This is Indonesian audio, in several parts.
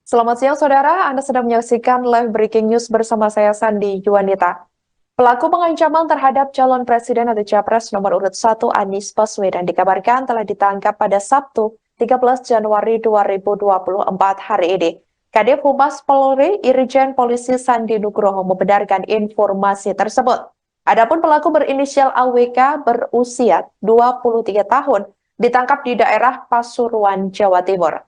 Selamat siang, Saudara. Anda sedang menyaksikan live breaking news bersama saya, Sandi Juanita. Pelaku pengancaman terhadap calon presiden atau capres nomor urut 1 Anies Baswedan dikabarkan telah ditangkap pada Sabtu 13 Januari 2024 hari ini. Kadif Humas Polri Irjen Polisi Sandi Nugroho membenarkan informasi tersebut. Adapun pelaku berinisial AWK berusia 23 tahun ditangkap di daerah Pasuruan, Jawa Timur.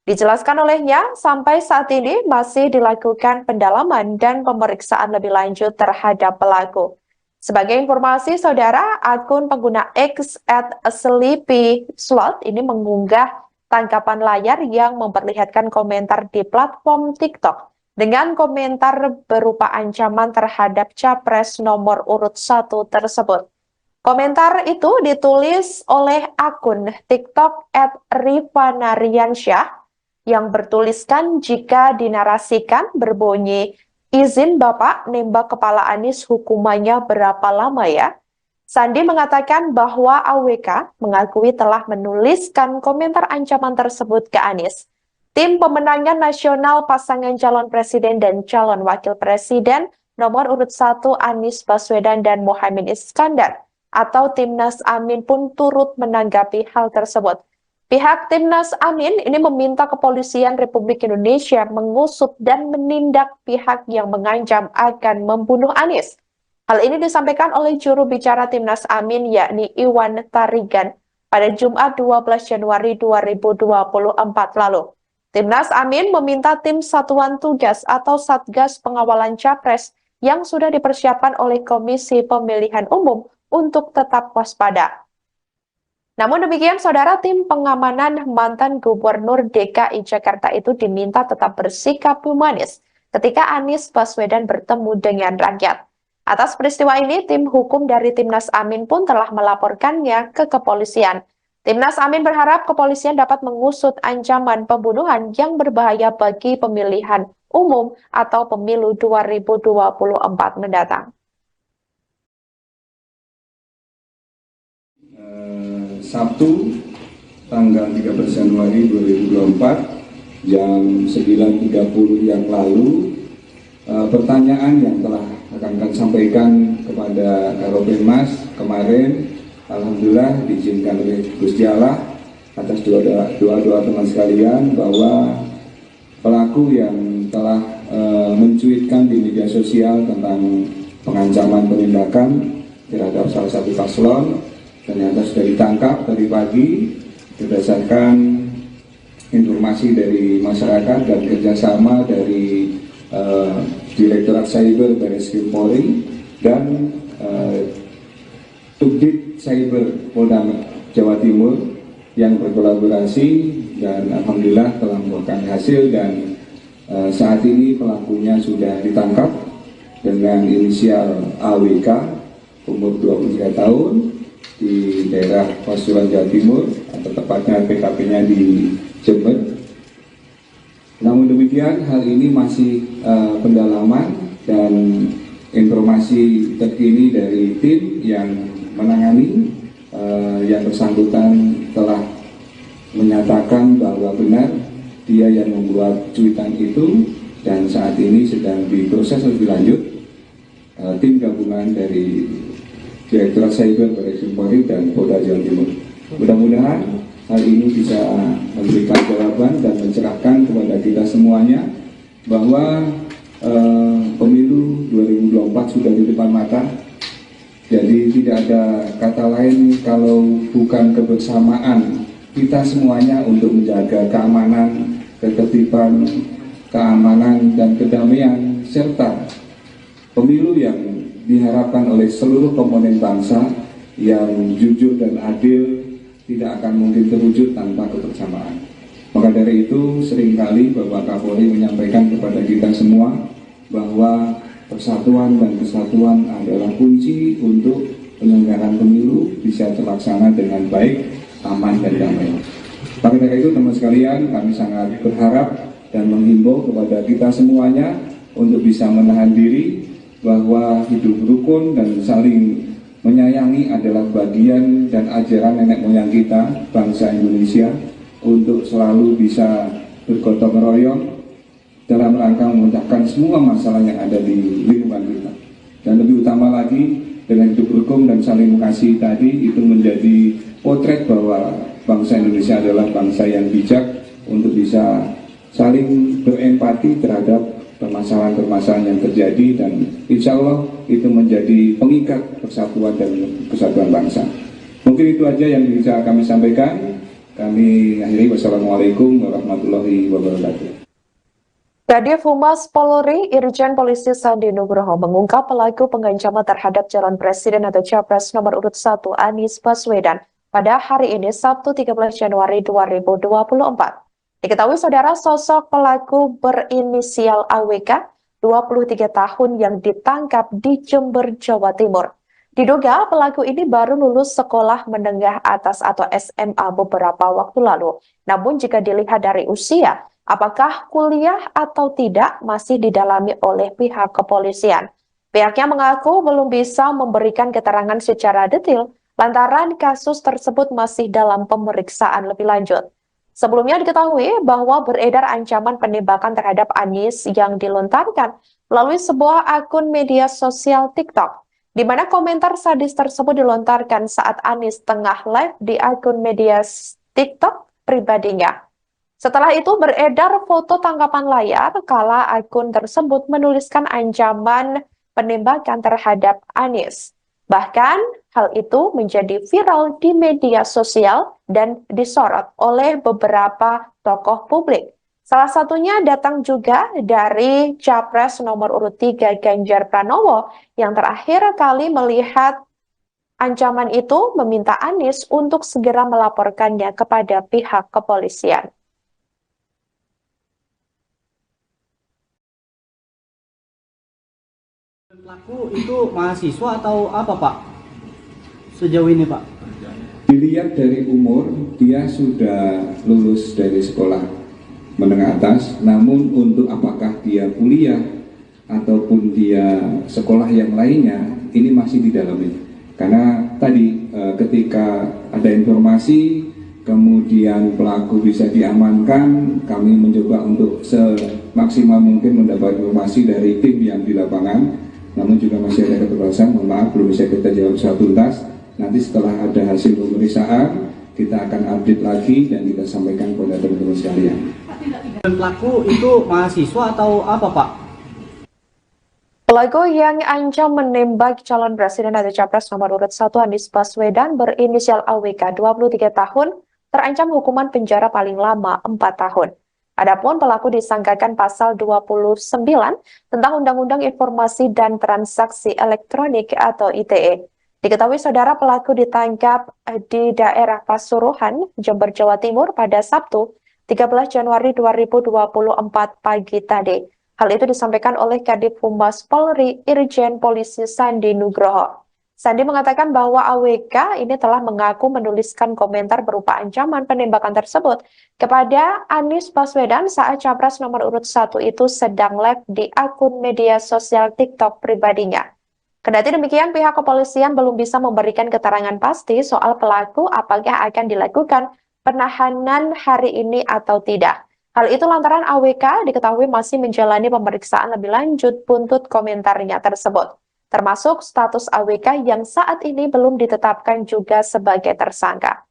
Dijelaskan olehnya, sampai saat ini masih dilakukan pendalaman dan pemeriksaan lebih lanjut terhadap pelaku. Sebagai informasi, Saudara, akun pengguna X @sleepyslot ini mengunggah tangkapan layar yang memperlihatkan komentar di platform TikTok dengan komentar berupa ancaman terhadap capres nomor urut 1 tersebut. Komentar itu ditulis oleh akun TikTok @rifanariansyah yang bertuliskan jika dinarasikan berbunyi, izin Bapak nembak kepala Anies hukumannya berapa lama ya? Sandi mengatakan bahwa AWK mengakui telah menuliskan komentar ancaman tersebut ke Anies. Tim pemenangan nasional pasangan calon presiden dan calon wakil presiden nomor urut 1 Anies Baswedan dan Muhaimin Iskandar atau Timnas Amin pun turut menanggapi hal tersebut. Pihak Timnas Amin ini meminta Kepolisian Republik Indonesia mengusut dan menindak pihak yang mengancam akan membunuh Anies. Hal ini disampaikan oleh juru bicara Timnas Amin yakni Iwan Tarigan pada Jumat 12 Januari 2024 lalu. Timnas Amin meminta tim Satuan Tugas atau Satgas Pengawalan Capres yang sudah dipersiapkan oleh Komisi Pemilihan Umum untuk tetap waspada. Namun demikian, Saudara, tim pengamanan mantan Gubernur DKI Jakarta itu diminta tetap bersikap humanis ketika Anies Baswedan bertemu dengan rakyat. Atas peristiwa ini, tim hukum dari Timnas Amin pun telah melaporkannya ke kepolisian. Timnas Amin berharap kepolisian dapat mengusut ancaman pembunuhan yang berbahaya bagi pemilihan umum atau pemilu 2024 mendatang. Sabtu tanggal 13 Januari 2024 jam 9.30 yang lalu, pertanyaan yang telah akan kami sampaikan kepada Karopenmas kemarin, alhamdulillah diizinkan oleh Gusti Allah atas doa teman sekalian bahwa pelaku yang telah mencuitkan di media sosial tentang pengancaman penindakan terhadap salah satu paslon ternyata sudah ditangkap tadi pagi berdasarkan informasi dari masyarakat dan kerjasama dari Direktorat Cyber Barreskrim Polri dan Subdit Cyber Polda Jawa Timur yang berkolaborasi dan alhamdulillah telah membuahkan hasil dan saat ini pelakunya sudah ditangkap dengan inisial AWK umur 23 tahun di daerah Pasuruan, Jawa Timur, atau tepatnya TKP-nya di Jember. Namun demikian, hal ini masih pendalaman dan informasi terkini dari tim yang menangani yang bersangkutan telah menyatakan bahwa benar dia yang membuat cuitan itu dan saat ini sedang diproses lebih lanjut tim gabungan dari Direktorat Cyber Barreskrim Polri dan Polda Jawa Timur. Mudah-mudahan hal ini bisa memberikan jawaban dan mencerahkan kepada kita semuanya bahwa pemilu 2024 sudah di depan mata. Jadi tidak ada kata lain kalau bukan kebersamaan kita semuanya untuk menjaga keamanan, ketertiban, keamanan dan kedamaian serta pemilu yang diharapkan oleh seluruh komponen bangsa yang jujur dan adil tidak akan mungkin terwujud tanpa kebersamaan. Maka dari itu seringkali Bapak Kapolri menyampaikan kepada kita semua bahwa persatuan dan kesatuan adalah kunci untuk penyelenggaraan pemilu bisa terlaksana dengan baik, aman dan damai. Maka dari itu teman sekalian, kami sangat berharap dan menghimbau kepada kita semuanya untuk bisa menahan diri bahwa hidup rukun dan saling menyayangi adalah bagian dan ajaran nenek moyang kita, bangsa Indonesia, untuk selalu bisa bergotong royong dalam rangka memecahkan semua masalah yang ada di lingkungan kita. Dan lebih utama lagi, dengan hidup rukun dan saling mengasihi tadi, itu menjadi potret bahwa bangsa Indonesia adalah bangsa yang bijak untuk bisa saling berempati terhadap permasalahan-permasalahan yang terjadi, dan insya Allah itu menjadi pengikat persatuan dan kesatuan bangsa. Mungkin itu aja yang bisa kami sampaikan. Kami akhiri, wassalamualaikum warahmatullahi wabarakatuh. Kadif Humas Polri Irjen Polisi Sandi Nugroho mengungkap pelaku pengancaman terhadap calon presiden atau capres nomor urut 1 Anies Baswedan pada hari ini Sabtu 13 Januari 2024. Diketahui saudara, sosok pelaku berinisial AWK 23 tahun yang ditangkap di Jember, Jawa Timur. Diduga pelaku ini baru lulus sekolah menengah atas atau SMA beberapa waktu lalu. Namun jika dilihat dari usia, apakah kuliah atau tidak masih didalami oleh pihak kepolisian. Pihaknya mengaku belum bisa memberikan keterangan secara detail lantaran kasus tersebut masih dalam pemeriksaan lebih lanjut. Sebelumnya diketahui bahwa beredar ancaman penembakan terhadap Anies yang dilontarkan melalui sebuah akun media sosial TikTok, di mana komentar sadis tersebut dilontarkan saat Anies tengah live di akun media TikTok pribadinya. Setelah itu beredar foto tangkapan layar kala akun tersebut menuliskan ancaman penembakan terhadap Anies. Bahkan hal itu menjadi viral di media sosial dan disorot oleh beberapa tokoh publik. Salah satunya datang juga dari Capres nomor urut 3 Ganjar Pranowo yang terakhir kali melihat ancaman itu meminta Anies untuk segera melaporkannya kepada pihak kepolisian. Pelaku itu mahasiswa atau apa, Pak? Sejauh ini, Pak? Dilihat dari umur, dia sudah lulus dari sekolah menengah atas, namun untuk apakah dia kuliah ataupun dia sekolah yang lainnya, ini masih didalami. Karena tadi ketika ada informasi, kemudian pelaku bisa diamankan, kami mencoba untuk semaksimal mungkin mendapat informasi dari tim yang di lapangan. Namun juga masih ada keterbatasan, mohon maaf belum bisa kita jawab secara tuntas. Nanti setelah ada hasil pemeriksaan, kita akan update lagi dan kita sampaikan kepada teman-teman sekalian. Pelaku itu mahasiswa atau apa, Pak? Pelaku yang ancam menembak calon presiden atau capres nomor urut 1 Anies Baswedan berinisial AWK 23 tahun terancam hukuman penjara paling lama 4 tahun. Adapun pelaku disangkakan pasal 29 tentang Undang-Undang Informasi dan Transaksi Elektronik atau ITE. Diketahui saudara, pelaku ditangkap di daerah Pasuruan, Jember, Jawa Timur pada Sabtu 13 Januari 2024 pagi tadi. Hal itu disampaikan oleh Kadif Humas Polri Irjen Polisi Sandi Nugroho. Sandi mengatakan bahwa AWK ini telah mengaku menuliskan komentar berupa ancaman penembakan tersebut kepada Anies Baswedan saat capres nomor urut 1 itu sedang live di akun media sosial TikTok pribadinya. Kendati demikian, pihak kepolisian belum bisa memberikan keterangan pasti soal pelaku apakah akan dilakukan penahanan hari ini atau tidak. Hal itu lantaran AWK diketahui masih menjalani pemeriksaan lebih lanjut buntut komentarnya tersebut, termasuk status AWK yang saat ini belum ditetapkan juga sebagai tersangka.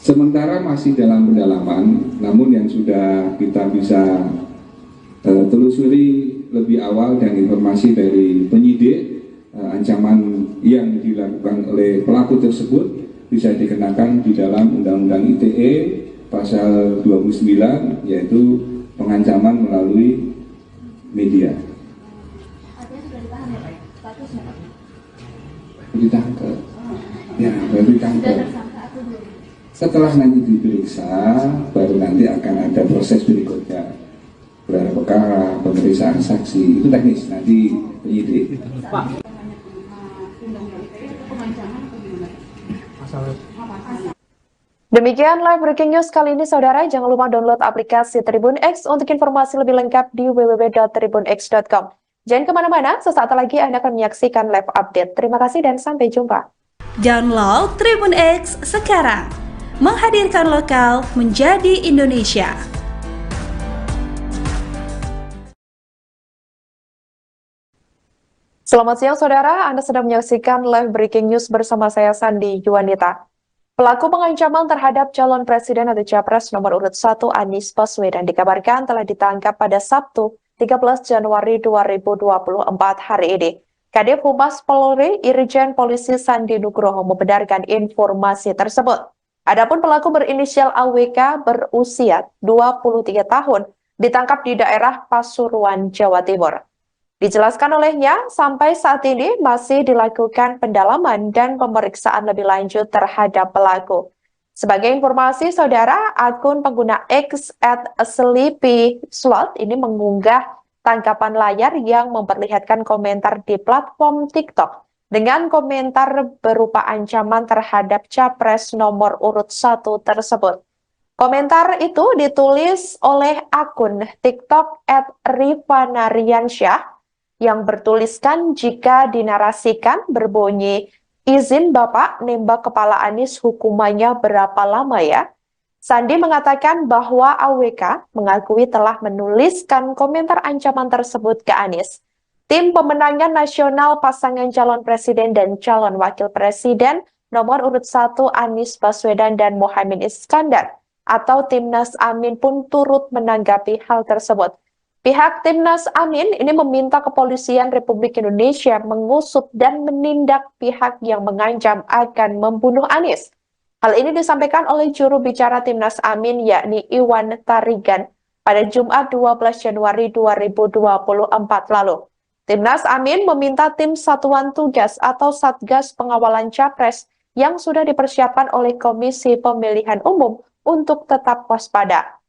Sementara masih dalam pendalaman, namun yang sudah kita bisa telusuri lebih awal dan informasi dari penyidik, ancaman yang dilakukan oleh pelaku tersebut bisa dikenakan di dalam Undang-Undang ITE pasal 29, yaitu pengancaman melalui media. Artinya sudah ditahan ya, Pak? Statusnya, Pak? Ditangkap. Ya, baru ditangkap. Sudah tersangka atau belum? Setelah nanti diperiksa, baru nanti akan ada proses berikutnya. Gelar perkara, pemeriksaan saksi, itu teknis, nanti penyidik. Pak. Undang-undang ITE itu pengancaman atau gimana? Demikian live breaking news kali ini saudara. Jangan lupa download aplikasi Tribun X untuk informasi lebih lengkap di www.tribunx.com. Jangan kemana-mana, sesaat lagi Anda akan menyaksikan live update. Terima kasih dan sampai jumpa. Download Tribun X sekarang, menghadirkan lokal menjadi Indonesia. Selamat siang saudara, Anda sedang menyaksikan live breaking news bersama saya Sandi Yuwanita. Pelaku pengancaman terhadap calon presiden atau capres nomor urut 1 Anies Baswedan dikabarkan telah ditangkap pada Sabtu 13 Januari 2024 hari ini. Kadif Humas Polri Irjen Polisi Sandi Nugroho membenarkan informasi tersebut. Adapun pelaku berinisial AWK berusia 23 tahun ditangkap di daerah Pasuruan, Jawa Timur. Dijelaskan olehnya, sampai saat ini masih dilakukan pendalaman dan pemeriksaan lebih lanjut terhadap pelaku. Sebagai informasi, saudara, akun pengguna X @sleepyslot ini mengunggah tangkapan layar yang memperlihatkan komentar di platform TikTok dengan komentar berupa ancaman terhadap capres nomor urut 1 tersebut. Komentar itu ditulis oleh akun TikTok @rifanariansyah yang bertuliskan jika dinarasikan berbunyi, izin Bapak nembak kepala Anies hukumannya berapa lama ya? Sandi mengatakan bahwa AWK mengakui telah menuliskan komentar ancaman tersebut ke Anies. Tim pemenangan nasional pasangan calon presiden dan calon wakil presiden nomor urut 1 Anies Baswedan dan Muhaimin Iskandar atau Timnas Amin pun turut menanggapi hal tersebut. Pihak Timnas Amin ini meminta Kepolisian Republik Indonesia mengusut dan menindak pihak yang mengancam akan membunuh Anies. Hal ini disampaikan oleh juru bicara Timnas Amin yakni Iwan Tarigan pada Jumat 12 Januari 2024 lalu. Timnas Amin meminta tim Satuan Tugas atau Satgas Pengawalan Capres yang sudah dipersiapkan oleh Komisi Pemilihan Umum untuk tetap waspada.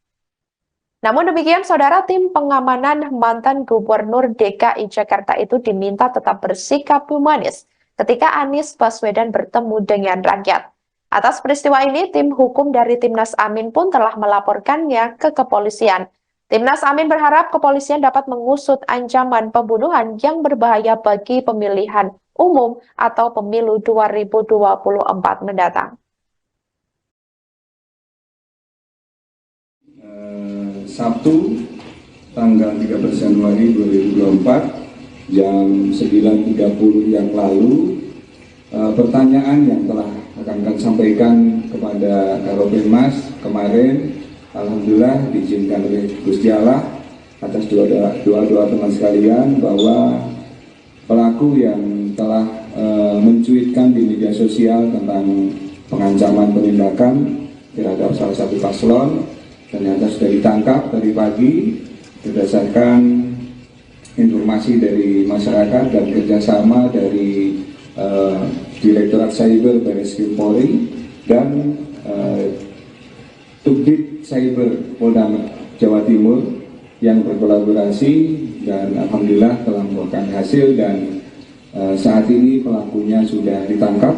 Namun demikian, saudara, tim pengamanan mantan Gubernur DKI Jakarta itu diminta tetap bersikap humanis ketika Anies Baswedan bertemu dengan rakyat. Atas peristiwa ini, tim hukum dari Timnas Amin pun telah melaporkannya ke kepolisian. Timnas Amin berharap kepolisian dapat mengusut ancaman pembunuhan yang berbahaya bagi pemilihan umum atau pemilu 2024 mendatang. Sabtu tanggal 13 Januari 2024 jam 9.30 yang lalu pertanyaan yang telah akan sampaikan kepada Karopenmas kemarin alhamdulillah diizinkan oleh Gusti Allah atas doa teman sekalian bahwa pelaku yang telah mencuitkan di media sosial tentang pengancaman penindakan terhadap salah satu paslon ternyata sudah ditangkap dari pagi berdasarkan informasi dari masyarakat dan kerjasama dari Direktorat Cyber Barreskrim Polri dan Subdit Cyber Polda Jawa Timur yang berkolaborasi dan alhamdulillah telah membuahkan hasil dan saat ini pelakunya sudah ditangkap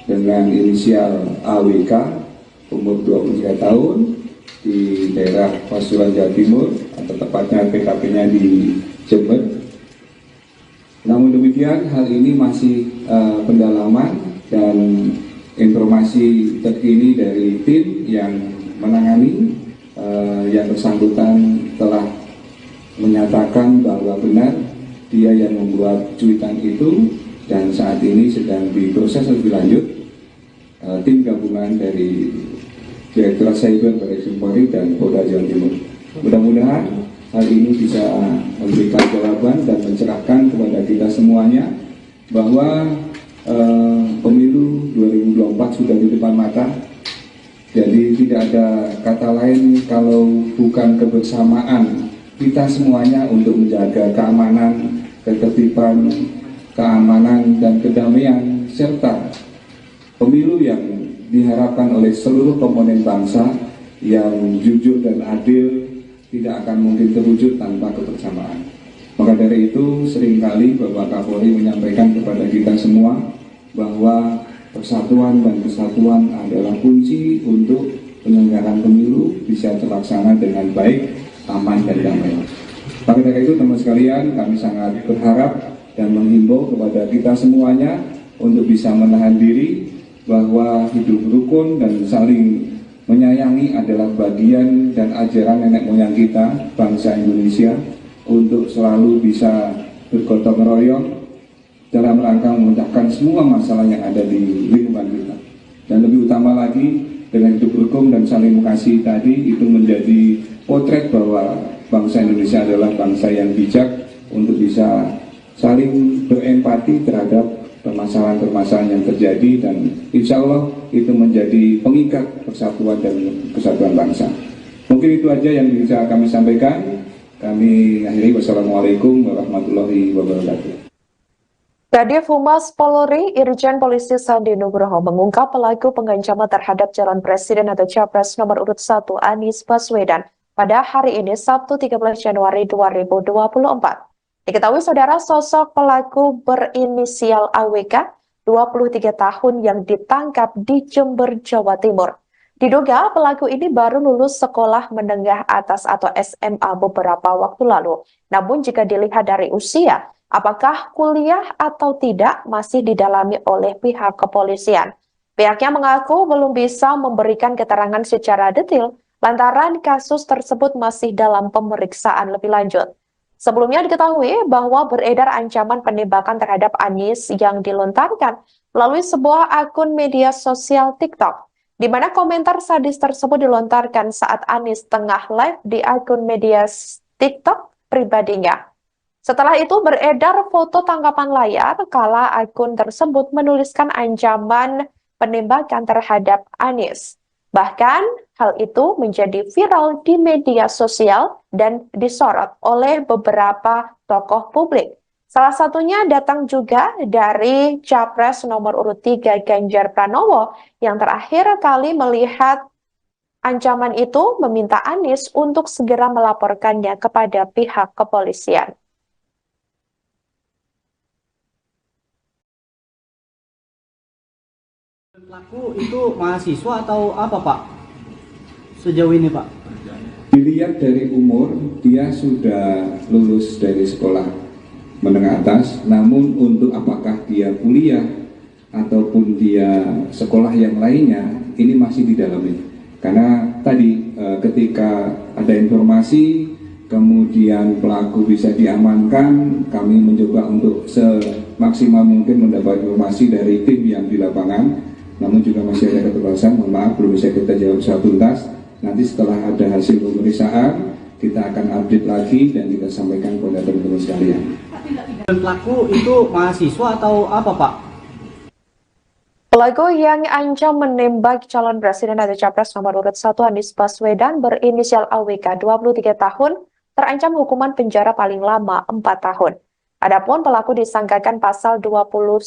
dengan inisial AWK umur 23 tahun di daerah Pasuruan, Jawa Timur, atau tepatnya PKP-nya di Jember. Namun demikian, hal ini masih pendalaman dan informasi terkini dari tim yang menangani yang bersangkutan telah menyatakan bahwa benar dia yang membuat cuitan itu dan saat ini sedang diproses lebih lanjut tim gabungan dari Direktorat Cyber Barreskrim Polri dan Polda Jawa Timur. Mudah-mudahan hal ini bisa memberikan jawaban dan mencerahkan kepada kita semuanya bahwa pemilu 2024 sudah di depan mata. Jadi tidak ada kata lain kalau bukan kebersamaan kita semuanya untuk menjaga keamanan, ketertiban, keamanan dan kedamaian serta pemilu yang diharapkan oleh seluruh komponen bangsa yang jujur dan adil tidak akan mungkin terwujud tanpa kebersamaan. Maka dari itu seringkali Bapak Kapolri menyampaikan kepada kita semua bahwa persatuan dan kesatuan adalah kunci untuk penyelenggaraan pemilu bisa terlaksana dengan baik, aman dan damai. Maka dari itu teman sekalian, kami sangat berharap dan menghimbau kepada kita semuanya untuk bisa menahan diri, bahwa hidup rukun dan saling menyayangi adalah bagian dan ajaran nenek moyang kita, bangsa Indonesia, untuk selalu bisa bergotong royong dalam rangka memecahkan semua masalah yang ada di lingkungan kita. Dan lebih utama lagi, dengan hidup rukun dan saling mengasihi tadi, itu menjadi potret bahwa bangsa Indonesia adalah bangsa yang bijak untuk bisa saling berempati terhadap permasalahan-permasalahan yang terjadi, dan insya Allah itu menjadi pengikat persatuan dan kesatuan bangsa. Mungkin itu aja yang bisa kami sampaikan. Kami akhiri, wassalamualaikum warahmatullahi wabarakatuh. Kadif Humas Polri Irjen Polisi Sandi Nugroho mengungkap pelaku pengancaman terhadap calon presiden atau capres nomor urut 1 Anies Baswedan pada hari ini Sabtu 13 Januari 2024. Diketahui saudara, sosok pelaku berinisial AWK, 23 tahun yang ditangkap di Jember, Jawa Timur. Diduga pelaku ini baru lulus sekolah menengah atas atau SMA beberapa waktu lalu. Namun jika dilihat dari usia, apakah kuliah atau tidak masih didalami oleh pihak kepolisian. Pihaknya mengaku belum bisa memberikan keterangan secara detail lantaran kasus tersebut masih dalam pemeriksaan lebih lanjut. Sebelumnya diketahui bahwa beredar ancaman penembakan terhadap Anies yang dilontarkan melalui sebuah akun media sosial TikTok, di mana komentar sadis tersebut dilontarkan saat Anies tengah live di akun media TikTok pribadinya. Setelah itu beredar foto tangkapan layar kala akun tersebut menuliskan ancaman penembakan terhadap Anies. Bahkan hal itu menjadi viral di media sosial dan disorot oleh beberapa tokoh publik. Salah satunya datang juga dari Capres nomor urut 3 Ganjar Pranowo yang terakhir kali melihat ancaman itu meminta Anies untuk segera melaporkannya kepada pihak kepolisian. Pelaku itu mahasiswa atau apa Pak? Sejauh ini Pak? Dilihat dari umur, dia sudah lulus dari sekolah menengah atas, namun untuk apakah dia kuliah ataupun dia sekolah yang lainnya, ini masih didalami. Karena tadi ketika ada informasi, kemudian pelaku bisa diamankan, kami mencoba untuk semaksimal mungkin mendapat informasi dari tim yang di lapangan. Namun juga masih ada keterbatasan, mohon maaf belum bisa kita jawab secara tuntas. Nanti setelah ada hasil pemeriksaan, kita akan update lagi dan kita sampaikan kepada teman-teman sekalian. Pelaku itu mahasiswa atau apa Pak? Pelaku yang ancam menembak calon presiden atau capres nomor urut 1 Anies Baswedan berinisial AWK, 23 tahun, terancam hukuman penjara paling lama 4 tahun. Adapun pelaku disangkakan pasal 29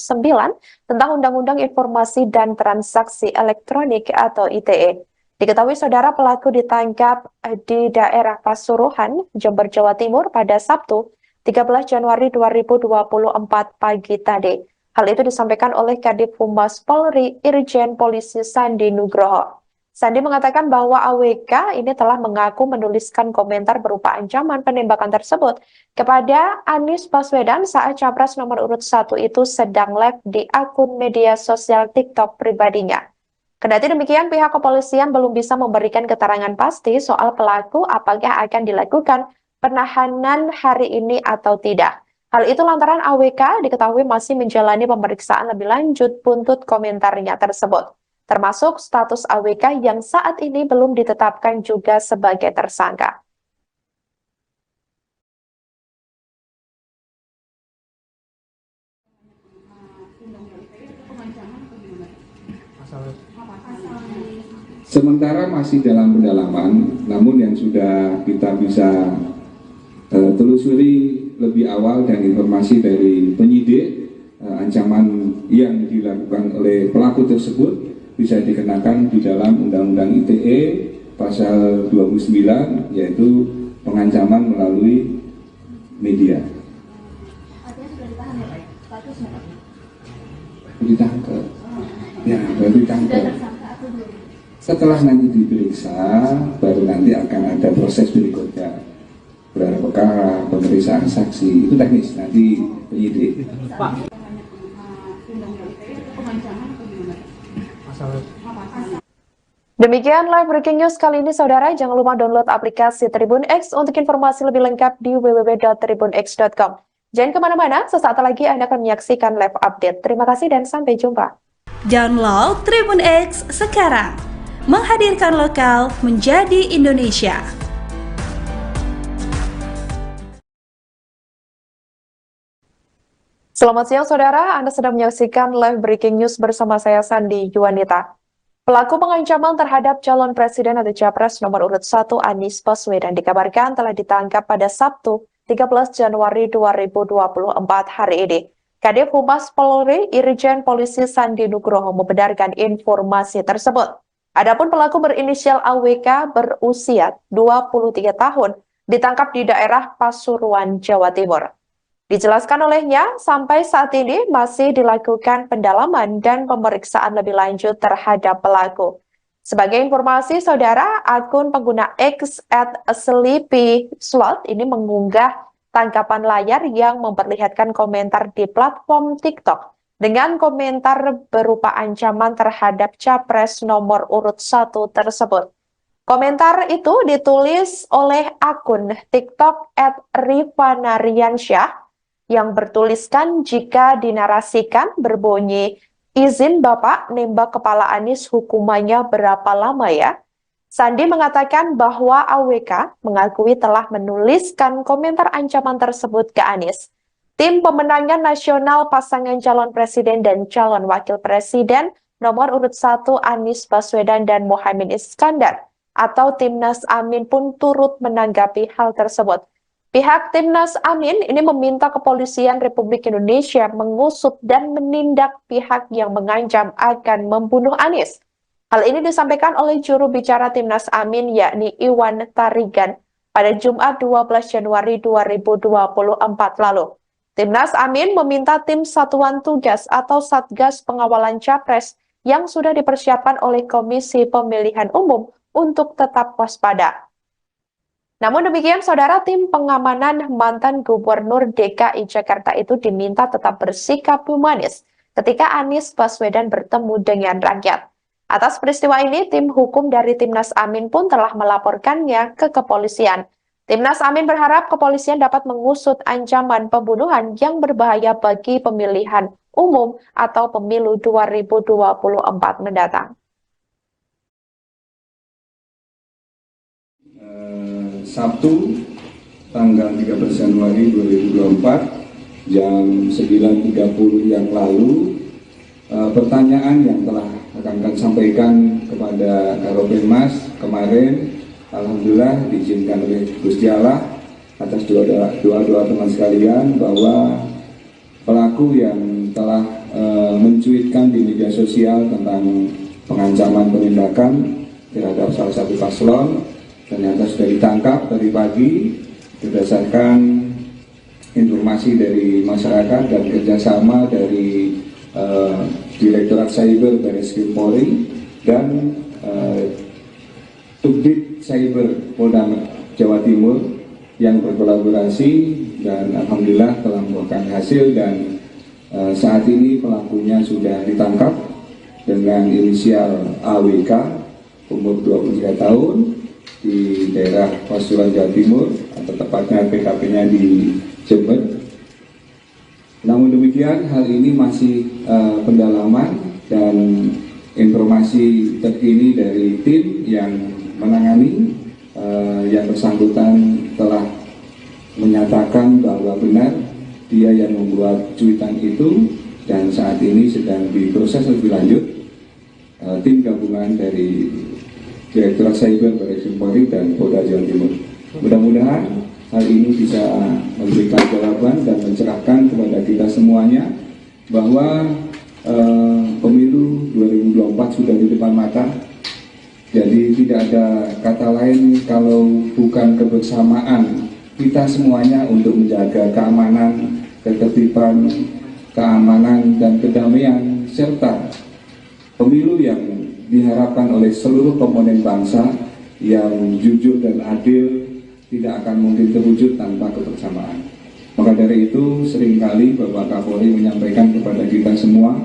tentang Undang-Undang Informasi dan Transaksi Elektronik atau ITE. Diketahui saudara, pelaku ditangkap di daerah Pasuruan, Jember, Jawa Timur pada Sabtu 13 Januari 2024 pagi tadi. Hal itu disampaikan oleh Kadif Humas Polri Irjen Polisi Sandi Nugroho. Sandi mengatakan bahwa AWK ini telah mengaku menuliskan komentar berupa ancaman penembakan tersebut kepada Anies Baswedan saat capres nomor urut 1 itu sedang live di akun media sosial TikTok pribadinya. Kendati demikian, pihak kepolisian belum bisa memberikan keterangan pasti soal pelaku apakah akan dilakukan penahanan hari ini atau tidak. Hal itu lantaran AWK diketahui masih menjalani pemeriksaan lebih lanjut buntut komentarnya tersebut, termasuk status AWK yang saat ini belum ditetapkan juga sebagai tersangka. Sementara masih dalam pendalaman, namun yang sudah kita bisa telusuri lebih awal dan informasi dari penyidik, ancaman yang dilakukan oleh pelaku tersebut bisa dikenakan di dalam Undang-Undang ITE pasal 29, yaitu pengancaman melalui media. Artinya sudah ditahan ya Pak? Statusnya Pak? Ditangkap. Ya, baru ditangkap. Sudah tersangka atau belum? Setelah nanti diperiksa, baru nanti akan ada proses berikutnya. Apakah pemeriksaan saksi. Itu teknis, nanti penyidik. Pak, undang-undang ITE atau pengancaman atau gimana? masalah Demikian live breaking news kali ini, saudara. Jangan lupa download aplikasi Tribun X untuk informasi lebih lengkap di www.tribunx.com. Jangan kemana-mana, sesaat lagi Anda akan menyaksikan live update. Terima kasih dan sampai jumpa. Download Tribun X sekarang. Menghadirkan lokal menjadi Indonesia. Selamat siang, saudara. Anda sedang menyaksikan live breaking news bersama saya, Sandi Yuwanita. Pelaku pengancaman terhadap calon presiden atau capres nomor urut 1 Anies Baswedan dikabarkan telah ditangkap pada Sabtu 13 Januari 2024 hari ini. Kadif Humas Polri Irjen Polisi Sandi Nugroho membenarkan informasi tersebut. Adapun pelaku berinisial AWK berusia 23 tahun ditangkap di daerah Pasuruan, Jawa Timur. Dijelaskan olehnya, sampai saat ini masih dilakukan pendalaman dan pemeriksaan lebih lanjut terhadap pelaku. Sebagai informasi, saudara, akun pengguna X @sleepyslot ini mengunggah tangkapan layar yang memperlihatkan komentar di platform TikTok dengan komentar berupa ancaman terhadap capres nomor urut 1 tersebut. Komentar itu ditulis oleh akun TikTok @rifanariansyah yang bertuliskan jika dinarasikan berbunyi, izin Bapak nembak kepala Anies hukumannya berapa lama ya? Sandi mengatakan bahwa AWK mengakui telah menuliskan komentar ancaman tersebut ke Anies. Tim pemenangan nasional pasangan calon presiden dan calon wakil presiden nomor urut 1 Anies Baswedan dan Muhaimin Iskandar atau Timnas Amin pun turut menanggapi hal tersebut. Pihak Timnas Amin ini meminta Kepolisian Republik Indonesia mengusut dan menindak pihak yang mengancam akan membunuh Anies. Hal ini disampaikan oleh juru bicara Timnas Amin yakni Iwan Tarigan pada Jumat 12 Januari 2024 lalu. Timnas Amin meminta tim Satuan Tugas atau Satgas Pengawalan Capres yang sudah dipersiapkan oleh Komisi Pemilihan Umum untuk tetap waspada. Namun demikian, saudara, tim pengamanan mantan Gubernur DKI Jakarta itu diminta tetap bersikap humanis ketika Anies Baswedan bertemu dengan rakyat. Atas peristiwa ini, tim hukum dari Timnas Amin pun telah melaporkannya ke kepolisian. Timnas Amin berharap kepolisian dapat mengusut ancaman pembunuhan yang berbahaya bagi pemilihan umum atau pemilu 2024 mendatang. Sabtu tanggal 13 Januari 2024 jam 9.30 yang lalu, pertanyaan yang telah akan sampaikan kepada Karopenmas kemarin, alhamdulillah diizinkan oleh Gusti Allah atas doa teman sekalian bahwa pelaku yang telah mencuitkan di media sosial tentang pengancaman penindakan terhadap salah satu paslon ternyata sudah ditangkap tadi pagi berdasarkan informasi dari masyarakat dan kerjasama dari Direktorat Cyber Barreskrim Polri dan Subdit Cyber Polda Jawa Timur yang berkolaborasi dan alhamdulillah telah membuahkan hasil dan saat ini pelakunya sudah ditangkap dengan inisial AWK umur 23 tahun di daerah Pasuruan, Jawa Timur, atau tepatnya TKP-nya di Jember. Namun demikian, hal ini masih pendalaman dan informasi terkini dari tim yang menangani yang bersangkutan telah menyatakan bahwa benar dia yang membuat cuitan itu dan saat ini sedang diproses lebih lanjut tim gabungan dari Direktorat Cyber Barreskrim Polri dan Polda Jawa Timur. Mudah-mudahan hal ini bisa memberikan jawaban dan mencerahkan kepada kita semuanya bahwa pemilu 2024 sudah di depan mata. Jadi tidak ada kata lain kalau bukan kebersamaan kita semuanya untuk menjaga keamanan, ketertiban, keamanan dan kedamaian serta pemilu yang diharapkan oleh seluruh komponen bangsa yang jujur dan adil, tidak akan mungkin terwujud tanpa kebersamaan. Maka dari itu seringkali Bapak Kapolri menyampaikan kepada kita semua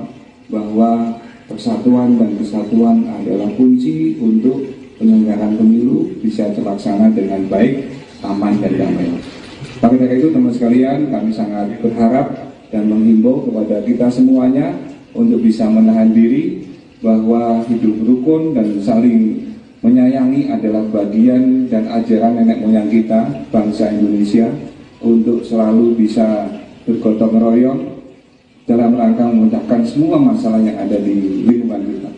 bahwa persatuan dan kesatuan adalah kunci untuk penyelenggaraan pemilu bisa terlaksana dengan baik, aman, dan damai. Maka dari itu teman sekalian, kami sangat berharap dan menghimbau kepada kita semuanya untuk bisa menahan diri bahwa hidup rukun dan saling menyayangi adalah bagian dan ajaran nenek moyang kita, bangsa Indonesia, untuk selalu bisa bergotong royong dalam rangka memecahkan semua masalah yang ada di lingkungan kita.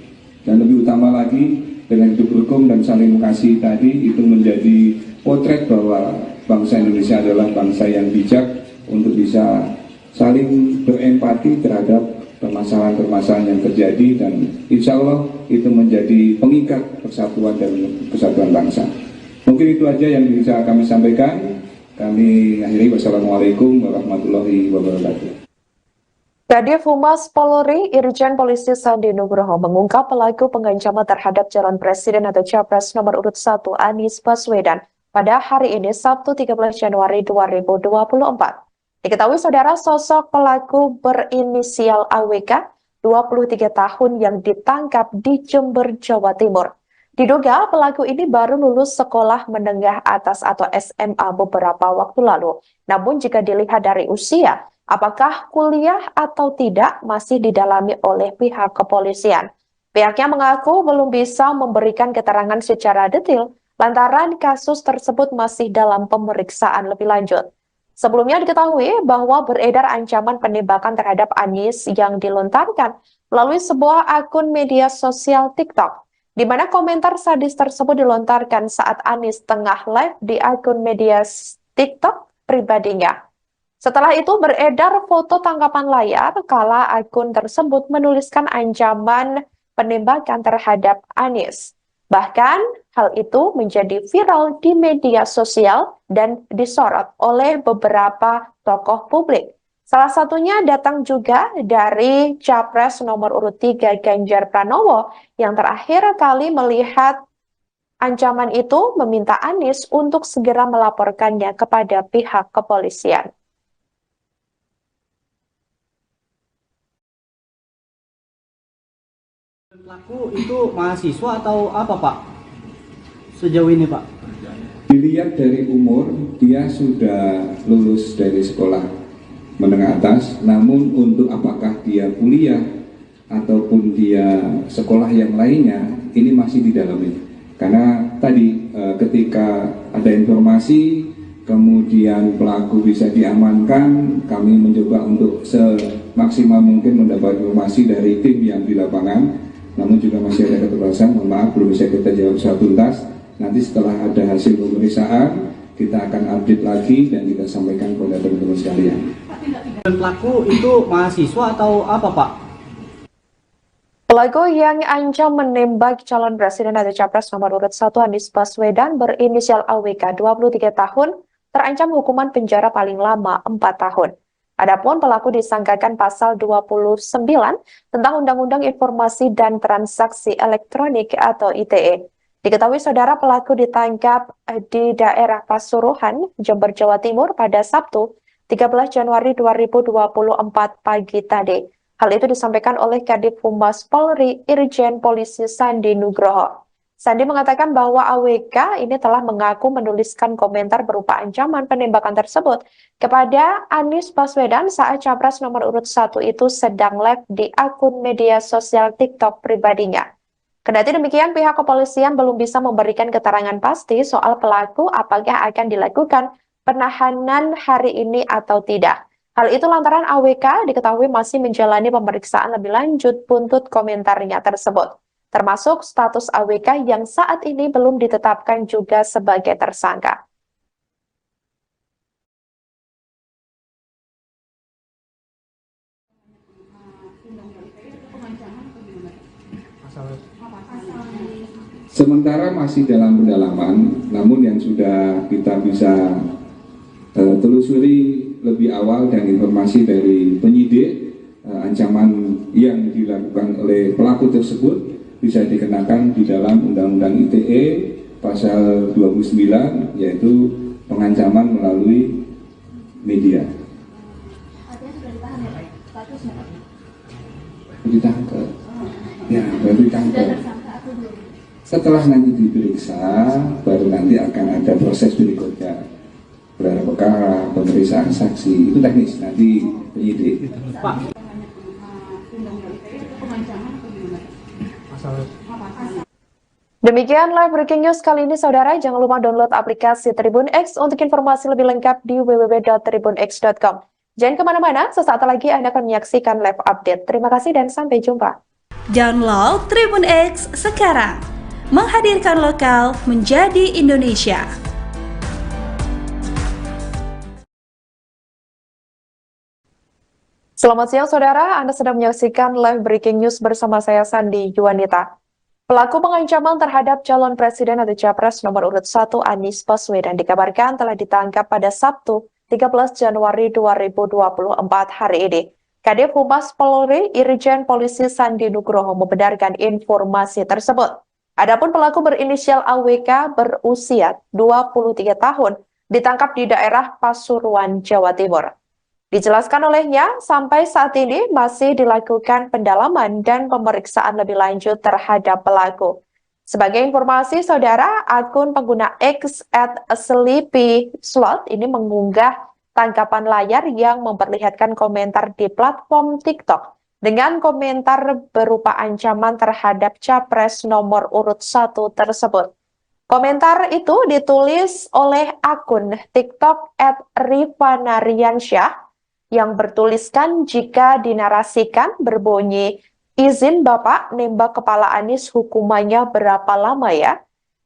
Dan lebih utama lagi, dengan hidup rukun dan saling mengasihi tadi, itu menjadi potret bahwa bangsa Indonesia adalah bangsa yang bijak untuk bisa saling berempati terhadap permasalahan-permasalahan yang terjadi, dan insya Allah itu menjadi pengikat persatuan dan kesatuan bangsa. Mungkin itu aja yang bisa kami sampaikan. Kami akhiri, wassalamualaikum warahmatullahi wabarakatuh. Kadif Humas Polri Irjen Polisi Sandi Nugroho mengungkap pelaku pengancaman terhadap calon presiden atau capres nomor urut 1 Anies Baswedan pada hari ini Sabtu 13 Januari 2024. Diketahui saudara, sosok pelaku berinisial AWK, 23 tahun yang ditangkap di Jember, Jawa Timur. Diduga pelaku ini baru lulus sekolah menengah atas atau SMA beberapa waktu lalu. Namun jika dilihat dari usia, apakah kuliah atau tidak masih didalami oleh pihak kepolisian. Pihaknya mengaku belum bisa memberikan keterangan secara detail lantaran kasus tersebut masih dalam pemeriksaan lebih lanjut. Sebelumnya diketahui bahwa beredar ancaman penembakan terhadap Anies yang dilontarkan melalui sebuah akun media sosial TikTok, di mana komentar sadis tersebut dilontarkan saat Anies tengah live di akun media TikTok pribadinya. Setelah itu beredar foto tangkapan layar kala akun tersebut menuliskan ancaman penembakan terhadap Anies. Bahkan hal itu menjadi viral di media sosial dan disorot oleh beberapa tokoh publik. Salah satunya datang juga dari Capres nomor urut 3 Ganjar Pranowo yang terakhir kali melihat ancaman itu meminta Anies untuk segera melaporkannya kepada pihak kepolisian. Pelaku itu mahasiswa atau apa Pak? Sejauh ini Pak? Dilihat dari umur, dia sudah lulus dari sekolah menengah atas, namun untuk apakah dia kuliah ataupun dia sekolah yang lainnya, ini masih didalami. Karena tadi ketika ada informasi, kemudian pelaku bisa diamankan, kami mencoba untuk semaksimal mungkin mendapat informasi dari tim yang di lapangan. Namun juga masih ada keterbatasan, mohon maaf belum bisa kita jawab secara tuntas. Nanti setelah ada hasil pemeriksaan, kita akan update lagi dan kita sampaikan kepada teman-teman sekalian. Pelaku itu mahasiswa atau apa Pak? Pelaku yang ancam menembak calon presiden atau capres nomor urut 1 Anies Baswedan berinisial AWK, 23 tahun, terancam hukuman penjara paling lama 4 tahun. Adapun pelaku disangkakan pasal 29 tentang Undang-Undang Informasi dan Transaksi Elektronik atau ITE. Diketahui saudara, pelaku ditangkap di daerah Pasuruan, Jember, Jawa Timur pada Sabtu 13 Januari 2024 pagi tadi. Hal itu disampaikan oleh Kadif Humas Polri Irjen Polisi Sandi Nugroho. Sandi mengatakan bahwa AWK ini telah mengaku menuliskan komentar berupa ancaman penembakan tersebut kepada Anies Baswedan saat capres nomor urut 1 itu sedang live di akun media sosial TikTok pribadinya. Kendati demikian, pihak kepolisian belum bisa memberikan keterangan pasti soal pelaku apakah akan dilakukan penahanan hari ini atau tidak. Hal itu lantaran AWK diketahui masih menjalani pemeriksaan lebih lanjut buntut komentarnya tersebut, termasuk status AWK yang saat ini belum ditetapkan juga sebagai tersangka. Sementara masih dalam pendalaman, namun yang sudah kita bisa telusuri lebih awal dan informasi dari penyidik, ancaman yang dilakukan oleh pelaku tersebut bisa dikenakan di dalam Undang-Undang ITE pasal 29, yaitu pengancaman melalui media. Artinya sudah ditahan ya Pak? Statusnya Pak? Ditangkap. Ya, baru ditangkap. Sudah tersangka atau belum? Setelah nanti diperiksa, baru nanti akan ada proses berikutnya. Gelar perkara, pemeriksaan saksi, itu teknis, nanti penyidik. Pak, Undang-undang ITE itu pengancaman atau gimana? pasal Demikian live breaking news kali ini, saudara. Jangan lupa download aplikasi Tribun X untuk informasi lebih lengkap di www.tribunx.com. Jangan kemana-mana, sesaat lagi Anda akan menyaksikan live update. Terima kasih dan sampai jumpa. Download Tribun X sekarang. Menghadirkan lokal menjadi Indonesia. Selamat siang, saudara. Anda sedang menyaksikan live breaking news bersama saya, Sandi Yuwanita. Pelaku pengancaman terhadap calon presiden atau capres nomor urut 1 Anies Baswedan dikabarkan telah ditangkap pada Sabtu 13 Januari 2024 hari ini. Kadif Humas Polri Irjen Polisi Sandi Nugroho membenarkan informasi tersebut. Adapun pelaku berinisial AWK berusia 23 tahun ditangkap di daerah Pasuruan, Jawa Timur. Dijelaskan olehnya, sampai saat ini masih dilakukan pendalaman dan pemeriksaan lebih lanjut terhadap pelaku. Sebagai informasi, saudara, akun pengguna X @sleepyslot ini mengunggah tangkapan layar yang memperlihatkan komentar di platform TikTok dengan komentar berupa ancaman terhadap capres nomor urut 1 tersebut. Komentar itu ditulis oleh akun TikTok @rifanariansyah yang bertuliskan jika dinarasikan berbunyi, izin Bapak nembak kepala Anies hukumannya berapa lama ya?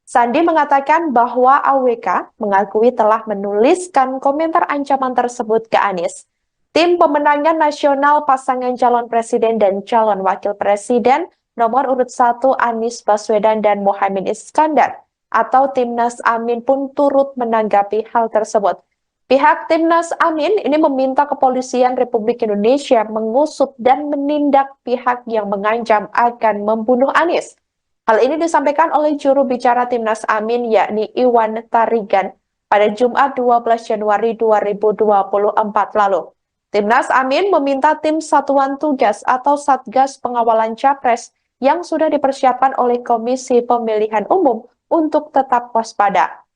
Sandi mengatakan bahwa AWK mengakui telah menuliskan komentar ancaman tersebut ke Anies. Tim pemenangan nasional pasangan calon presiden dan calon wakil presiden nomor urut 1 Anies Baswedan dan Muhaimin Iskandar atau Timnas Amin pun turut menanggapi hal tersebut. Pihak Timnas Amin ini meminta Kepolisian Republik Indonesia mengusut dan menindak pihak yang mengancam akan membunuh Anies. Hal ini disampaikan oleh juru bicara Timnas Amin yakni Iwan Tarigan pada Jumat 12 Januari 2024 lalu. Timnas Amin meminta tim Satuan Tugas atau Satgas Pengawalan Capres yang sudah dipersiapkan oleh Komisi Pemilihan Umum untuk tetap waspada.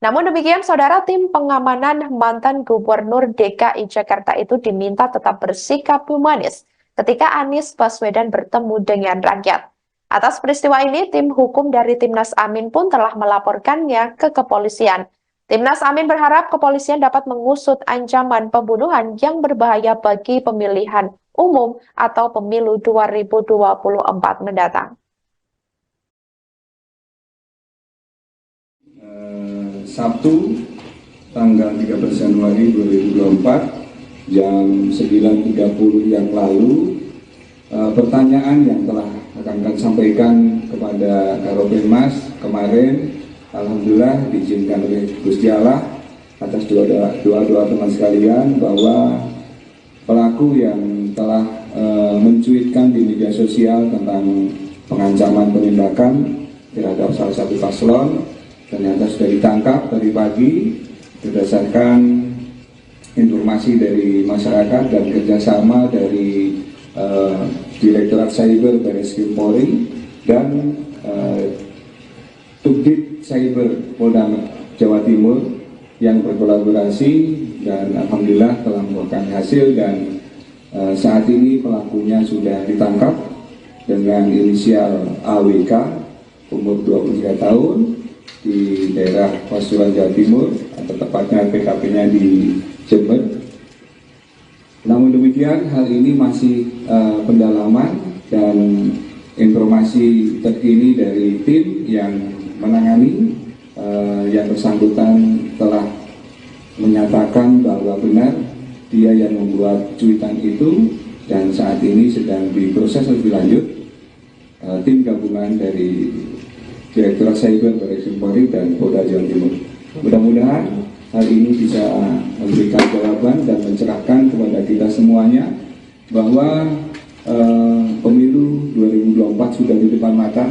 Namun demikian, saudara, tim pengamanan mantan Gubernur DKI Jakarta itu diminta tetap bersikap humanis ketika Anies Baswedan bertemu dengan rakyat. Atas peristiwa ini, tim hukum dari Timnas Amin pun telah melaporkannya ke kepolisian. Timnas Amin berharap kepolisian dapat mengusut ancaman pembunuhan yang berbahaya bagi pemilihan umum atau pemilu 2024 mendatang. Sabtu tanggal 13 Januari 2024 jam 9.30 yang lalu, pertanyaan yang telah akan sampaikan kepada Karopenmas kemarin, alhamdulillah diizinkan oleh Gusti Allah atas doa teman sekalian bahwa pelaku yang telah mencuitkan di media sosial tentang pengancaman penindakan terhadap salah satu paslon ternyata sudah ditangkap tadi pagi berdasarkan informasi dari masyarakat dan kerjasama dari Direktorat Cyber Barreskrim Polri dan Subdit Cyber Polda Jawa Timur yang berkolaborasi dan alhamdulillah telah membuahkan hasil dan saat ini pelakunya sudah ditangkap dengan inisial AWK umur 23 tahun di daerah Pasuruan, Jawa Timur, atau tepatnya PKP-nya di Jember. Namun demikian, hal ini masih pendalaman dan informasi terkini dari tim yang menangani yang bersangkutan telah menyatakan bahwa benar dia yang membuat cuitan itu dan saat ini sedang diproses lebih lanjut tim gabungan dari Direktorat Cyber Barreskrim Polri dan Polda Jawa Timur. Mudah-mudahan hal ini bisa memberikan jawaban dan mencerahkan kepada kita semuanya bahwa pemilu 2024 sudah di depan mata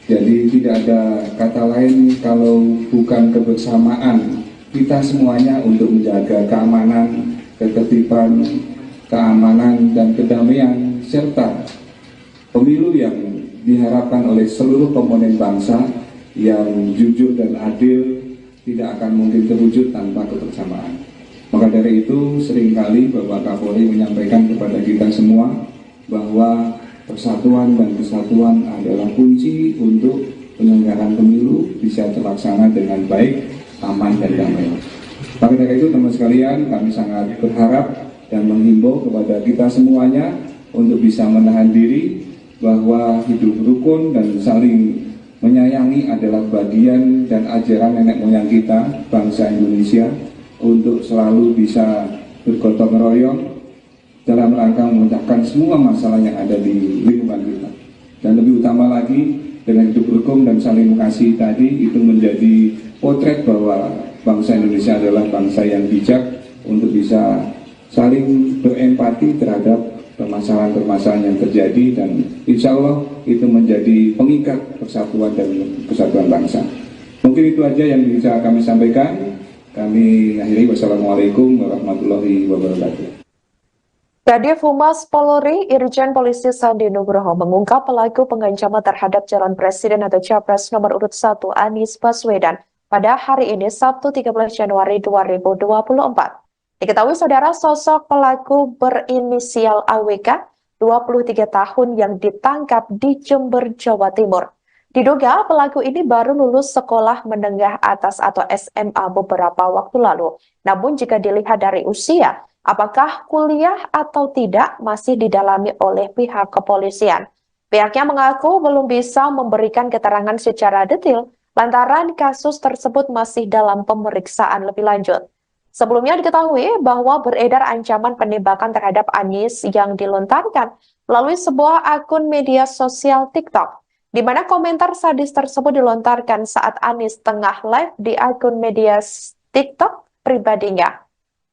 Jadi tidak ada kata lain kalau bukan kebersamaan kita semuanya untuk menjaga keamanan, ketertiban, keamanan dan kedamaian serta pemilu yang diharapkan oleh seluruh komponen bangsa yang jujur dan adil tidak akan mungkin terwujud tanpa kebersamaan. Maka dari itu seringkali Bapak Kapolri menyampaikan kepada kita semua bahwa persatuan dan kesatuan adalah kunci untuk penyelenggaraan pemilu bisa terlaksana dengan baik, aman, dan damai. Maka dari itu teman sekalian, kami sangat berharap dan menghimbau kepada kita semuanya untuk bisa menahan diri bahwa hidup rukun dan saling menyayangi adalah bagian dan ajaran nenek moyang kita, bangsa Indonesia, untuk selalu bisa bergotong royong dalam rangka memecahkan semua masalah yang ada di lingkungan kita. Dan lebih utama lagi, dengan hidup rukun dan saling mengasihi tadi, itu menjadi potret bahwa bangsa Indonesia adalah bangsa yang bijak untuk bisa saling berempati terhadap permasalahan-permasalahan yang terjadi, dan insya Allah itu menjadi pengikat persatuan dan kesatuan bangsa. Mungkin itu aja yang bisa kami sampaikan. Kami akhiri, wassalamualaikum warahmatullahi wabarakatuh. Kadif Humas Polri Irjen Polisi Sandi Nugroho mengungkap pelaku pengancaman terhadap calon presiden atau capres nomor urut 1 Anies Baswedan pada hari ini Sabtu 13 Januari 2024. Diketahui saudara, sosok pelaku berinisial AWK 23 tahun yang ditangkap di Jember, Jawa Timur. Diduga pelaku ini baru lulus sekolah menengah atas atau SMA beberapa waktu lalu. Namun jika dilihat dari usia, apakah kuliah atau tidak masih didalami oleh pihak kepolisian. Pihaknya mengaku belum bisa memberikan keterangan secara detail lantaran kasus tersebut masih dalam pemeriksaan lebih lanjut. Sebelumnya diketahui bahwa beredar ancaman penembakan terhadap Anies yang dilontarkan melalui sebuah akun media sosial TikTok, di mana komentar sadis tersebut dilontarkan saat Anies tengah live di akun media TikTok pribadinya.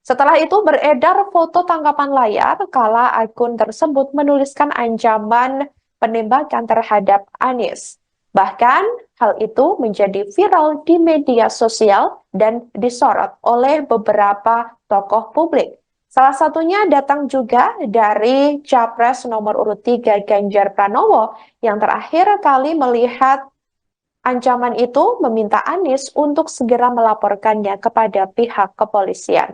Setelah itu beredar foto tangkapan layar kala akun tersebut menuliskan ancaman penembakan terhadap Anies. Bahkan hal itu menjadi viral di media sosial dan disorot oleh beberapa tokoh publik. Salah satunya datang juga dari Capres nomor urut 3 Ganjar Pranowo yang terakhir kali melihat ancaman itu meminta Anies untuk segera melaporkannya kepada pihak kepolisian.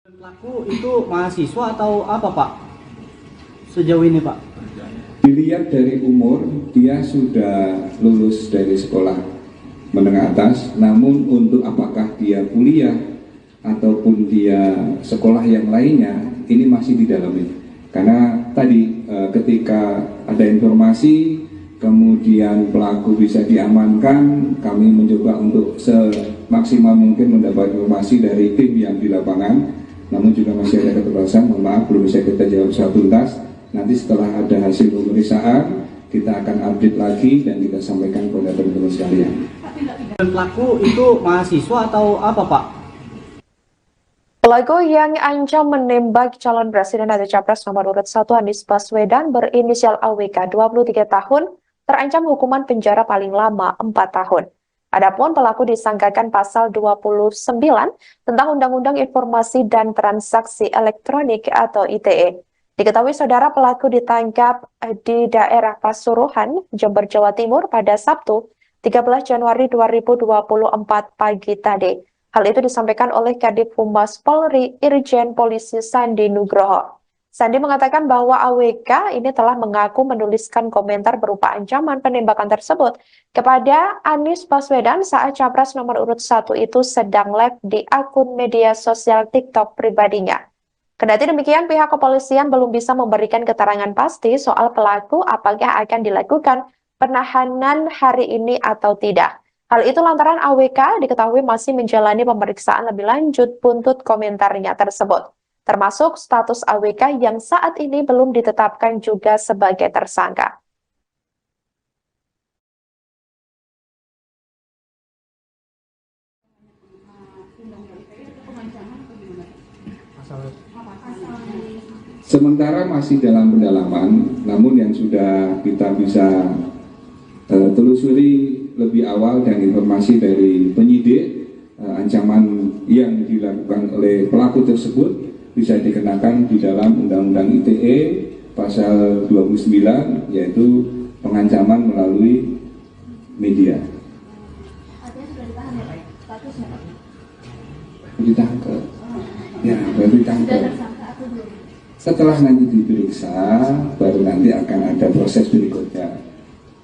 Pelaku itu mahasiswa atau apa Pak? Sejauh ini Pak? Dilihat dari umur, dia sudah lulus dari sekolah menengah atas, namun untuk apakah dia kuliah ataupun dia sekolah yang lainnya, ini masih didalami. Karena tadi ketika ada informasi, kemudian pelaku bisa diamankan, kami mencoba untuk semaksimal mungkin mendapat informasi dari tim yang di lapangan. Namun juga masih ada keterbatasan, mohon maaf belum bisa kita jawab secara tuntas. Nanti setelah ada hasil pemeriksaan, kita akan update lagi dan kita sampaikan kepada teman-teman sekalian. Pelaku itu mahasiswa atau apa Pak? Pelaku yang ancam menembak calon presiden atau capres nomor urut 1 Anies Baswedan berinisial AWK 23 tahun terancam hukuman penjara paling lama 4 tahun. Adapun pelaku disangkakan pasal 29 tentang Undang-Undang Informasi dan Transaksi Elektronik atau ITE. Diketahui saudara, pelaku ditangkap di daerah Pasuruan, Jember, Jawa Timur pada Sabtu 13 Januari 2024 pagi tadi. Hal itu disampaikan oleh Kadif Humas Polri Irjen Polisi Sandi Nugroho. Sandi mengatakan bahwa AWK ini telah mengaku menuliskan komentar berupa ancaman penembakan tersebut kepada Anies Baswedan saat capres nomor urut 1 itu sedang live di akun media sosial TikTok pribadinya. Kendati demikian, pihak kepolisian belum bisa memberikan keterangan pasti soal pelaku apakah akan dilakukan penahanan hari ini atau tidak. Hal itu lantaran AWK diketahui masih menjalani pemeriksaan lebih lanjut buntut komentarnya tersebut, termasuk status AWK yang saat ini belum ditetapkan juga sebagai tersangka. Undang-undang ITE itu pengancaman atau gimana? Pasal Apa? Pasal Sementara masih dalam pendalaman, namun yang sudah kita bisa telusuri lebih awal dan informasi dari penyidik, ancaman yang dilakukan oleh pelaku tersebut bisa dikenakan di dalam Undang-Undang ITE pasal 29, yaitu pengancaman melalui media. Artinya sudah ditahan ya Pak? Statusnya Pak? Ditangkap. Ya, baru ditangkap. Sudah tersangka atau belum? Setelah nanti diperiksa, baru nanti akan ada proses berikutnya.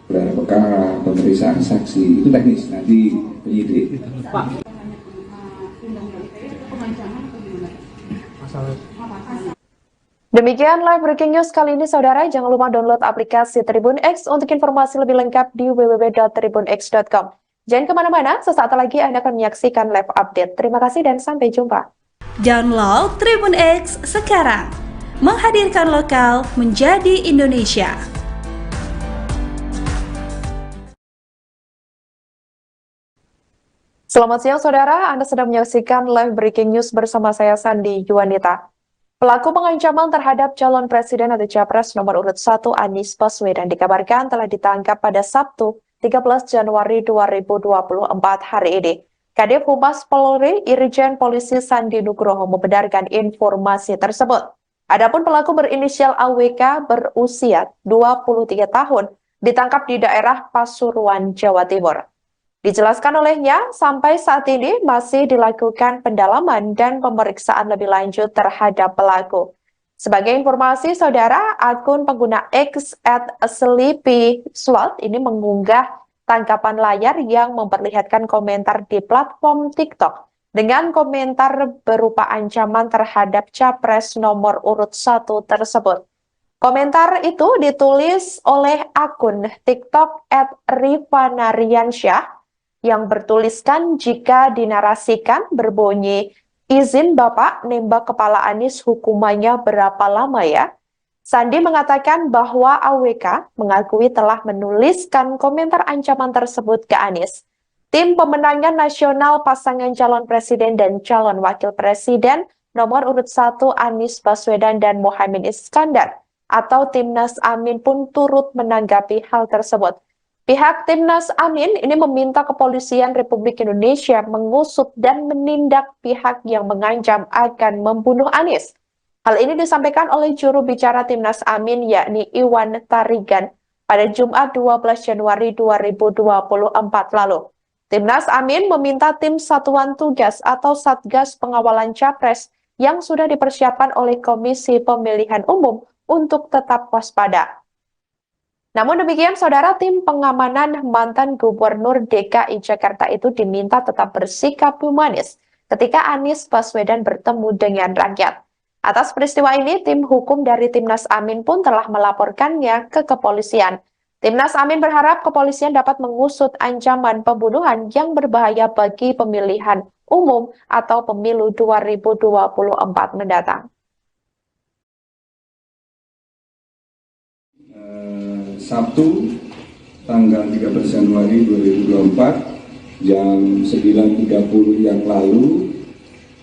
Gelar perkara, pemeriksaan saksi, itu teknis, nanti penyidik. Pak, Undang-undang ITE atau pengancaman atau gimana? pasal Demikian live breaking news kali ini, saudara. Jangan lupa download aplikasi Tribun X untuk informasi lebih lengkap di www.tribunx.com. Jangan kemana-mana, sesaat lagi Anda akan menyaksikan live update. Terima kasih dan sampai jumpa. Download Tribun X sekarang. Menghadirkan lokal menjadi Indonesia. Selamat siang, saudara. Anda sedang menyaksikan live breaking news bersama saya, Sandi Yuwanita. Pelaku pengancaman terhadap calon presiden atau capres nomor urut 1 Anies Baswedan dikabarkan telah ditangkap pada Sabtu 13 Januari 2024 hari ini. Kadif Humas Polri Irjen Polisi Sandi Nugroho membenarkan informasi tersebut. Adapun pelaku berinisial AWK berusia 23 tahun ditangkap di daerah Pasuruan, Jawa Timur. Dijelaskan olehnya, sampai saat ini masih dilakukan pendalaman dan pemeriksaan lebih lanjut terhadap pelaku. Sebagai informasi, saudara, akun pengguna X @sleepyslot ini mengunggah tangkapan layar yang memperlihatkan komentar di platform TikTok dengan komentar berupa ancaman terhadap capres nomor urut 1 tersebut. Komentar itu ditulis oleh akun TikTok @rifanariansyah yang bertuliskan jika dinarasikan berbunyi, izin Bapak nembak kepala Anies hukumannya berapa lama ya? Sandi mengatakan bahwa AWK mengakui telah menuliskan komentar ancaman tersebut ke Anies. Tim pemenangan nasional pasangan calon presiden dan calon wakil presiden nomor urut 1 Anies Baswedan dan Muhaimin Iskandar atau Timnas Amin pun turut menanggapi hal tersebut. Pihak Timnas Amin ini meminta Kepolisian Republik Indonesia mengusut dan menindak pihak yang mengancam akan membunuh Anies. Hal ini disampaikan oleh juru bicara Timnas Amin yakni Iwan Tarigan pada Jumat 12 Januari 2024 lalu. Timnas Amin meminta tim Satuan Tugas atau Satgas Pengawalan Capres yang sudah dipersiapkan oleh Komisi Pemilihan Umum untuk tetap waspada. Namun demikian, saudara, tim pengamanan mantan Gubernur DKI Jakarta itu diminta tetap bersikap humanis ketika Anies Baswedan bertemu dengan rakyat. Atas peristiwa ini, tim hukum dari Timnas Amin pun telah melaporkannya ke kepolisian. Timnas Amin berharap kepolisian dapat mengusut ancaman pembunuhan yang berbahaya bagi pemilihan umum atau pemilu 2024 mendatang. Sabtu tanggal 13 Januari 2024 jam 9.30 yang lalu,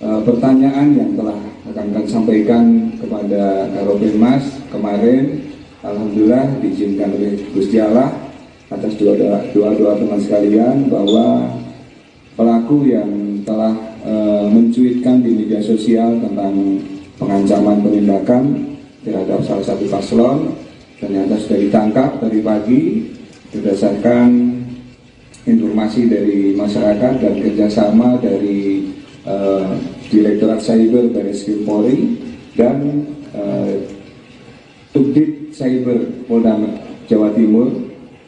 pertanyaan yang telah akan kami sampaikan kepada Karopenmas kemarin, alhamdulillah diizinkan oleh Gusti Allah atas doa teman sekalian bahwa pelaku yang telah mencuitkan di media sosial tentang pengancaman penindakan terhadap salah satu paslon ternyata sudah ditangkap tadi pagi berdasarkan informasi dari masyarakat dan kerjasama dari Direktorat Cyber Barreskrim Polri dan Subdit Cyber Polda Jawa Timur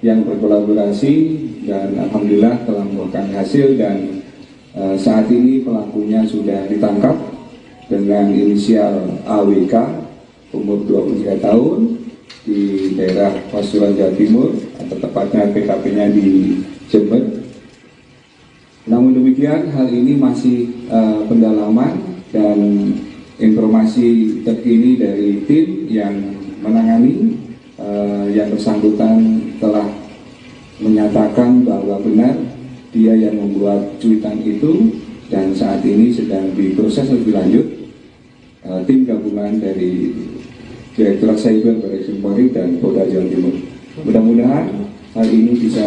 yang berkolaborasi dan alhamdulillah telah membuahkan hasil dan saat ini pelakunya sudah ditangkap dengan inisial AWK umur 23 tahun di daerah Pasuruan, Jawa Timur, atau tepatnya TKP-nya di Jember. Namun demikian, hal ini masih pendalaman dan informasi terkini dari tim yang menangani yang bersangkutan telah menyatakan bahwa benar dia yang membuat cuitan itu dan saat ini sedang diproses lebih lanjut. Tim gabungan dari Direktorat Cyber Baris Krim Polri dan Polda Jawa Timur. Mudah-mudahan hal ini bisa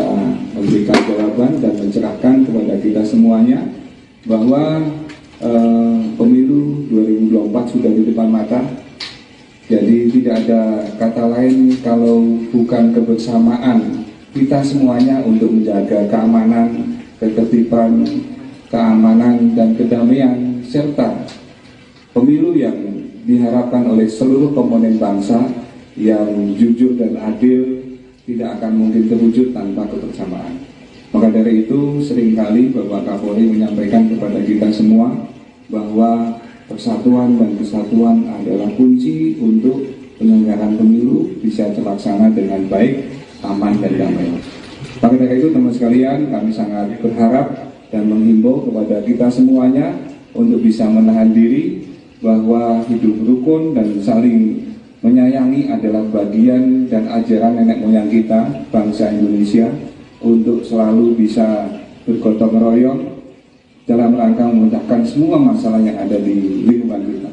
memberikan jawaban dan mencerahkan kepada kita semuanya bahwa pemilu 2024 sudah di depan mata. Jadi tidak ada kata lain kalau bukan kebersamaan kita semuanya untuk menjaga keamanan, ketertiban, keamanan dan kedamaian serta pemilu yang diharapkan oleh seluruh komponen bangsa yang jujur dan adil tidak akan mungkin terwujud tanpa kebersamaan. Maka dari itu seringkali Bapak Kapolri menyampaikan kepada kita semua bahwa persatuan dan kesatuan adalah kunci untuk penyelenggaraan pemilu bisa terlaksana dengan baik, aman dan damai. Maka dari itu teman sekalian, kami sangat berharap dan menghimbau kepada kita semuanya untuk bisa menahan diri bahwa hidup rukun dan saling menyayangi adalah bagian dan ajaran nenek moyang kita, bangsa Indonesia, untuk selalu bisa bergotong royong dalam rangka memecahkan semua masalah yang ada di lingkungan kita.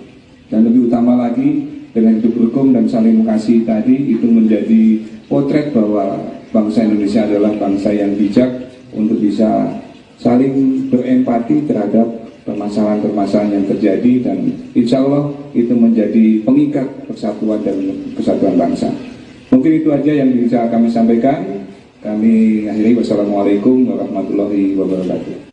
Dan lebih utama lagi, dengan hidup rukun dan saling mengasihi tadi, itu menjadi potret bahwa bangsa Indonesia adalah bangsa yang bijak untuk bisa saling berempati terhadap permasalahan-permasalahan yang terjadi, dan insya Allah itu menjadi pengikat persatuan dan kesatuan bangsa. Mungkin itu aja yang bisa kami sampaikan. Kami akhiri, wassalamualaikum warahmatullahi wabarakatuh.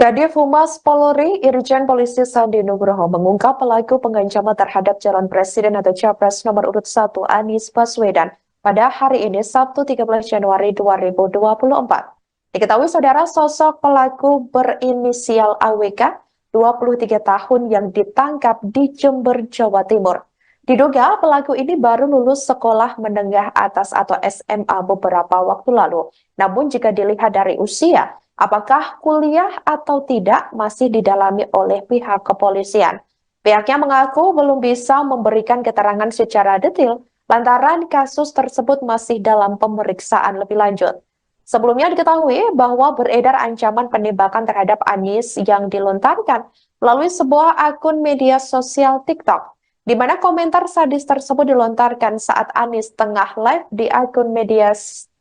Kadif Humas Polri Irjen Polisi Sandi Nugroho mengungkap pelaku pengancaman terhadap calon presiden atau capres nomor urut 1 Anies Baswedan pada hari ini Sabtu 13 Januari 2024. Diketahui saudara, sosok pelaku berinisial AWK, 23 tahun yang ditangkap di Jember, Jawa Timur. Diduga pelaku ini baru lulus sekolah menengah atas atau SMA beberapa waktu lalu. Namun jika dilihat dari usia, apakah kuliah atau tidak masih didalami oleh pihak kepolisian. Pihaknya mengaku belum bisa memberikan keterangan secara detail lantaran kasus tersebut masih dalam pemeriksaan lebih lanjut. Sebelumnya diketahui bahwa beredar ancaman penembakan terhadap Anies yang dilontarkan melalui sebuah akun media sosial TikTok, di mana komentar sadis tersebut dilontarkan saat Anies tengah live di akun media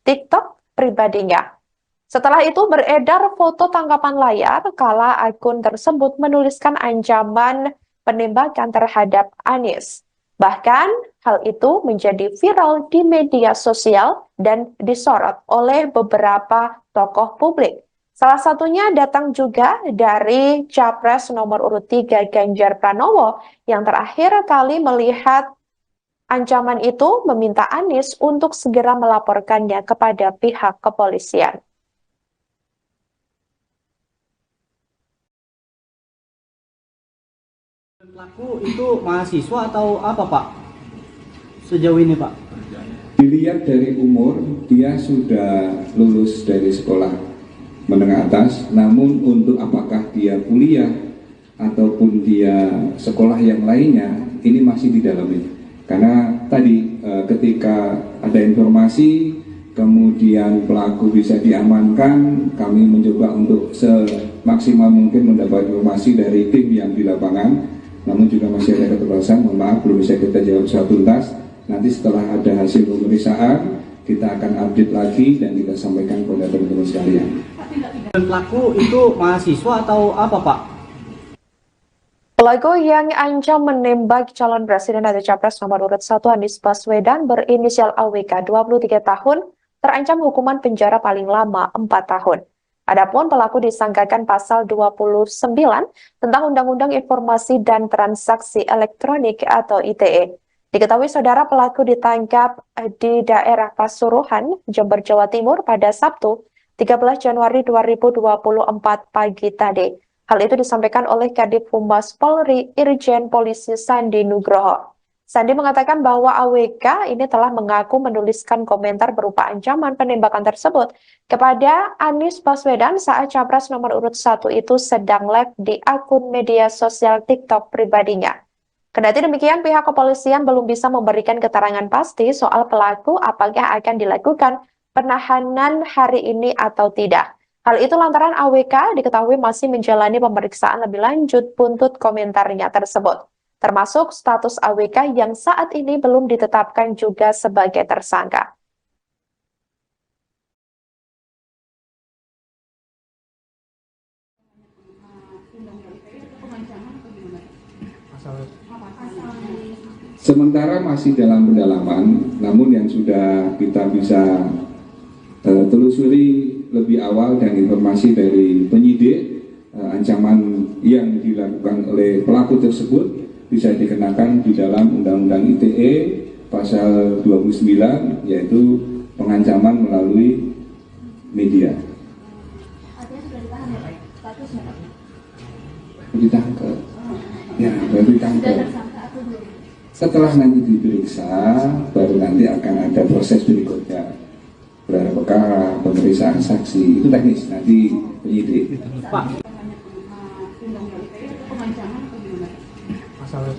TikTok pribadinya. Setelah itu beredar foto tangkapan layar kala akun tersebut menuliskan ancaman penembakan terhadap Anies. Bahkan hal itu menjadi viral di media sosial dan disorot oleh beberapa tokoh publik. Salah satunya datang juga dari Capres nomor urut 3 Ganjar Pranowo yang terakhir kali melihat ancaman itu meminta Anies untuk segera melaporkannya kepada pihak kepolisian. Pelaku itu mahasiswa atau apa Pak? Sejauh ini Pak? Dilihat dari umur, dia sudah lulus dari sekolah menengah atas, namun untuk apakah dia kuliah ataupun dia sekolah yang lainnya, ini masih didalami. Karena tadi ketika ada informasi, kemudian pelaku bisa diamankan, kami mencoba untuk semaksimal mungkin mendapat informasi dari tim yang di lapangan. Namun juga masih ada keterbatasan, mohon maaf belum bisa kita jawab secara tuntas. Nanti setelah ada hasil pemeriksaan, kita akan update lagi dan kita sampaikan kepada teman-teman sekalian. Pelaku itu mahasiswa atau apa Pak? Pelaku yang ancam menembak calon presiden atau capres nomor urut 1 Anies Baswedan berinisial AWK, 23 tahun, terancam hukuman penjara paling lama 4 tahun. Adapun pelaku disangkakan pasal 29 tentang Undang-Undang Informasi dan Transaksi Elektronik atau ITE. Diketahui saudara, pelaku ditangkap di daerah Pasuruan, Jember, Jawa Timur pada Sabtu 13 Januari 2024 pagi tadi. Hal itu disampaikan oleh Kadif Humas Polri Irjen Polisi Sandi Nugroho. Sandi mengatakan bahwa AWK ini telah mengaku menuliskan komentar berupa ancaman penembakan tersebut kepada Anies Baswedan saat capres nomor urut 1 itu sedang live di akun media sosial TikTok pribadinya. Kendati demikian, pihak kepolisian belum bisa memberikan keterangan pasti soal pelaku apakah akan dilakukan penahanan hari ini atau tidak. Hal itu lantaran AWK diketahui masih menjalani pemeriksaan lebih lanjut buntut komentarnya tersebut. termasuk status AWK yang saat ini belum ditetapkan juga sebagai tersangka. Sementara masih dalam pendalaman, namun yang sudah kita bisa telusuri lebih awal dan informasi dari penyidik, ancaman yang dilakukan oleh pelaku tersebut bisa dikenakan di dalam Undang-Undang ITE pasal 29, yaitu pengancaman melalui media. Artinya sudah ditahan ya Pak? Statusnya Pak? Ditangkap. Ya, baru ditangkap. Sudah tersangka atau belum? Setelah nanti diperiksa, baru nanti akan ada proses berikutnya. Gelar perkara, pemeriksaan saksi, itu teknis, nanti penyidik. Pak, Undang-Undang ITE atau pengancaman atau gimana? pasal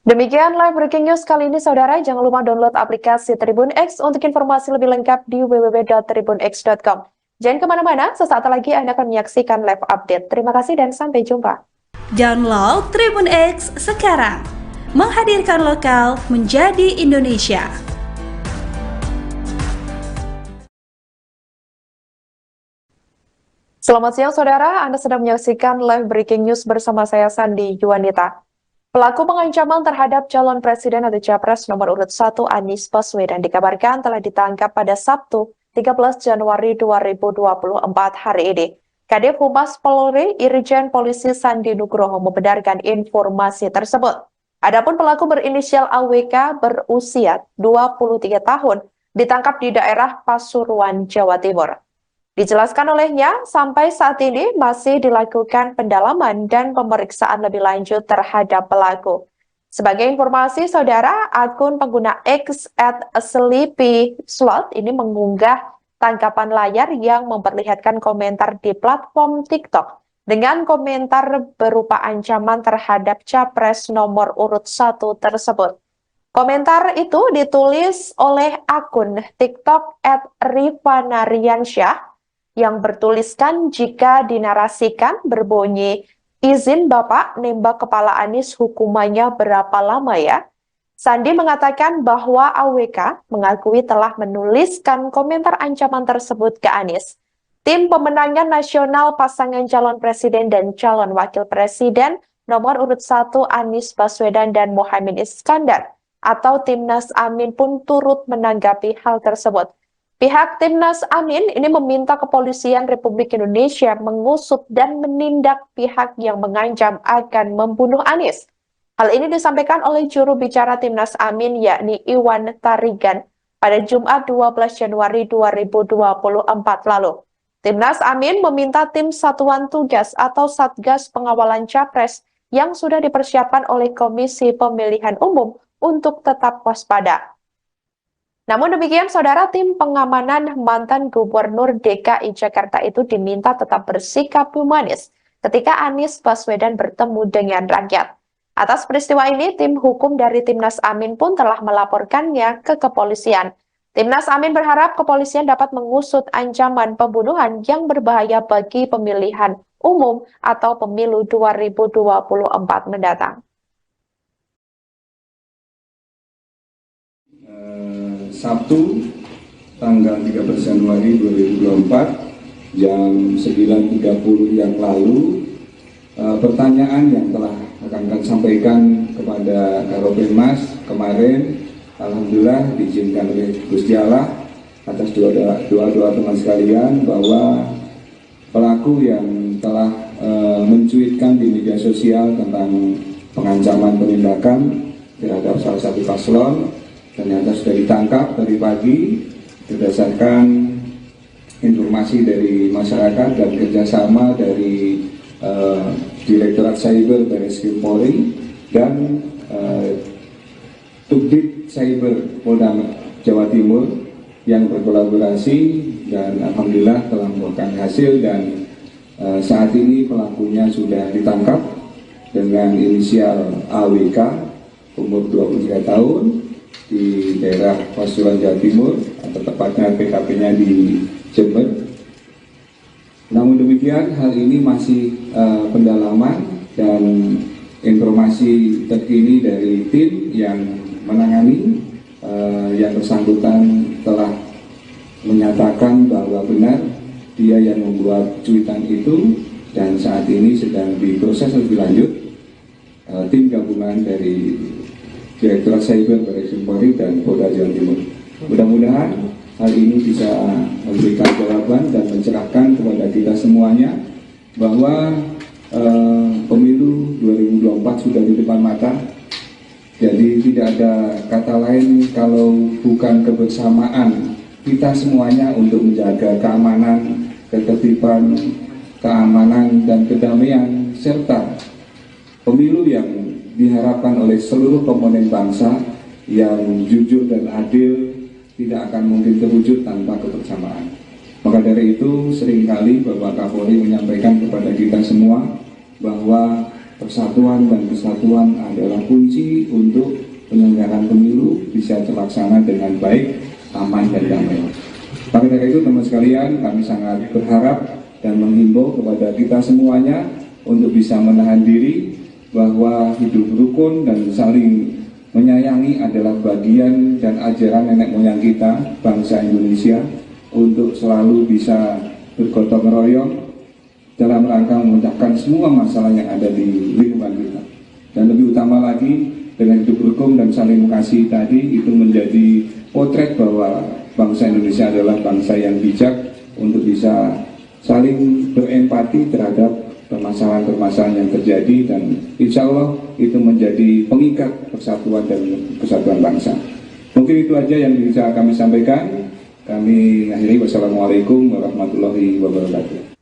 Demikian live breaking news kali ini, saudara. Jangan lupa download aplikasi Tribun X untuk informasi lebih lengkap di www.tribunx.com. Jangan kemana-mana, sesaat lagi Anda akan menyaksikan live update. Terima kasih dan sampai jumpa. Download Tribun X sekarang. Menghadirkan lokal menjadi Indonesia. Selamat siang, saudara. Anda sedang menyaksikan live breaking news bersama saya, Sandi Yuwanita. Pelaku pengancaman terhadap calon presiden atau capres nomor urut 1 Anies Baswedan dikabarkan telah ditangkap pada Sabtu 13 Januari 2024 hari ini. Kadif Humas Polri Irjen Polisi Sandi Nugroho membenarkan informasi tersebut. Adapun pelaku berinisial AWK berusia 23 tahun ditangkap di daerah Pasuruan, Jawa Timur. Dijelaskan olehnya, sampai saat ini masih dilakukan pendalaman dan pemeriksaan lebih lanjut terhadap pelaku. Sebagai informasi, saudara, akun pengguna X @sleepyslot ini mengunggah tangkapan layar yang memperlihatkan komentar di platform TikTok dengan komentar berupa ancaman terhadap capres nomor urut 1 tersebut. Komentar itu ditulis oleh akun TikTok @rifanariansyah yang bertuliskan jika dinarasikan berbunyi, "Izin Bapak nembak kepala Anies hukumannya berapa lama ya?" Sandi mengatakan bahwa AWK mengakui telah menuliskan komentar ancaman tersebut ke Anies. Tim pemenangan nasional pasangan calon presiden dan calon wakil presiden nomor urut 1 Anies Baswedan dan Muhaimin Iskandar atau Timnas Amin pun turut menanggapi hal tersebut. Pihak Timnas Amin ini meminta Kepolisian Republik Indonesia mengusut dan menindak pihak yang mengancam akan membunuh Anies. Hal ini disampaikan oleh juru bicara Timnas Amin yakni Iwan Tarigan pada Jumat 12 Januari 2024 lalu. Timnas Amin meminta tim Satuan Tugas atau Satgas Pengawalan Capres yang sudah dipersiapkan oleh Komisi Pemilihan Umum untuk tetap waspada. Namun demikian, saudara, tim pengamanan mantan Gubernur DKI Jakarta itu diminta tetap bersikap humanis ketika Anies Baswedan bertemu dengan rakyat. Atas peristiwa ini, tim hukum dari Timnas Amin pun telah melaporkannya ke kepolisian. Timnas Amin berharap kepolisian dapat mengusut ancaman pembunuhan yang berbahaya bagi pemilihan umum atau pemilu 2024 mendatang. Sabtu tanggal 13 Januari 2024 jam 9.30 yang lalu, pertanyaan yang telah akan sampaikan kepada Karopenmas kemarin, alhamdulillah diizinkan oleh Gusti Allah atas doa teman sekalian bahwa pelaku yang telah mencuitkan di media sosial tentang pengancaman penindakan terhadap salah satu paslon ternyata sudah ditangkap dari pagi berdasarkan informasi dari masyarakat dan kerjasama dari Direktorat Cyber Barreskrim Polri dan Subdit Cyber Polda Jawa Timur yang berkolaborasi dan alhamdulillah telah membuahkan hasil dan saat ini pelakunya sudah ditangkap dengan inisial AWK umur 23 tahun di daerah Pasuruan Jawa Timur atau tepatnya PKP-nya di Jember. Namun demikian hal ini masih pendalaman dan informasi terkini dari tim yang menangani, yang bersangkutan telah menyatakan bahwa benar dia yang membuat cuitan itu dan saat ini sedang diproses lebih lanjut. Tim gabungan dari Direktorat Cyber Baris Krim Polri dan Polda Jawa Timur. Mudah-mudahan hal ini bisa memberikan jawaban dan mencerahkan kepada kita semuanya bahwa pemilu 2024 sudah di depan mata. Jadi tidak ada kata lain kalau bukan kebersamaan kita semuanya untuk menjaga keamanan, ketertiban, keamanan dan kedamaian serta pemilu yang diharapkan oleh seluruh komponen bangsa yang jujur dan adil tidak akan mungkin terwujud tanpa kebersamaan. Maka dari itu seringkali Bapak Kapolri menyampaikan kepada kita semua bahwa persatuan dan kesatuan adalah kunci untuk penyelenggaraan pemilu bisa terlaksana dengan baik, aman dan damai. Maka dari itu teman sekalian, kami sangat berharap dan menghimbau kepada kita semuanya untuk bisa menahan diri bahwa hidup rukun dan saling menyayangi adalah bagian dan ajaran nenek moyang kita, bangsa Indonesia, untuk selalu bisa bergotong royong dalam rangka memecahkan semua masalah yang ada di lingkungan kita. Dan lebih utama lagi, dengan hidup rukun dan saling mengasihi tadi, itu menjadi potret bahwa bangsa Indonesia adalah bangsa yang bijak untuk bisa saling berempati terhadap permasalahan-permasalahan yang terjadi, dan insya Allah itu menjadi pengikat persatuan dan kesatuan bangsa. Mungkin itu aja yang bisa kami sampaikan. Kami akhiri, wassalamualaikum warahmatullahi wabarakatuh.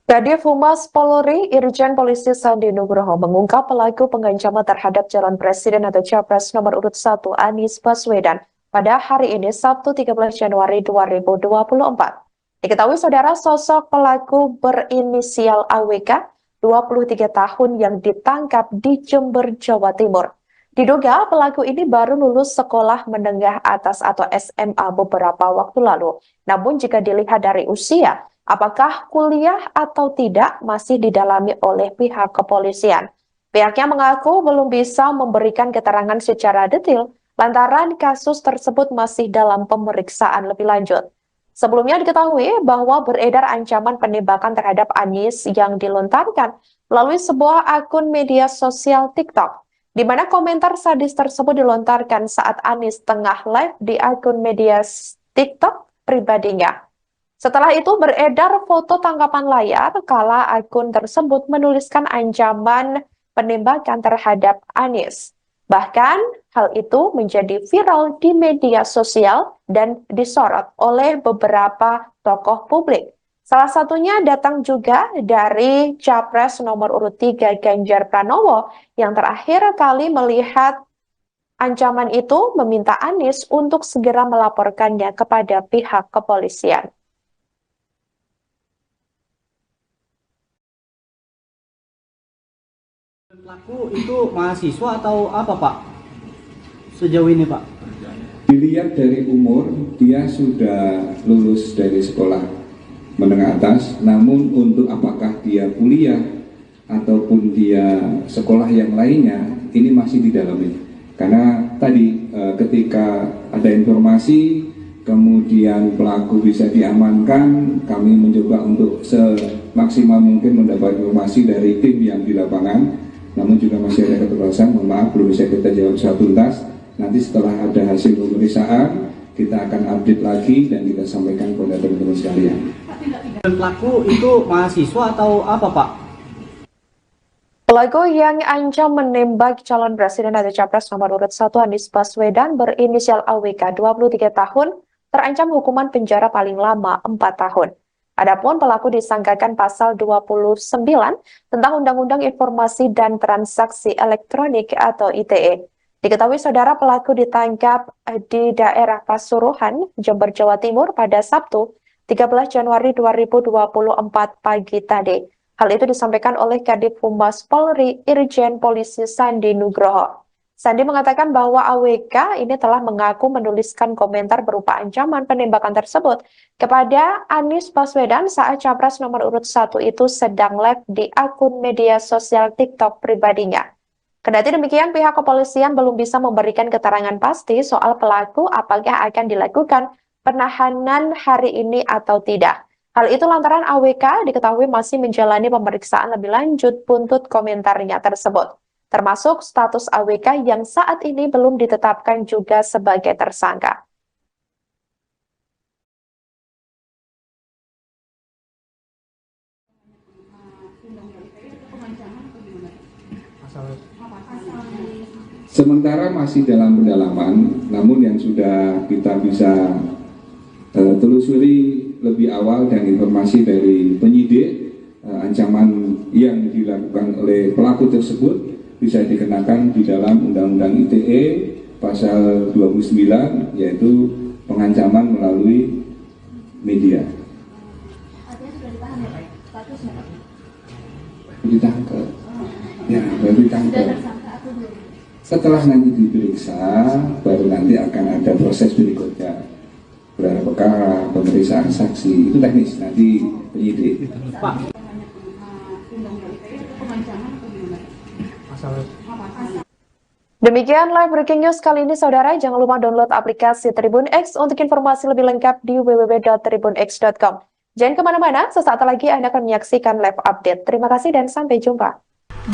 Kadif Humas Polri Irjen Polisi Sandi Nugroho mengungkap pelaku pengancaman terhadap calon presiden atau capres nomor urut 1 Anies Baswedan pada hari ini Sabtu 13 Januari 2024. Diketahui saudara, sosok pelaku berinisial AWK 23 tahun yang ditangkap di Jember, Jawa Timur. Diduga pelaku ini baru lulus sekolah menengah atas atau SMA beberapa waktu lalu. Namun jika dilihat dari usia, apakah kuliah atau tidak masih didalami oleh pihak kepolisian. Pihaknya mengaku belum bisa memberikan keterangan secara detail lantaran kasus tersebut masih dalam pemeriksaan lebih lanjut. Sebelumnya diketahui bahwa beredar ancaman penembakan terhadap Anies yang dilontarkan melalui sebuah akun media sosial TikTok, di mana komentar sadis tersebut dilontarkan saat Anies tengah live di akun media TikTok pribadinya. Setelah itu beredar foto tangkapan layar kala akun tersebut menuliskan ancaman penembakan terhadap Anies. Bahkan hal itu menjadi viral di media sosial dan disorot oleh beberapa tokoh publik. Salah satunya datang juga dari Capres nomor urut 3 Ganjar Pranowo yang terakhir kali melihat ancaman itu meminta Anies untuk segera melaporkannya kepada pihak kepolisian. Pelaku itu mahasiswa atau apa Pak? Sejauh ini Pak? Dilihat dari umur, dia sudah lulus dari sekolah menengah atas, namun untuk apakah dia kuliah ataupun dia sekolah yang lainnya, ini masih didalami. Karena tadi ketika ada informasi, kemudian pelaku bisa diamankan, kami mencoba untuk semaksimal mungkin mendapat informasi dari tim yang di lapangan. Namun juga masih ada keterbatasan, mohon maaf belum bisa kita jawab secara tuntas. Nanti setelah ada hasil pemeriksaan, kita akan update lagi dan kita sampaikan kepada teman-teman sekalian. Pelaku itu mahasiswa atau apa Pak? Pelaku yang ancam menembak calon presiden atau capres nomor urut 1 Anies Baswedan berinisial AWK 23 tahun terancam hukuman penjara paling lama 4 tahun. Adapun pelaku disangkakan pasal 29 tentang Undang-Undang Informasi dan Transaksi Elektronik atau ITE. Diketahui saudara, pelaku ditangkap di daerah Pasuruan, Jember, Jawa Timur pada Sabtu 13 Januari 2024 pagi tadi. Hal itu disampaikan oleh Kadif Humas Polri Irjen Polisi Sandi Nugroho. Sandi mengatakan bahwa AWK ini telah mengaku menuliskan komentar berupa ancaman penembakan tersebut kepada Anies Baswedan saat Capres nomor urut 1 itu sedang live di akun media sosial TikTok pribadinya. Kendati demikian, pihak kepolisian belum bisa memberikan keterangan pasti soal pelaku apakah akan dilakukan penahanan hari ini atau tidak. Hal itu lantaran AWK diketahui masih menjalani pemeriksaan lebih lanjut buntut komentarnya tersebut, termasuk status AWK yang saat ini belum ditetapkan juga sebagai tersangka. Sementara masih dalam pendalaman, namun yang sudah kita bisa telusuri lebih awal dan informasi dari penyidik, ancaman yang dilakukan oleh pelaku tersebut bisa dikenakan di dalam Undang-Undang ITE pasal 29, yaitu pengancaman melalui media. Artinya sudah ditahan ya Pak? Statusnya Pak? Ditangkap. Ya, baru ditangkap. Sudah tersangka atau belum? Setelah nanti diperiksa, baru nanti akan ada proses berikutnya. Gelar perkara, pemeriksaan saksi, itu teknis, nanti penyidik. Pak, Undang-Undang ITE itu pengancaman atau gimana? pasal Demikian live breaking news kali ini, saudara. Jangan lupa download aplikasi Tribun X untuk informasi lebih lengkap di www.tribunx.com. Jangan kemana-mana, sesaat lagi Anda akan menyaksikan live update. Terima kasih dan sampai jumpa.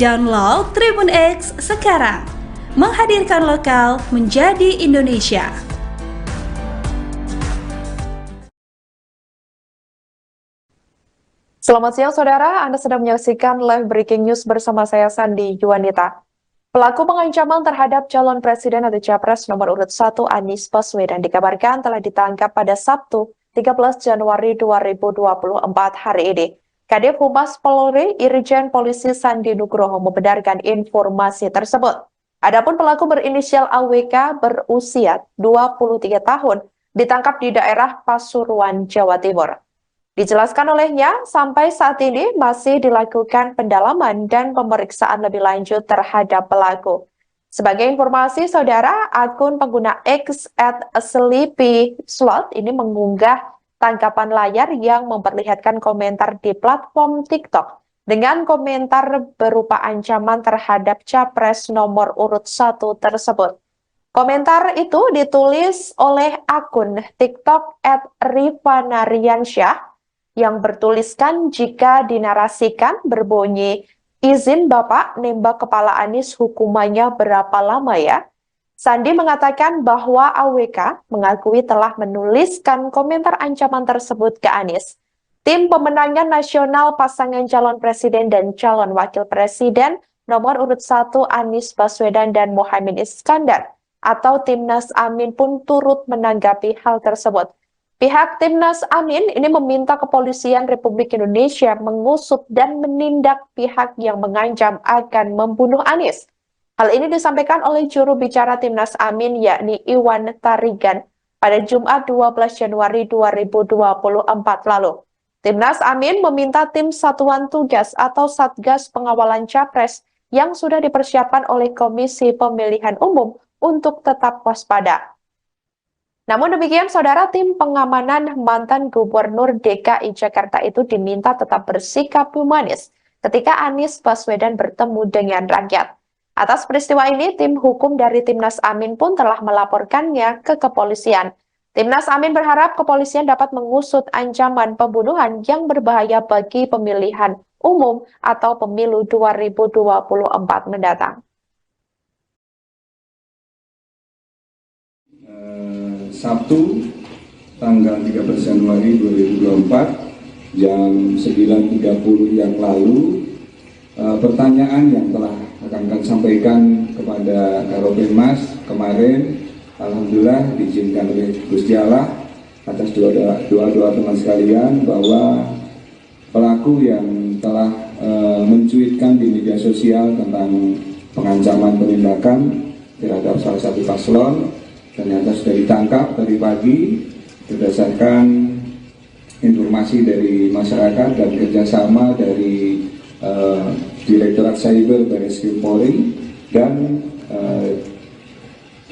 Download Tribun X sekarang. Menghadirkan lokal menjadi Indonesia. Selamat siang, saudara. Anda sedang menyaksikan live breaking news bersama saya, Sandi Yuwanita. Pelaku pengancaman terhadap calon presiden atau capres nomor urut 1 Anies Baswedan dikabarkan telah ditangkap pada Sabtu 13 Januari 2024 hari ini. Kadif Humas Polri Irjen Polisi Sandi Nugroho membenarkan informasi tersebut. Adapun pelaku berinisial AWK berusia 23 tahun ditangkap di daerah Pasuruan, Jawa Timur. Dijelaskan olehnya, sampai saat ini masih dilakukan pendalaman dan pemeriksaan lebih lanjut terhadap pelaku. Sebagai informasi, saudara, akun pengguna X @sleepyslot ini mengunggah tangkapan layar yang memperlihatkan komentar di platform TikTok dengan komentar berupa ancaman terhadap capres nomor urut 1 tersebut. Komentar itu ditulis oleh akun TikTok @rifanariansyah yang bertuliskan jika dinarasikan berbunyi, izin Bapak nembak kepala Anies hukumannya berapa lama ya? Sandi mengatakan bahwa AWK mengakui telah menuliskan komentar ancaman tersebut ke Anies. Tim pemenangan nasional pasangan calon presiden dan calon wakil presiden nomor urut 1 Anies Baswedan dan Muhaimin Iskandar atau Timnas Amin pun turut menanggapi hal tersebut. Pihak Timnas Amin ini meminta Kepolisian Republik Indonesia mengusut dan menindak pihak yang mengancam akan membunuh Anies. Hal ini disampaikan oleh juru bicara Timnas Amin yakni Iwan Tarigan pada Jumat 12 Januari 2024 lalu. Timnas Amin meminta tim Satuan Tugas atau Satgas Pengawalan Capres yang sudah dipersiapkan oleh Komisi Pemilihan Umum untuk tetap waspada. Namun demikian, saudara, tim pengamanan mantan Gubernur DKI Jakarta itu diminta tetap bersikap humanis ketika Anies Baswedan bertemu dengan rakyat. Atas peristiwa ini, tim hukum dari Timnas Amin pun telah melaporkannya ke kepolisian. Timnas Amin berharap kepolisian dapat mengusut ancaman pembunuhan yang berbahaya bagi pemilihan umum atau pemilu 2024 mendatang. Sabtu tanggal 13 Januari 2024 jam 9.30 yang lalu, pertanyaan yang telah akan kami sampaikan kepada Karopenmas kemarin, alhamdulillah diizinkan oleh Gusti Allah atas doa teman sekalian bahwa pelaku yang telah mencuitkan di media sosial tentang pengancaman penindakan terhadap salah satu paslon ternyata sudah ditangkap tadi pagi berdasarkan informasi dari masyarakat dan kerjasama dari Direktorat Cyber Barreskrim Polri dan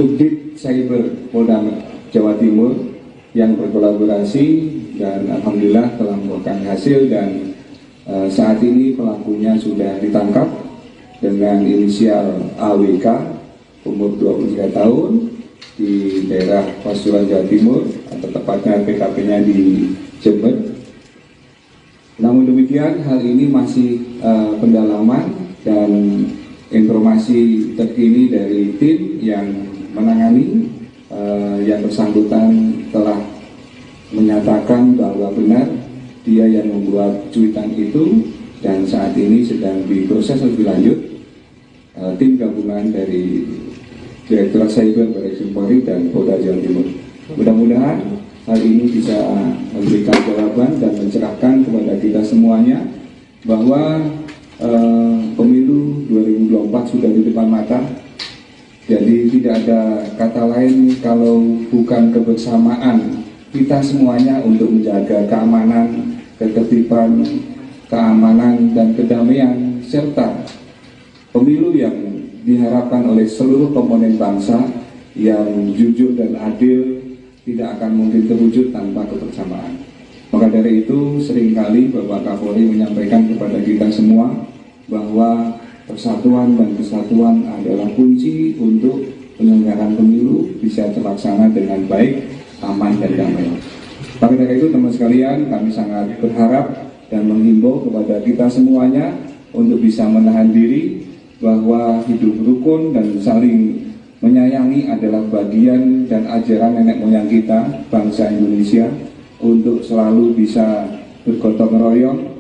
Subdit Cyber Polda Jawa Timur yang berkolaborasi dan alhamdulillah telah membuahkan hasil, dan saat ini pelakunya sudah ditangkap dengan inisial AWK, umur 23 tahun, di daerah Pasuruan, Jawa Timur, atau tepatnya TKP-nya di Jember. Namun demikian, hal ini masih pendalaman dan informasi terkini dari tim yang menangani. Yang bersangkutan telah menyatakan bahwa benar dia yang membuat cuitan itu, dan saat ini sedang diproses lebih lanjut. Tim gabungan dari Direktorat Cyber Baris Krim Polri dan Polda Jawa Timur. Mudah-mudahan hal ini bisa memberikan jawaban dan mencerahkan kepada kita semuanya bahwa pemilu 2024 sudah di depan mata. Jadi tidak ada kata lain kalau bukan kebersamaan kita semuanya untuk menjaga keamanan, ketertiban, keamanan dan kedamaian, serta pemilu yang diharapkan oleh seluruh komponen bangsa yang jujur dan adil tidak akan mungkin terwujud tanpa kebersamaan. Maka dari itu seringkali Bapak Kapolri menyampaikan kepada kita semua bahwa persatuan dan kesatuan adalah kunci untuk penyelenggaraan pemilu bisa terlaksana dengan baik, aman, dan damai. Maka dari itu teman sekalian, kami sangat berharap dan menghimbau kepada kita semuanya untuk bisa menahan diri, bahwa hidup rukun dan saling menyayangi adalah bagian dan ajaran nenek moyang kita, bangsa Indonesia, untuk selalu bisa bergotong royong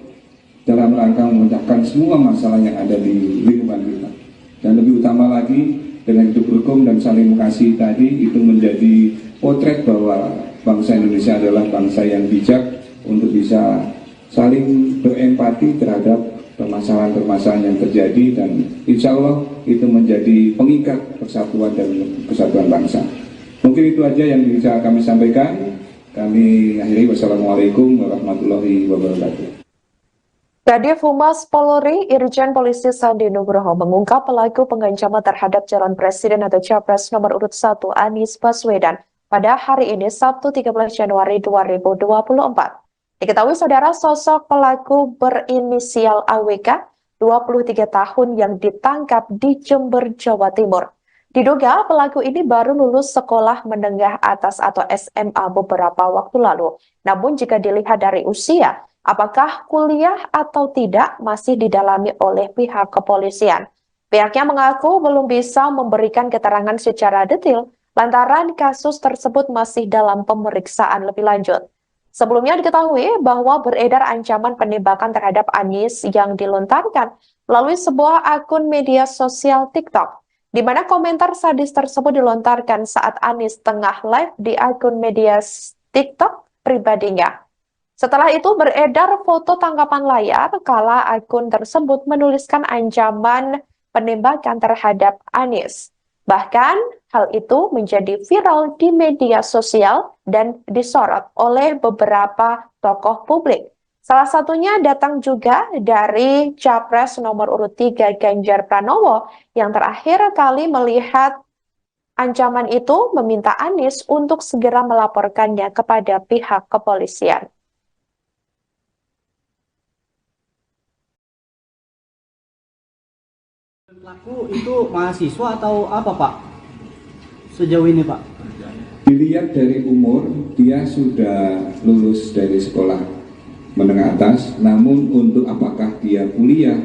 dalam rangka memecahkan semua masalah yang ada di lingkungan kita. Dan lebih utama lagi, dengan hidup rukun dan saling mengasihi tadi, itu menjadi potret bahwa bangsa Indonesia adalah bangsa yang bijak untuk bisa saling berempati terhadap permasalahan-permasalahan yang terjadi, dan insya Allah itu menjadi pengikat persatuan dan kesatuan bangsa. Mungkin itu aja yang bisa kami sampaikan. Kami akhiri, wassalamualaikum warahmatullahi wabarakatuh. Kadif Humas Polri, Irjen Polisi Sandi Nugroho mengungkap pelaku pengancaman terhadap calon presiden atau capres nomor urut 1 Anies Baswedan pada hari ini Sabtu 13 Januari 2024. Diketahui saudara, sosok pelaku berinisial AWK, 23 tahun yang ditangkap di Jember, Jawa Timur. Diduga pelaku ini baru lulus sekolah menengah atas atau SMA beberapa waktu lalu. Namun jika dilihat dari usia, apakah kuliah atau tidak masih didalami oleh pihak kepolisian. Pihaknya mengaku belum bisa memberikan keterangan secara detail lantaran kasus tersebut masih dalam pemeriksaan lebih lanjut. Sebelumnya diketahui bahwa beredar ancaman penembakan terhadap Anies yang dilontarkan melalui sebuah akun media sosial TikTok, di mana komentar sadis tersebut dilontarkan saat Anies tengah live di akun media TikTok pribadinya. Setelah itu beredar foto tangkapan layar kala akun tersebut menuliskan ancaman penembakan terhadap Anies. Bahkan hal itu menjadi viral di media sosial dan disorot oleh beberapa tokoh publik. Salah satunya datang juga dari Capres nomor urut 3 Ganjar Pranowo yang terakhir kali melihat ancaman itu meminta Anies untuk segera melaporkannya kepada pihak kepolisian. Pelaku itu mahasiswa atau apa Pak? Sejauh ini Pak? Dilihat dari umur, dia sudah lulus dari sekolah menengah atas, namun untuk apakah dia kuliah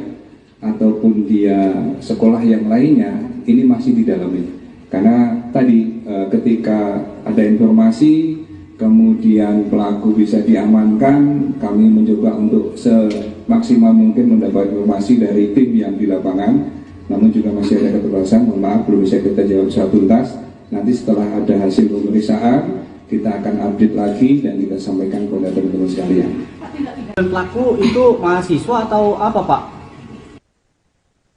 ataupun dia sekolah yang lainnya, ini masih didalami. Karena tadi ketika ada informasi, kemudian pelaku bisa diamankan, kami mencoba untuk semaksimal mungkin mendapat informasi dari tim yang di lapangan. Namun juga masih ada keterbatasan, mohon maaf belum bisa kita jawab secara tuntas. Nanti setelah ada hasil pemeriksaan, kita akan update lagi dan kita sampaikan kepada teman-teman sekalian. Pelaku itu mahasiswa atau apa Pak?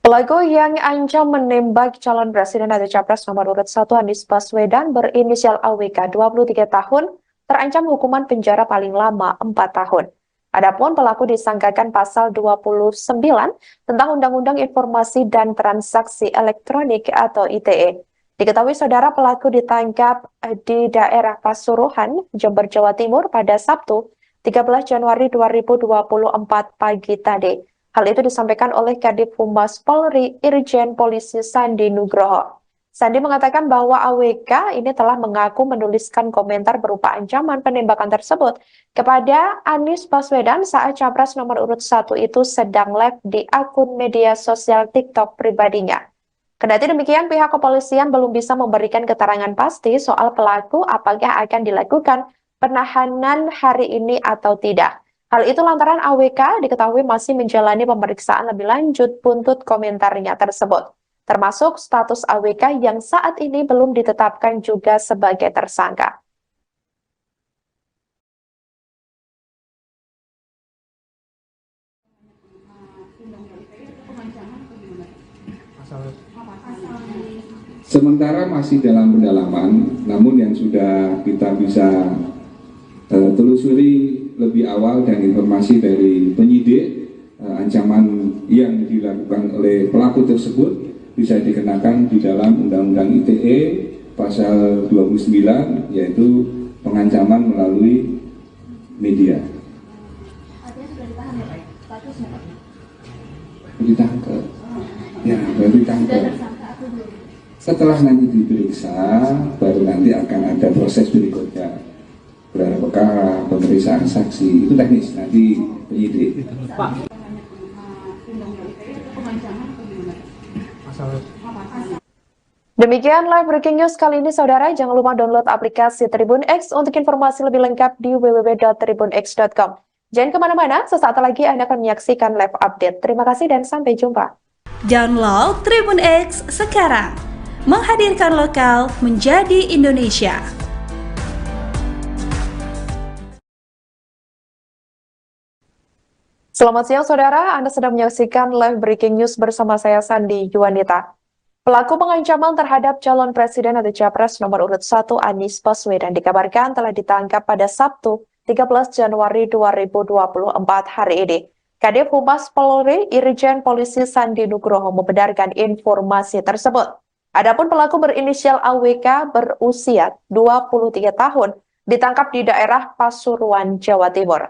Pelaku yang ancam menembak calon presiden atau capres nomor urut 1 Anies Baswedan berinisial AWK, 23 tahun, terancam hukuman penjara paling lama 4 tahun. Adapun pelaku disangkakan pasal 29 tentang Undang-Undang Informasi dan Transaksi Elektronik atau ITE. Diketahui saudara pelaku ditangkap di daerah Pasuruan, Jember, Jawa Timur pada Sabtu 13 Januari 2024 pagi tadi. Hal itu disampaikan oleh Kadif Humas Polri Irjen Polisi Sandi Nugroho. Sandi mengatakan bahwa AWK ini telah mengaku menuliskan komentar berupa ancaman penembakan tersebut kepada Anies Baswedan saat Capres nomor urut 1 itu sedang live di akun media sosial TikTok pribadinya. Kendati demikian, pihak kepolisian belum bisa memberikan keterangan pasti soal pelaku apakah akan dilakukan penahanan hari ini atau tidak. Hal itu lantaran AWK diketahui masih menjalani pemeriksaan lebih lanjut buntut komentarnya tersebut, termasuk status AWK yang saat ini belum ditetapkan juga sebagai tersangka. Sementara masih dalam pendalaman, namun yang sudah kita bisa telusuri lebih awal dan informasi dari penyidik, ancaman yang dilakukan oleh pelaku tersebut bisa dikenakan di dalam Undang-Undang ITE pasal 29, yaitu pengancaman melalui media. Artinya sudah ditahan ya Pak? Statusnya Pak? Ditangkap. Ya, baru ditangkap. Sudah tersangka atau belum? Setelah nanti diperiksa, baru nanti akan ada proses berikutnya. Gelar perkara, pemeriksaan saksi, itu teknis, nanti penyidik. Pak, Undang-Undang ITE atau pengancaman atau gimana? Demikian live breaking news kali ini saudara. Jangan lupa download aplikasi Tribun X untuk informasi lebih lengkap di www.tribunx.com. Jangan kemana-mana, sesaat lagi Anda akan menyaksikan live update. Terima kasih dan sampai jumpa. Download Tribun X sekarang. Menghadirkan lokal menjadi Indonesia. Selamat siang saudara, Anda sedang menyaksikan live breaking news bersama saya Sandi Juanita. Pelaku pengancaman terhadap calon presiden atau Capres nomor urut 1 Anies Baswedan dikabarkan telah ditangkap pada Sabtu 13 Januari 2024 hari ini. Kadif Humas Polri Irjen Polisi Sandi Nugroho membenarkan informasi tersebut. Adapun pelaku berinisial AWK berusia 23 tahun ditangkap di daerah Pasuruan, Jawa Timur.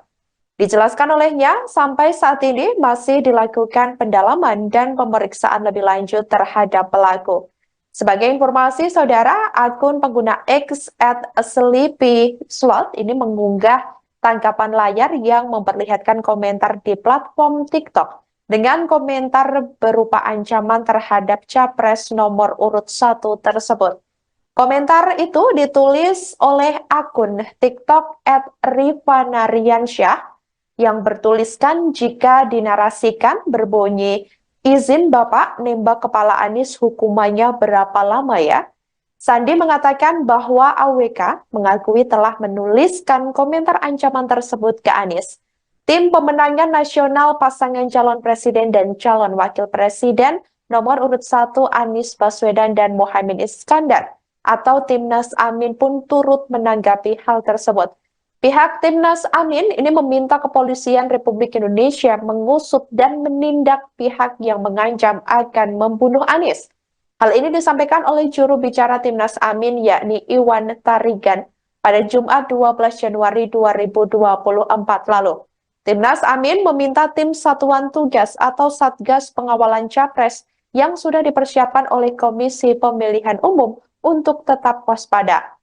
Dijelaskan olehnya, sampai saat ini masih dilakukan pendalaman dan pemeriksaan lebih lanjut terhadap pelaku. Sebagai informasi, saudara, akun pengguna X @sleepyslot ini mengunggah tangkapan layar yang memperlihatkan komentar di platform TikTok dengan komentar berupa ancaman terhadap Capres nomor urut 1 tersebut. Komentar itu ditulis oleh akun TikTok @rifanariansyah yang bertuliskan jika dinarasikan berbunyi, izin Bapak nembak kepala Anies hukumannya berapa lama ya? Sandi mengatakan bahwa AWK mengakui telah menuliskan komentar ancaman tersebut ke Anies. Tim pemenangan nasional pasangan calon presiden dan calon wakil presiden nomor urut 1 Anies Baswedan dan Muhaimin Iskandar atau Timnas Amin pun turut menanggapi hal tersebut. Pihak Timnas Amin ini meminta Kepolisian Republik Indonesia mengusut dan menindak pihak yang mengancam akan membunuh Anies. Hal ini disampaikan oleh juru bicara Timnas Amin yakni Iwan Tarigan pada Jumat 12 Januari 2024 lalu. Timnas Amin meminta tim Satuan Tugas atau Satgas Pengawalan Capres yang sudah dipersiapkan oleh Komisi Pemilihan Umum untuk tetap waspada.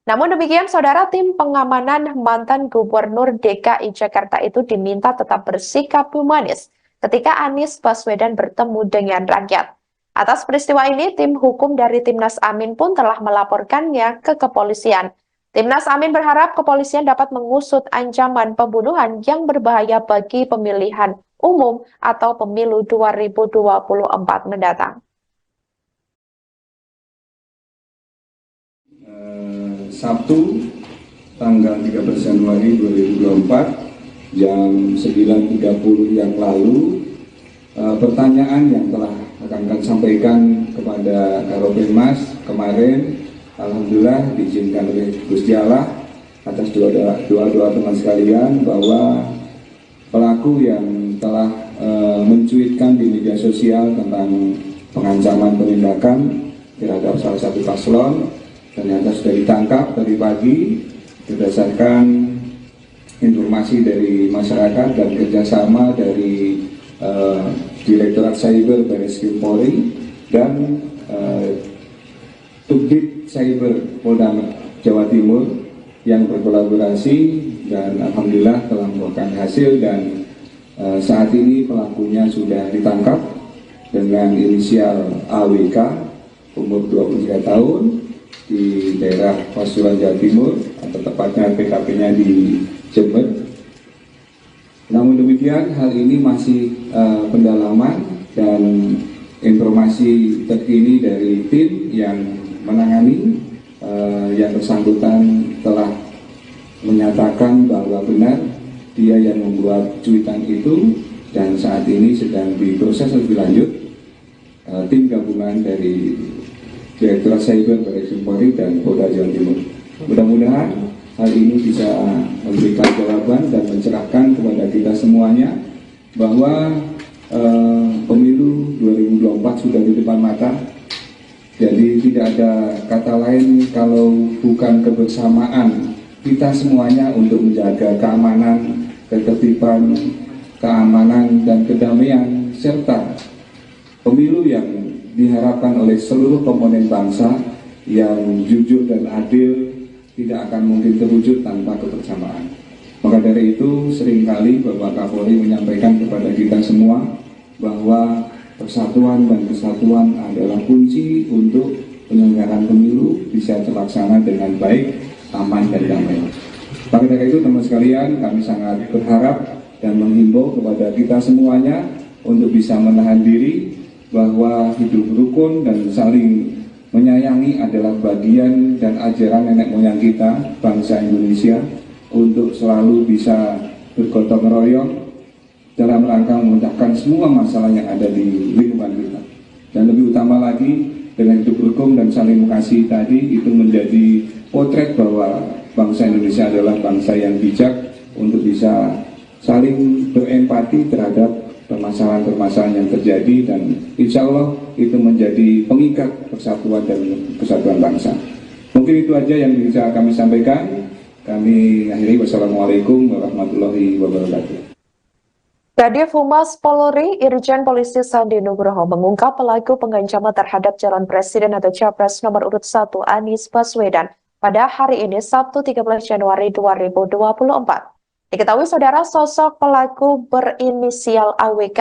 Namun demikian, saudara, tim pengamanan mantan Gubernur DKI Jakarta itu diminta tetap bersikap humanis ketika Anies Baswedan bertemu dengan rakyat. Atas peristiwa ini, tim hukum dari Timnas Amin pun telah melaporkannya ke kepolisian. Timnas Amin berharap kepolisian dapat mengusut ancaman pembunuhan yang berbahaya bagi pemilihan umum atau pemilu 2024 mendatang. Sabtu tanggal 13 Januari 2024 jam 9.30 yang lalu, pertanyaan yang telah akan sampaikan kepada Karopenmas kemarin, alhamdulillah diizinkan oleh Gusti Allah atas doa teman sekalian bahwa pelaku yang telah mencuitkan di media sosial tentang pengancaman penindakan terhadap salah satu paslon, ternyata sudah ditangkap tadi pagi berdasarkan informasi dari masyarakat dan kerjasama dari Direktorat Cyber Barreskrim Polri dan Subdit Cyber Polda Jawa Timur yang berkolaborasi dan alhamdulillah telah membuahkan hasil, dan saat ini pelakunya sudah ditangkap dengan inisial AWK umur 23 tahun di daerah Pasuruan Jawa Timur, atau tepatnya PKP-nya di Jember. Namun demikian, hal ini masih pendalaman dan informasi terkini dari tim yang menangani. Yang bersangkutan telah menyatakan bahwa benar dia yang membuat cuitan itu, dan saat ini sedang diproses lebih lanjut tim gabungan dari Direktorat Cyber Barreskrim Polri dan Polda Jawa Timur. Mudah-mudahan hal ini bisa memberikan jawaban dan mencerahkan kepada kita semuanya bahwa pemilu 2024 sudah di depan mata. Jadi tidak ada kata lain kalau bukan kebersamaan kita semuanya untuk menjaga keamanan, ketertiban, keamanan dan kedamaian, serta pemilu yang diharapkan oleh seluruh komponen bangsa yang jujur dan adil tidak akan mungkin terwujud tanpa kebersamaan. Maka dari itu seringkali Bapak Kapolri menyampaikan kepada kita semua bahwa persatuan dan kesatuan adalah kunci untuk penyelenggaraan pemilu bisa terlaksana dengan baik, aman, dan damai. Maka dari itu teman sekalian, kami sangat berharap dan menghimbau kepada kita semuanya untuk bisa menahan diri, bahwa hidup rukun dan saling menyayangi adalah bagian dan ajaran nenek moyang kita, bangsa Indonesia, untuk selalu bisa bergotong royong dalam rangka memecahkan semua masalah yang ada di lingkungan kita. Dan lebih utama lagi, dengan hidup rukun dan saling mengasihi tadi, itu menjadi potret bahwa bangsa Indonesia adalah bangsa yang bijak untuk bisa saling berempati terhadap permasalahan-permasalahan yang terjadi, dan insya Allah itu menjadi pengikat persatuan dan kesatuan bangsa. Mungkin itu aja yang bisa kami sampaikan. Kami akhiri, wassalamualaikum warahmatullahi wabarakatuh. Kadif Humas Polri Irjen Polisi Sandi Nugroho mengungkap pelaku pengancaman terhadap calon presiden atau capres nomor urut 1 Anies Baswedan pada hari ini Sabtu 13 Januari 2024. Diketahui saudara, sosok pelaku berinisial AWK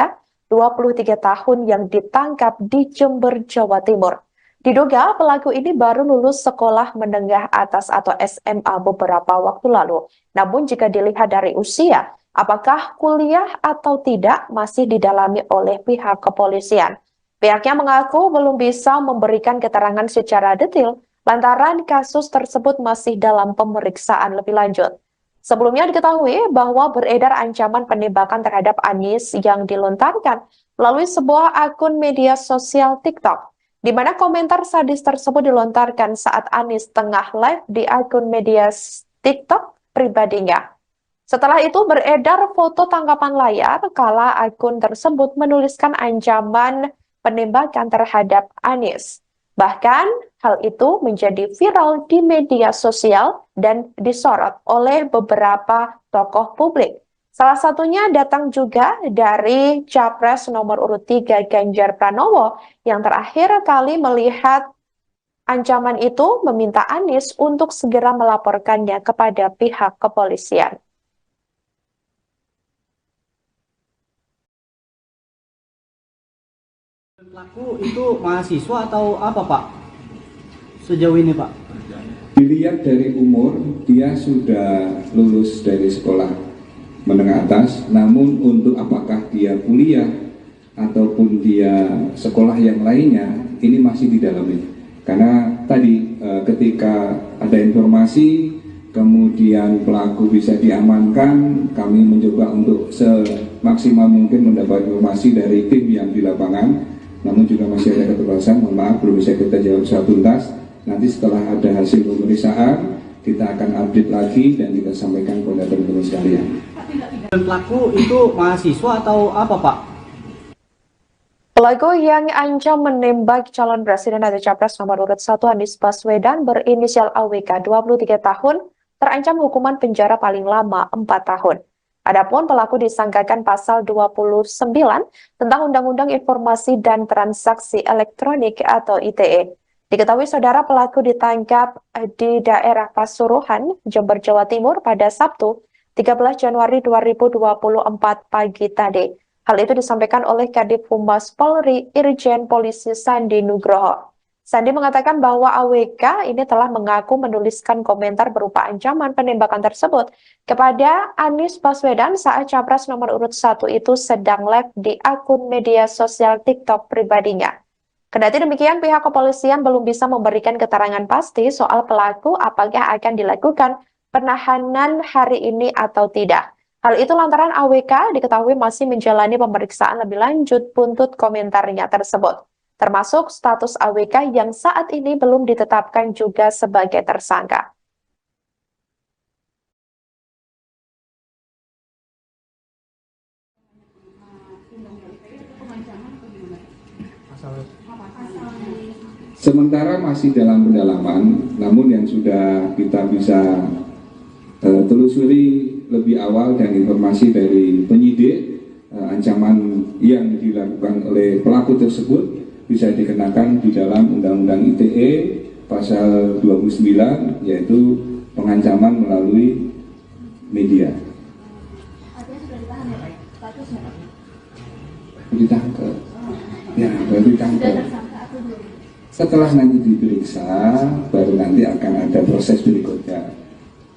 23 tahun yang ditangkap di Jember, Jawa Timur. Diduga pelaku ini baru lulus sekolah menengah atas atau SMA beberapa waktu lalu. Namun jika dilihat dari usia, apakah kuliah atau tidak masih didalami oleh pihak kepolisian. Pihaknya mengaku belum bisa memberikan keterangan secara detail lantaran kasus tersebut masih dalam pemeriksaan lebih lanjut. Sebelumnya diketahui bahwa beredar ancaman penembakan terhadap Anies yang dilontarkan melalui sebuah akun media sosial TikTok, di mana komentar sadis tersebut dilontarkan saat Anies tengah live di akun media TikTok pribadinya. Setelah itu beredar foto tangkapan layar kala akun tersebut menuliskan ancaman penembakan terhadap Anies. Bahkan hal itu menjadi viral di media sosial dan disorot oleh beberapa tokoh publik. Salah satunya datang juga dari Capres nomor urut 3 Ganjar Pranowo yang terakhir kali melihat ancaman itu meminta Anies untuk segera melaporkannya kepada pihak kepolisian. Pelaku itu mahasiswa atau apa Pak? Sejauh ini Pak? Dilihat dari umur, dia sudah lulus dari sekolah menengah atas, namun untuk apakah dia kuliah ataupun dia sekolah yang lainnya, ini masih didalami. Karena tadi ketika ada informasi, kemudian pelaku bisa diamankan, kami mencoba untuk semaksimal mungkin mendapat informasi dari tim yang di lapangan. Namun juga masih ada keterbatasan, mohon maaf belum bisa kita jawab secara tuntas. Nanti setelah ada hasil pemeriksaan, kita akan update lagi dan kita sampaikan kepada teman-teman sekalian. Pelaku itu mahasiswa atau apa Pak? Pelaku yang ancam menembak calon presiden atau capres nomor urut 1 Anies Baswedan berinisial AWK 23 tahun terancam hukuman penjara paling lama 4 tahun. Adapun pelaku disangkakan pasal 29 tentang Undang-Undang Informasi dan Transaksi Elektronik atau ITE. Diketahui saudara pelaku ditangkap di daerah Pasuruan, Jember, Jawa Timur pada Sabtu 13 Januari 2024 pagi tadi. Hal itu disampaikan oleh Kadif Humas Polri Irjen Polisi Sandi Nugroho. Sandi mengatakan bahwa AWK ini telah mengaku menuliskan komentar berupa ancaman penembakan tersebut kepada Anies Baswedan saat capres nomor urut 1 itu sedang live di akun media sosial TikTok pribadinya. Kendati demikian, pihak kepolisian belum bisa memberikan keterangan pasti soal pelaku apakah akan dilakukan penahanan hari ini atau tidak. Hal itu lantaran AWK diketahui masih menjalani pemeriksaan lebih lanjut buntut komentarnya tersebut, termasuk status AWK yang saat ini belum ditetapkan juga sebagai tersangka. Sementara masih dalam pendalaman, namun yang sudah kita bisa telusuri lebih awal dan informasi dari penyidik, ancaman yang dilakukan oleh pelaku tersebut bisa dikenakan di dalam Undang-Undang ITE pasal 29, yaitu pengancaman melalui media. Artinya sudah ditahan ya Pak? Statusnya Pak? Ditangkap. Ya, baru ditangkap. Sudah tersangka atau belum? Setelah nanti diperiksa, baru nanti akan ada proses berikutnya.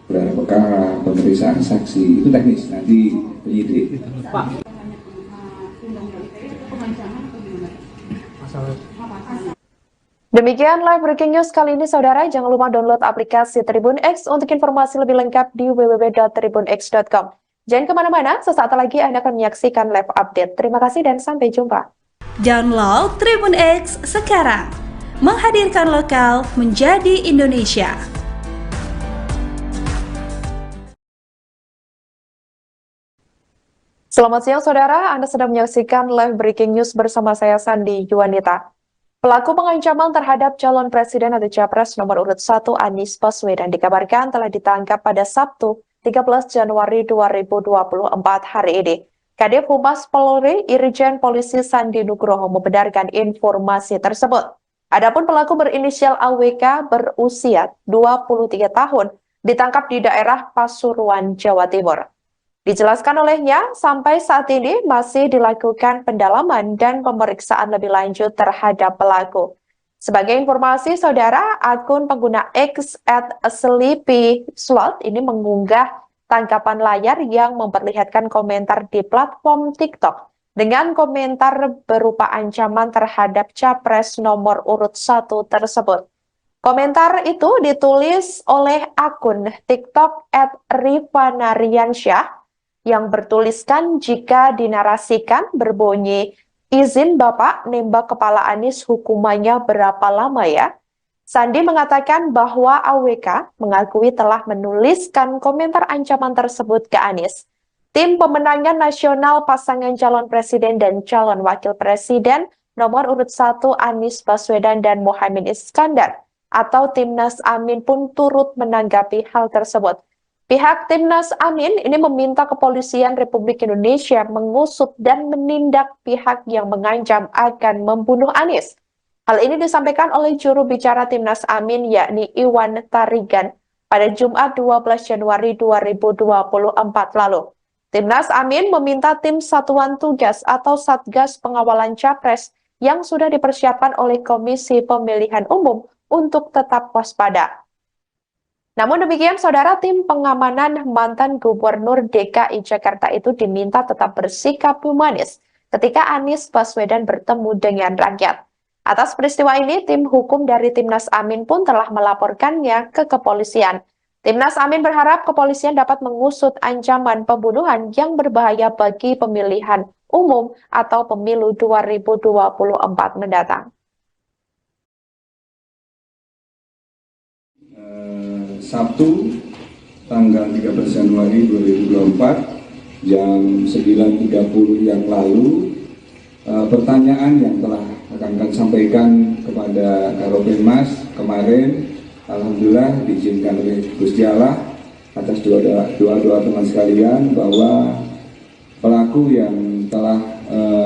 Gelar perkara, pemeriksaan saksi, itu teknis, nanti penyidik. Pak, Undang-Undang ITE atau pengancaman atau gimana? pasal Demikian live breaking news kali ini saudara. Jangan lupa download aplikasi Tribun X untuk informasi lebih lengkap di www.tribunx.com. Jangan kemana-mana, sesaat lagi Anda akan menyaksikan live update. Terima kasih dan sampai jumpa. Download Tribun X sekarang. Menghadirkan lokal menjadi Indonesia. Selamat siang saudara, Anda sedang menyaksikan live breaking news bersama saya Sandi Yuwanita. Pelaku pengancaman terhadap calon presiden atau capres nomor urut 1 Anies Baswedan dikabarkan telah ditangkap pada Sabtu 13 Januari 2024 hari ini. Kadif Humas Polri Irjen Polisi Sandi Nugroho membenarkan informasi tersebut. Adapun pelaku berinisial AWK berusia 23 tahun ditangkap di daerah Pasuruan, Jawa Timur. Dijelaskan olehnya, sampai saat ini masih dilakukan pendalaman dan pemeriksaan lebih lanjut terhadap pelaku. Sebagai informasi, saudara, akun pengguna X @sleepyslot ini mengunggah tangkapan layar yang memperlihatkan komentar di platform TikTok dengan komentar berupa ancaman terhadap capres nomor urut 1 tersebut. Komentar itu ditulis oleh akun TikTok @rifanariansyah yang bertuliskan jika dinarasikan berbunyi, izin Bapak nembak kepala Anies hukumannya berapa lama ya? Sandi mengatakan bahwa AWK mengakui telah menuliskan komentar ancaman tersebut ke Anies. Tim pemenangan nasional pasangan calon presiden dan calon wakil presiden nomor urut 1 Anies Baswedan dan Muhaimin Iskandar atau Timnas Amin pun turut menanggapi hal tersebut. Pihak Timnas Amin ini meminta Kepolisian Republik Indonesia mengusut dan menindak pihak yang mengancam akan membunuh Anies. Hal ini disampaikan oleh juru bicara Timnas Amin yakni Iwan Tarigan pada Jumat 12 Januari 2024 lalu. Timnas Amin meminta tim Satuan Tugas atau Satgas Pengawalan Capres yang sudah dipersiapkan oleh Komisi Pemilihan Umum untuk tetap waspada. Namun demikian, saudara, tim pengamanan mantan Gubernur DKI Jakarta itu diminta tetap bersikap humanis ketika Anies Baswedan bertemu dengan rakyat. Atas peristiwa ini, tim hukum dari Timnas Amin pun telah melaporkannya ke kepolisian. Timnas Amin berharap kepolisian dapat mengusut ancaman pembunuhan yang berbahaya bagi pemilihan umum atau pemilu 2024 mendatang. Sabtu tanggal 13 Januari 2024 jam 9.30 yang lalu pertanyaan yang telah akan kami sampaikan kepada Karopenmas kemarin, alhamdulillah diizinkan oleh Gusti Allah atas doa teman sekalian bahwa pelaku yang telah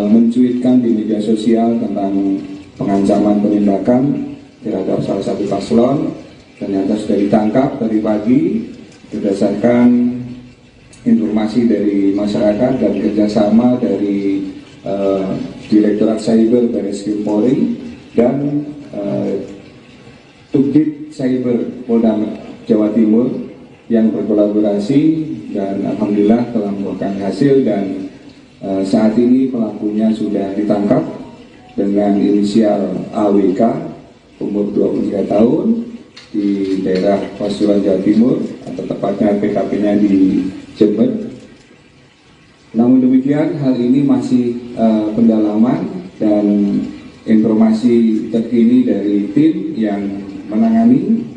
mencuitkan di media sosial tentang pengancaman penindakan terhadap salah satu paslon ternyata sudah ditangkap dari pagi berdasarkan informasi dari masyarakat dan kerjasama dari Direktorat Cyber Barreskrim Polri dan Subdit Cyber Polda Jawa Timur yang berkolaborasi dan alhamdulillah telah membuahkan hasil dan saat ini pelakunya sudah ditangkap dengan inisial AWK umur 23 tahun di daerah Pasuruan Jawa Timur atau tepatnya PKP-nya di Jember. Namun demikian, hal ini masih pendalaman dan informasi terkini dari tim yang menangani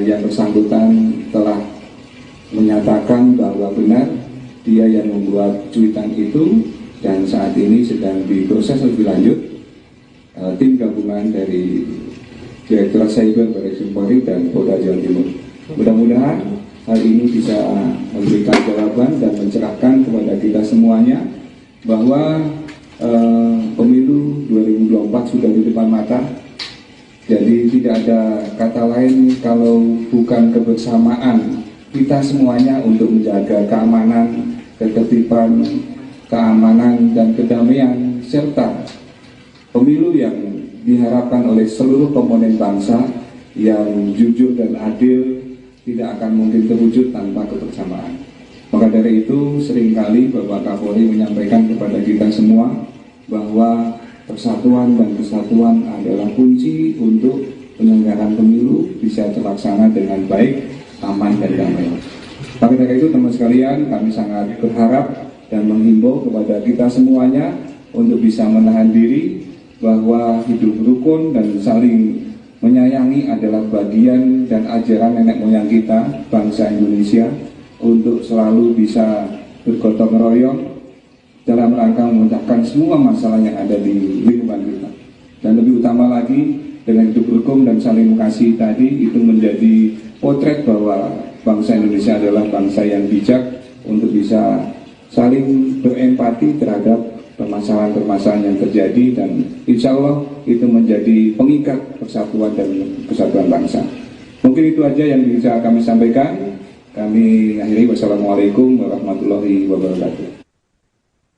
yang bersangkutan telah menyatakan bahwa benar dia yang membuat cuitan itu dan saat ini sedang diproses lebih lanjut tim gabungan dari Direktorat Cyber Barreskrim Polri dan Polda Jawa Timur. Mudah-mudahan hal ini bisa memberikan jawaban dan mencerahkan kepada kita semuanya bahwa pemilu 2024 sudah di depan mata. Jadi tidak ada kata lain kalau bukan kebersamaan kita semuanya untuk menjaga keamanan, ketertiban, keamanan dan kedamaian serta pemilu yang diharapkan oleh seluruh komponen bangsa yang jujur dan adil tidak akan mungkin terwujud tanpa kebersamaan. Maka dari itu seringkali Bapak Kapolri menyampaikan kepada kita semua bahwa persatuan dan kesatuan adalah kunci untuk penyelenggaraan pemilu bisa terlaksana dengan baik, aman dan damai. Maka dari itu teman sekalian, kami sangat berharap dan menghimbau kepada kita semuanya untuk bisa menahan diri bahwa hidup rukun dan saling menyayangi adalah bagian dan ajaran nenek moyang kita, bangsa Indonesia, untuk selalu bisa bergotong royong dalam rangka memecahkan semua masalah yang ada di lingkungan kita. Dan lebih utama lagi, dengan hidup rukun dan saling mengasihi tadi, itu menjadi potret bahwa bangsa Indonesia adalah bangsa yang bijak untuk bisa saling berempati terhadap permasalahan-permasalahan yang terjadi dan insya Allah itu menjadi pengikat persatuan dan kesatuan bangsa. Mungkin itu aja yang bisa kami sampaikan. Kami akhiri, wassalamualaikum warahmatullahi wabarakatuh.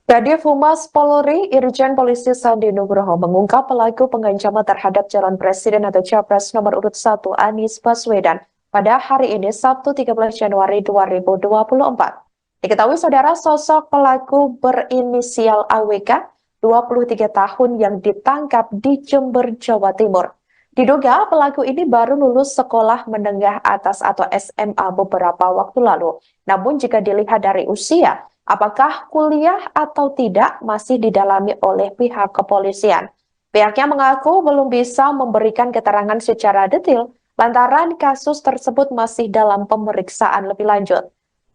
Kadif Humas Polri Irjen Polisi Sandi Nugroho mengungkap pelaku pengancaman terhadap calon presiden atau capres nomor urut 1 Anies Baswedan pada hari ini Sabtu 13 Januari 2024. Diketahui saudara, sosok pelaku berinisial AWK, 23 tahun yang ditangkap di Jember, Jawa Timur. Diduga pelaku ini baru lulus sekolah menengah atas atau SMA beberapa waktu lalu. Namun jika dilihat dari usia, apakah kuliah atau tidak masih didalami oleh pihak kepolisian. Pihaknya mengaku belum bisa memberikan keterangan secara detail lantaran kasus tersebut masih dalam pemeriksaan lebih lanjut.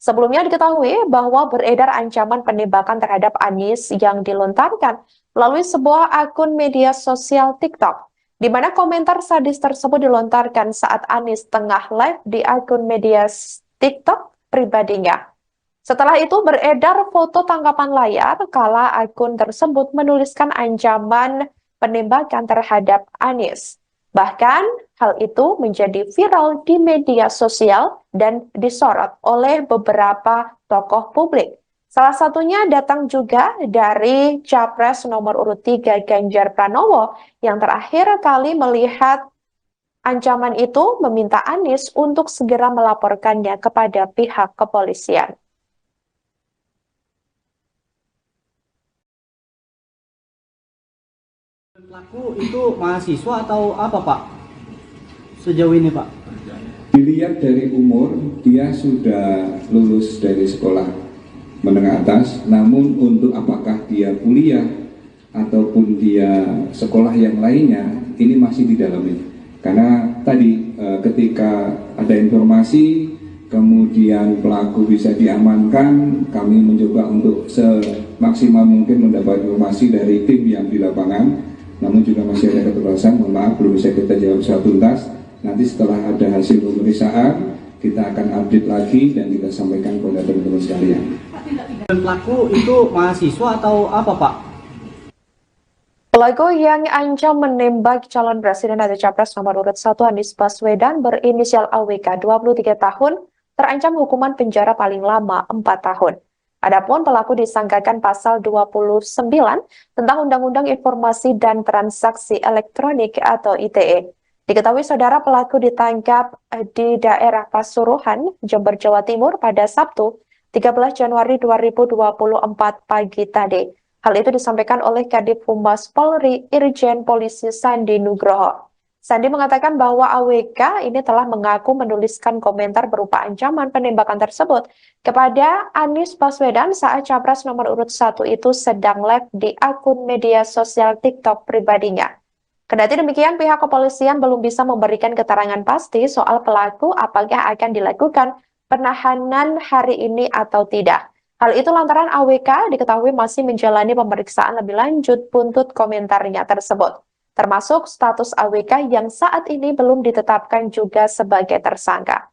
Sebelumnya diketahui bahwa beredar ancaman penembakan terhadap Anies yang dilontarkan melalui sebuah akun media sosial TikTok, di mana komentar sadis tersebut dilontarkan saat Anies tengah live di akun media TikTok pribadinya. Setelah itu beredar foto tangkapan layar kala akun tersebut menuliskan ancaman penembakan terhadap Anies. Bahkan hal itu menjadi viral di media sosial dan disorot oleh beberapa tokoh publik. Salah satunya datang juga dari Capres nomor urut 3 Ganjar Pranowo yang terakhir kali melihat ancaman itu meminta Anies untuk segera melaporkannya kepada pihak kepolisian. Pelaku itu mahasiswa atau apa Pak? Sejauh ini Pak? Dilihat dari umur, dia sudah lulus dari sekolah menengah atas, namun untuk apakah dia kuliah ataupun dia sekolah yang lainnya, ini masih didalami. Karena tadi ketika ada informasi, kemudian pelaku bisa diamankan, kami mencoba untuk semaksimal mungkin mendapat informasi dari tim yang di lapangan. Namun juga masih ada keterbatasan, mohon maaf belum bisa kita jawab secara tuntas. Nanti setelah ada hasil pemeriksaan, kita akan update lagi dan kita sampaikan kepada teman-teman sekalian. Dan pelaku itu mahasiswa atau apa, Pak? Pelaku yang ancam menembak calon presiden atau capres nomor urut 1 Anies Baswedan berinisial AWK 23 tahun terancam hukuman penjara paling lama 4 tahun. Adapun pelaku disangkakan pasal 29 tentang Undang-Undang Informasi dan Transaksi Elektronik atau ITE. Diketahui saudara pelaku ditangkap di daerah Pasuruan, Jember, Jawa Timur pada Sabtu 13 Januari 2024 pagi tadi. Hal itu disampaikan oleh Kadif Humas Polri Irjen Polisi Sandi Nugroho. Sandi mengatakan bahwa AWK ini telah mengaku menuliskan komentar berupa ancaman penembakan tersebut kepada Anies Baswedan saat capres nomor urut 1 itu sedang live di akun media sosial TikTok pribadinya. Kendati demikian, pihak kepolisian belum bisa memberikan keterangan pasti soal pelaku apakah akan dilakukan penahanan hari ini atau tidak. Hal itu lantaran AWK diketahui masih menjalani pemeriksaan lebih lanjut buntut komentarnya tersebut, termasuk status AWK yang saat ini belum ditetapkan juga sebagai tersangka.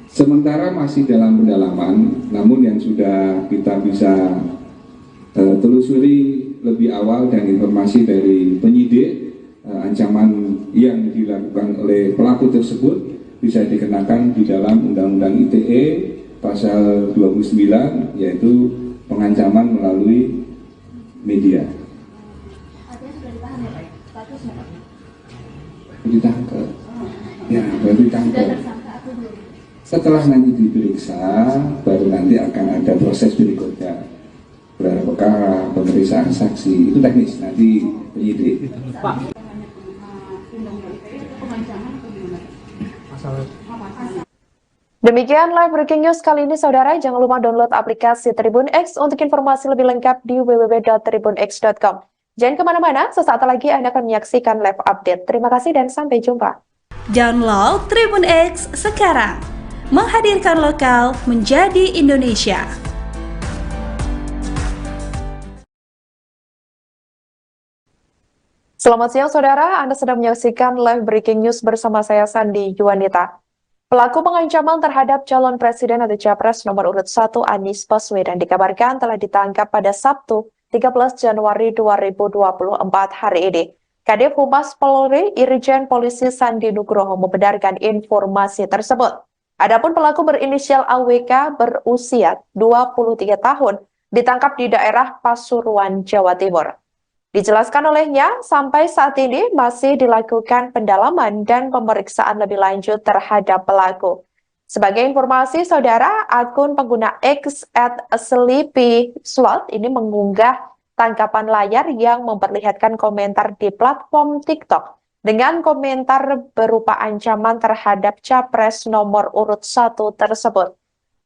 Sementara masih dalam pendalaman, namun yang sudah kita bisa telusuri lebih awal dan informasi dari penyidik, ancaman yang dilakukan oleh pelaku tersebut bisa dikenakan di dalam Undang-Undang ITE pasal 29, yaitu pengancaman melalui media. Artinya sudah ditahan ya Pak? Statusnya Pak? Ditangkap. Ya, baru ditangkap. Sudah tersangka atau belum? Setelah nanti diperiksa, baru nanti akan ada proses berikutnya. Gelar perkara, pemeriksaan saksi, itu teknis, nanti penyidik. Pak, Undang-Undang ITE itu pengancaman atau gimana? pasal Demikian live breaking news kali ini saudara, jangan lupa download aplikasi Tribun X untuk informasi lebih lengkap di www.tribunx.com. Jangan kemana-mana, sesaat lagi Anda akan menyaksikan live update. Terima kasih dan sampai jumpa. Download Tribun X sekarang. Menghadirkan lokal menjadi Indonesia. Selamat siang saudara, Anda sedang menyaksikan live breaking news bersama saya Sandi Yuwanita. Pelaku pengancaman terhadap calon presiden atau capres nomor urut 1 Anies Baswedan dikabarkan telah ditangkap pada Sabtu 13 Januari 2024 hari ini. Kadif Humas Polri Irjen Polisi Sandi Nugroho membenarkan informasi tersebut. Adapun pelaku berinisial AWK berusia 23 tahun ditangkap di daerah Pasuruan, Jawa Timur. Dijelaskan olehnya, sampai saat ini masih dilakukan pendalaman dan pemeriksaan lebih lanjut terhadap pelaku. Sebagai informasi, saudara, akun pengguna X @sleepyslot ini mengunggah tangkapan layar yang memperlihatkan komentar di platform TikTok dengan komentar berupa ancaman terhadap capres nomor urut 1 tersebut.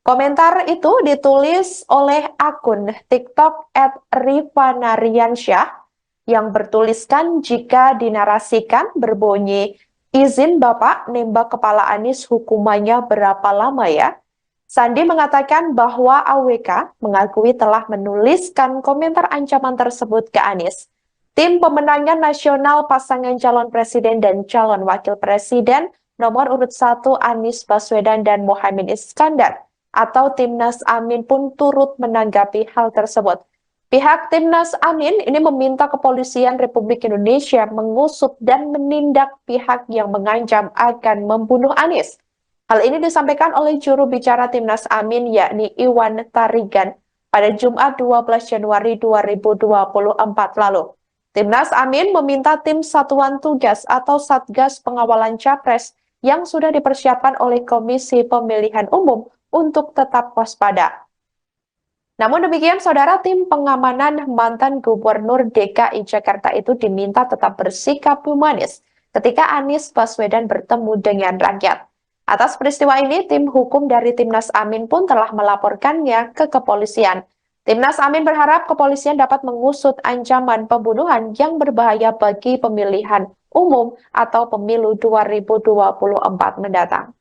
Komentar itu ditulis oleh akun TikTok @rifanariansyah yang bertuliskan jika dinarasikan berbunyi, izin Bapak nembak kepala Anies hukumannya berapa lama ya? Sandi mengatakan bahwa AWK mengakui telah menuliskan komentar ancaman tersebut ke Anies. Tim pemenangan nasional pasangan calon presiden dan calon wakil presiden nomor urut 1 Anies Baswedan dan Muhaimin Iskandar atau Timnas Amin pun turut menanggapi hal tersebut. Pihak Timnas Amin ini meminta Kepolisian Republik Indonesia mengusut dan menindak pihak yang mengancam akan membunuh Anies. Hal ini disampaikan oleh juru bicara Timnas Amin yakni Iwan Tarigan pada Jumat 12 Januari 2024 lalu. Timnas Amin meminta tim Satuan Tugas atau Satgas Pengawalan Capres yang sudah dipersiapkan oleh Komisi Pemilihan Umum untuk tetap waspada. Namun demikian, saudara, tim pengamanan mantan Gubernur DKI Jakarta itu diminta tetap bersikap humanis ketika Anies Baswedan bertemu dengan rakyat. Atas peristiwa ini, tim hukum dari Timnas Amin pun telah melaporkannya ke kepolisian. Timnas Amin berharap kepolisian dapat mengusut ancaman pembunuhan yang berbahaya bagi pemilihan umum atau pemilu 2024 mendatang.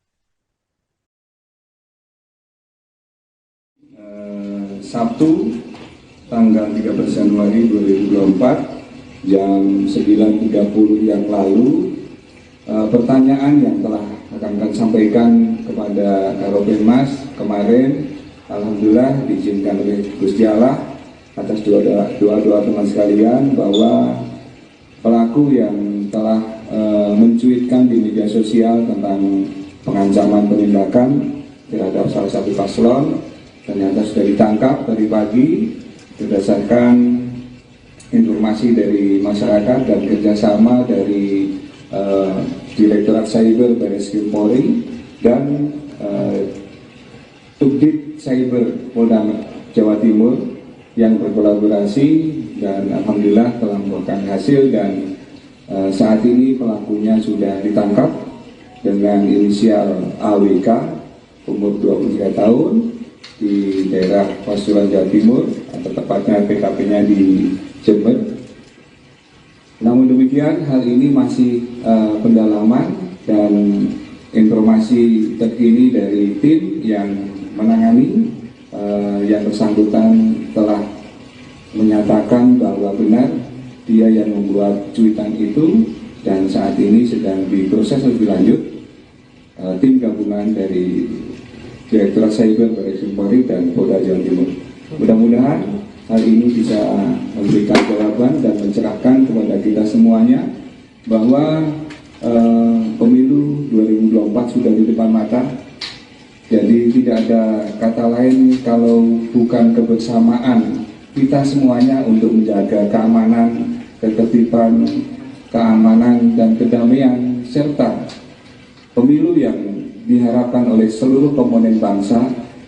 Sabtu tanggal 13 Januari 2024 jam 9.30 yang lalu, pertanyaan yang telah akan sampaikan kepada Karopenmas kemarin, alhamdulillah diizinkan oleh Gusti Allah atas doa teman sekalian bahwa pelaku yang telah mencuitkan di media sosial tentang pengancaman penindakan terhadap salah satu paslon ternyata sudah ditangkap tadi pagi berdasarkan informasi dari masyarakat dan kerjasama dari Direktorat Cyber Barreskrim Polri dan Subdit Cyber Polda Jawa Timur yang berkolaborasi dan alhamdulillah telah membuahkan hasil, dan saat ini pelakunya sudah ditangkap dengan inisial AWK umur 23 tahun di daerah Pasuruan Jawa Timur, atau tepatnya TKP-nya di Jember. Namun demikian, hal ini masih pendalaman dan informasi terkini dari tim yang menangani. Yang bersangkutan telah menyatakan bahwa benar dia yang membuat cuitan itu, dan saat ini sedang diproses lebih lanjut tim gabungan dari Direktorat Cyber Barreskrim Polri dan Polda Jawa Timur. Mudah-mudahan hal ini bisa memberikan jawaban dan mencerahkan kepada kita semuanya bahwa pemilu 2024 sudah di depan mata. Jadi tidak ada kata lain kalau bukan kebersamaan kita semuanya untuk menjaga keamanan, ketertiban, keamanan dan kedamaian, serta pemilu yang diharapkan oleh seluruh komponen bangsa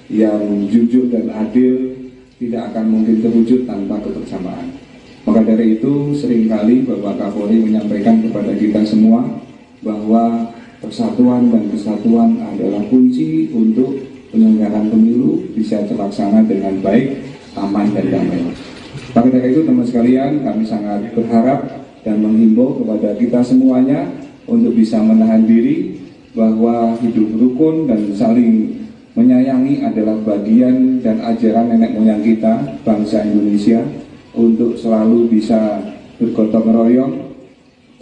yang jujur dan adil tidak akan mungkin terwujud tanpa kebersamaan. Maka dari itu seringkali Bapak Kapolri menyampaikan kepada kita semua bahwa persatuan dan kesatuan adalah kunci untuk penyelenggaraan pemilu bisa terlaksana dengan baik, aman dan damai. Maka dari itu teman sekalian, kami sangat berharap dan menghimbau kepada kita semuanya untuk bisa menahan diri, bahwa hidup rukun dan saling menyayangi adalah bagian dan ajaran nenek moyang kita, bangsa Indonesia, untuk selalu bisa bergotong royong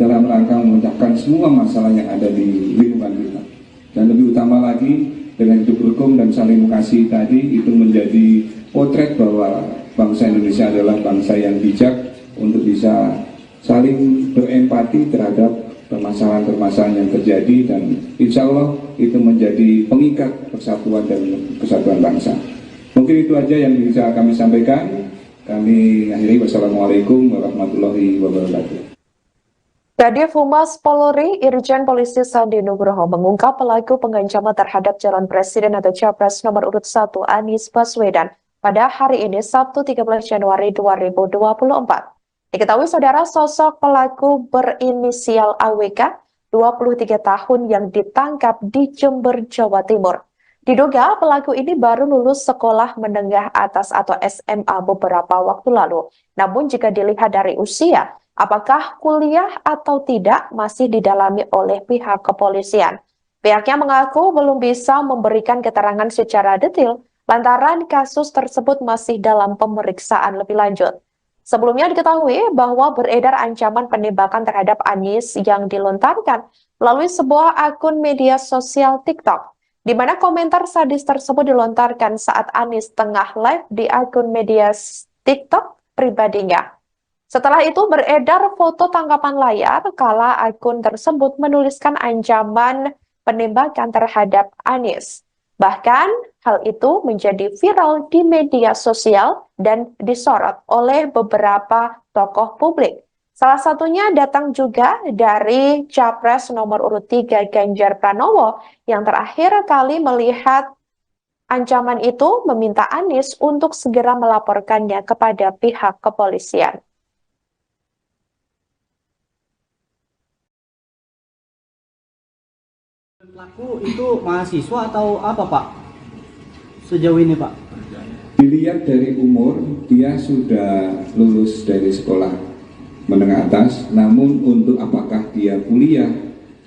dalam rangka memecahkan semua masalah yang ada di lingkungan kita. Dan lebih utama lagi, dengan hidup rukun dan saling mengasihi tadi, itu menjadi potret bahwa bangsa Indonesia adalah bangsa yang bijak untuk bisa saling berempati terhadap permasalahan-permasalahan yang terjadi, dan insya Allah itu menjadi pengikat persatuan dan kesatuan bangsa. Mungkin itu aja yang bisa kami sampaikan. Kami akhiri, wassalamualaikum warahmatullahi wabarakatuh. Kadif Humas Polri, Irjen Polisi Sandi Nugroho mengungkap pelaku pengancaman terhadap calon presiden atau capres nomor urut 1 Anies Baswedan pada hari ini Sabtu 13 Januari 2024. Diketahui saudara, sosok pelaku berinisial AWK, 23 tahun yang ditangkap di Jember, Jawa Timur. Diduga pelaku ini baru lulus sekolah menengah atas atau SMA beberapa waktu lalu. Namun jika dilihat dari usia, apakah kuliah atau tidak masih didalami oleh pihak kepolisian. Pihaknya mengaku belum bisa memberikan keterangan secara detail lantaran kasus tersebut masih dalam pemeriksaan lebih lanjut. Sebelumnya diketahui bahwa beredar ancaman penembakan terhadap Anies yang dilontarkan melalui sebuah akun media sosial TikTok, di mana komentar sadis tersebut dilontarkan saat Anies tengah live di akun media TikTok pribadinya. Setelah itu beredar foto tangkapan layar kala akun tersebut menuliskan ancaman penembakan terhadap Anies. Bahkan hal itu menjadi viral di media sosial dan disorot oleh beberapa tokoh publik. Salah satunya datang juga dari Capres nomor urut 3 Ganjar Pranowo yang terakhir kali melihat ancaman itu meminta Anies untuk segera melaporkannya kepada pihak kepolisian. Pelaku itu mahasiswa atau apa Pak? Sejauh ini Pak? Dilihat dari umur, dia sudah lulus dari sekolah menengah atas, namun untuk apakah dia kuliah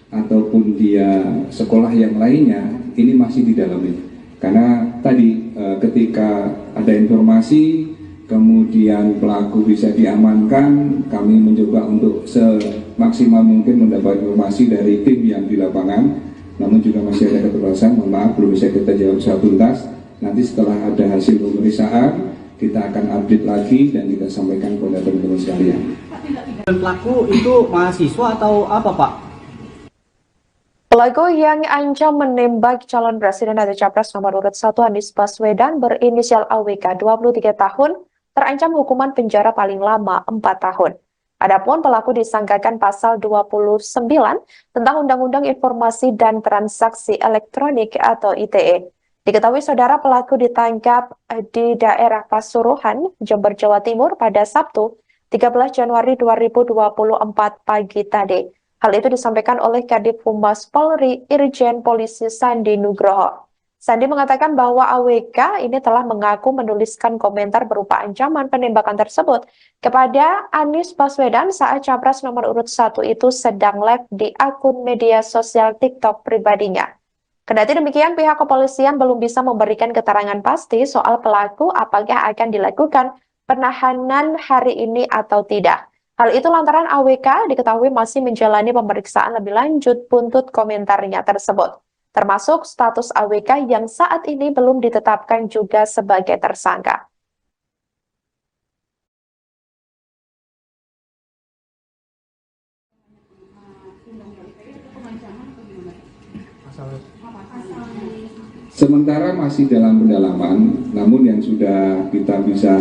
ataupun dia sekolah yang lainnya, ini masih didalami. Karena tadi ketika ada informasi, kemudian pelaku bisa diamankan, kami mencoba untuk semaksimal mungkin mendapat informasi dari tim yang di lapangan, namun juga masih ada keterbatasan, mohon maaf belum bisa kita jawab secara tuntas. Nanti setelah ada hasil pemeriksaan, kita akan update lagi dan kita sampaikan kepada teman-teman sekalian. Dan pelaku itu mahasiswa atau apa, Pak? Pelaku yang ancam menembak calon presiden atau capres nomor urut 1 Anies Baswedan berinisial AWK 23 tahun terancam hukuman penjara paling lama 4 tahun. Adapun pelaku disangkakan pasal 29 tentang Undang-Undang Informasi dan Transaksi Elektronik atau ITE. Diketahui saudara pelaku ditangkap di daerah Pasuruan, Jember, Jawa Timur pada Sabtu 13 Januari 2024 pagi tadi. Hal itu disampaikan oleh Kadif Humas Polri Irjen Polisi Sandi Nugroho. Sandi mengatakan bahwa AWK ini telah mengaku menuliskan komentar berupa ancaman penembakan tersebut kepada Anies Baswedan saat capres nomor urut 1 itu sedang live di akun media sosial TikTok pribadinya. Kendati demikian, pihak kepolisian belum bisa memberikan keterangan pasti soal pelaku apakah akan dilakukan penahanan hari ini atau tidak. Hal itu lantaran AWK diketahui masih menjalani pemeriksaan lebih lanjut buntut komentarnya tersebut, termasuk status AWK yang saat ini belum ditetapkan juga sebagai tersangka. Undang-undang ITE atau pengancaman atau gimana? Sementara masih dalam pendalaman, namun yang sudah kita bisa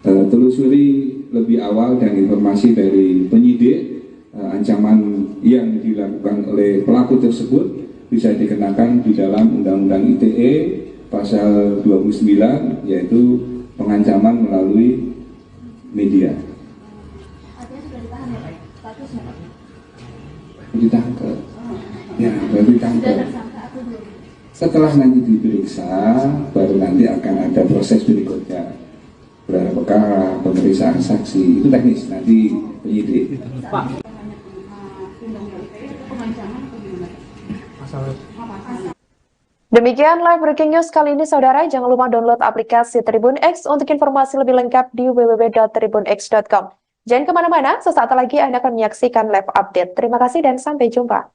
telusuri lebih awal dan informasi dari penyidik, ancaman yang dilakukan oleh pelaku tersebut bisa dikenakan di dalam Undang-Undang ITE pasal 29, yaitu pengancaman melalui media. Artinya sudah ditahan ya Pak? Statusnya Pak? Ditangkap. Ya, baru ditangkap. Sudah tersangka atau belum? Setelah nanti diperiksa, baru nanti akan ada proses berikutnya. Gelar perkara, pemeriksaan saksi, itu teknis, nanti penyidik. Pak, Undang-undang ITE atau pengancaman atau gimana? Demikian live breaking news kali ini saudara. Jangan lupa download aplikasi Tribun X untuk informasi lebih lengkap di www.tribunx.com. Jangan kemana-mana, sesaat lagi Anda akan menyaksikan live update. Terima kasih dan sampai jumpa.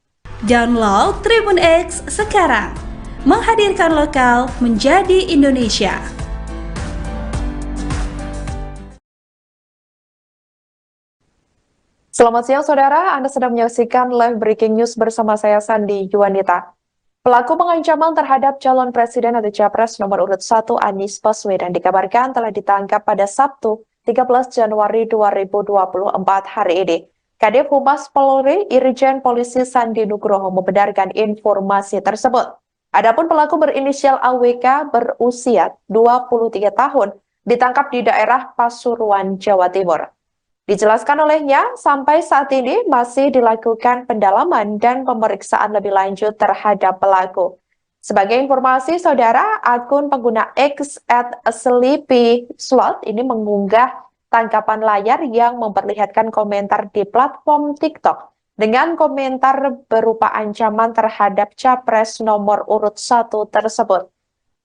Download Tribun X sekarang. Menghadirkan lokal menjadi Indonesia. Selamat siang saudara, Anda sedang menyaksikan live breaking news bersama saya Sandi Yuwanita. Pelaku pengancaman terhadap calon presiden atau capres nomor urut 1 Anies Baswedan dikabarkan telah ditangkap pada Sabtu 13 Januari 2024 hari ini. Kadif Humas Polri Irjen Polisi Sandi Nugroho membenarkan informasi tersebut. Adapun pelaku berinisial AWK berusia 23 tahun ditangkap di daerah Pasuruan, Jawa Timur. Dijelaskan olehnya, sampai saat ini masih dilakukan pendalaman dan pemeriksaan lebih lanjut terhadap pelaku. Sebagai informasi, saudara, akun pengguna X @sleepyslot ini mengunggah tangkapan layar yang memperlihatkan komentar di platform TikTok dengan komentar berupa ancaman terhadap capres nomor urut 1 tersebut.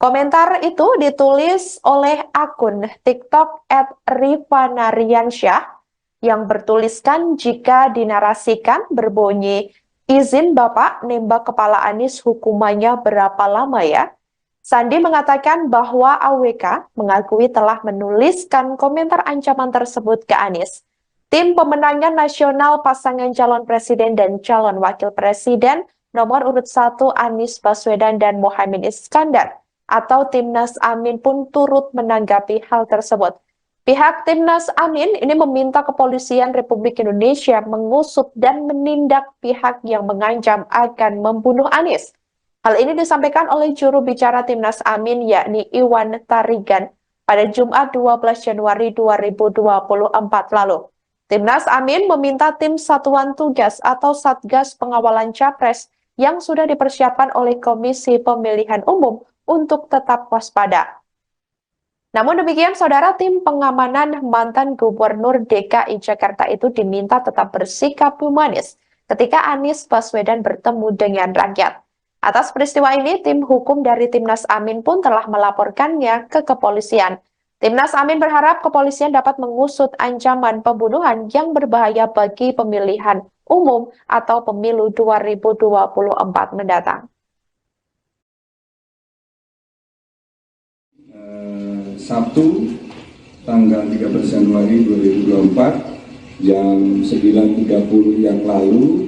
Komentar itu ditulis oleh akun TikTok @rifanariansyah yang bertuliskan jika dinarasikan berbunyi, izin Bapak nembak kepala Anies hukumannya berapa lama ya? Sandi mengatakan bahwa AWK mengakui telah menuliskan komentar ancaman tersebut ke Anies. Tim pemenangan nasional pasangan calon presiden dan calon wakil presiden nomor urut 1 Anies Baswedan dan Muhaimin Iskandar atau Timnas Amin pun turut menanggapi hal tersebut. Pihak Timnas Amin ini meminta Kepolisian Republik Indonesia mengusut dan menindak pihak yang mengancam akan membunuh Anies. Hal ini disampaikan oleh juru bicara Timnas Amin yakni Iwan Tarigan pada Jumat 12 Januari 2024 lalu. Timnas Amin meminta tim Satuan Tugas atau Satgas Pengawalan Capres yang sudah dipersiapkan oleh Komisi Pemilihan Umum untuk tetap waspada. Namun demikian, saudara, tim pengamanan mantan Gubernur DKI Jakarta itu diminta tetap bersikap humanis ketika Anies Baswedan bertemu dengan rakyat. Atas peristiwa ini, tim hukum dari Timnas Amin pun telah melaporkannya ke kepolisian. Timnas Amin berharap kepolisian dapat mengusut ancaman pembunuhan yang berbahaya bagi pemilihan umum atau pemilu 2024 mendatang. Sabtu tanggal 13 Januari 2024 jam 9.30 yang lalu,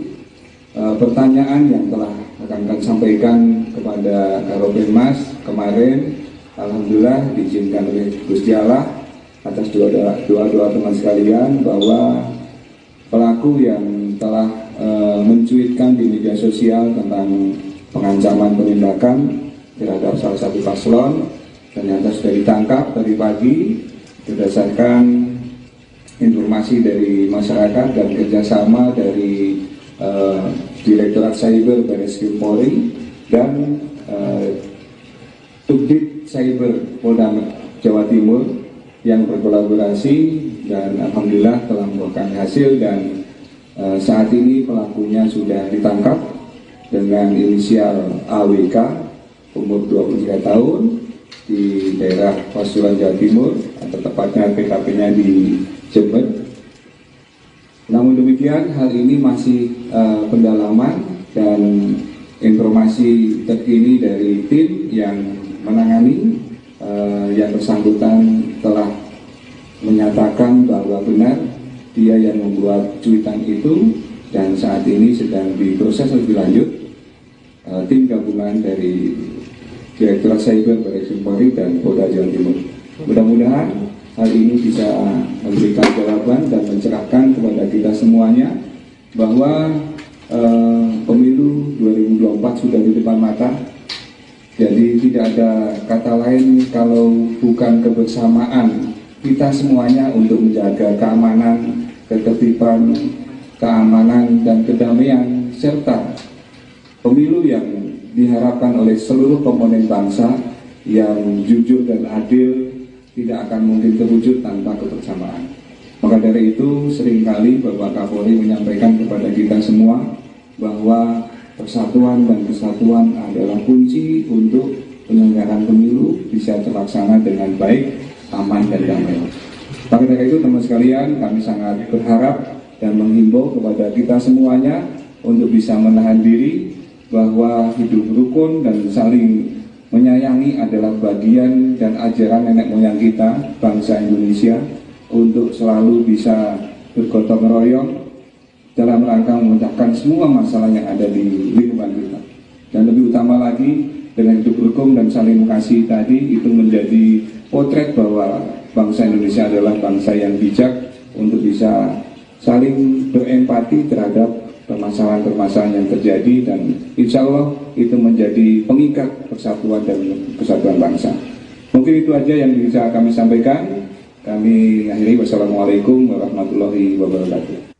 pertanyaan yang telah akan sampaikan kepada Karopenmas kemarin, alhamdulillah diizinkan oleh Gusti Allah atas doa teman sekalian bahwa pelaku yang telah mencuitkan di media sosial tentang pengancaman penindakan terhadap salah satu paslon ternyata sudah ditangkap tadi pagi berdasarkan informasi dari masyarakat dan kerjasama dari Direktorat Cyber Barreskrim Polri dan Subdit Cyber Polda Jawa Timur yang berkolaborasi dan alhamdulillah telah membuahkan hasil, dan saat ini pelakunya sudah ditangkap dengan inisial AWK umur 23 tahun di daerah Pasuruan Jawa Timur, atau tepatnya PKP-nya di Jember. Namun demikian, hal ini masih pendalaman dan informasi terkini dari tim yang menangani. Yang bersangkutan telah menyatakan bahwa benar dia yang membuat cuitan itu, dan saat ini sedang diproses lebih lanjut tim gabungan dari Direktorat Cyber Barreskrim Polri dan Polda Jawa Timur. Mudah-mudahan hal ini bisa memberikan jawaban dan mencerahkan kepada kita semuanya bahwa pemilu 2024 sudah di depan mata. Jadi tidak ada kata lain kalau bukan kebersamaan kita semuanya untuk menjaga keamanan, ketertiban, keamanan dan kedamaian, serta pemilu yang diharapkan oleh seluruh komponen bangsa yang jujur dan adil tidak akan mungkin terwujud tanpa kebersamaan. Maka dari itu seringkali Bapak Kapolri menyampaikan kepada kita semua bahwa persatuan dan kesatuan adalah kunci untuk penyelenggaraan pemilu bisa terlaksana dengan baik, aman dan damai. Maka dari itu teman sekalian, kami sangat berharap dan menghimbau kepada kita semuanya untuk bisa menahan diri, bahwa hidup rukun dan saling menyayangi adalah bagian dan ajaran nenek moyang kita, bangsa Indonesia, untuk selalu bisa bergotong royong dalam rangka memecahkan semua masalah yang ada di lingkungan kita. Dan lebih utama lagi, dengan hidup rukun dan saling mengasihi tadi, itu menjadi potret bahwa bangsa Indonesia adalah bangsa yang bijak untuk bisa saling berempati terhadap permasalahan-permasalahan yang terjadi, dan insya Allah itu menjadi pengikat persatuan dan kesatuan bangsa. Mungkin itu aja yang bisa kami sampaikan. Kami akhiri. Wassalamualaikum warahmatullahi wabarakatuh.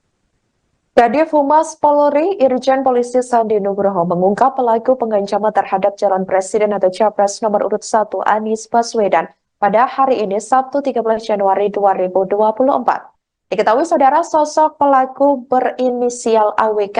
Kadif Humas Polri Irjen Polisi Sandi Nugroho mengungkap pelaku pengancaman terhadap calon presiden atau capres nomor urut 1 Anies Baswedan pada hari ini Sabtu 13 Januari 2024. Diketahui saudara, sosok pelaku berinisial AWK,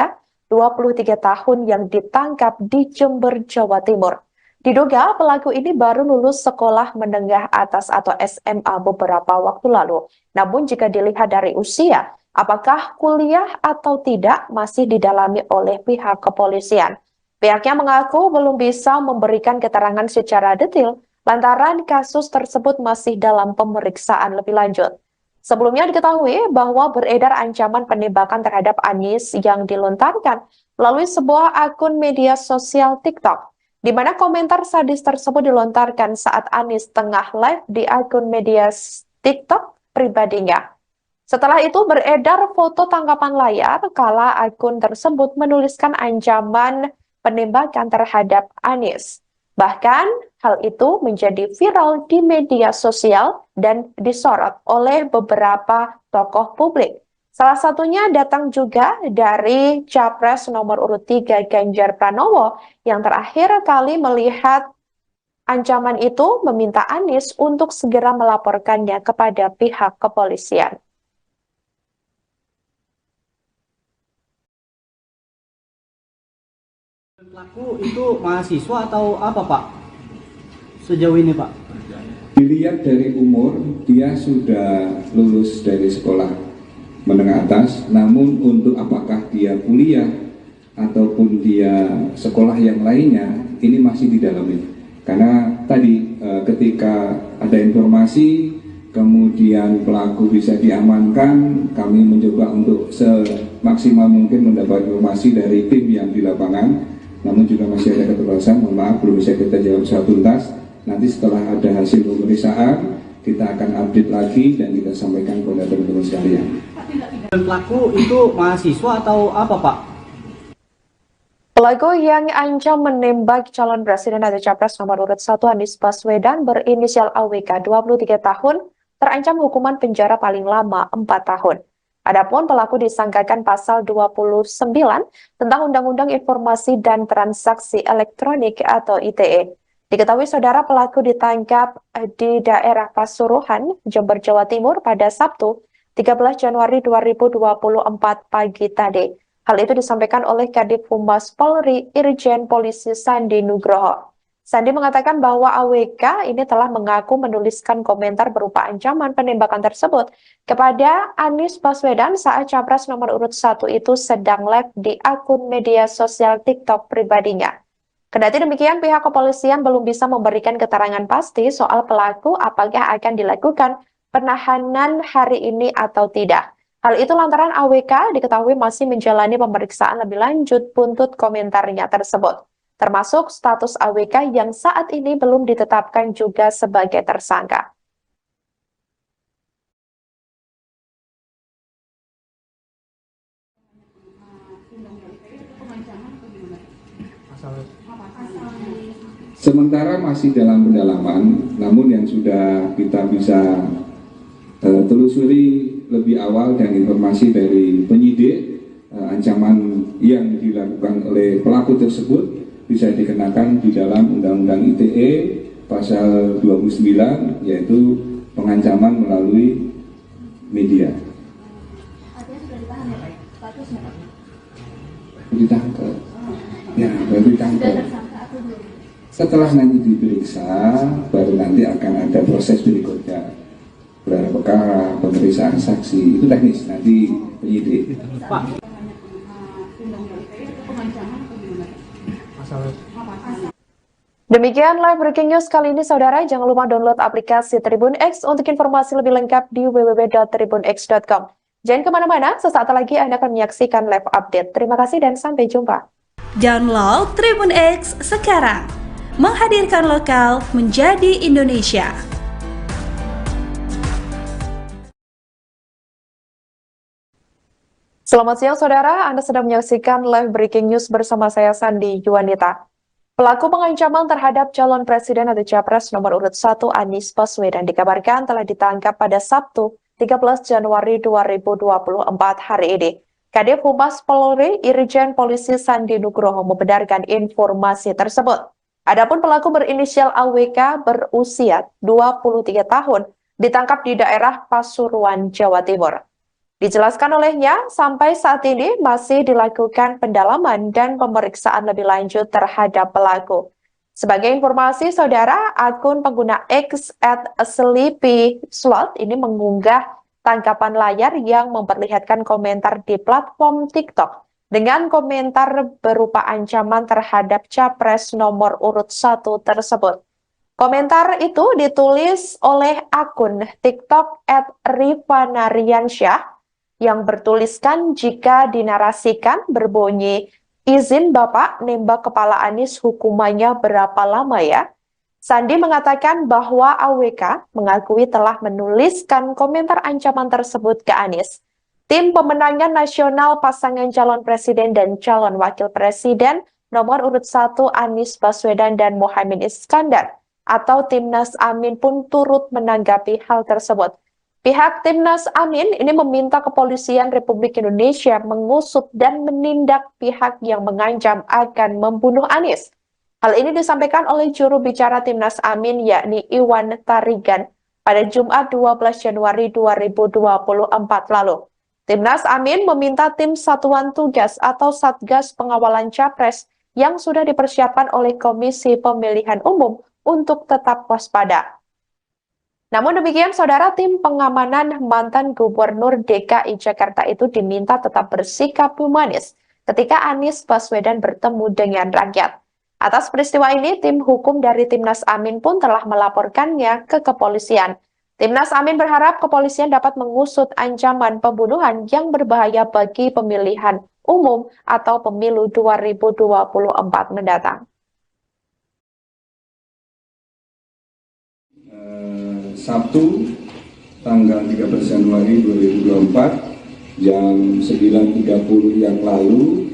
23 tahun yang ditangkap di Jember, Jawa Timur. Diduga pelaku ini baru lulus sekolah menengah atas atau SMA beberapa waktu lalu. Namun jika dilihat dari usia, apakah kuliah atau tidak masih didalami oleh pihak kepolisian. Pihaknya mengaku belum bisa memberikan keterangan secara detail lantaran kasus tersebut masih dalam pemeriksaan lebih lanjut. Sebelumnya diketahui bahwa beredar ancaman penembakan terhadap Anies yang dilontarkan melalui sebuah akun media sosial TikTok, di mana komentar sadis tersebut dilontarkan saat Anies tengah live di akun media TikTok pribadinya. Setelah itu beredar foto tangkapan layar kala akun tersebut menuliskan ancaman penembakan terhadap Anies. Bahkan hal itu menjadi viral di media sosial dan disorot oleh beberapa tokoh publik. Salah satunya datang juga dari Capres nomor urut 3 Ganjar Pranowo yang terakhir kali melihat Ancaman itu meminta Anies untuk segera melaporkannya kepada pihak kepolisian. Pelaku itu mahasiswa atau apa Pak? Sejauh ini Pak? Dilihat dari umur, dia sudah lulus dari sekolah menengah atas, namun untuk apakah dia kuliah ataupun dia sekolah yang lainnya, ini masih didalami. Karena tadi ketika ada informasi, kemudian pelaku bisa diamankan, kami mencoba untuk semaksimal mungkin mendapat informasi dari tim yang di lapangan, namun juga masih ada keterbatasan, mohon maaf belum bisa kita jawab secara tuntas. Nanti setelah ada hasil pemeriksaan, kita akan update lagi dan kita sampaikan kepada teman-teman sekalian. Pelaku itu mahasiswa atau apa Pak? Pelaku yang ancam menembak calon presiden atau capres nomor urut 1 Anies Baswedan berinisial AWK 23 tahun terancam hukuman penjara paling lama 4 tahun. Adapun pelaku disangkakan pasal 29 tentang Undang-Undang Informasi dan Transaksi Elektronik atau ITE. Diketahui saudara pelaku ditangkap di daerah Pasuruan, Jember, Jawa Timur pada Sabtu 13 Januari 2024 pagi tadi. Hal itu disampaikan oleh Kadif Humas Polri Irjen Polisi Sandi Nugroho. Sandi mengatakan bahwa AWK ini telah mengaku menuliskan komentar berupa ancaman penembakan tersebut kepada Anies Baswedan saat capres nomor urut 1 itu sedang live di akun media sosial TikTok pribadinya. Kendati demikian, pihak kepolisian belum bisa memberikan keterangan pasti soal pelaku apakah akan dilakukan penahanan hari ini atau tidak. Hal itu lantaran AWK diketahui masih menjalani pemeriksaan lebih lanjut buntut komentarnya tersebut, termasuk status AWK yang saat ini belum ditetapkan juga sebagai tersangka. Sementara masih dalam pendalaman, namun yang sudah kita bisa telusuri lebih awal dan informasi dari penyidik, ancaman yang dilakukan oleh pelaku tersebut bisa dikenakan di dalam Undang-Undang ITE pasal 29, yaitu pengancaman melalui media. Artinya sudah ditahan ya Pak? Statusnya Pak? Ditangkap. Ya, baru ditangkap. Sudah tersangka atau belum? Setelah nanti diperiksa, baru nanti akan ada proses berikutnya. Gelar perkara, pemeriksaan saksi, itu teknis, nanti penyidik. Pak. Undang-undang ITE atau pengancaman atau gimana? Pasal Demikian live breaking news kali ini saudara, jangan lupa download aplikasi Tribun X untuk informasi lebih lengkap di www.tribunx.com. Jangan kemana-mana, sesaat lagi Anda akan menyaksikan live update. Terima kasih dan sampai jumpa. Download Tribun X sekarang. Menghadirkan lokal menjadi Indonesia. Selamat siang saudara, Anda sedang menyaksikan live breaking news bersama saya Sandi Yuwanita. Pelaku pengancaman terhadap calon presiden atau capres nomor urut 1 Anies Baswedan dikabarkan telah ditangkap pada Sabtu 13 Januari 2024 hari ini. Kadif Humas Polri Irjen Polisi Sandi Nugroho membenarkan informasi tersebut. Adapun pelaku berinisial AWK berusia 23 tahun ditangkap di daerah Pasuruan, Jawa Timur. Dijelaskan olehnya, sampai saat ini masih dilakukan pendalaman dan pemeriksaan lebih lanjut terhadap pelaku. Sebagai informasi, saudara, akun pengguna X @sleepyslot ini mengunggah tangkapan layar yang memperlihatkan komentar di platform TikTok dengan komentar berupa ancaman terhadap capres nomor urut 1 tersebut. Komentar itu ditulis oleh akun TikTok @rifanariansyah yang bertuliskan jika dinarasikan berbunyi, izin Bapak nembak kepala Anies hukumannya berapa lama ya? Sandi mengatakan bahwa AWK mengakui telah menuliskan komentar ancaman tersebut ke Anies. Tim pemenangan nasional pasangan calon presiden dan calon wakil presiden nomor urut 1 Anies Baswedan dan Muhaimin Iskandar atau Timnas Amin pun turut menanggapi hal tersebut. Pihak Timnas Amin ini meminta Kepolisian Republik Indonesia mengusut dan menindak pihak yang mengancam akan membunuh Anies. Hal ini disampaikan oleh juru bicara Timnas Amin yakni Iwan Tarigan pada Jumat 12 Januari 2024 lalu. Timnas Amin meminta tim Satuan Tugas atau Satgas Pengawalan Capres yang sudah dipersiapkan oleh Komisi Pemilihan Umum untuk tetap waspada. Namun demikian, saudara, tim pengamanan mantan Gubernur DKI Jakarta itu diminta tetap bersikap humanis ketika Anies Baswedan bertemu dengan rakyat. Atas peristiwa ini, tim hukum dari Timnas Amin pun telah melaporkannya ke kepolisian. Timnas Amin berharap kepolisian dapat mengusut ancaman pembunuhan yang berbahaya bagi pemilihan umum atau pemilu 2024 mendatang. Sabtu tanggal 13 Januari 2024 jam 9.30 yang lalu,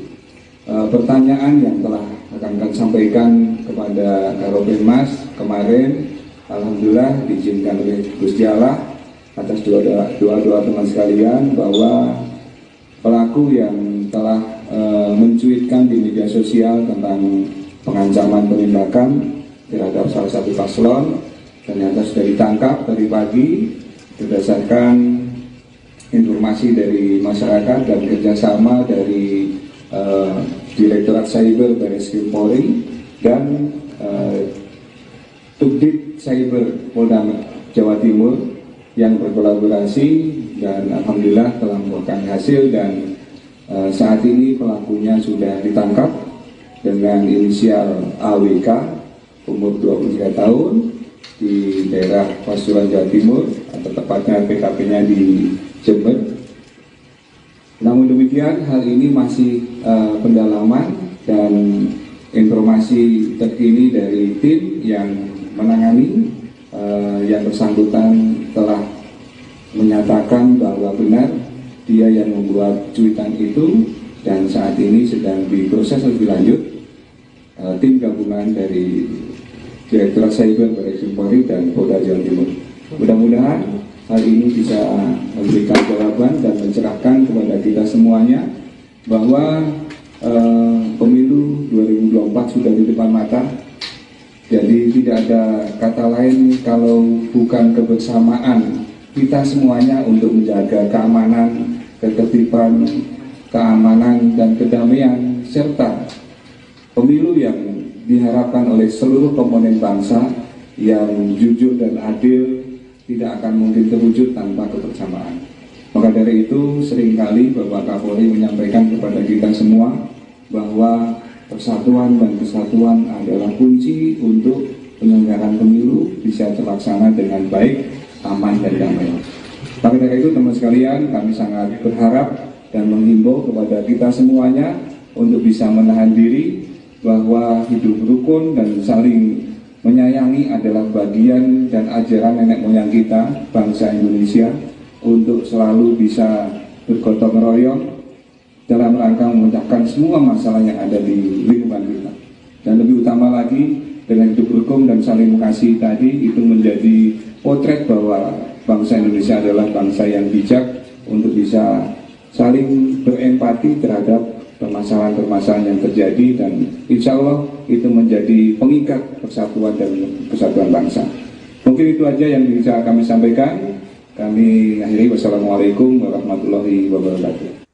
pertanyaan yang telah akan kami sampaikan kepada Karopenmas kemarin, alhamdulillah diizinkan oleh Gusti Allah atas doa-doa teman sekalian bahwa pelaku yang telah mencuitkan di media sosial tentang pengancaman penindakan terhadap salah satu paslon ternyata sudah ditangkap dari pagi berdasarkan informasi dari masyarakat dan kerjasama dari Direktorat Cyber Barreskrim Polri dan Subdit Cyber Polda Jawa Timur yang berkolaborasi dan alhamdulillah telah membuahkan hasil dan saat ini pelakunya sudah ditangkap dengan inisial AWK umur 23 tahun di daerah Pasuruan Jawa Timur atau tepatnya PKP-nya di Jember. Namun demikian hal ini masih pendalaman dan informasi terkini dari tim yang menangani yang bersangkutan telah menyatakan bahwa benar dia yang membuat cuitan itu dan saat ini sedang diproses lebih lanjut tim gabungan dari Direktorat Cyber Barreskrim Polri dan Polda Jawa Timur. Mudah-mudahan hal ini bisa memberikan jawaban dan mencerahkan kepada kita semuanya bahwa pemilu 2024 sudah di depan mata. Jadi tidak ada kata lain kalau bukan kebersamaan kita semuanya untuk menjaga keamanan, ketertiban, keamanan dan kedamaian serta pemilu yang diharapkan oleh seluruh komponen bangsa yang jujur dan adil tidak akan mungkin terwujud tanpa kebersamaan. Maka dari itu seringkali Bapak Kapolri menyampaikan kepada kita semua bahwa persatuan dan kesatuan adalah kunci untuk penyelenggaraan pemilu bisa terlaksana dengan baik, aman dan damai. Maka dari itu teman sekalian, kami sangat berharap dan menghimbau kepada kita semuanya untuk bisa menahan diri bahwa hidup rukun dan saling menyayangi adalah bagian dan ajaran nenek moyang kita, bangsa Indonesia, untuk selalu bisa bergotong royong dalam rangka memecahkan semua masalah yang ada di lingkungan kita. Dan lebih utama lagi, dengan hidup rukun dan saling mengasihi tadi, itu menjadi potret bahwa bangsa Indonesia adalah bangsa yang bijak untuk bisa saling berempati terhadap permasalahan-permasalahan yang terjadi dan insya Allah itu menjadi pengikat persatuan dan kesatuan bangsa. Mungkin itu aja yang bisa kami sampaikan. Kami akhiri, wassalamualaikum warahmatullahi wabarakatuh.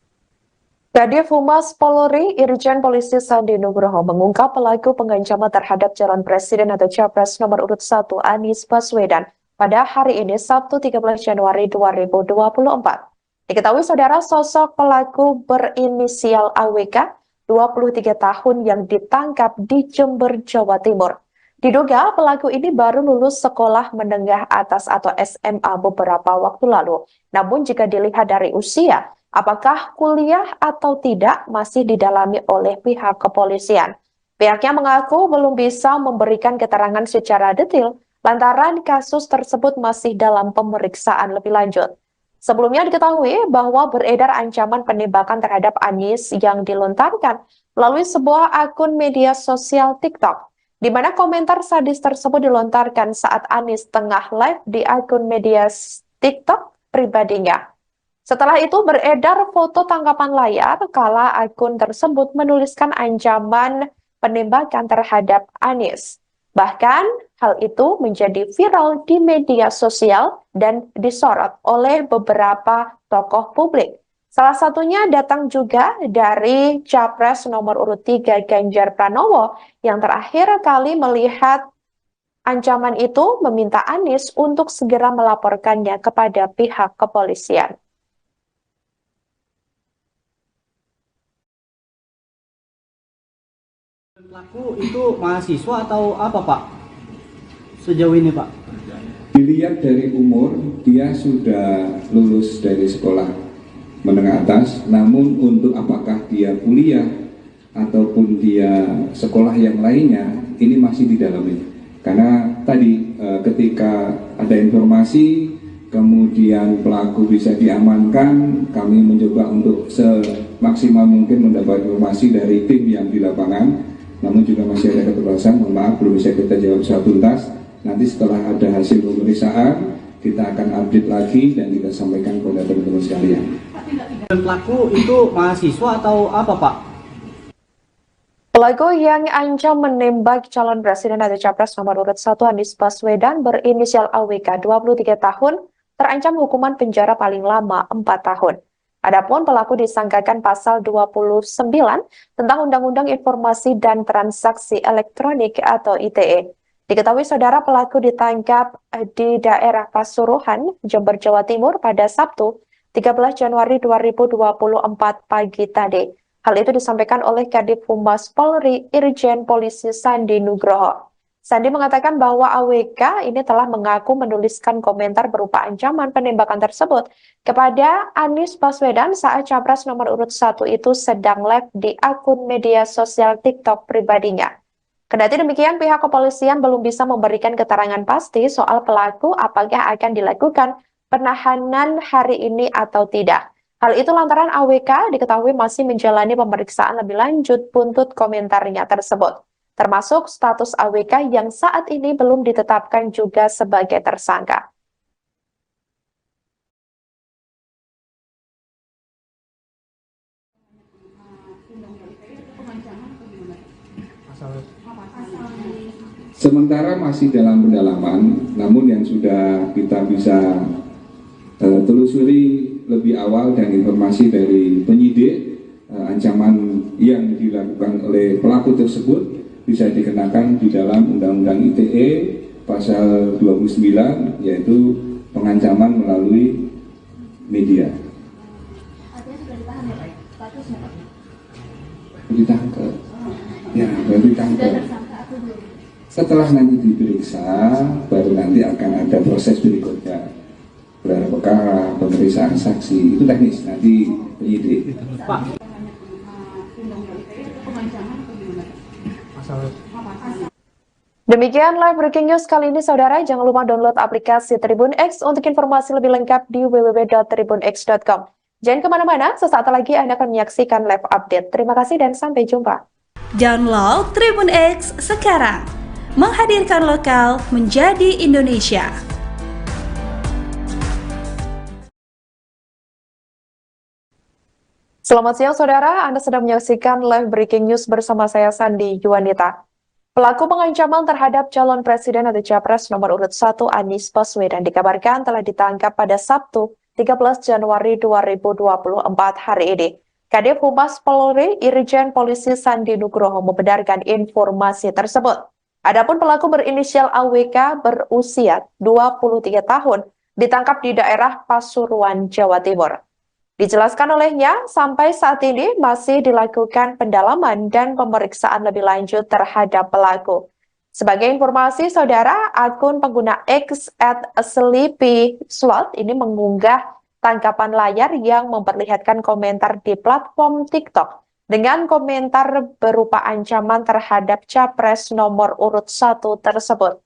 Kadif Humas Polri Irjen Polisi Sandi Nugroho mengungkap pelaku pengancaman terhadap calon presiden atau capres nomor urut 1 Anies Baswedan pada hari ini Sabtu 13 Januari 2024. Diketahui saudara, sosok pelaku berinisial AWK, 23 tahun yang ditangkap di Jember, Jawa Timur. Diduga pelaku ini baru lulus sekolah menengah atas atau SMA beberapa waktu lalu. Namun jika dilihat dari usia, apakah kuliah atau tidak masih didalami oleh pihak kepolisian. Pihaknya mengaku belum bisa memberikan keterangan secara detail lantaran kasus tersebut masih dalam pemeriksaan lebih lanjut. Sebelumnya diketahui bahwa beredar ancaman penembakan terhadap Anies yang dilontarkan melalui sebuah akun media sosial TikTok, di mana komentar sadis tersebut dilontarkan saat Anies tengah live di akun media TikTok pribadinya. Setelah itu beredar foto tangkapan layar kala akun tersebut menuliskan ancaman penembakan terhadap Anies. Bahkan, hal itu menjadi viral di media sosial dan disorot oleh beberapa tokoh publik. Salah satunya datang juga dari Capres nomor urut 3 Ganjar Pranowo yang terakhir kali melihat ancaman itu meminta Anies untuk segera melaporkannya kepada pihak kepolisian. Pelaku itu mahasiswa atau apa Pak? Sejauh ini Pak? Dilihat dari umur, dia sudah lulus dari sekolah menengah atas, namun untuk apakah dia kuliah ataupun dia sekolah yang lainnya, ini masih didalami. Karena tadi ketika ada informasi, kemudian pelaku bisa diamankan, kami mencoba untuk semaksimal mungkin mendapat informasi dari tim yang di lapangan, namun juga masih ada keterbatasan, mohon maaf belum bisa kita jawab secara tuntas. Nanti setelah ada hasil pemeriksaan, kita akan update lagi dan kita sampaikan kepada teman-teman sekalian. Pelaku itu mahasiswa atau apa Pak? Pelaku yang ancam menembak calon presiden atau capres nomor urut 1 Anies Baswedan berinisial AWK 23 tahun terancam hukuman penjara paling lama 4 tahun. Adapun pelaku disangkakan pasal 29 tentang Undang-Undang Informasi dan Transaksi Elektronik atau ITE. Diketahui saudara pelaku ditangkap di daerah Pasuruan, Jember, Jawa Timur pada Sabtu 13 Januari 2024 pagi tadi. Hal itu disampaikan oleh Kadif Humas Polri Irjen Polisi Sandi Nugroho. Sandi mengatakan bahwa AWK ini telah mengaku menuliskan komentar berupa ancaman penembakan tersebut kepada Anies Baswedan saat capres nomor urut 1 itu sedang live di akun media sosial TikTok pribadinya. Kendati demikian, pihak kepolisian belum bisa memberikan keterangan pasti soal pelaku apakah akan dilakukan penahanan hari ini atau tidak. Hal itu lantaran AWK diketahui masih menjalani pemeriksaan lebih lanjut buntut komentarnya tersebut, termasuk status AWK yang saat ini belum ditetapkan juga sebagai tersangka. Sementara masih dalam pendalaman, namun yang sudah kita bisa telusuri lebih awal dan informasi dari penyidik, ancaman yang dilakukan oleh pelaku tersebut bisa dikenakan di dalam Undang-Undang ITE pasal 29, yaitu pengancaman melalui media. Artinya sudah ditahan ya Pak? Statusnya Pak? Ditangkap. Ya, baru ditangkap. Sudah tersangka atau belum? Setelah nanti diperiksa, baru nanti akan ada proses berikutnya. Gelar perkara, pemeriksaan saksi, itu teknis, nanti penyidik. Pak. Undang-undang ITE itu pengancaman atau gimana? Pasal Demikian live breaking news kali ini saudara, jangan lupa download aplikasi Tribun X untuk informasi lebih lengkap di www.tribunx.com. Jangan kemana-mana, sesaat lagi Anda akan menyaksikan live update. Terima kasih dan sampai jumpa. Download Tribun X sekarang. Menghadirkan lokal menjadi Indonesia. Selamat siang saudara, Anda sedang menyaksikan live breaking news bersama saya Sandi Yuwanita. Pelaku pengancaman terhadap calon presiden atau capres nomor urut 1 Anies Baswedan dikabarkan telah ditangkap pada Sabtu 13 Januari 2024 hari ini. Kadif Humas Polri Irjen Polisi Sandi Nugroho membenarkan informasi tersebut. Adapun pelaku berinisial AWK berusia 23 tahun ditangkap di daerah Pasuruan, Jawa Timur. Dijelaskan olehnya, sampai saat ini masih dilakukan pendalaman dan pemeriksaan lebih lanjut terhadap pelaku. Sebagai informasi, saudara, akun pengguna X @sleepyslot ini mengunggah tangkapan layar yang memperlihatkan komentar di platform TikTok dengan komentar berupa ancaman terhadap capres nomor urut 1 tersebut.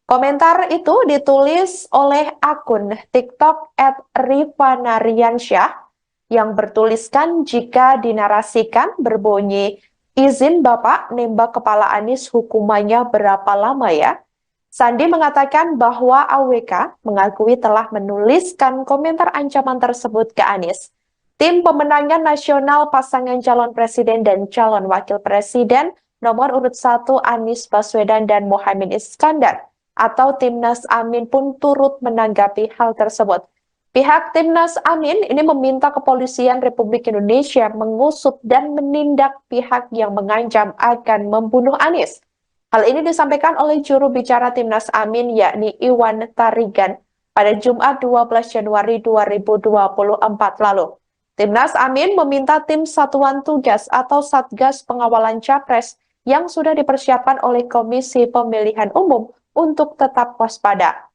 Komentar itu ditulis oleh akun TikTok @rifanariansyah yang bertuliskan jika dinarasikan berbunyi, izin Bapak nembak kepala Anies hukumannya berapa lama ya? Sandi mengatakan bahwa AWK mengakui telah menuliskan komentar ancaman tersebut ke Anies. Tim Pemenangan Nasional Pasangan Calon Presiden dan Calon Wakil Presiden nomor urut 1 Anies Baswedan dan Muhaimin Iskandar atau Timnas Amin pun turut menanggapi hal tersebut. Pihak Timnas Amin ini meminta Kepolisian Republik Indonesia mengusut dan menindak pihak yang mengancam akan membunuh Anies. Hal ini disampaikan oleh juru bicara Timnas Amin yakni Iwan Tarigan pada Jumat 12 Januari 2024 lalu. Timnas Amin meminta tim Satuan Tugas atau Satgas Pengawalan Capres yang sudah dipersiapkan oleh Komisi Pemilihan Umum untuk tetap waspada.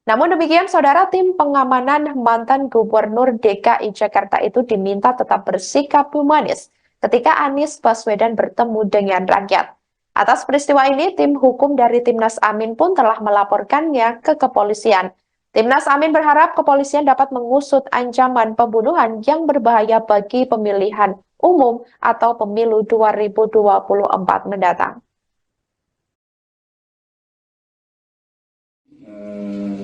Namun demikian, saudara, tim pengamanan mantan Gubernur DKI Jakarta itu diminta tetap bersikap humanis ketika Anies Baswedan bertemu dengan rakyat. Atas peristiwa ini, tim hukum dari Timnas Amin pun telah melaporkannya ke kepolisian. Timnas Amin berharap kepolisian dapat mengusut ancaman pembunuhan yang berbahaya bagi pemilihan umum atau pemilu 2024 mendatang.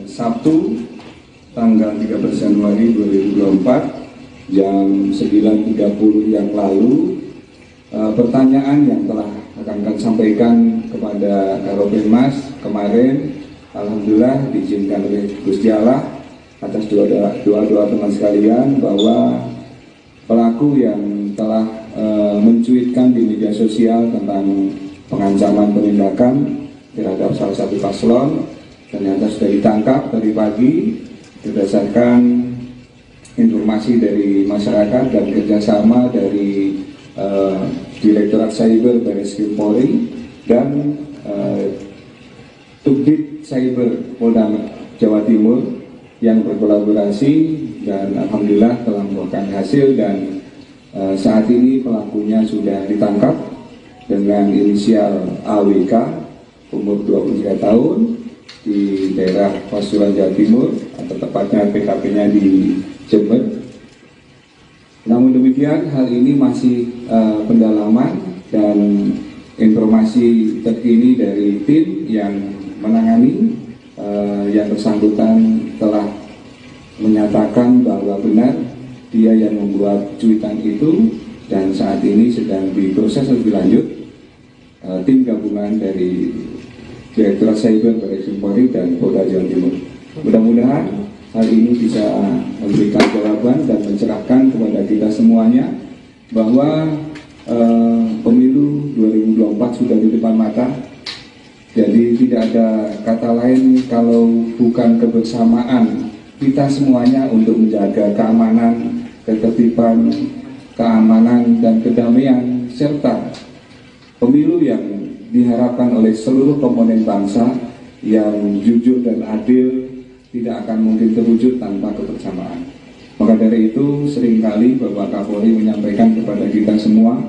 Sabtu, tanggal 13 Januari 2024, jam 9.30 yang lalu, pertanyaan yang telah akan sampaikan kepada Karopenmas kemarin, alhamdulillah diizinkan oleh Gusti Allah atas doa teman sekalian bahwa pelaku yang telah mencuitkan di media sosial tentang pengancaman penindakan terhadap salah satu paslon ternyata sudah ditangkap tadi pagi berdasarkan informasi dari masyarakat dan kerjasama dari Direktorat Cyber Barreskrim Polri dan Subdit Cyber Polda Jawa Timur yang berkolaborasi dan alhamdulillah telah membuahkan hasil dan saat ini pelakunya sudah ditangkap dengan inisial AWK umur 23 tahun di daerah Pasuruan Jawa Timur atau tepatnya PKP-nya di Jember. Namun demikian, hal ini masih pendalaman dan informasi terkini dari tim yang menangani yang bersangkutan telah menyatakan bahwa benar dia yang membuat cuitan itu dan saat ini sedang diproses lebih lanjut tim gabungan dari Direktorat Cyber Barreskrim Polri dan Polda Jawa Timur. Mudah-mudahan hal ini bisa memberikan jawaban dan mencerahkan kepada kita semuanya bahwa pemilu 2024 sudah di depan mata. Jadi tidak ada kata lain kalau bukan kebersamaan kita semuanya untuk menjaga keamanan, ketertiban, keamanan dan kedamaian serta pemilu yang diharapkan oleh seluruh komponen bangsa yang jujur dan adil tidak akan mungkin terwujud tanpa kebersamaan. Maka dari itu seringkali Bapak Kapolri menyampaikan kepada kita semua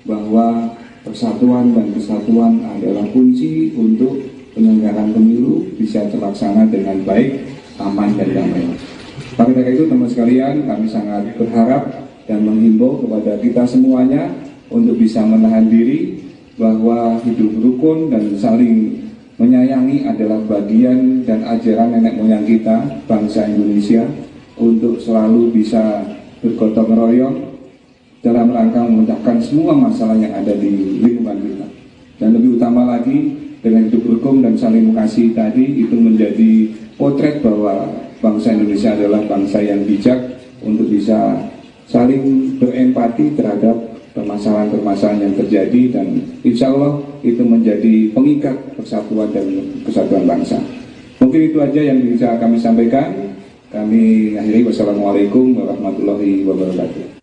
bahwa persatuan dan kesatuan adalah kunci untuk penyelenggaraan pemilu bisa terlaksana dengan baik, aman dan damai. Maka dari itu teman sekalian, kami sangat berharap dan menghimbau kepada kita semuanya untuk bisa menahan diri bahwa hidup rukun dan saling menyayangi adalah bagian dan ajaran nenek moyang kita, bangsa Indonesia, untuk selalu bisa bergotong royong dalam rangka memecahkan semua masalah yang ada di lingkungan kita. Dan lebih utama lagi, dengan hidup rukun dan saling mengasihi tadi, itu menjadi potret bahwa bangsa Indonesia adalah bangsa yang bijak untuk bisa saling berempati terhadap permasalahan-permasalahan yang terjadi dan insya Allah itu menjadi pengikat persatuan dan kesatuan bangsa. Mungkin itu aja yang bisa kami sampaikan. Kami akhiri. Wassalamualaikum warahmatullahi wabarakatuh.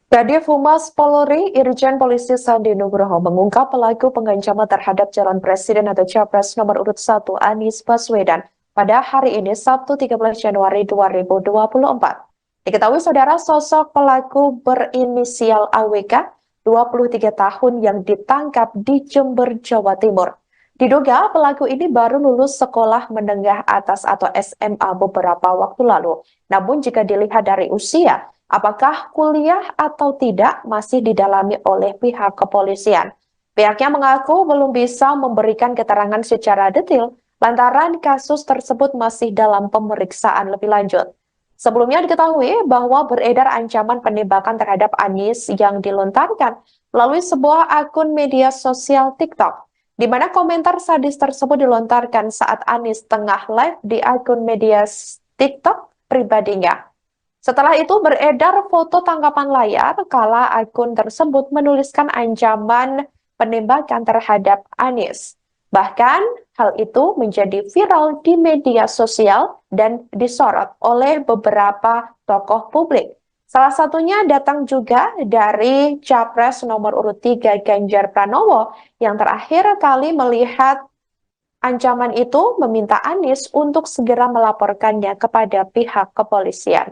Kadif Humas Polri Irjen Polisi Sandi Nugroho mengungkap pelaku pengancaman terhadap calon presiden atau capres nomor urut 1 Anies Baswedan pada hari ini Sabtu 13 Januari 2024. Diketahui saudara, sosok pelaku berinisial AWK 23 tahun yang ditangkap di Jember, Jawa Timur. Diduga pelaku ini baru lulus sekolah menengah atas atau SMA beberapa waktu lalu. Namun jika dilihat dari usia, apakah kuliah atau tidak masih didalami oleh pihak kepolisian. Pihaknya mengaku belum bisa memberikan keterangan secara detail lantaran kasus tersebut masih dalam pemeriksaan lebih lanjut. Sebelumnya diketahui bahwa beredar ancaman penembakan terhadap Anies yang dilontarkan melalui sebuah akun media sosial TikTok, di mana komentar sadis tersebut dilontarkan saat Anies tengah live di akun media TikTok pribadinya. Setelah itu beredar foto tangkapan layar kala akun tersebut menuliskan ancaman penembakan terhadap Anies. Bahkan hal itu menjadi viral di media sosial dan disorot oleh beberapa tokoh publik. Salah satunya datang juga dari Capres nomor urut 3 Ganjar Pranowo yang terakhir kali melihat ancaman itu meminta Anies untuk segera melaporkannya kepada pihak kepolisian.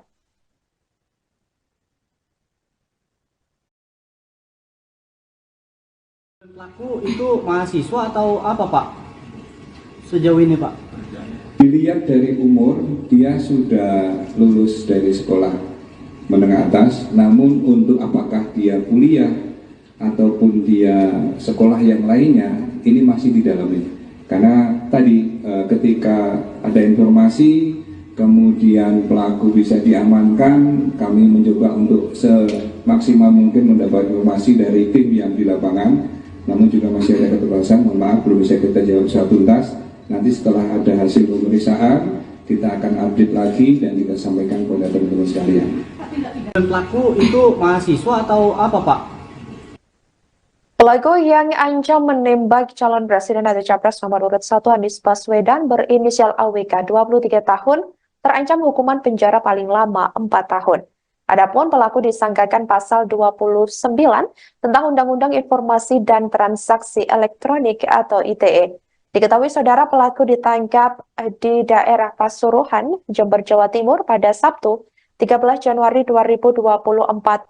Pelaku itu mahasiswa atau apa Pak? Sejauh ini Pak? Dilihat dari umur, dia sudah lulus dari sekolah menengah atas, namun untuk apakah dia kuliah ataupun dia sekolah yang lainnya, ini masih didalami. Karena tadi ketika ada informasi, kemudian pelaku bisa diamankan, kami mencoba untuk semaksimal mungkin mendapat informasi dari tim yang di lapangan. Namun juga masih ada keterbatasan, mohon maaf belum bisa kita jawab secara tuntas. Nanti setelah ada hasil pemeriksaan, kita akan update lagi dan kita sampaikan kepada teman-teman sekalian. Dan pelaku itu mahasiswa atau apa Pak? Pelaku yang ancam menembak calon presiden atau capres nomor urut 1 Anies Baswedan berinisial AWK 23 tahun terancam hukuman penjara paling lama 4 tahun. Adapun pelaku disangkakan pasal 29 tentang Undang-Undang Informasi dan Transaksi Elektronik atau ITE. Diketahui saudara pelaku ditangkap di daerah Pasuruan, Jember, Jawa Timur pada Sabtu 13 Januari 2024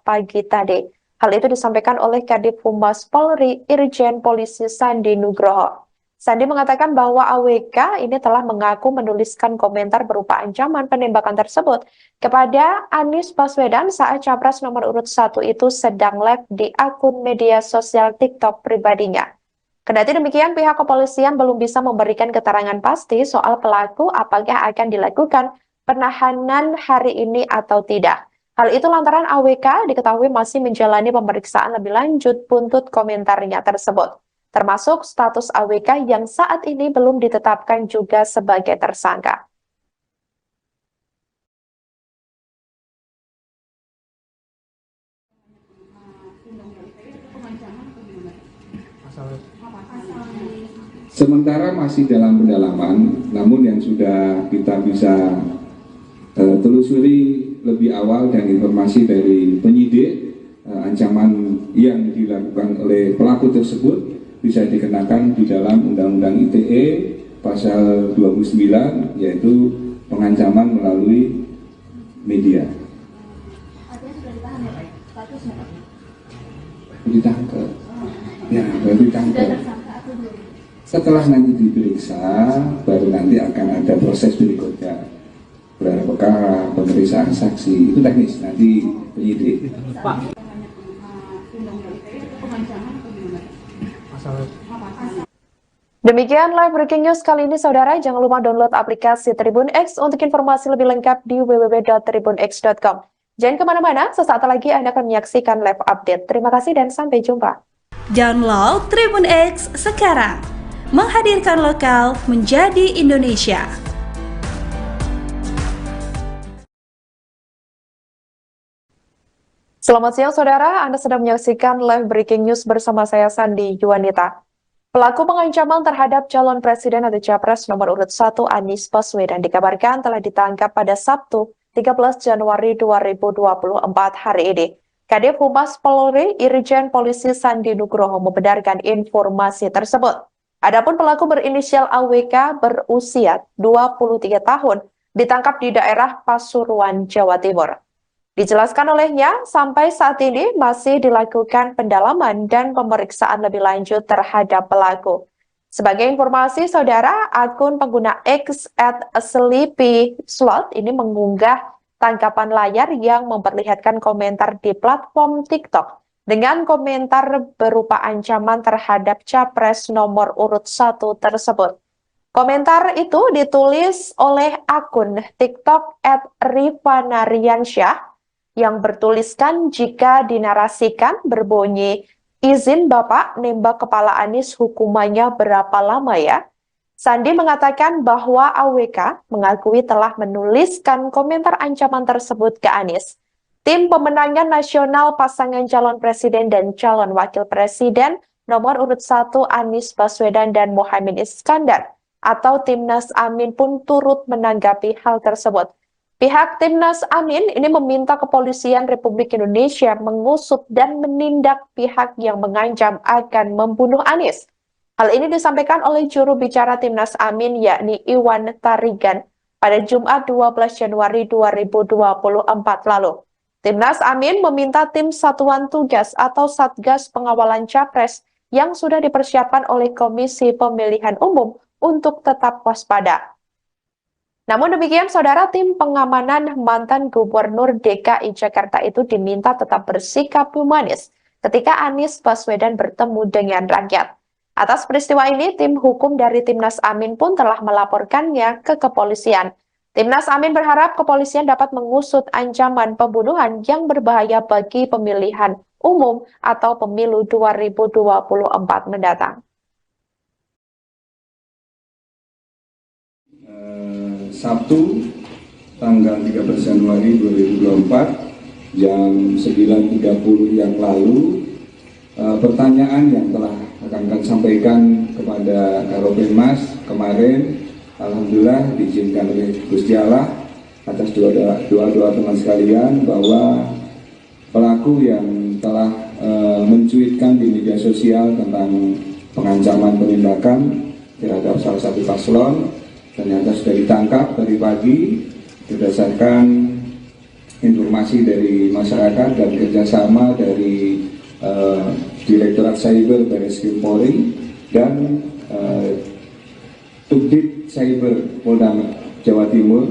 pagi tadi. Hal itu disampaikan oleh Kadif Humas Polri Irjen Polisi Sandi Nugroho. Sandi mengatakan bahwa AWK ini telah mengaku menuliskan komentar berupa ancaman penembakan tersebut kepada Anies Baswedan saat capres nomor urut 1 itu sedang live di akun media sosial TikTok pribadinya. Kendati demikian, pihak kepolisian belum bisa memberikan keterangan pasti soal pelaku apakah akan dilakukan penahanan hari ini atau tidak. Hal itu lantaran AWK diketahui masih menjalani pemeriksaan lebih lanjut buntut komentarnya tersebut, termasuk status AWK yang saat ini belum ditetapkan juga sebagai tersangka. Sementara masih dalam pendalaman, namun yang sudah kita bisa telusuri lebih awal dan informasi dari penyidik, ancaman yang dilakukan oleh pelaku tersebut bisa dikenakan di dalam Undang-Undang ITE pasal 29, yaitu pengancaman melalui media. Artinya sudah ditahan ya Pak? Statusnya Pak? Ditangkap. Ya, baru ditangkap. Sudah tersangka atau belum? Setelah nanti diperiksa, baru nanti akan ada proses berikutnya. Gelar perkara, pemeriksaan saksi, itu teknis, nanti penyidik. Pak. Undang-undang ITE atau pengancaman atau gimana? Pasal Demikian live breaking news kali ini saudara, jangan lupa download aplikasi Tribun X untuk informasi lebih lengkap di www.tribunx.com. Jangan kemana-mana, sesaat lagi Anda akan menyaksikan live update. Terima kasih dan sampai jumpa. Download Tribun X sekarang. Menghadirkan lokal menjadi Indonesia. Selamat siang saudara, Anda sedang menyaksikan live breaking news bersama saya Sandi Yuwanita. Pelaku pengancaman terhadap calon presiden atau capres nomor urut 1 Anies Baswedan dikabarkan telah ditangkap pada Sabtu 13 Januari 2024 hari ini. Kadif Humas Polri Irjen Polisi Sandi Nugroho membenarkan informasi tersebut. Adapun pelaku berinisial AWK berusia 23 tahun ditangkap di daerah Pasuruan, Jawa Timur. Dijelaskan olehnya, sampai saat ini masih dilakukan pendalaman dan pemeriksaan lebih lanjut terhadap pelaku. Sebagai informasi, saudara, akun pengguna X @sleepyslot ini mengunggah tangkapan layar yang memperlihatkan komentar di platform TikTok dengan komentar berupa ancaman terhadap capres nomor urut 1 tersebut. Komentar itu ditulis oleh akun TikTok @rifanariansyah yang bertuliskan jika dinarasikan berbunyi, izin Bapak nembak kepala Anies hukumannya berapa lama ya? Sandi mengatakan bahwa AWK mengakui telah menuliskan komentar ancaman tersebut ke Anies. Tim pemenangan nasional pasangan calon presiden dan calon wakil presiden nomor urut 1 Anies Baswedan dan Muhaimin Iskandar atau Timnas Amin pun turut menanggapi hal tersebut. Pihak Timnas Amin ini meminta Kepolisian Republik Indonesia mengusut dan menindak pihak yang mengancam akan membunuh Anies. Hal ini disampaikan oleh juru bicara Timnas Amin yakni Iwan Tarigan pada Jumat 12 Januari 2024 lalu. Timnas Amin meminta tim Satuan Tugas atau Satgas Pengawalan Capres yang sudah dipersiapkan oleh Komisi Pemilihan Umum untuk tetap waspada. Namun demikian, saudara, tim pengamanan mantan Gubernur DKI Jakarta itu diminta tetap bersikap humanis ketika Anies Baswedan bertemu dengan rakyat. Atas peristiwa ini, tim hukum dari Timnas Amin pun telah melaporkannya ke kepolisian. Timnas Amin berharap kepolisian dapat mengusut ancaman pembunuhan yang berbahaya bagi pemilihan umum atau pemilu 2024 mendatang. Sabtu tanggal 13 Januari 2024 jam 9.30 yang lalu pertanyaan yang telah akan sampaikan kepada Karopenmas kemarin alhamdulillah diizinkan oleh Gusti Allah atas doa teman sekalian bahwa pelaku yang telah mencuitkan di media sosial tentang pengancaman penindakan terhadap salah satu paslon ternyata sudah ditangkap dari pagi berdasarkan informasi dari masyarakat dan kerjasama dari Direktorat Cyber Barreskrim Polri dan Subdit Cyber Polda Jawa Timur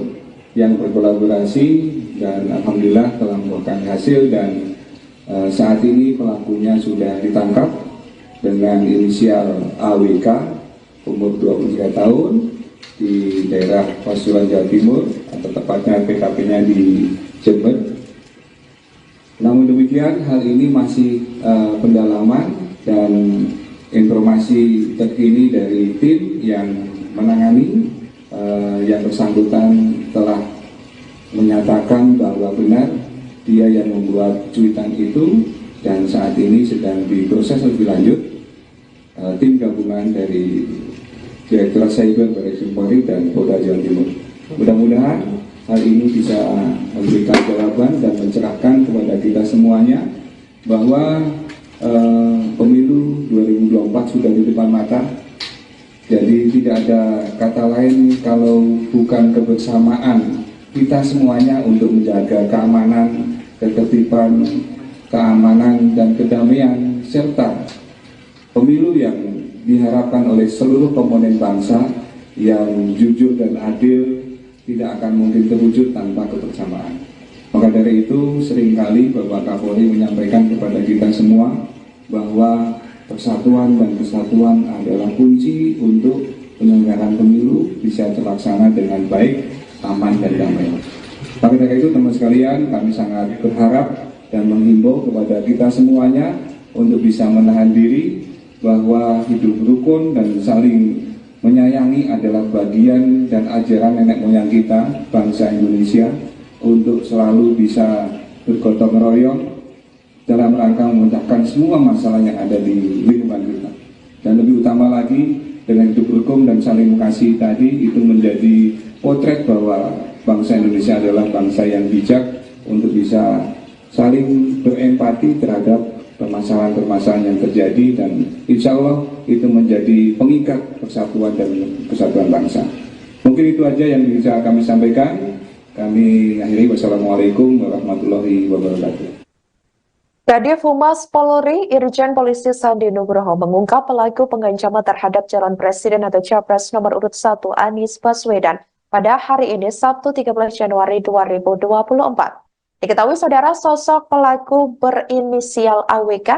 yang berkolaborasi dan alhamdulillah telah membuahkan hasil dan saat ini pelakunya sudah ditangkap dengan inisial AWK umur 23 tahun di daerah Pasuruan Jawa Timur atau tepatnya PKP-nya di Jember. Namun demikian hal ini masih pendalaman dan informasi terkini dari tim yang menangani yang bersangkutan telah menyatakan bahwa benar dia yang membuat cuitan itu dan saat ini sedang diproses lebih lanjut tim gabungan dari Direktorat Cyber Barreskrim Polri dan Polda Jawa Timur. Mudah-mudahan hal ini bisa memberikan jawaban dan mencerahkan kepada kita semuanya bahwa pemilu 2024 sudah di depan mata. Jadi tidak ada kata lain kalau bukan kebersamaan kita semuanya untuk menjaga keamanan, ketertiban, keamanan dan kedamaian serta pemilu yang diharapkan oleh seluruh komponen bangsa yang jujur dan adil tidak akan mungkin terwujud tanpa kebersamaan. Maka dari itu seringkali Bapak Kapolri menyampaikan kepada kita semua bahwa persatuan dan kesatuan adalah kunci untuk penyelenggaraan pemilu bisa terlaksana dengan baik, aman dan damai. Maka dari itu teman sekalian kami sangat berharap dan menghimbau kepada kita semuanya untuk bisa menahan diri bahwa hidup rukun dan saling menyayangi adalah bagian dan ajaran nenek moyang kita, bangsa Indonesia, untuk selalu bisa bergotong royong dalam rangka memecahkan semua masalah yang ada di lingkungan kita. Dan lebih utama lagi, dengan hidup rukun dan saling mengasihi tadi, itu menjadi potret bahwa bangsa Indonesia adalah bangsa yang bijak untuk bisa saling berempati terhadap permasalahan-permasalahan yang terjadi dan insya Allah itu menjadi pengikat persatuan dan kesatuan bangsa. Mungkin itu aja yang bisa kami sampaikan. Kami akhiri. Wassalamualaikum warahmatullahi wabarakatuh. Kadif Humas Polri Irjen Polisi Sandi Nugroho mengungkap pelaku pengancaman terhadap calon presiden atau capres nomor urut 1 Anies Baswedan pada hari ini Sabtu 13 Januari 2024. Diketahui saudara sosok pelaku berinisial AWK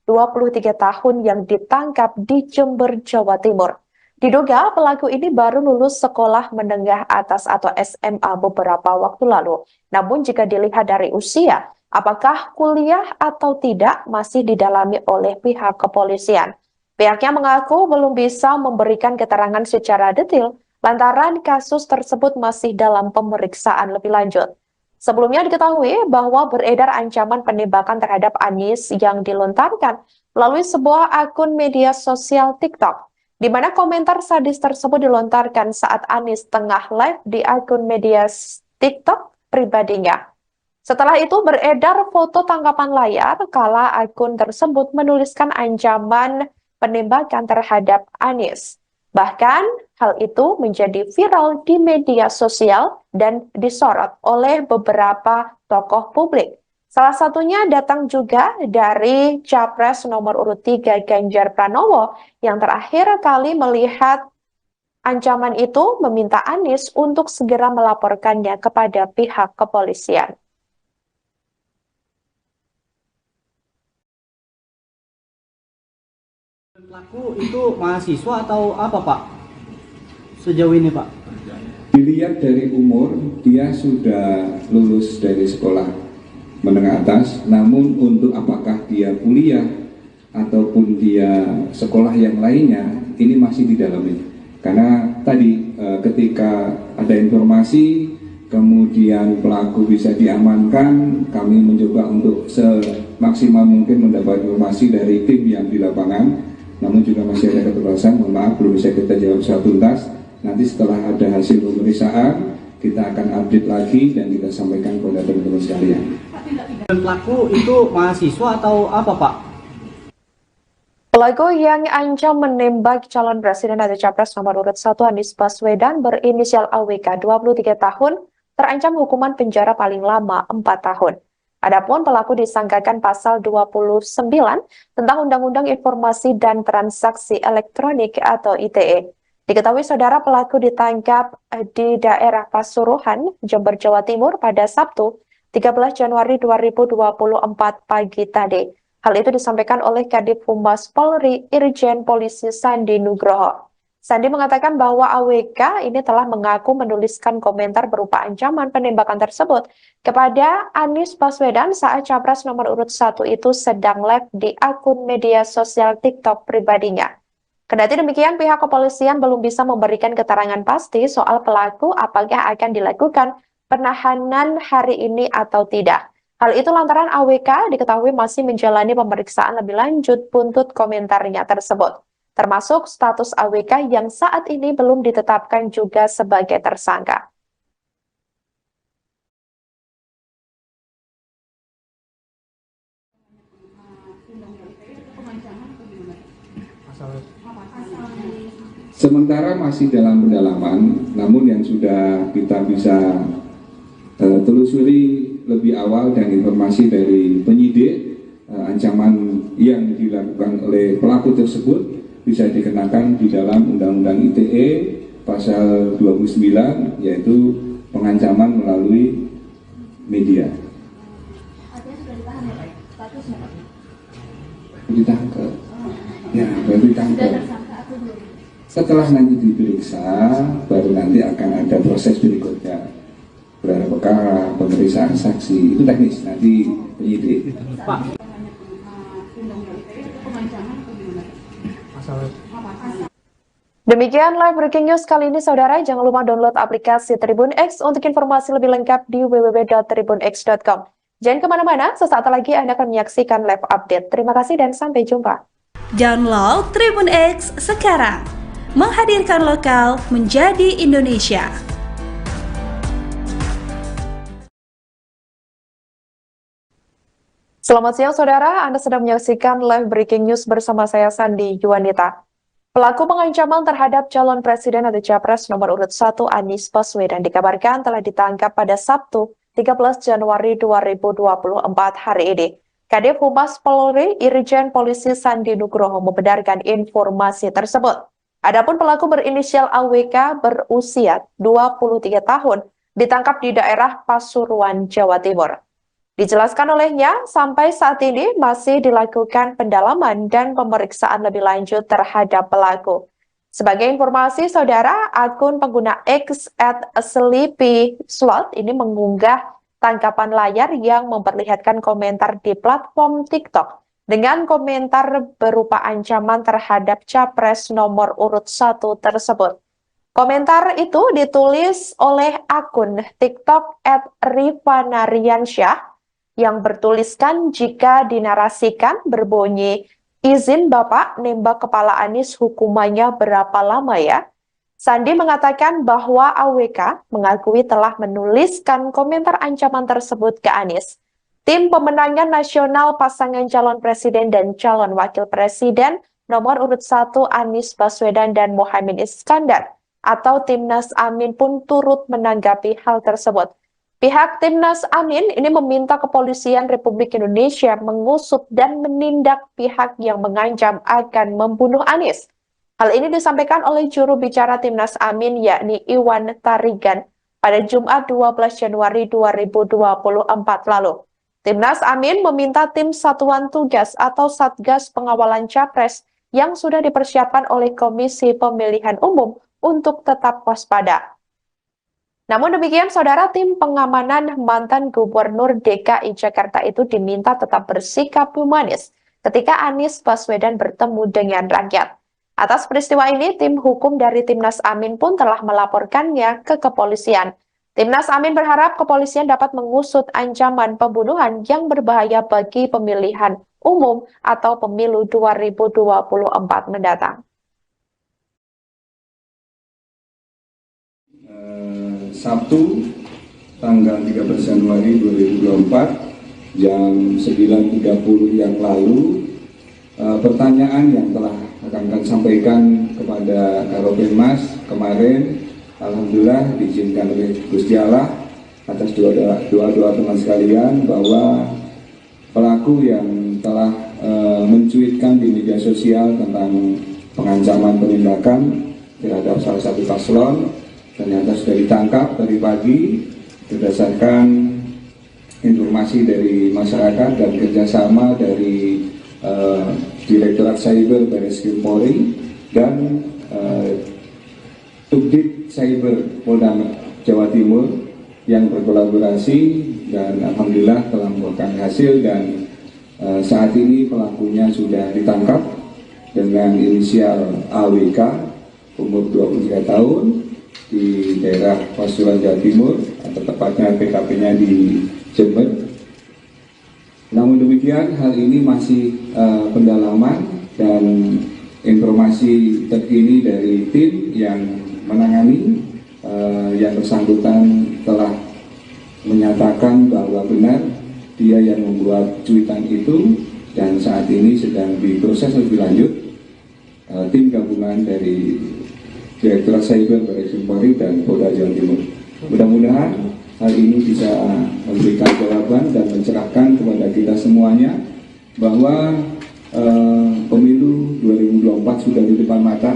23 tahun yang ditangkap di Jember, Jawa Timur. Diduga pelaku ini baru lulus sekolah menengah atas atau SMA beberapa waktu lalu. Namun jika dilihat dari usia, Apakah kuliah atau tidak masih didalami oleh pihak kepolisian. Pihaknya mengaku belum bisa memberikan keterangan secara detail lantaran kasus tersebut masih dalam pemeriksaan lebih lanjut. Sebelumnya diketahui bahwa beredar ancaman penembakan terhadap Anies yang dilontarkan melalui sebuah akun media sosial TikTok, di mana komentar sadis tersebut dilontarkan saat Anies tengah live di akun media TikTok pribadinya. Setelah itu beredar foto tangkapan layar kala akun tersebut menuliskan ancaman penembakan terhadap Anies. Bahkan hal itu menjadi viral di media sosial dan disorot oleh beberapa tokoh publik. Salah satunya datang juga dari Capres nomor urut 3 Ganjar Pranowo yang terakhir kali melihat ancaman itu meminta Anies untuk segera melaporkannya kepada pihak kepolisian. Pelaku itu mahasiswa atau apa Pak? Sejauh ini Pak? Dilihat dari umur, dia sudah lulus dari sekolah menengah atas, namun untuk apakah dia kuliah ataupun dia sekolah yang lainnya, ini masih didalami. Karena tadi ketika ada informasi, kemudian pelaku bisa diamankan, kami mencoba untuk semaksimal mungkin mendapat informasi dari tim yang di lapangan, namun juga masih ada keterbatasan, mohon maaf belum bisa kita jawab secara tuntas. Nanti setelah ada hasil pemeriksaan, kita akan update lagi dan kita sampaikan kepada teman-teman sekalian. Pelaku itu mahasiswa atau apa Pak? Pelaku yang ancam menembak calon presiden atau capres nomor urut 1 Anies Baswedan berinisial AWK 23 tahun terancam hukuman penjara paling lama 4 tahun. Adapun pelaku disangkakan pasal 29 tentang Undang-Undang Informasi dan Transaksi Elektronik atau ITE. Diketahui saudara pelaku ditangkap di daerah Pasuruan, Jember, Jawa Timur pada Sabtu 13 Januari 2024 pagi tadi. Hal itu disampaikan oleh Kadif Humas Polri Irjen Polisi Sandi Nugroho. Sandi mengatakan bahwa AWK ini telah mengaku menuliskan komentar berupa ancaman penembakan tersebut kepada Anies Baswedan saat capres nomor urut 1 itu sedang live di akun media sosial TikTok pribadinya. Kendati demikian, pihak kepolisian belum bisa memberikan keterangan pasti soal pelaku apakah akan dilakukan penahanan hari ini atau tidak. Hal itu lantaran AWK diketahui masih menjalani pemeriksaan lebih lanjut buntut komentarnya tersebut, termasuk status AWK yang saat ini belum ditetapkan juga sebagai tersangka. Sementara masih dalam pendalaman, namun yang sudah kita bisa telusuri lebih awal dan informasi dari penyidik, ancaman yang dilakukan oleh pelaku tersebut bisa dikenakan di dalam Undang-Undang ITE pasal 29, yaitu pengancaman melalui media. Artinya sudah ditahan ya Pak? Statusnya Pak? Ditangkap. Ya, baru ditangkap. Sudah tersangka atau belum? Setelah nanti diperiksa, baru nanti akan ada proses berikutnya. Gelar perkara, pemeriksaan saksi, itu teknis, nanti penyidik. Pak. Undang-undang ITE atau pengancaman atau gimana? Demikian live breaking news kali ini saudara. Jangan lupa download aplikasi Tribun X untuk informasi lebih lengkap di www.tribunx.com. Jangan kemana-mana, sesaat lagi Anda akan menyaksikan live update. Terima kasih dan sampai jumpa. Download Tribun X sekarang. Menghadirkan lokal menjadi Indonesia. Selamat siang saudara, Anda sedang menyaksikan live breaking news bersama saya Sandi Yuwanita. Pelaku pengancaman terhadap calon presiden atau capres nomor urut 1 Anies Baswedan dikabarkan telah ditangkap pada Sabtu 13 Januari 2024 hari ini. Kadif Humas Polri Irjen Polisi Sandi Nugroho membenarkan informasi tersebut. Adapun pelaku berinisial AWK berusia 23 tahun ditangkap di daerah Pasuruan, Jawa Timur. Dijelaskan olehnya, sampai saat ini masih dilakukan pendalaman dan pemeriksaan lebih lanjut terhadap pelaku. Sebagai informasi, saudara, akun pengguna X @sleepyslot ini mengunggah tangkapan layar yang memperlihatkan komentar di platform TikTok dengan komentar berupa ancaman terhadap capres nomor urut 1 tersebut. Komentar itu ditulis oleh akun TikTok @rifanariansyah yang bertuliskan jika dinarasikan berbunyi, "Izin Bapak nembak kepala Anies hukumannya berapa lama ya?" Sandi mengatakan bahwa AWK mengakui telah menuliskan komentar ancaman tersebut ke Anies. Tim pemenangan nasional pasangan calon presiden dan calon wakil presiden nomor urut 1 Anies Baswedan dan Muhaimin Iskandar atau Timnas Amin pun turut menanggapi hal tersebut. Pihak Timnas Amin ini meminta Kepolisian Republik Indonesia mengusut dan menindak pihak yang mengancam akan membunuh Anies. Hal ini disampaikan oleh juru bicara Timnas Amin yakni Iwan Tarigan pada Jumat 12 Januari 2024 lalu. Timnas Amin meminta tim Satuan Tugas atau Satgas Pengawalan Capres yang sudah dipersiapkan oleh Komisi Pemilihan Umum untuk tetap waspada. Namun demikian, saudara, tim pengamanan mantan Gubernur DKI Jakarta itu diminta tetap bersikap humanis ketika Anies Baswedan bertemu dengan rakyat. Atas peristiwa ini, tim hukum dari Timnas Amin pun telah melaporkannya ke kepolisian. Timnas Amin berharap kepolisian dapat mengusut ancaman pembunuhan yang berbahaya bagi pemilihan umum atau pemilu 2024 mendatang. Sabtu, tanggal 13 Januari 2024, jam 9.30 yang lalu, pertanyaan yang telah akan sampaikan kepada Karopenmas kemarin, alhamdulillah diizinkan oleh Gusti Allah atas doa teman sekalian bahwa pelaku yang telah mencuitkan di media sosial tentang pengancaman penindakan terhadap salah satu paslon ternyata sudah ditangkap dari pagi berdasarkan informasi dari masyarakat dan kerjasama dari Direktorat Cyber Barreskrim Polri dan Subdit Cyber Polda Jawa Timur yang berkolaborasi dan alhamdulillah telah membuahkan hasil dan saat ini pelakunya sudah ditangkap dengan inisial AWK umur 23 tahun di daerah Pasuruan Jawa Timur atau tepatnya PKP-nya di Jember. Namun demikian, hal ini masih pendalaman dan informasi terkini dari tim yang menangani yang bersangkutan telah menyatakan bahwa benar dia yang membuat cuitan itu dan saat ini sedang diproses lebih lanjut tim gabungan dari Direktorat Cyber Barreskrim Polri dan Polda Jawa Timur. Mudah-mudahan hal ini bisa memberikan jawaban dan mencerahkan kepada kita semuanya bahwa pemilu 2024 sudah di depan mata.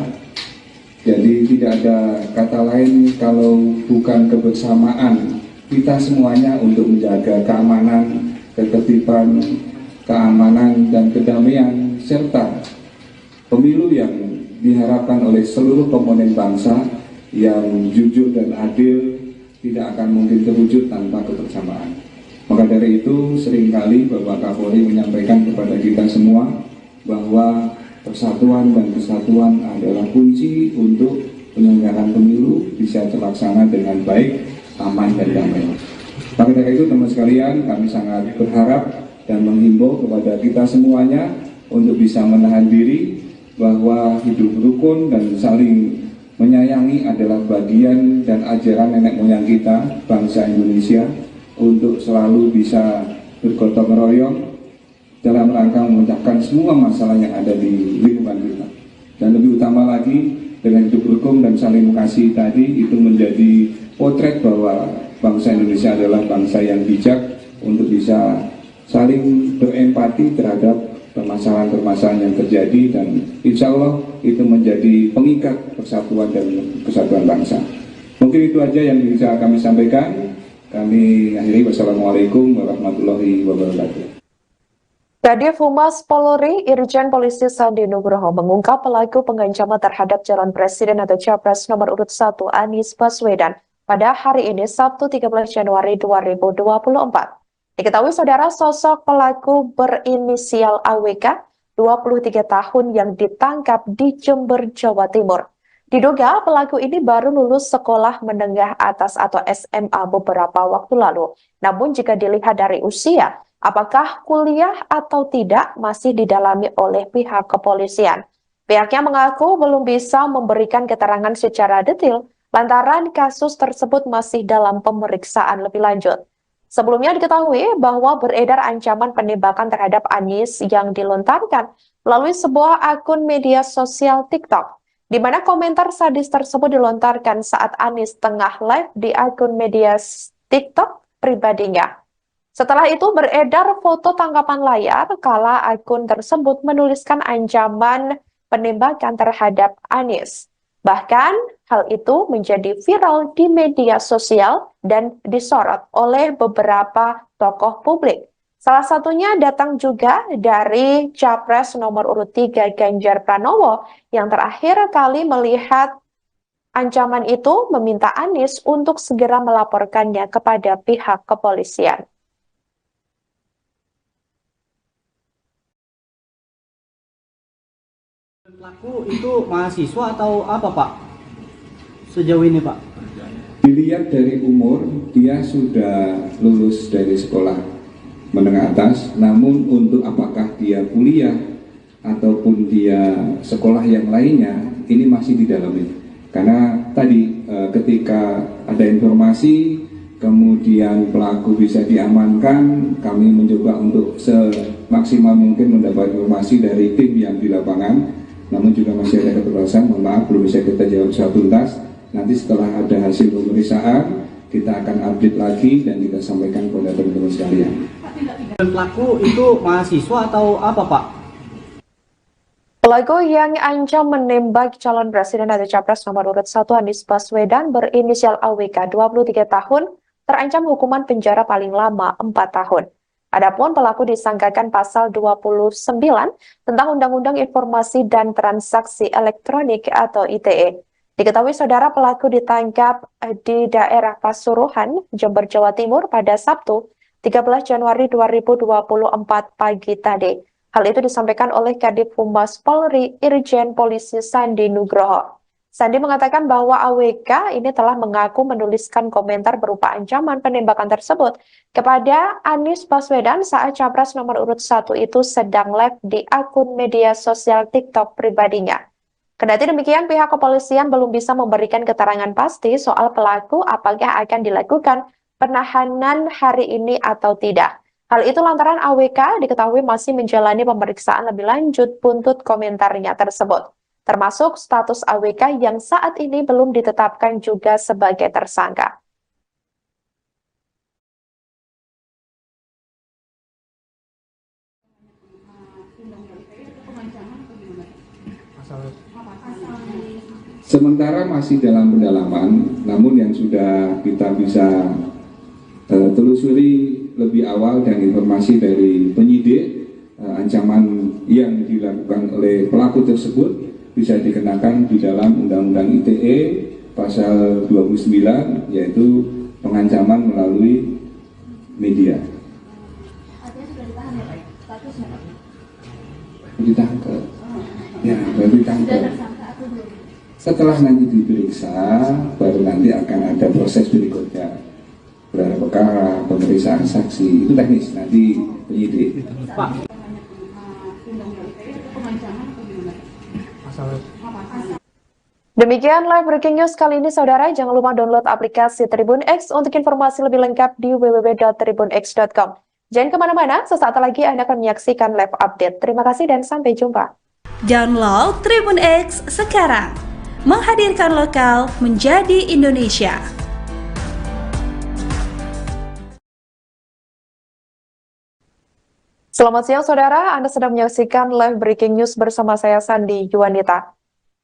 Jadi tidak ada kata lain kalau bukan kebersamaan kita semuanya untuk menjaga keamanan, ketertiban, keamanan dan kedamaian serta pemilu yang diharapkan oleh seluruh komponen bangsa yang jujur dan adil tidak akan mungkin terwujud tanpa kebersamaan. Maka dari itu seringkali Bapak Kapolri menyampaikan kepada kita semua bahwa persatuan dan kesatuan adalah kunci untuk penyelenggaraan pemilu bisa terlaksana dengan baik, aman dan damai. Maka dari itu teman sekalian, kami sangat berharap dan menghimbau kepada kita semuanya untuk bisa menahan diri bahwa hidup rukun dan saling menyayangi adalah bagian dan ajaran nenek moyang kita, bangsa Indonesia, untuk selalu bisa bergotong royong dalam rangka memecahkan semua masalah yang ada di lingkungan kita. Dan lebih utama lagi, dengan hidup rukun dan saling mengasihi tadi, itu menjadi potret bahwa bangsa Indonesia adalah bangsa yang bijak untuk bisa saling berempati terhadap permasalahan-permasalahan yang terjadi dan insya Allah itu menjadi pengikat persatuan dan kesatuan bangsa. Mungkin itu aja yang bisa kami sampaikan. Kami akhiri. Wassalamualaikum warahmatullahi wabarakatuh. Kadif Humas Polri Irjen Polisi Sandi Nugroho mengungkap pelaku pengancaman terhadap calon presiden atau capres nomor urut 1 Anies Baswedan pada hari ini Sabtu 13 Januari 2024. Diketahui saudara sosok pelaku berinisial AWK 23 tahun yang ditangkap di Jember, Jawa Timur. Diduga pelaku ini baru lulus sekolah menengah atas atau SMA beberapa waktu lalu. Namun jika dilihat dari usia, apakah kuliah atau tidak masih didalami oleh pihak kepolisian. Pihaknya mengaku belum bisa memberikan keterangan secara detail lantaran kasus tersebut masih dalam pemeriksaan lebih lanjut. Sebelumnya diketahui bahwa beredar ancaman penembakan terhadap Anies yang dilontarkan melalui sebuah akun media sosial TikTok, di mana komentar sadis tersebut dilontarkan saat Anies tengah live di akun media TikTok pribadinya. Setelah itu beredar foto tangkapan layar kala akun tersebut menuliskan ancaman penembakan terhadap Anies. Bahkan hal itu menjadi viral di media sosial dan disorot oleh beberapa tokoh publik. Salah satunya datang juga dari Capres nomor urut 3 Ganjar Pranowo yang terakhir kali melihat ancaman itu meminta Anies untuk segera melaporkannya kepada pihak kepolisian. Pelaku itu mahasiswa atau apa Pak? Sejauh ini Pak? Dilihat dari umur, dia sudah lulus dari sekolah menengah atas, namun untuk apakah dia kuliah ataupun dia sekolah yang lainnya, ini masih didalami. Karena tadi ketika ada informasi, kemudian pelaku bisa diamankan, kami mencoba untuk semaksimal mungkin mendapat informasi dari tim yang di lapangan. Namun juga masih ada keterbatasan, mohon maaf belum bisa kita jawab secara tuntas. Nanti setelah ada hasil pemeriksaan, kita akan update lagi dan kita sampaikan kepada teman-teman sekalian. Pelaku itu mahasiswa atau apa Pak? Pelaku yang ancam menembak calon presiden atau capres nomor urut 1 Anies Baswedan berinisial AWK 23 tahun terancam hukuman penjara paling lama 4 tahun. Adapun pelaku disangkakan pasal 29 tentang Undang-Undang Informasi dan Transaksi Elektronik atau ITE. Diketahui saudara pelaku ditangkap di daerah Pasuruan, Jember, Jawa Timur pada Sabtu 13 Januari 2024 pagi tadi. Hal itu disampaikan oleh Kadif Humas Polri Irjen Polisi Sandi Nugroho. Sandi mengatakan bahwa AWK ini telah mengaku menuliskan komentar berupa ancaman penembakan tersebut kepada Anies Baswedan saat Capres nomor urut 1 itu sedang live di akun media sosial TikTok pribadinya. Kendati demikian, pihak kepolisian belum bisa memberikan keterangan pasti soal pelaku apakah akan dilakukan penahanan hari ini atau tidak. Hal itu lantaran AWK diketahui masih menjalani pemeriksaan lebih lanjut buntut komentarnya tersebut. Termasuk status AWK yang saat ini belum ditetapkan juga sebagai tersangka. Sementara masih dalam pendalaman, namun yang sudah kita bisa telusuri lebih awal dan informasi dari penyidik, ancaman yang dilakukan oleh pelaku tersebut bisa dikenakan di dalam Undang-Undang ITE pasal 29, yaitu pengancaman melalui media. Artinya sudah ditahan ya Pak? Statusnya Pak? Ditangkap. Ya, baru ditangkap. Sudah tersangka atau belum? Setelah nanti diperiksa, baru nanti akan ada proses berikutnya. Gelar perkara, pemeriksaan saksi, itu teknis, nanti penyidik. Pak. Undang-undang ITE itu pengancaman atau gimana? Demikian live breaking news kali ini saudara. Jangan lupa download aplikasi Tribun X untuk informasi lebih lengkap di www.tribunx.com. Jangan kemana-mana, sesaat lagi Anda akan menyaksikan live update. Terima kasih dan sampai jumpa. Download Tribun X sekarang. Menghadirkan lokal menjadi Indonesia. Selamat siang saudara, Anda sedang menyaksikan live breaking news bersama saya Sandi Yuwanita.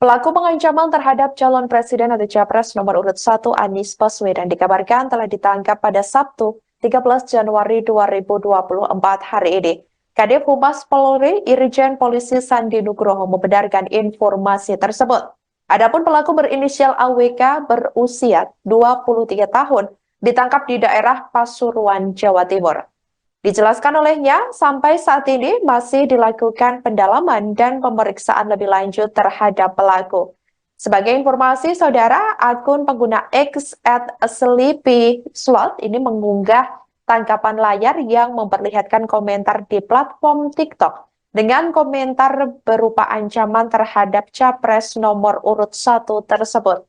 Pelaku pengancaman terhadap calon presiden atau capres nomor urut 1 Anies Baswedan dikabarkan telah ditangkap pada Sabtu 13 Januari 2024 hari ini. Kadif Humas Polri Irjen Polisi Sandi Nugroho membenarkan informasi tersebut. Adapun pelaku berinisial AWK berusia 23 tahun ditangkap di daerah Pasuruan, Jawa Timur. Dijelaskan olehnya, sampai saat ini masih dilakukan pendalaman dan pemeriksaan lebih lanjut terhadap pelaku. Sebagai informasi, saudara, akun pengguna X @sleepyslot ini mengunggah tangkapan layar yang memperlihatkan komentar di platform TikTok dengan komentar berupa ancaman terhadap capres nomor urut 1 tersebut.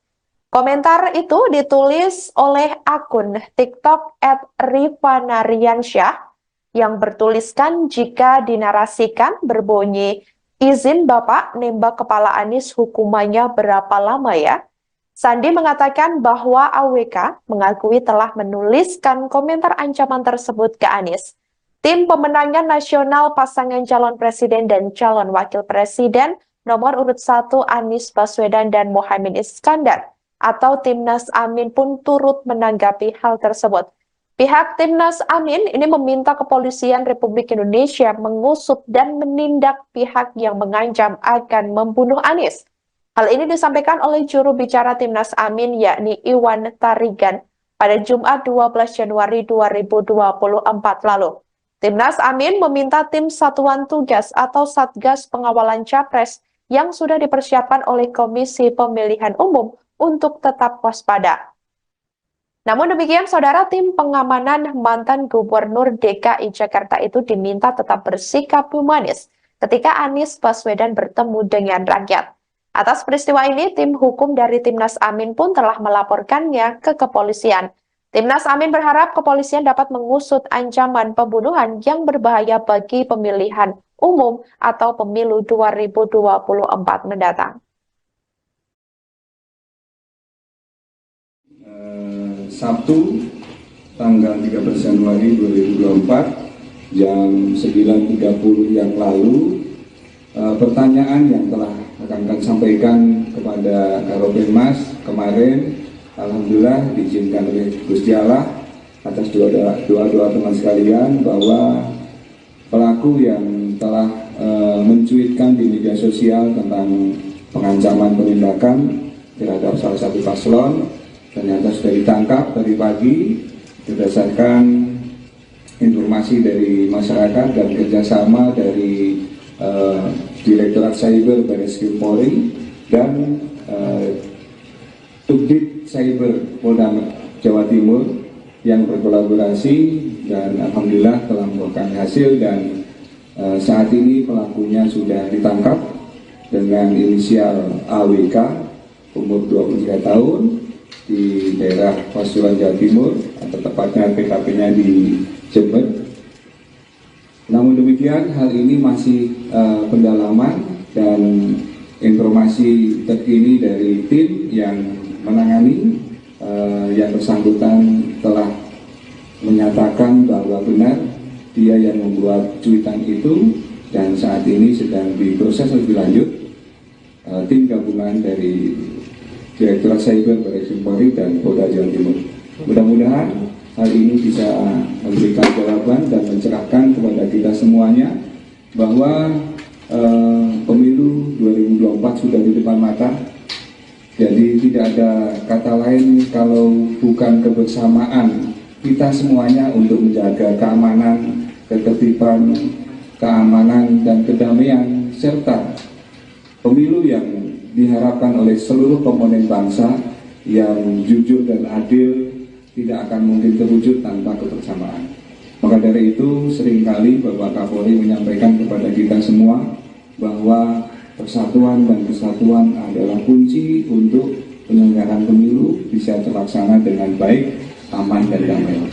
Komentar itu ditulis oleh akun TikTok @rifanariansyah yang bertuliskan jika dinarasikan berbunyi, izin Bapak nembak kepala Anies hukumannya berapa lama ya? Sandi mengatakan bahwa AWK mengakui telah menuliskan komentar ancaman tersebut ke Anies. Tim pemenangan nasional pasangan calon presiden dan calon wakil presiden nomor urut 1 Anies Baswedan dan Muhaimin Iskandar atau Timnas Amin pun turut menanggapi hal tersebut. Pihak Timnas Amin ini meminta Kepolisian Republik Indonesia mengusut dan menindak pihak yang mengancam akan membunuh Anies. Hal ini disampaikan oleh juru bicara Timnas Amin yakni Iwan Tarigan pada Jumat 12 Januari 2024 lalu. Timnas Amin meminta tim Satuan Tugas atau Satgas Pengawalan Capres yang sudah dipersiapkan oleh Komisi Pemilihan Umum untuk tetap waspada. Namun demikian, saudara, tim pengamanan mantan Gubernur DKI Jakarta itu diminta tetap bersikap humanis ketika Anies Baswedan bertemu dengan rakyat. Atas peristiwa ini, tim hukum dari Timnas Amin pun telah melaporkannya ke kepolisian. Timnas Amin berharap kepolisian dapat mengusut ancaman pembunuhan yang berbahaya bagi pemilihan umum atau pemilu 2024 mendatang. Sabtu tanggal 13 Januari 2024 jam 9.30 yang lalu, pertanyaan yang telah akan sampaikan kepada Karopenmas kemarin, alhamdulillah diizinkan oleh Gusti Allah atas doa teman sekalian bahwa pelaku yang telah mencuitkan di media sosial tentang pengancaman penindakan terhadap salah satu paslon ternyata sudah ditangkap tadi pagi berdasarkan informasi dari masyarakat dan kerjasama dari Direktorat Cyber Barreskrim Polri dan Subdit Cyber Polda Jawa Timur yang berkolaborasi dan alhamdulillah telah membuahkan hasil dan saat ini pelakunya sudah ditangkap dengan inisial AWK umur 23 tahun di daerah Pasuruan, Jawa Timur, atau tepatnya TKP-nya di Jember. Namun demikian, hal ini masih pendalaman dan informasi terkini dari tim yang menangani yang bersangkutan telah menyatakan bahwa benar dia yang membuat cuitan itu dan saat ini sedang diproses lebih lanjut tim gabungan dari Direktorat Cyber Barreskrim Polri dan Polda Jawa Timur. Mudah-mudahan hal ini bisa memberikan jawaban dan mencerahkan kepada kita semuanya bahwa pemilu 2024 sudah di depan mata. Jadi tidak ada kata lain kalau bukan kebersamaan kita semuanya untuk menjaga keamanan, ketertiban, keamanan dan kedamaian serta pemilu yang diharapkan oleh seluruh komponen bangsa yang jujur dan adil tidak akan mungkin terwujud tanpa kebersamaan. Maka dari itu seringkali Bapak Kapolri menyampaikan kepada kita semua bahwa persatuan dan kesatuan adalah kunci untuk penyelenggaraan pemilu bisa terlaksana dengan baik, aman dan damai.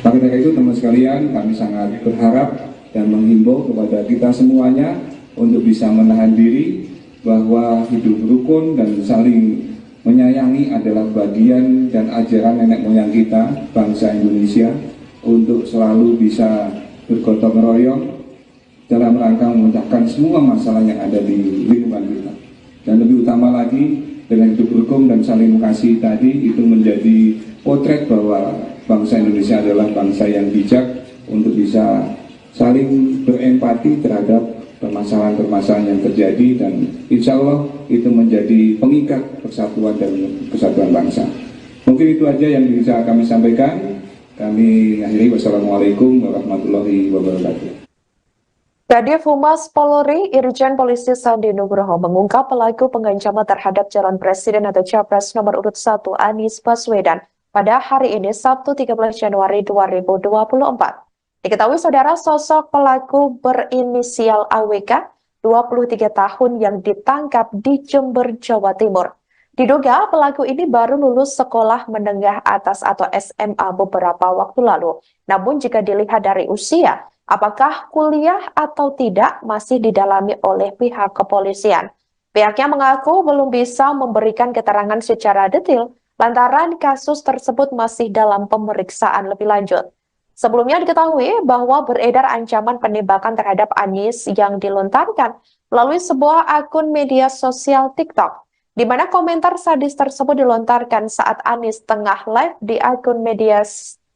Maka dari itu teman sekalian, kami sangat berharap dan menghimbau kepada kita semuanya untuk bisa menahan diri bahwa hidup rukun dan saling menyayangi adalah bagian dan ajaran nenek moyang kita, bangsa Indonesia, untuk selalu bisa bergotong royong dalam rangka memecahkan semua masalah yang ada di lingkungan kita. Dan lebih utama lagi, dengan hidup rukun dan saling mengasihi tadi, itu menjadi potret bahwa bangsa Indonesia adalah bangsa yang bijak untuk bisa saling berempati terhadap permasalahan-permasalahan yang terjadi, dan insya Allah itu menjadi pengikat persatuan dan kesatuan bangsa. Mungkin itu aja yang bisa kami sampaikan. Kami akhiri, wassalamualaikum warahmatullahi wabarakatuh. Kadif Humas Polri Irjen Polisi Sandi Nugroho mengungkap pelaku pengancaman terhadap calon presiden atau capres nomor urut 1 Anies Baswedan pada hari ini Sabtu 13 Januari 2024. Diketahui saudara, sosok pelaku berinisial AWK 23 tahun yang ditangkap di Jember, Jawa Timur. Diduga pelaku ini baru lulus sekolah menengah atas atau SMA beberapa waktu lalu. Namun jika dilihat dari usia, apakah kuliah atau tidak masih didalami oleh pihak kepolisian. Pihaknya mengaku belum bisa memberikan keterangan secara detail lantaran kasus tersebut masih dalam pemeriksaan lebih lanjut. Sebelumnya diketahui bahwa beredar ancaman penembakan terhadap Anies yang dilontarkan melalui sebuah akun media sosial TikTok, di mana komentar sadis tersebut dilontarkan saat Anies tengah live di akun media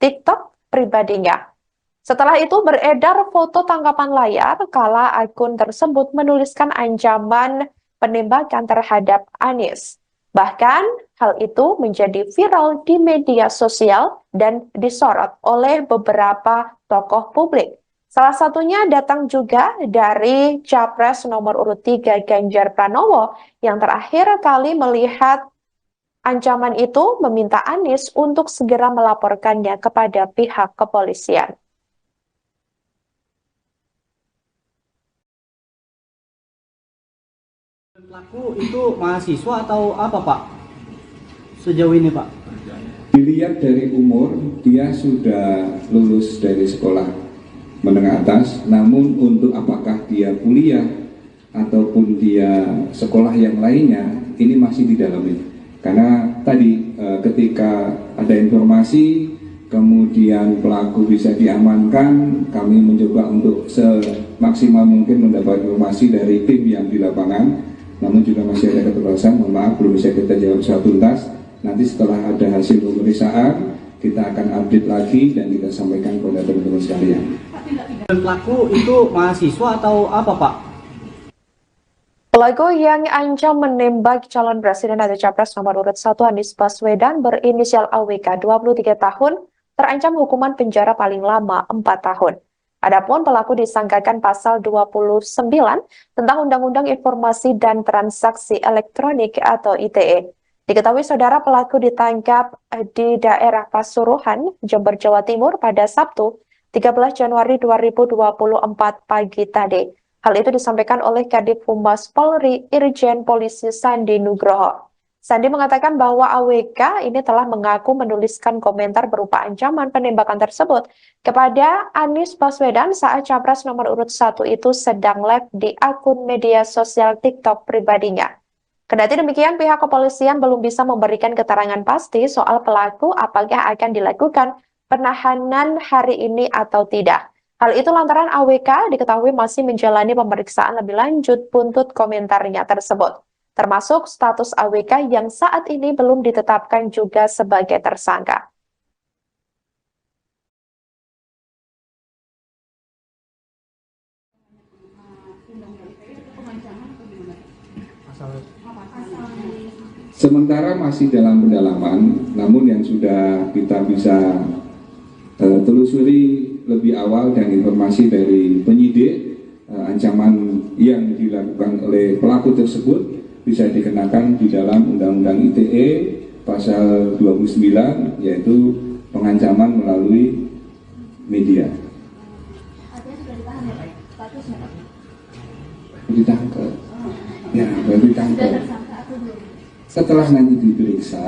TikTok pribadinya. Setelah itu beredar foto tangkapan layar kala akun tersebut menuliskan ancaman penembakan terhadap Anies. Bahkan hal itu menjadi viral di media sosial dan disorot oleh beberapa tokoh publik. Salah satunya datang juga dari Capres nomor urut 3 Ganjar Pranowo yang terakhir kali melihat ancaman itu meminta Anies untuk segera melaporkannya kepada pihak kepolisian. Pelaku itu mahasiswa atau apa Pak? Sejauh ini Pak? Dilihat dari umur, dia sudah lulus dari sekolah menengah atas, namun untuk apakah dia kuliah ataupun dia sekolah yang lainnya, ini masih didalami. Karena tadi ketika ada informasi, kemudian pelaku bisa diamankan, kami mencoba untuk semaksimal mungkin mendapat informasi dari tim yang di lapangan. Namun juga masih ada keterbatasan, mohon maaf belum bisa kita jawab secara tuntas. Nanti setelah ada hasil pemeriksaan, kita akan update lagi dan kita sampaikan kepada teman-teman sekalian. Pelaku itu mahasiswa atau apa Pak? Pelaku yang ancam menembak calon presiden atau capres nomor urut 1 Anies Baswedan berinisial AWK 23 tahun terancam hukuman penjara paling lama 4 tahun. Adapun pelaku disangkakan pasal 29 tentang Undang-Undang Informasi dan Transaksi Elektronik atau ITE. Diketahui saudara, pelaku ditangkap di daerah Pasuruan, Jember, Jawa Timur pada Sabtu 13 Januari 2024 pagi tadi. Hal itu disampaikan oleh Kadif Humas Polri Irjen Polisi Sandi Nugroho. Sandi mengatakan bahwa AWK ini telah mengaku menuliskan komentar berupa ancaman penembakan tersebut kepada Anies Baswedan saat capres nomor urut 1 itu sedang live di akun media sosial TikTok pribadinya. Kendati demikian, pihak kepolisian belum bisa memberikan keterangan pasti soal pelaku apakah akan dilakukan penahanan hari ini atau tidak. Hal itu lantaran AWK diketahui masih menjalani pemeriksaan lebih lanjut buntut komentarnya tersebut, termasuk status AWK yang saat ini belum ditetapkan juga sebagai tersangka. Sementara masih dalam pendalaman, namun yang sudah kita bisa telusuri lebih awal dan informasi dari penyidik, ancaman yang dilakukan oleh pelaku tersebut bisa dikenakan di dalam Undang-Undang ITE pasal 29, yaitu pengancaman melalui media. Artinya sudah ditahan ya Pak? Statusnya Pak? Ditangkap. Ya, baru ditangkap. Sudah tersangka atau belum? Setelah nanti diperiksa,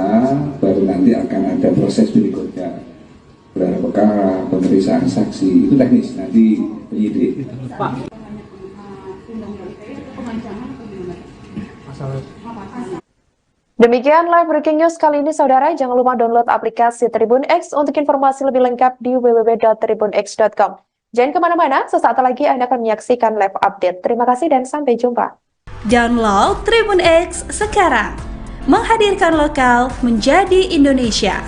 baru nanti akan ada proses berikutnya. Gelar perkara, pemeriksaan saksi, itu teknis, nanti penyidik. Pak. Undang-undang ITE atau pengancaman atau gimana? Pasal Demikian live breaking news kali ini saudara, jangan lupa download aplikasi Tribun X untuk informasi lebih lengkap di www.tribunx.com. Jangan kemana-mana, sesaat lagi Anda akan menyaksikan live update. Terima kasih dan sampai jumpa. Download Tribun X sekarang. Menghadirkan lokal menjadi Indonesia.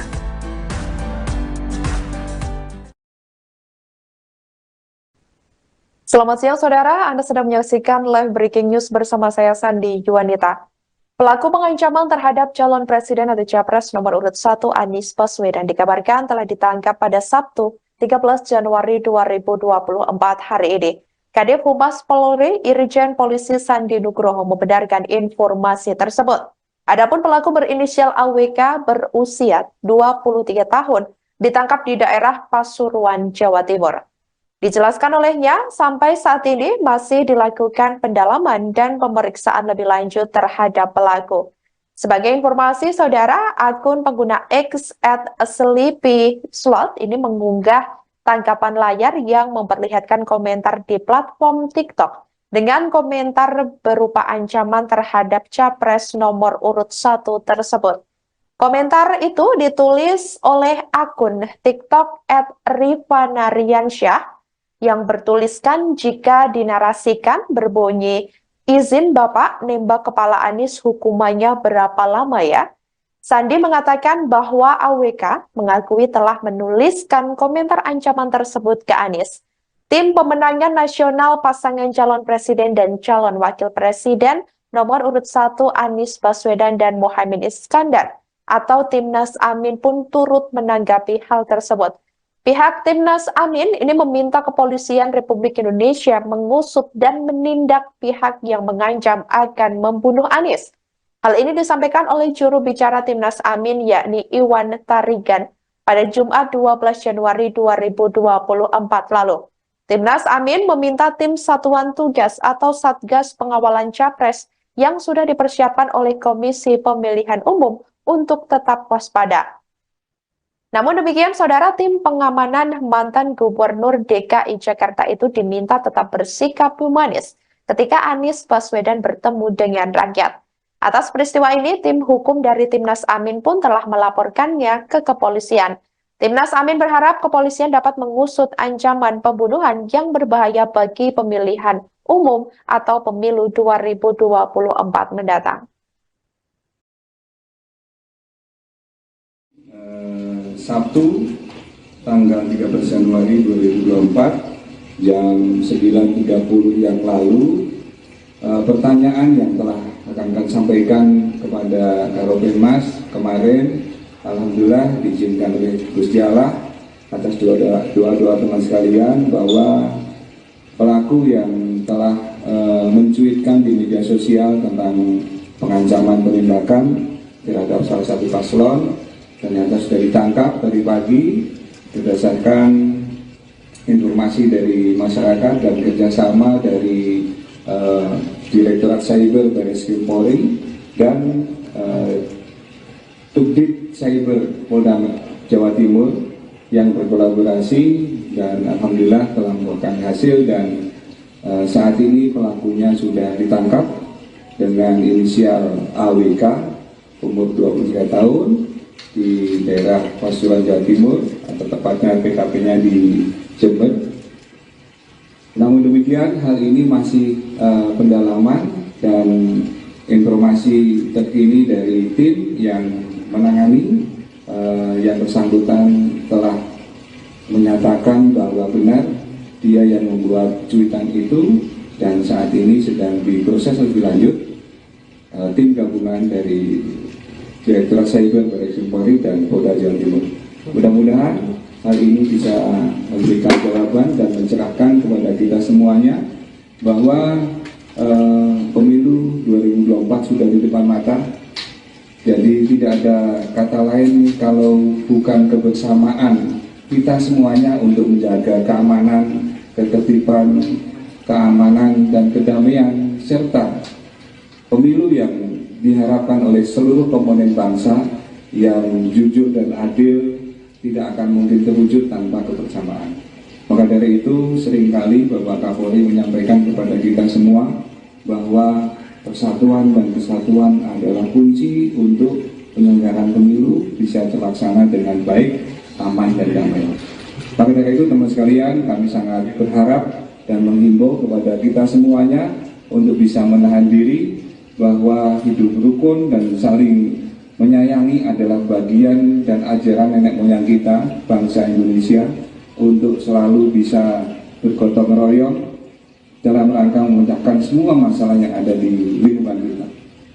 Selamat siang saudara, Anda sedang menyaksikan live breaking news bersama saya Sandi Yuwanita. Pelaku pengancaman terhadap calon presiden atau capres nomor urut 1 Anies Baswedan dikabarkan telah ditangkap pada Sabtu 13 Januari 2024 hari ini. Kadif Humas Polri Irjen Polisi Sandi Nugroho membenarkan informasi tersebut. Adapun pelaku berinisial AWK berusia 23 tahun ditangkap di daerah Pasuruan, Jawa Timur. Dijelaskan olehnya, sampai saat ini masih dilakukan pendalaman dan pemeriksaan lebih lanjut terhadap pelaku. Sebagai informasi, saudara, akun pengguna X @sleepyslot ini mengunggah tangkapan layar yang memperlihatkan komentar di platform TikTok dengan komentar berupa ancaman terhadap capres nomor urut 1 tersebut. Komentar itu ditulis oleh akun TikTok @rifanariansyah yang bertuliskan jika dinarasikan berbunyi, izin Bapak nembak kepala Anies hukumannya berapa lama ya? Sandi mengatakan bahwa AWK mengakui telah menuliskan komentar ancaman tersebut ke Anies. Tim pemenangan nasional pasangan calon presiden dan calon wakil presiden nomor urut 1 Anies Baswedan dan Muhaimin Iskandar atau Timnas Amin pun turut menanggapi hal tersebut. Pihak Timnas Amin ini meminta Kepolisian Republik Indonesia mengusut dan menindak pihak yang mengancam akan membunuh Anies. Hal ini disampaikan oleh juru bicara Timnas Amin yakni Iwan Tarigan pada Jumat 12 Januari 2024 lalu. Timnas Amin meminta tim Satuan Tugas atau Satgas Pengawalan Capres yang sudah dipersiapkan oleh Komisi Pemilihan Umum untuk tetap waspada. Namun demikian, saudara, tim pengamanan mantan Gubernur DKI Jakarta itu diminta tetap bersikap humanis ketika Anies Baswedan bertemu dengan rakyat. Atas peristiwa ini, tim hukum dari Timnas Amin pun telah melaporkannya ke kepolisian. Timnas Amin berharap kepolisian dapat mengusut ancaman pembunuhan yang berbahaya bagi pemilihan umum atau pemilu 2024 mendatang. Sabtu tanggal 13 Januari 2024 jam 9.30 yang lalu, pertanyaan yang telah akan sampaikan kepada Karopenmas kemarin, alhamdulillah diizinkan oleh Gusti Allah atas doa-doa teman sekalian bahwa pelaku yang telah mencuitkan di media sosial tentang pengancaman penindakan terhadap salah satu paslon ternyata sudah ditangkap dari pagi berdasarkan informasi dari masyarakat dan kerjasama dari Direktorat Cyber Barreskrim Polri dan Subdit Cyber Polda Jawa Timur yang berkolaborasi dan alhamdulillah telah membuahkan hasil dan saat ini pelakunya sudah ditangkap dengan inisial AWK umur 23 tahun di daerah Pasuruan, Jawa Timur, atau tepatnya PKP-nya di Jember. Namun demikian, hal ini masih pendalaman dan informasi terkini dari tim yang menangani yang bersangkutan telah menyatakan bahwa benar dia yang membuat cuitan itu dan saat ini sedang diproses lebih lanjut tim gabungan dari Direktorat Cyber Barreskrim Polri dan Polda Jawa Timur. Mudah-mudahan hal ini bisa memberikan jawaban dan mencerahkan kepada kita semuanya bahwa pemilu 2024 sudah di depan mata. Jadi tidak ada kata lain kalau bukan kebersamaan kita semuanya untuk menjaga keamanan, ketertiban, keamanan dan kedamaian serta pemilu yang diharapkan oleh seluruh komponen bangsa yang jujur dan adil tidak akan mungkin terwujud tanpa kebersamaan. Maka dari itu seringkali Bapak Kapolri menyampaikan kepada kita semua bahwa persatuan dan kesatuan adalah kunci untuk penyelenggaraan pemilu bisa terlaksana dengan baik, aman dan damai. Maka dari itu teman sekalian, kami sangat berharap dan menghimbau kepada kita semuanya untuk bisa menahan diri bahwa hidup rukun dan saling menyayangi adalah bagian dan ajaran nenek moyang kita, bangsa Indonesia, untuk selalu bisa bergotong royong dalam rangka memecahkan semua masalah yang ada di lingkungan kita.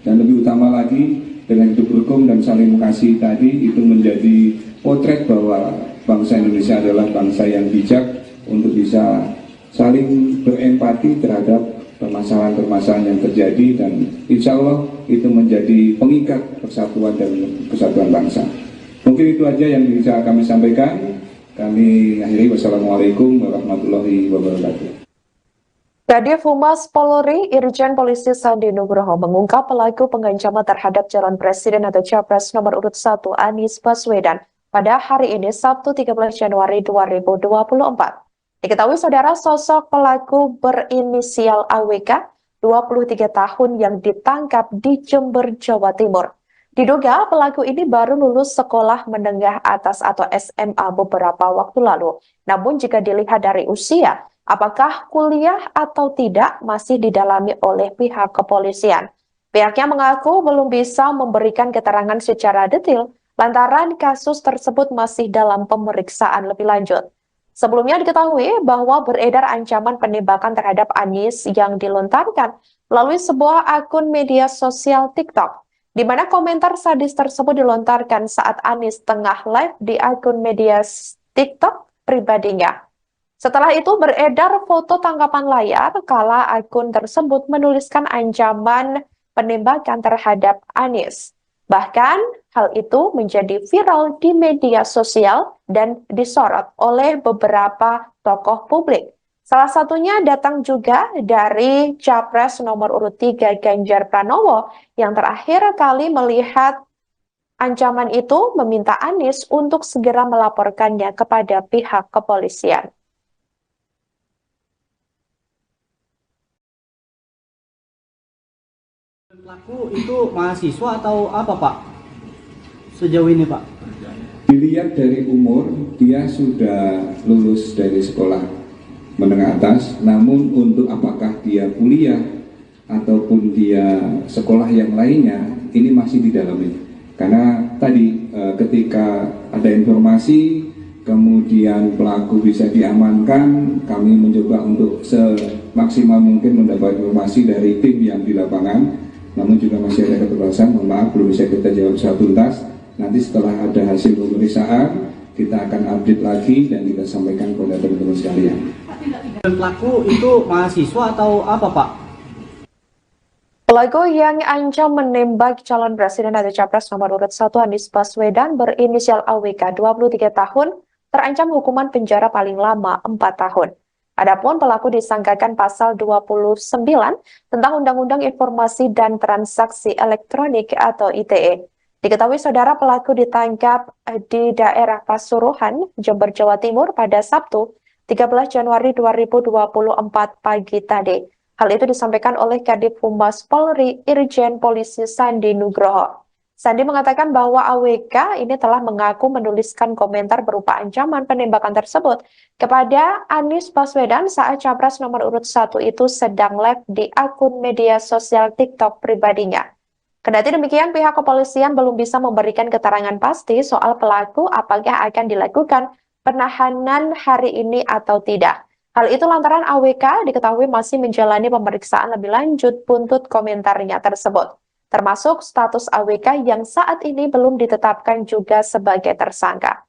Dan lebih utama lagi, dengan hidup rukun dan saling mengasihi tadi, itu menjadi potret bahwa bangsa Indonesia adalah bangsa yang bijak untuk bisa saling berempati terhadap permasalahan-permasalahan yang terjadi, dan insya Allah itu menjadi pengikat persatuan dan kesatuan bangsa. Mungkin itu aja yang bisa kami sampaikan. Kami akhiri, wassalamualaikum warahmatullahi wabarakatuh. Kadif Humas Polri, Irjen Polisi Sandi Nugroho mengungkap pelaku pengancaman terhadap calon presiden atau capres nomor urut 1 Anies Baswedan pada hari ini Sabtu 13 Januari 2024. Diketahui saudara, sosok pelaku berinisial AWK, 23 tahun yang ditangkap di Jember, Jawa Timur. Diduga pelaku ini baru lulus sekolah menengah atas atau SMA beberapa waktu lalu. Namun jika dilihat dari usia, apakah kuliah atau tidak masih didalami oleh pihak kepolisian. Pihaknya mengaku belum bisa memberikan keterangan secara detail lantaran kasus tersebut masih dalam pemeriksaan lebih lanjut. Sebelumnya diketahui bahwa beredar ancaman penembakan terhadap Anies yang dilontarkan melalui sebuah akun media sosial TikTok, di mana komentar sadis tersebut dilontarkan saat Anies tengah live di akun media TikTok pribadinya. Setelah itu beredar foto tangkapan layar kala akun tersebut menuliskan ancaman penembakan terhadap Anies. Bahkan hal itu menjadi viral di media sosial dan disorot oleh beberapa tokoh publik. Salah satunya datang juga dari Capres nomor urut 3 Ganjar Pranowo yang terakhir kali melihat ancaman itu meminta Anies untuk segera melaporkannya kepada pihak kepolisian. Pelaku itu mahasiswa atau apa Pak? Sejauh ini Pak? Dilihat dari umur, dia sudah lulus dari sekolah menengah atas, namun untuk apakah dia kuliah ataupun dia sekolah yang lainnya, ini masih didalami. Karena tadi ketika ada informasi, kemudian pelaku bisa diamankan, kami mencoba untuk semaksimal mungkin mendapat informasi dari tim yang di lapangan. Namun juga masih ada keterbatasan, mohon maaf belum bisa kita jawab secara tuntas. Nanti setelah ada hasil pemeriksaan, kita akan update lagi dan kita sampaikan kepada teman-teman sekalian. Pelaku itu mahasiswa atau apa Pak? Pelaku yang ancam menembak calon presiden atau capres nomor urut 1 Anies Baswedan berinisial AWK, 23 tahun, terancam hukuman penjara paling lama 4 tahun. Adapun pelaku disangkakan pasal 29 tentang Undang-Undang Informasi dan Transaksi Elektronik atau ITE. Diketahui saudara, pelaku ditangkap di daerah Pasuruan, Jember, Jawa Timur pada Sabtu 13 Januari 2024 pagi tadi. Hal itu disampaikan oleh Kadif Humas Polri, Irjen Polisi Sandi Nugroho. Sandi mengatakan bahwa AWK ini telah mengaku menuliskan komentar berupa ancaman penembakan tersebut kepada Anies Baswedan saat capres nomor urut 1 itu sedang live di akun media sosial TikTok pribadinya. Kendati demikian, pihak kepolisian belum bisa memberikan keterangan pasti soal pelaku apakah akan dilakukan penahanan hari ini atau tidak. Hal itu lantaran AWK diketahui masih menjalani pemeriksaan lebih lanjut buntut komentarnya tersebut, termasuk status AWK yang saat ini belum ditetapkan juga sebagai tersangka.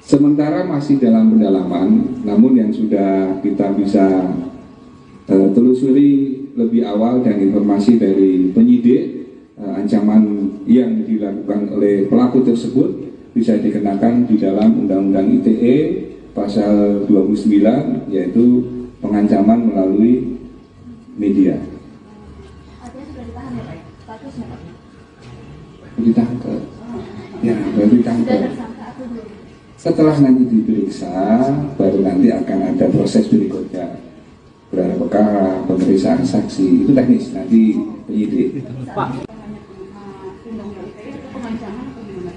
Sementara masih dalam pendalaman, namun yang sudah kita bisa telusuri lebih awal dan informasi dari penyidik, ancaman yang dilakukan oleh pelaku tersebut bisa dikenakan di dalam Undang-Undang ITE pasal 29, yaitu pengancaman melalui media. Artinya sudah ditahan ya Pak? Statusnya Pak? Ditangkap. Ya, baru ditangkap. Sudah tersangka atau belum? Setelah nanti diperiksa, baru nanti akan ada proses berikutnya. Gelar perkara, pemeriksaan saksi, itu teknis, nanti penyidik. Pak. Undang-undang ITE itu pengancaman atau gimana?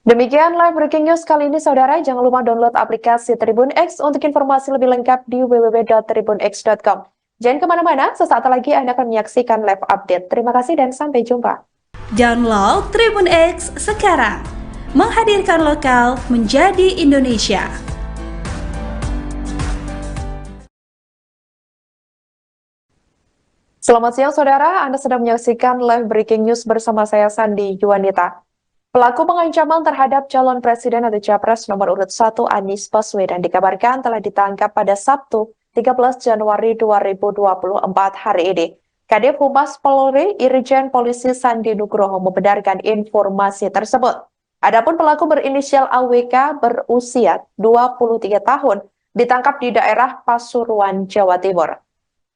Demikian live breaking news kali ini saudara. Jangan lupa download aplikasi Tribun X untuk informasi lebih lengkap di www.tribunx.com. Jangan kemana-mana, sesaat lagi Anda akan menyaksikan live update. Terima kasih dan sampai jumpa. Download Tribun X sekarang. Menghadirkan lokal menjadi Indonesia. Selamat siang saudara, Anda sedang menyaksikan live breaking news bersama saya Sandi Juwanita. Pelaku pengancaman terhadap calon presiden atau capres nomor urut 1 Anies Baswedan dikabarkan telah ditangkap pada Sabtu 13 Januari 2024 hari ini. Kadif Humas Polri Irjen Polisi Sandi Nugroho membenarkan informasi tersebut. Adapun pelaku berinisial AWK berusia 23 tahun ditangkap di daerah Pasuruan, Jawa Timur.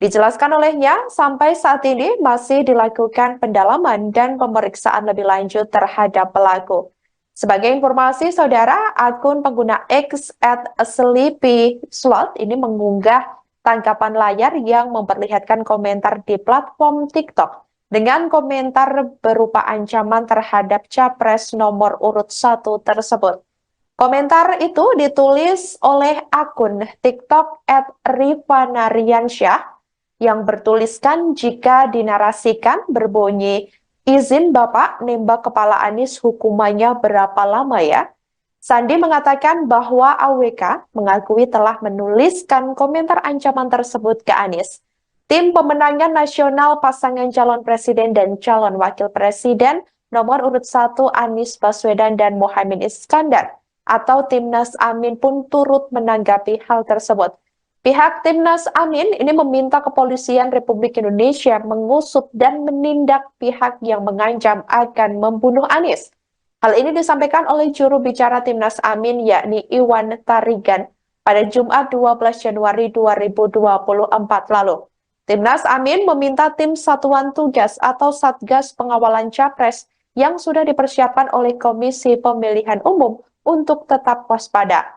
Dijelaskan olehnya, sampai saat ini masih dilakukan pendalaman dan pemeriksaan lebih lanjut terhadap pelaku. Sebagai informasi, saudara, akun pengguna X @sleepyslot ini mengunggah tangkapan layar yang memperlihatkan komentar di platform TikTok dengan komentar berupa ancaman terhadap capres nomor urut 1 tersebut. Komentar itu ditulis oleh akun TikTok @rifanariansyah yang bertuliskan jika dinarasikan berbunyi, izin Bapak nembak kepala Anies hukumannya berapa lama ya? Sandi mengatakan bahwa AWK mengakui telah menuliskan komentar ancaman tersebut ke Anies. Tim Pemenangan Nasional Pasangan Calon Presiden dan Calon Wakil Presiden nomor urut 1 Anies Baswedan dan Muhaimin Iskandar atau Timnas Amin pun turut menanggapi hal tersebut. Pihak Timnas Amin ini meminta Kepolisian Republik Indonesia mengusut dan menindak pihak yang mengancam akan membunuh Anies. Hal ini disampaikan oleh juru bicara Timnas Amin yakni Iwan Tarigan pada Jumat 12 Januari 2024 lalu. Timnas Amin meminta tim Satuan Tugas atau Satgas Pengawalan Capres yang sudah dipersiapkan oleh Komisi Pemilihan Umum untuk tetap waspada.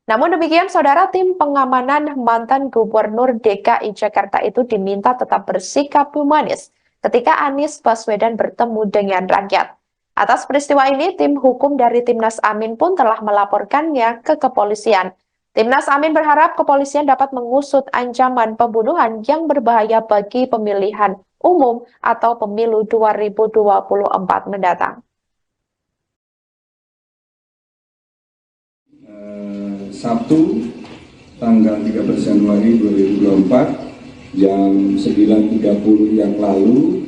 Namun demikian, saudara, tim pengamanan mantan Gubernur DKI Jakarta itu diminta tetap bersikap humanis ketika Anies Baswedan bertemu dengan rakyat. Atas peristiwa ini, tim hukum dari Timnas Amin pun telah melaporkannya ke kepolisian. Timnas Amin berharap kepolisian dapat mengusut ancaman pembunuhan yang berbahaya bagi pemilihan umum atau pemilu 2024 mendatang. Sabtu tanggal 13 Januari 2024 jam 9.30 yang lalu,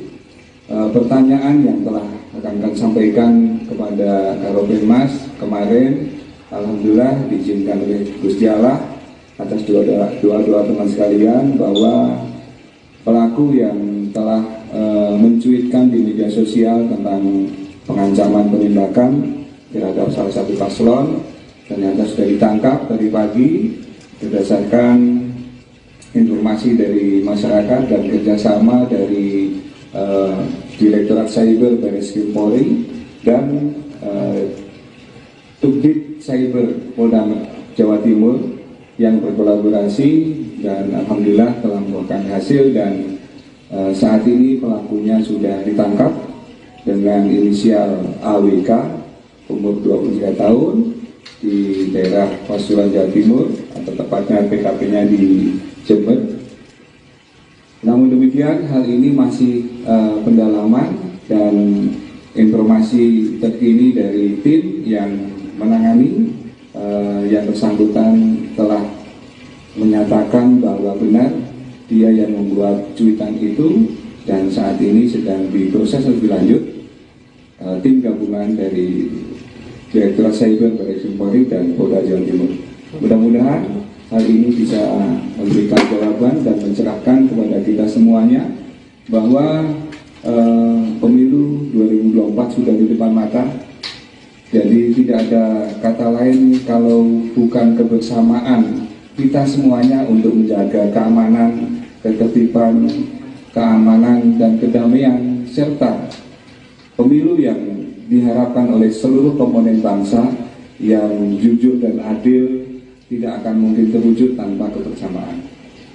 pertanyaan yang telah akan kami sampaikan kepada Karopenmas kemarin, alhamdulillah diizinkan oleh Gusti Allah atas doa teman sekalian bahwa pelaku yang telah mencuitkan di media sosial tentang pengancaman penindakan terhadap salah satu paslon ternyata sudah ditangkap tadi pagi berdasarkan informasi dari masyarakat dan kerjasama dari Direktorat Cyber Barreskrim Polri dan Subdit Cyber Polda Jawa Timur yang berkolaborasi dan alhamdulillah telah membuahkan hasil dan saat ini pelakunya sudah ditangkap dengan inisial AWK umur 23 tahun di daerah Pasuruan, Jawa Timur atau tepatnya TKP-nya di Jember. Namun demikian, hal ini masih pendalaman dan informasi terkini dari tim yang menangani yang bersangkutan telah menyatakan bahwa benar dia yang membuat cuitan itu dan saat ini sedang diproses lebih lanjut tim gabungan dari Direktorat Cyber Barreskrim Polri dan Polda Jawa Timur. Mudah-mudahan hal ini bisa memberikan jawaban dan mencerahkan kepada kita semuanya bahwa pemilu 2024 sudah di depan mata. Jadi tidak ada kata lain kalau bukan kebersamaan kita semuanya untuk menjaga keamanan, ketertiban, keamanan dan kedamaian serta pemilu yang diharapkan oleh seluruh komponen bangsa yang jujur dan adil tidak akan mungkin terwujud tanpa kebersamaan.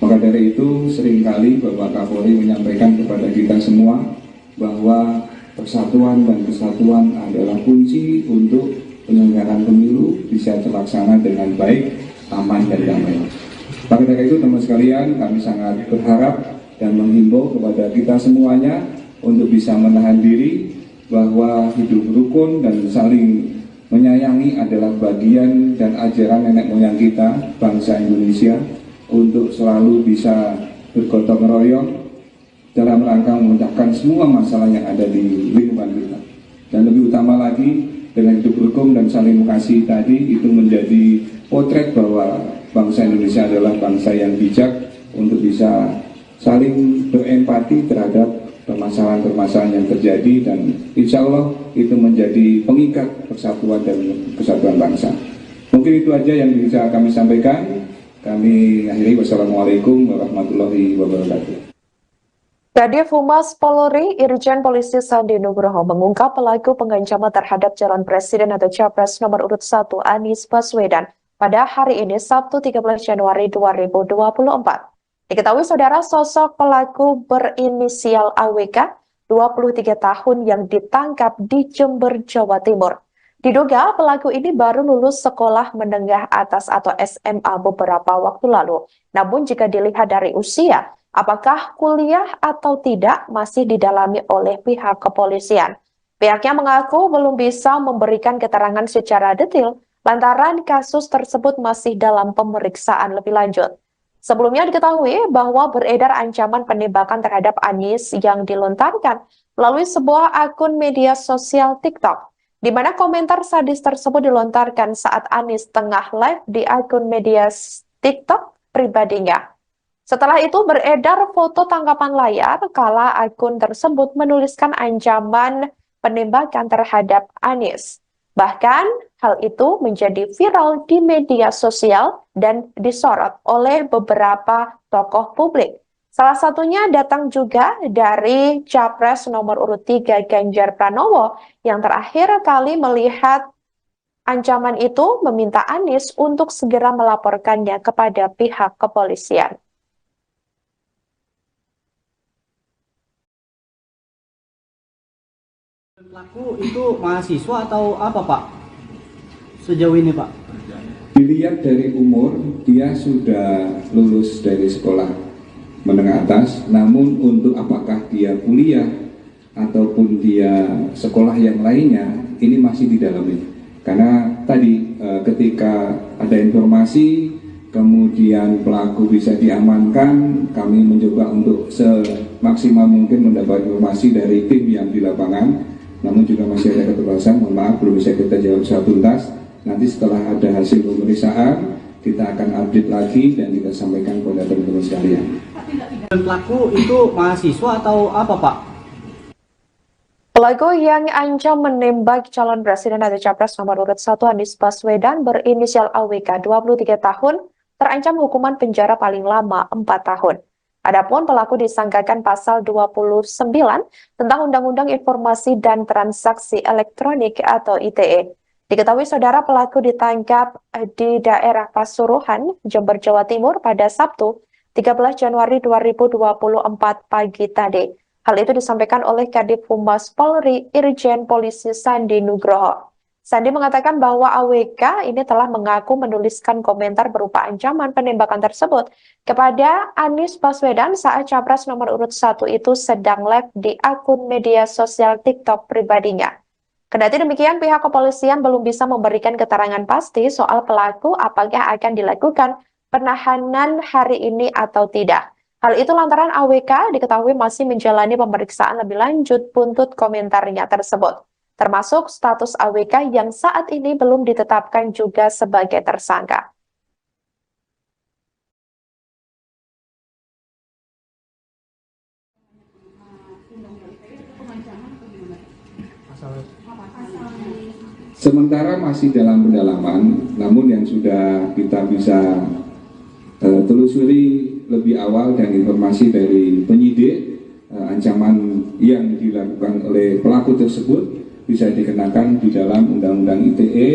Maka dari itu seringkali Bapak Kapolri menyampaikan kepada kita semua bahwa persatuan dan kesatuan adalah kunci untuk penyelenggaraan pemilu bisa terlaksana dengan baik, aman dan damai. Maka dari itu teman sekalian, kami sangat berharap dan menghimbau kepada kita semuanya untuk bisa menahan diri bahwa hidup rukun dan saling menyayangi adalah bagian dan ajaran nenek moyang kita, bangsa Indonesia, untuk selalu bisa bergotong royong dalam rangka memecahkan semua masalah yang ada di lingkungan kita. Dan lebih utama lagi, dengan hidup rukun dan saling mengasihi tadi, itu menjadi potret bahwa bangsa Indonesia adalah bangsa yang bijak untuk bisa saling berempati terhadap permasalahan-permasalahan yang terjadi, dan insya Allah itu menjadi pengikat persatuan dan kesatuan bangsa. Mungkin itu aja yang bisa kami sampaikan. Kami akhiri, wassalamualaikum warahmatullahi wabarakatuh. Kadif Humas Polri, Irjen Polisi Sandi Nugroho mengungkap pelaku pengancaman terhadap calon presiden atau capres nomor urut 1 Anies Baswedan pada hari ini Sabtu 13 Januari 2024. Diketahui saudara, sosok pelaku berinisial AWK, 23 tahun yang ditangkap di Jember, Jawa Timur. Diduga pelaku ini baru lulus sekolah menengah atas atau SMA beberapa waktu lalu. Namun jika dilihat dari usia, apakah kuliah atau tidak masih didalami oleh pihak kepolisian. Pihaknya mengaku belum bisa memberikan keterangan secara detail lantaran kasus tersebut masih dalam pemeriksaan lebih lanjut. Sebelumnya diketahui bahwa beredar ancaman penembakan terhadap Anies yang dilontarkan melalui sebuah akun media sosial TikTok, di mana komentar sadis tersebut dilontarkan saat Anies tengah live di akun media TikTok pribadinya. Setelah itu beredar foto tangkapan layar kala akun tersebut menuliskan ancaman penembakan terhadap Anies. Bahkan hal itu menjadi viral di media sosial dan disorot oleh beberapa tokoh publik. Salah satunya datang juga dari Capres nomor urut 3 Ganjar Pranowo yang terakhir kali melihat ancaman itu meminta Anies untuk segera melaporkannya kepada pihak kepolisian. Pelaku itu mahasiswa atau apa Pak? Sejauh ini Pak? Dilihat dari umur, dia sudah lulus dari sekolah menengah atas, namun untuk apakah dia kuliah ataupun dia sekolah yang lainnya, ini masih didalami. Karena tadi ketika ada informasi, kemudian pelaku bisa diamankan, kami mencoba untuk semaksimal mungkin mendapat informasi dari tim yang di lapangan. Namun juga masih ada keterbatasan, mohon maaf belum bisa kita jawab secara tuntas. Nanti setelah ada hasil pemeriksaan, kita akan update lagi dan kita sampaikan kepada teman-teman sekalian. Pelaku itu mahasiswa atau apa Pak? Pelaku yang ancam menembak calon presiden atau capres nomor urut 1 Anies Baswedan berinisial AWK, 23 tahun, terancam hukuman penjara paling lama 4 tahun. Adapun pelaku disangkakan pasal 29 tentang Undang-Undang Informasi dan Transaksi Elektronik atau ITE. Diketahui saudara, pelaku ditangkap di daerah Pasuruan, Jember, Jawa Timur pada Sabtu 13 Januari 2024 pagi tadi. Hal itu disampaikan oleh Kadif Humas Polri, Irjen Polisi Sandi Nugroho. Sandi mengatakan bahwa AWK ini telah mengaku menuliskan komentar berupa ancaman penembakan tersebut kepada Anies Baswedan saat capres nomor urut 1 itu sedang live di akun media sosial TikTok pribadinya. Kendati demikian, pihak kepolisian belum bisa memberikan keterangan pasti soal pelaku apakah akan dilakukan penahanan hari ini atau tidak. Hal itu lantaran AWK diketahui masih menjalani pemeriksaan lebih lanjut buntut komentarnya tersebut, termasuk status AWK yang saat ini belum ditetapkan juga sebagai tersangka. Sementara masih dalam pendalaman, namun yang sudah kita bisa telusuri lebih awal dan informasi dari penyidik, ancaman yang dilakukan oleh pelaku tersebut bisa dikenakan di dalam Undang-Undang ITE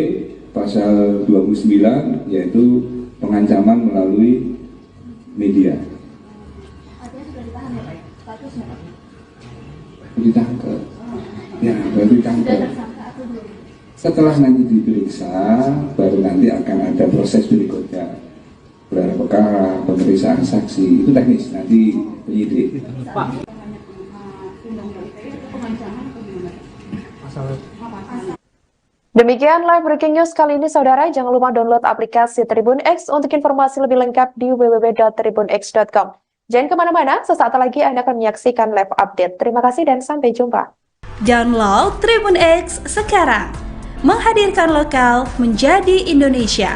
pasal 29, yaitu pengancaman melalui media. Ditangkap. Ya, baru ditangkap. Setelah nanti diperiksa, baru nanti akan ada proses berikutnya. Gelar perkara, pemeriksaan saksi, itu teknis, nanti penyidik. Pak. pasal. Demikian live breaking news kali ini, saudara. Jangan lupa download aplikasi Tribun X untuk informasi lebih lengkap di www.tribunx.com. Jangan kemana-mana, sesaat lagi Anda akan menyaksikan live update. Terima kasih dan sampai jumpa. Download Tribun X sekarang. Menghadirkan lokal menjadi Indonesia.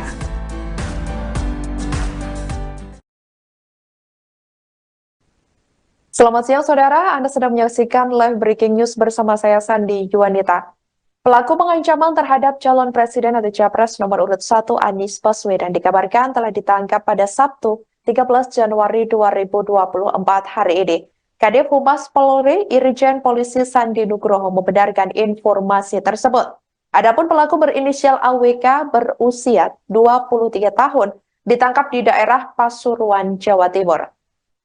Selamat siang, saudara. Anda sedang menyaksikan live breaking news bersama saya, Sandi Yuwanita. Pelaku pengancaman terhadap calon presiden atau capres nomor urut 1 Anies Baswedan dikabarkan telah ditangkap pada Sabtu 13 Januari 2024 hari ini. Kadif Humas Polri Irjen Polisi Sandi Nugroho membenarkan informasi tersebut. Adapun pelaku berinisial AWK berusia 23 tahun ditangkap di daerah Pasuruan, Jawa Timur.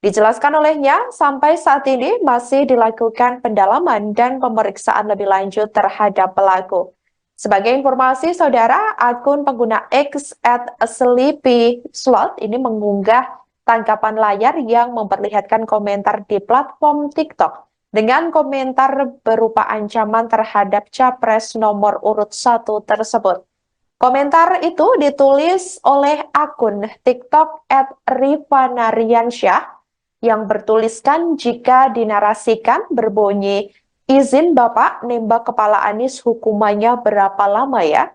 Dijelaskan olehnya, sampai saat ini masih dilakukan pendalaman dan pemeriksaan lebih lanjut terhadap pelaku. Sebagai informasi, saudara, akun pengguna X @sleepyslot ini mengunggah tangkapan layar yang memperlihatkan komentar di platform TikTok dengan komentar berupa ancaman terhadap capres nomor urut 1 tersebut. Komentar itu ditulis oleh akun TikTok @rifanariansyah yang bertuliskan jika dinarasikan berbunyi, izin Bapak nembak kepala Anies hukumannya berapa lama ya?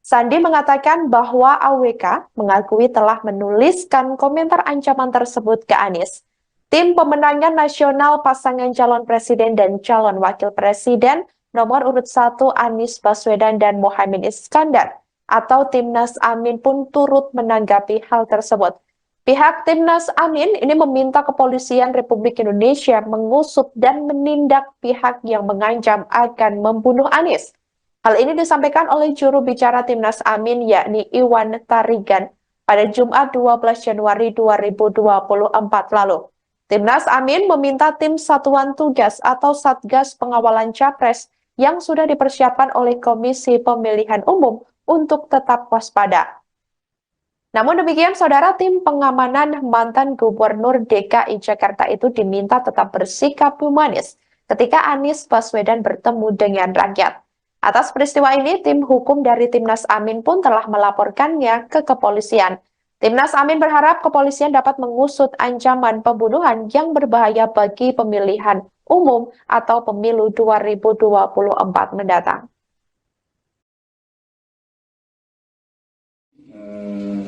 Sandi mengatakan bahwa AWK mengakui telah menuliskan komentar ancaman tersebut ke Anies. Tim pemenangan nasional pasangan calon presiden dan calon wakil presiden nomor urut 1 Anies Baswedan dan Muhaimin Iskandar atau Timnas Amin pun turut menanggapi hal tersebut. Pihak Timnas Amin ini meminta Kepolisian Republik Indonesia mengusut dan menindak pihak yang mengancam akan membunuh Anies. Hal ini disampaikan oleh juru bicara Timnas Amin yakni Iwan Tarigan pada Jumat 12 Januari 2024 lalu. Timnas Amin meminta tim Satuan Tugas atau Satgas Pengawalan Capres yang sudah dipersiapkan oleh Komisi Pemilihan Umum untuk tetap waspada. Namun demikian, saudara, tim pengamanan mantan Gubernur DKI Jakarta itu diminta tetap bersikap humanis ketika Anies Baswedan bertemu dengan rakyat. Atas peristiwa ini, tim hukum dari Timnas Amin pun telah melaporkannya ke kepolisian. Timnas Amin berharap kepolisian dapat mengusut ancaman pembunuhan yang berbahaya bagi pemilihan umum atau pemilu 2024 mendatang.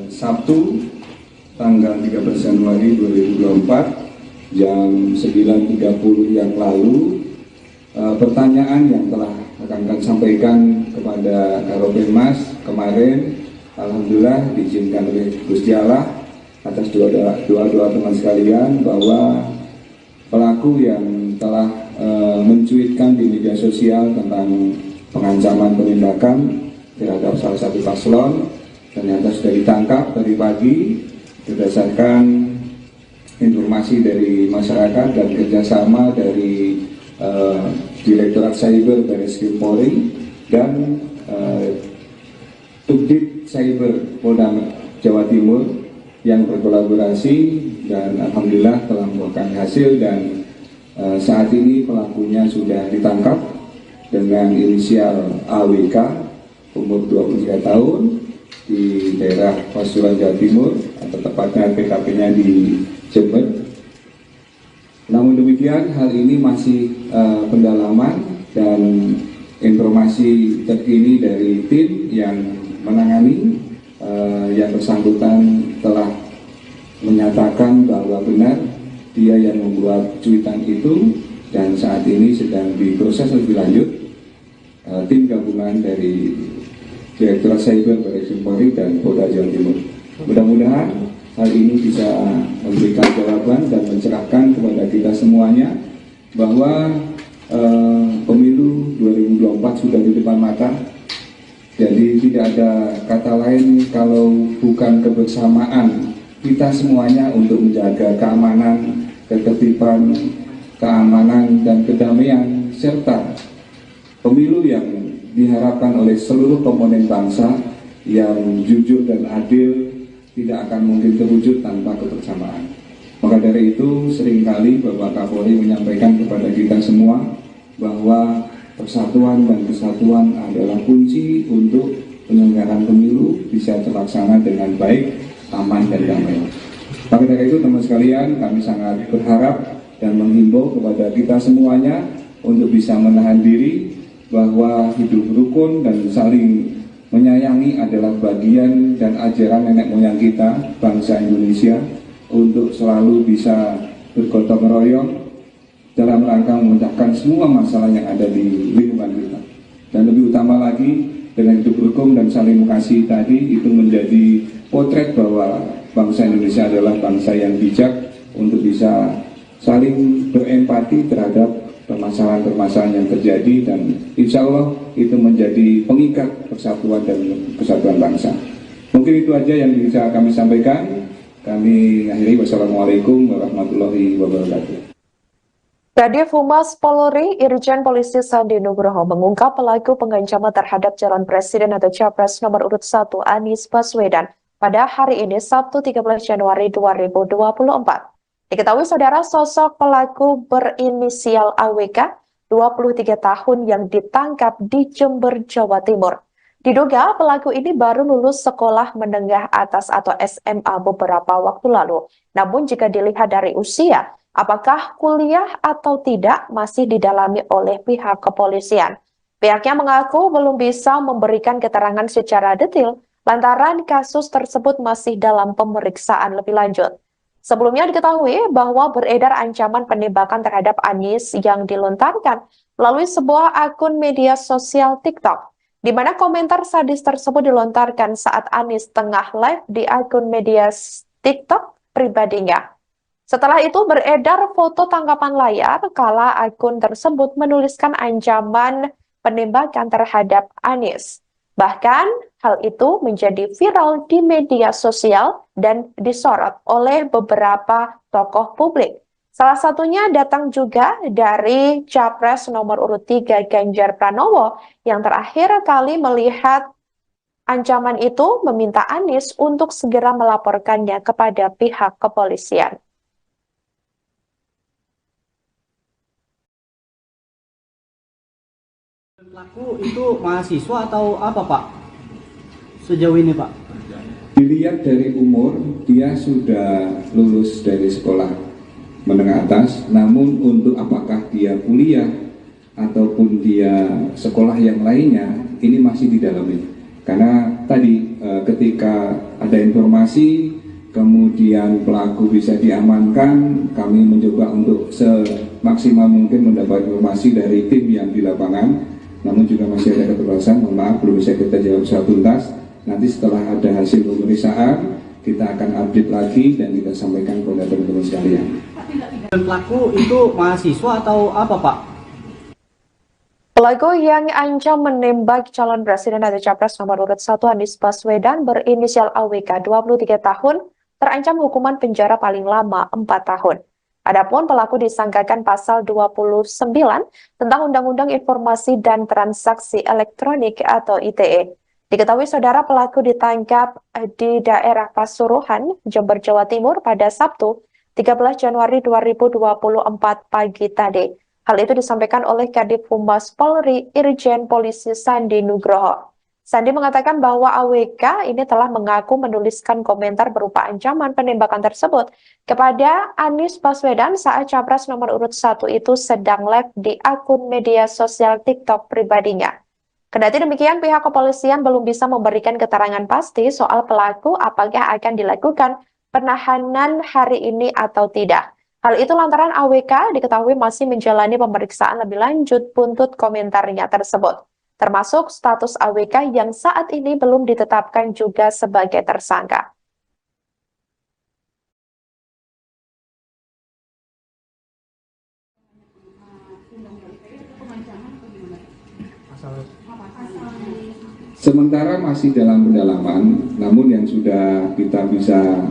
Sabtu tanggal 13 Januari 2024 jam 9.30 yang lalu, pertanyaan yang telah akan sampaikan kepada Karopenmas kemarin, alhamdulillah diizinkan oleh Gusti Allah atas doa teman sekalian bahwa pelaku yang telah mencuitkan di media sosial tentang pengancaman penindakan terhadap salah satu paslon ternyata sudah ditangkap dari pagi berdasarkan informasi dari masyarakat dan kerjasama dari Direktorat Cyber Barreskrim Polri dan Subdit Cyber Polda Jawa Timur yang berkolaborasi dan alhamdulillah telah membuahkan hasil dan saat ini pelakunya sudah ditangkap dengan inisial AWK umur 23 tahun di daerah Pasuruan, Jawa Timur, atau tepatnya PKP-nya di Jember. Namun demikian, hal ini masih pendalaman dan informasi terkini dari tim yang menangani yang bersangkutan telah menyatakan bahwa benar dia yang membuat cuitan itu dan saat ini sedang diproses lebih lanjut tim gabungan dari Direktorat Cyber Barreskrim Polri dan Polda Jawa Timur. Mudah-mudahan hal ini bisa memberikan jawaban dan mencerahkan kepada kita semuanya bahwa pemilu 2024 sudah di depan mata. Jadi tidak ada kata lain kalau bukan kebersamaan kita semuanya untuk menjaga keamanan, ketertiban, keamanan dan kedamaian serta pemilu yang diharapkan oleh seluruh komponen bangsa yang jujur dan adil tidak akan mungkin terwujud tanpa kebersamaan. Maka dari itu seringkali Bapak Kapolri menyampaikan kepada kita semua bahwa persatuan dan kesatuan adalah kunci untuk penyelenggaraan pemilu bisa terlaksana dengan baik, aman, dan damai. Maka dari itu teman sekalian, kami sangat berharap dan menghimbau kepada kita semuanya untuk bisa menahan diri bahwa hidup rukun dan saling menyayangi adalah bagian dan ajaran nenek moyang kita, bangsa Indonesia, untuk selalu bisa bergotong royong dalam rangka memecahkan semua masalah yang ada di lingkungan kita. Dan lebih utama lagi, dengan hidup rukun dan saling mengasihi tadi, itu menjadi potret bahwa bangsa Indonesia adalah bangsa yang bijak untuk bisa saling berempati terhadap permasalahan-permasalahan yang terjadi, dan insya Allah itu menjadi pengikat persatuan dan kesatuan bangsa. Mungkin itu aja yang bisa kami sampaikan. Kami akhiri, wassalamualaikum warahmatullahi wabarakatuh. Kadif Humas Polri Irjen Polisi Sandi Nugroho mengungkap pelaku pengancaman terhadap calon presiden atau capres nomor urut 1 Anies Baswedan pada hari ini Sabtu 13 Januari 2024. Diketahui saudara, sosok pelaku berinisial AWK 23 tahun yang ditangkap di Jember, Jawa Timur. Diduga pelaku ini baru lulus sekolah menengah atas atau SMA beberapa waktu lalu. Namun jika dilihat dari usia, apakah kuliah atau tidak masih didalami oleh pihak kepolisian. Pihaknya mengaku belum bisa memberikan keterangan secara detail lantaran kasus tersebut masih dalam pemeriksaan lebih lanjut. Sebelumnya diketahui bahwa beredar ancaman penembakan terhadap Anies yang dilontarkan melalui sebuah akun media sosial TikTok, di mana komentar sadis tersebut dilontarkan saat Anies tengah live di akun media TikTok pribadinya. Setelah itu beredar foto tangkapan layar kala akun tersebut menuliskan ancaman penembakan terhadap Anies. Bahkan hal itu menjadi viral di media sosial dan disorot oleh beberapa tokoh publik. Salah satunya datang juga dari Capres nomor urut 3 Ganjar Pranowo yang terakhir kali melihat ancaman itu meminta Anies untuk segera melaporkannya kepada pihak kepolisian. Pelaku itu mahasiswa atau apa Pak? Sejauh ini Pak? Dilihat dari umur, dia sudah lulus dari sekolah menengah atas, namun untuk apakah dia kuliah ataupun dia sekolah yang lainnya, ini masih didalami. Karena tadi ketika ada informasi, kemudian pelaku bisa diamankan, kami mencoba untuk semaksimal mungkin mendapat informasi dari tim yang di lapangan. Namun juga masih ada keterbatasan, mohon maaf belum bisa kita jawab secara tuntas. Nanti setelah ada hasil pemeriksaan, kita akan update lagi dan kita sampaikan kepada teman-teman sekalian. Pelaku itu mahasiswa atau apa Pak? Pelaku yang ancam menembak calon presiden atau capres nomor urut 1 Anies Baswedan berinisial AWK 23 tahun terancam hukuman penjara paling lama 4 tahun. Adapun pelaku disangkakan pasal 29 tentang Undang-Undang Informasi dan Transaksi Elektronik atau ITE. Diketahui saudara, pelaku ditangkap di daerah Pasuruan, Jember, Jawa Timur pada Sabtu 13 Januari 2024 pagi tadi. Hal itu disampaikan oleh Kadif Humas Polri Irjen Polisi Sandi Nugroho. Sandi mengatakan bahwa AWK ini telah mengaku menuliskan komentar berupa ancaman penembakan tersebut kepada Anies Baswedan saat capres nomor urut 1 itu sedang live di akun media sosial TikTok pribadinya. Kendati demikian, pihak kepolisian belum bisa memberikan keterangan pasti soal pelaku apakah akan dilakukan penahanan hari ini atau tidak. Hal itu lantaran AWK diketahui masih menjalani pemeriksaan lebih lanjut buntut komentarnya tersebut, termasuk status AWK yang saat ini belum ditetapkan juga sebagai tersangka. Sementara masih dalam pendalaman, namun yang sudah kita bisa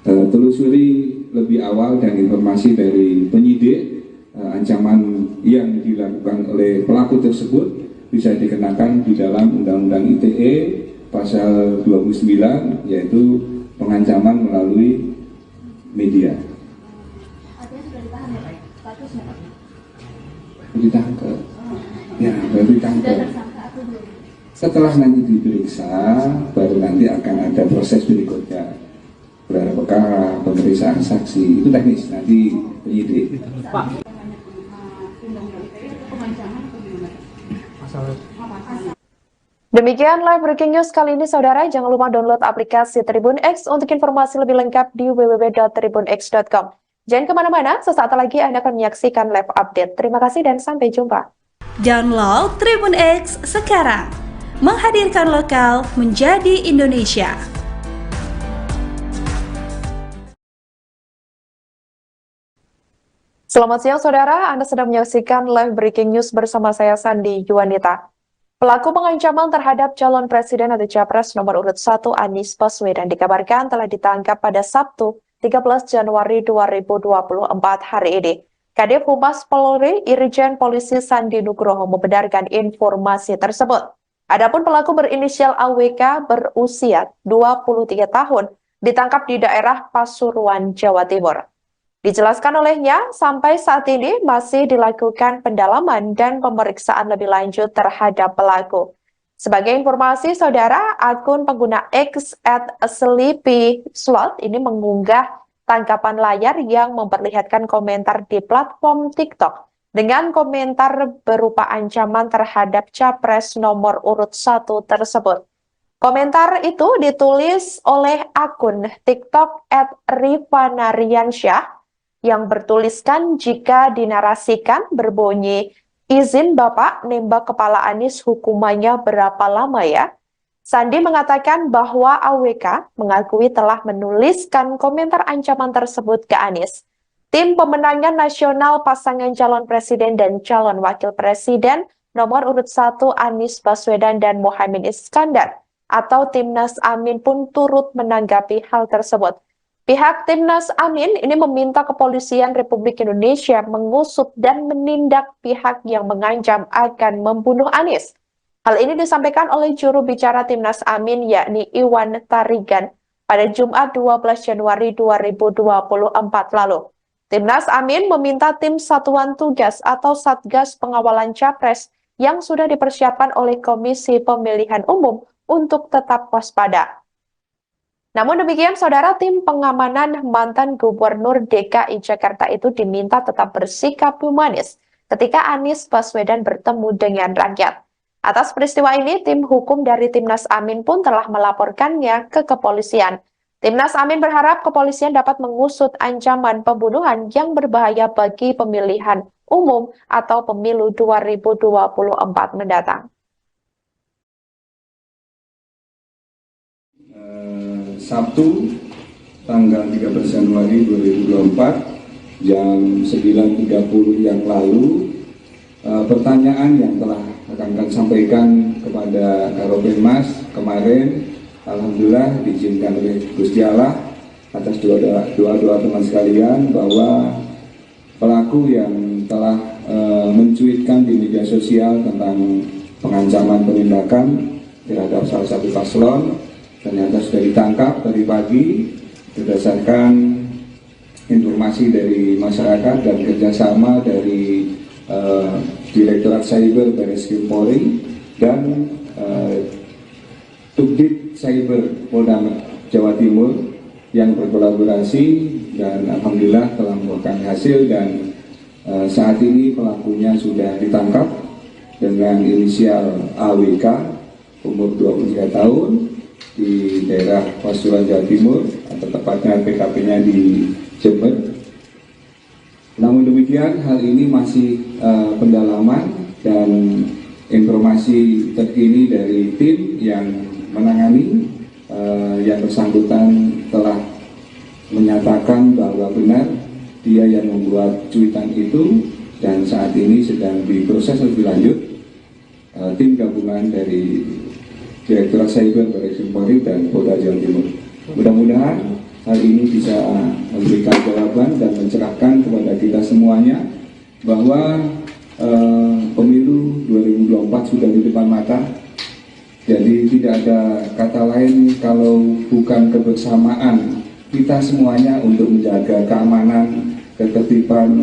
telusuri lebih awal dan informasi dari penyidik, ancaman yang dilakukan oleh pelaku tersebut bisa dikenakan di dalam Undang-Undang ITE pasal 29, yaitu pengancaman melalui media. Artinya sudah ditahan ya Pak? Statusnya Pak? Ditangkap. Ya, baru ditangkap. Sudah tersangka atau belum? Setelah nanti diperiksa, baru nanti akan ada proses berikutnya. Gelar perkara, pemeriksaan saksi, itu teknis, nanti penyidik. Pak, Undang-undang ITE atau pengancaman atau gimana? pasal Demikian live breaking news kali ini, saudara. Jangan lupa download aplikasi Tribun X untuk informasi lebih lengkap di www.tribunx.com. Jangan kemana-mana, sesaat lagi Anda akan menyaksikan live update. Terima kasih dan sampai jumpa. Download Tribun X sekarang. Menghadirkan lokal menjadi Indonesia. Selamat siang, saudara. Anda sedang menyaksikan live breaking news bersama saya, Sandi Yuwanita. Pelaku pengancaman terhadap calon presiden atau capres nomor urut 1 Anies Baswedan dikabarkan telah ditangkap pada Sabtu 13 Januari 2024 hari ini. Kadif Humas Polri Irjen Polisi Sandi Nugroho membenarkan informasi tersebut. Adapun pelaku berinisial AWK berusia 23 tahun ditangkap di daerah Pasuruan, Jawa Timur. Dijelaskan olehnya, sampai saat ini masih dilakukan pendalaman dan pemeriksaan lebih lanjut terhadap pelaku. Sebagai informasi, saudara, akun pengguna X @sleepyslot ini mengunggah tangkapan layar yang memperlihatkan komentar di platform TikTok dengan komentar berupa ancaman terhadap capres nomor urut 1 tersebut. Komentar itu ditulis oleh akun TikTok @rifanariansyah yang bertuliskan jika dinarasikan berbunyi, izin Bapak nembak kepala Anies hukumannya berapa lama ya? Sandi mengatakan bahwa AWK mengakui telah menuliskan komentar ancaman tersebut ke Anies. Tim pemenangan nasional pasangan calon presiden dan calon wakil presiden nomor urut 1 Anies Baswedan dan Muhaimin Iskandar atau Timnas Amin pun turut menanggapi hal tersebut. Pihak Timnas Amin ini meminta Kepolisian Republik Indonesia mengusut dan menindak pihak yang mengancam akan membunuh Anies. Hal ini disampaikan oleh juru bicara Timnas Amin yakni Iwan Tarigan pada Jumat 12 Januari 2024 lalu. Timnas Amin meminta tim Satuan Tugas atau Satgas Pengawalan Capres yang sudah dipersiapkan oleh Komisi Pemilihan Umum untuk tetap waspada. Namun demikian, saudara, tim pengamanan mantan Gubernur DKI Jakarta itu diminta tetap bersikap humanis ketika Anies Baswedan bertemu dengan rakyat. Atas peristiwa ini, tim hukum dari Timnas Amin pun telah melaporkannya ke kepolisian. Timnas Amin berharap kepolisian dapat mengusut ancaman pembunuhan yang berbahaya bagi pemilihan umum atau pemilu 2024 mendatang. Sabtu tanggal 13 Januari 2024 jam 9.30 yang lalu, pertanyaan yang telah akan sampaikan kepada Karopenmas kemarin, alhamdulillah diizinkan oleh Gusti Allah atas doa teman sekalian bahwa pelaku yang telah mencuitkan di media sosial tentang pengancaman penindakan terhadap salah satu paslon ternyata sudah ditangkap tadi pagi berdasarkan informasi dari masyarakat dan kerjasama dari Direktorat Cyber Barreskrim Polri dan Subdit Cyber Polda Jawa Timur yang berkolaborasi dan alhamdulillah telah membuahkan hasil dan saat ini pelakunya sudah ditangkap dengan inisial AWK umur 23 tahun di daerah Pasuruan, Jawa Timur, atau tepatnya TKP-nya di Jember. Namun demikian, hal ini masih pendalaman dan informasi terkini dari tim yang menangani yang bersangkutan telah menyatakan bahwa benar dia yang membuat cuitan itu dan saat ini sedang diproses lebih lanjut tim gabungan dari Direktorat Cyber Barreskrim Polri dan Polda Jawa Timur. Mudah-mudahan hal ini bisa memberikan jawaban dan mencerahkan kepada kita semuanya bahwa pemilu 2024 sudah di depan mata. Jadi tidak ada kata lain kalau bukan kebersamaan kita semuanya untuk menjaga keamanan, ketertiban,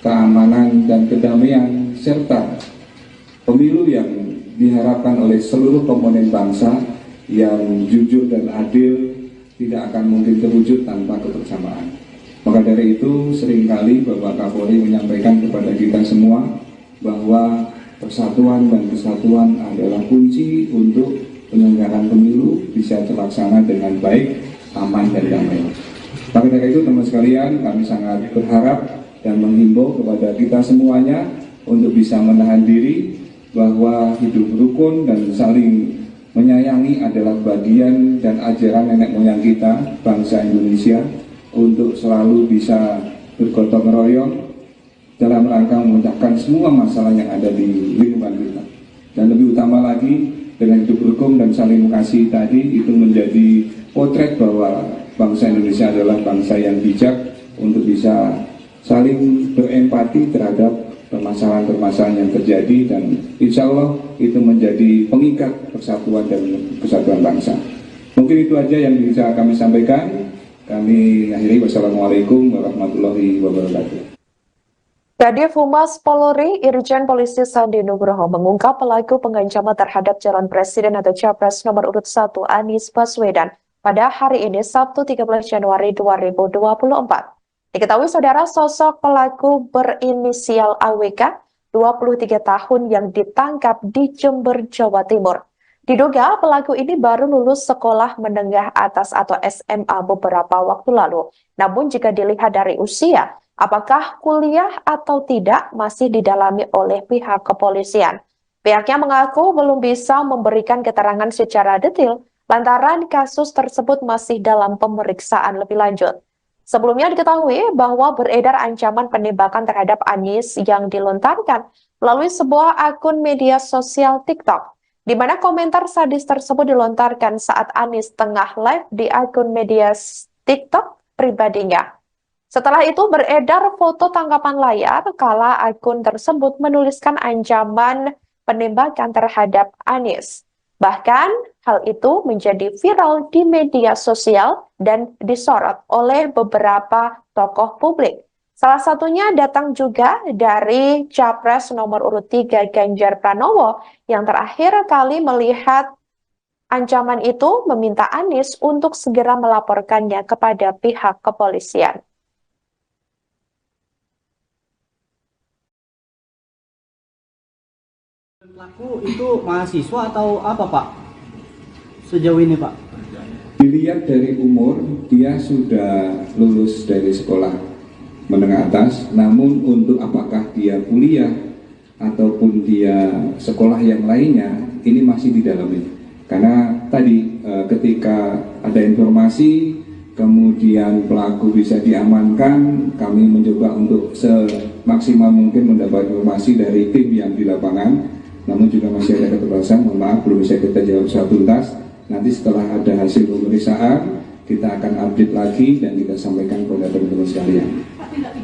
keamanan dan kedamaian serta pemilu yang diharapkan oleh seluruh komponen bangsa yang jujur dan adil tidak akan mungkin terwujud tanpa kebersamaan. Maka dari itu seringkali Bapak Kapolri menyampaikan kepada kita semua bahwa persatuan dan kesatuan adalah kunci untuk penyelenggaraan pemilu bisa terlaksana dengan baik, aman, dan damai. Maka dari itu teman sekalian, kami sangat berharap dan menghimbau kepada kita semuanya untuk bisa menahan diri bahwa hidup rukun dan saling menyayangi adalah bagian dan ajaran nenek moyang kita, bangsa Indonesia, untuk selalu bisa bergotong royong dalam rangka memecahkan semua masalah yang ada di lingkungan kita. Dan lebih utama lagi, dengan hidup rukun dan saling mengasihi tadi, itu menjadi potret bahwa bangsa Indonesia adalah bangsa yang bijak untuk bisa saling berempati terhadap permasalahan-permasalahan yang terjadi, dan insya Allah itu menjadi pengikat persatuan dan kesatuan bangsa. Mungkin itu aja yang bisa kami sampaikan. Kami akhiri, wassalamualaikum warahmatullahi wabarakatuh. Kadif Humas Polri Irjen Polisi Sandi Nugroho mengungkap pelaku pengancaman terhadap calon presiden atau capres nomor urut 1 Anies Baswedan pada hari ini Sabtu 13 Januari 2024. Diketahui saudara, sosok pelaku berinisial AWK, 23 tahun yang ditangkap di Jember, Jawa Timur. Diduga pelaku ini baru lulus sekolah menengah atas atau SMA beberapa waktu lalu. Namun jika dilihat dari usia, apakah kuliah atau tidak masih didalami oleh pihak kepolisian. Pihaknya mengaku belum bisa memberikan keterangan secara detail lantaran kasus tersebut masih dalam pemeriksaan lebih lanjut. Sebelumnya diketahui bahwa beredar ancaman penembakan terhadap Anies yang dilontarkan melalui sebuah akun media sosial TikTok, di mana komentar sadis tersebut dilontarkan saat Anies tengah live di akun media TikTok pribadinya. Setelah itu beredar foto tangkapan layar kala akun tersebut menuliskan ancaman penembakan terhadap Anies. Bahkan hal itu menjadi viral di media sosial dan disorot oleh beberapa tokoh publik. Salah satunya datang juga dari Capres nomor urut 3 Ganjar Pranowo yang terakhir kali melihat ancaman itu meminta Anies untuk segera melaporkannya kepada pihak kepolisian. Pelaku itu mahasiswa atau apa Pak? Sejauh ini Pak? Dilihat dari umur, dia sudah lulus dari sekolah menengah atas, namun untuk apakah dia kuliah ataupun dia sekolah yang lainnya, ini masih didalami. Karena tadi ketika ada informasi, kemudian pelaku bisa diamankan, kami mencoba untuk semaksimal mungkin mendapat informasi dari tim yang di lapangan. Namun juga masih ada keterbatasan, mohon maaf belum bisa kita jawab secara tuntas. Nanti setelah ada hasil pemeriksaan, kita akan update lagi dan kita sampaikan kepada teman-teman sekalian.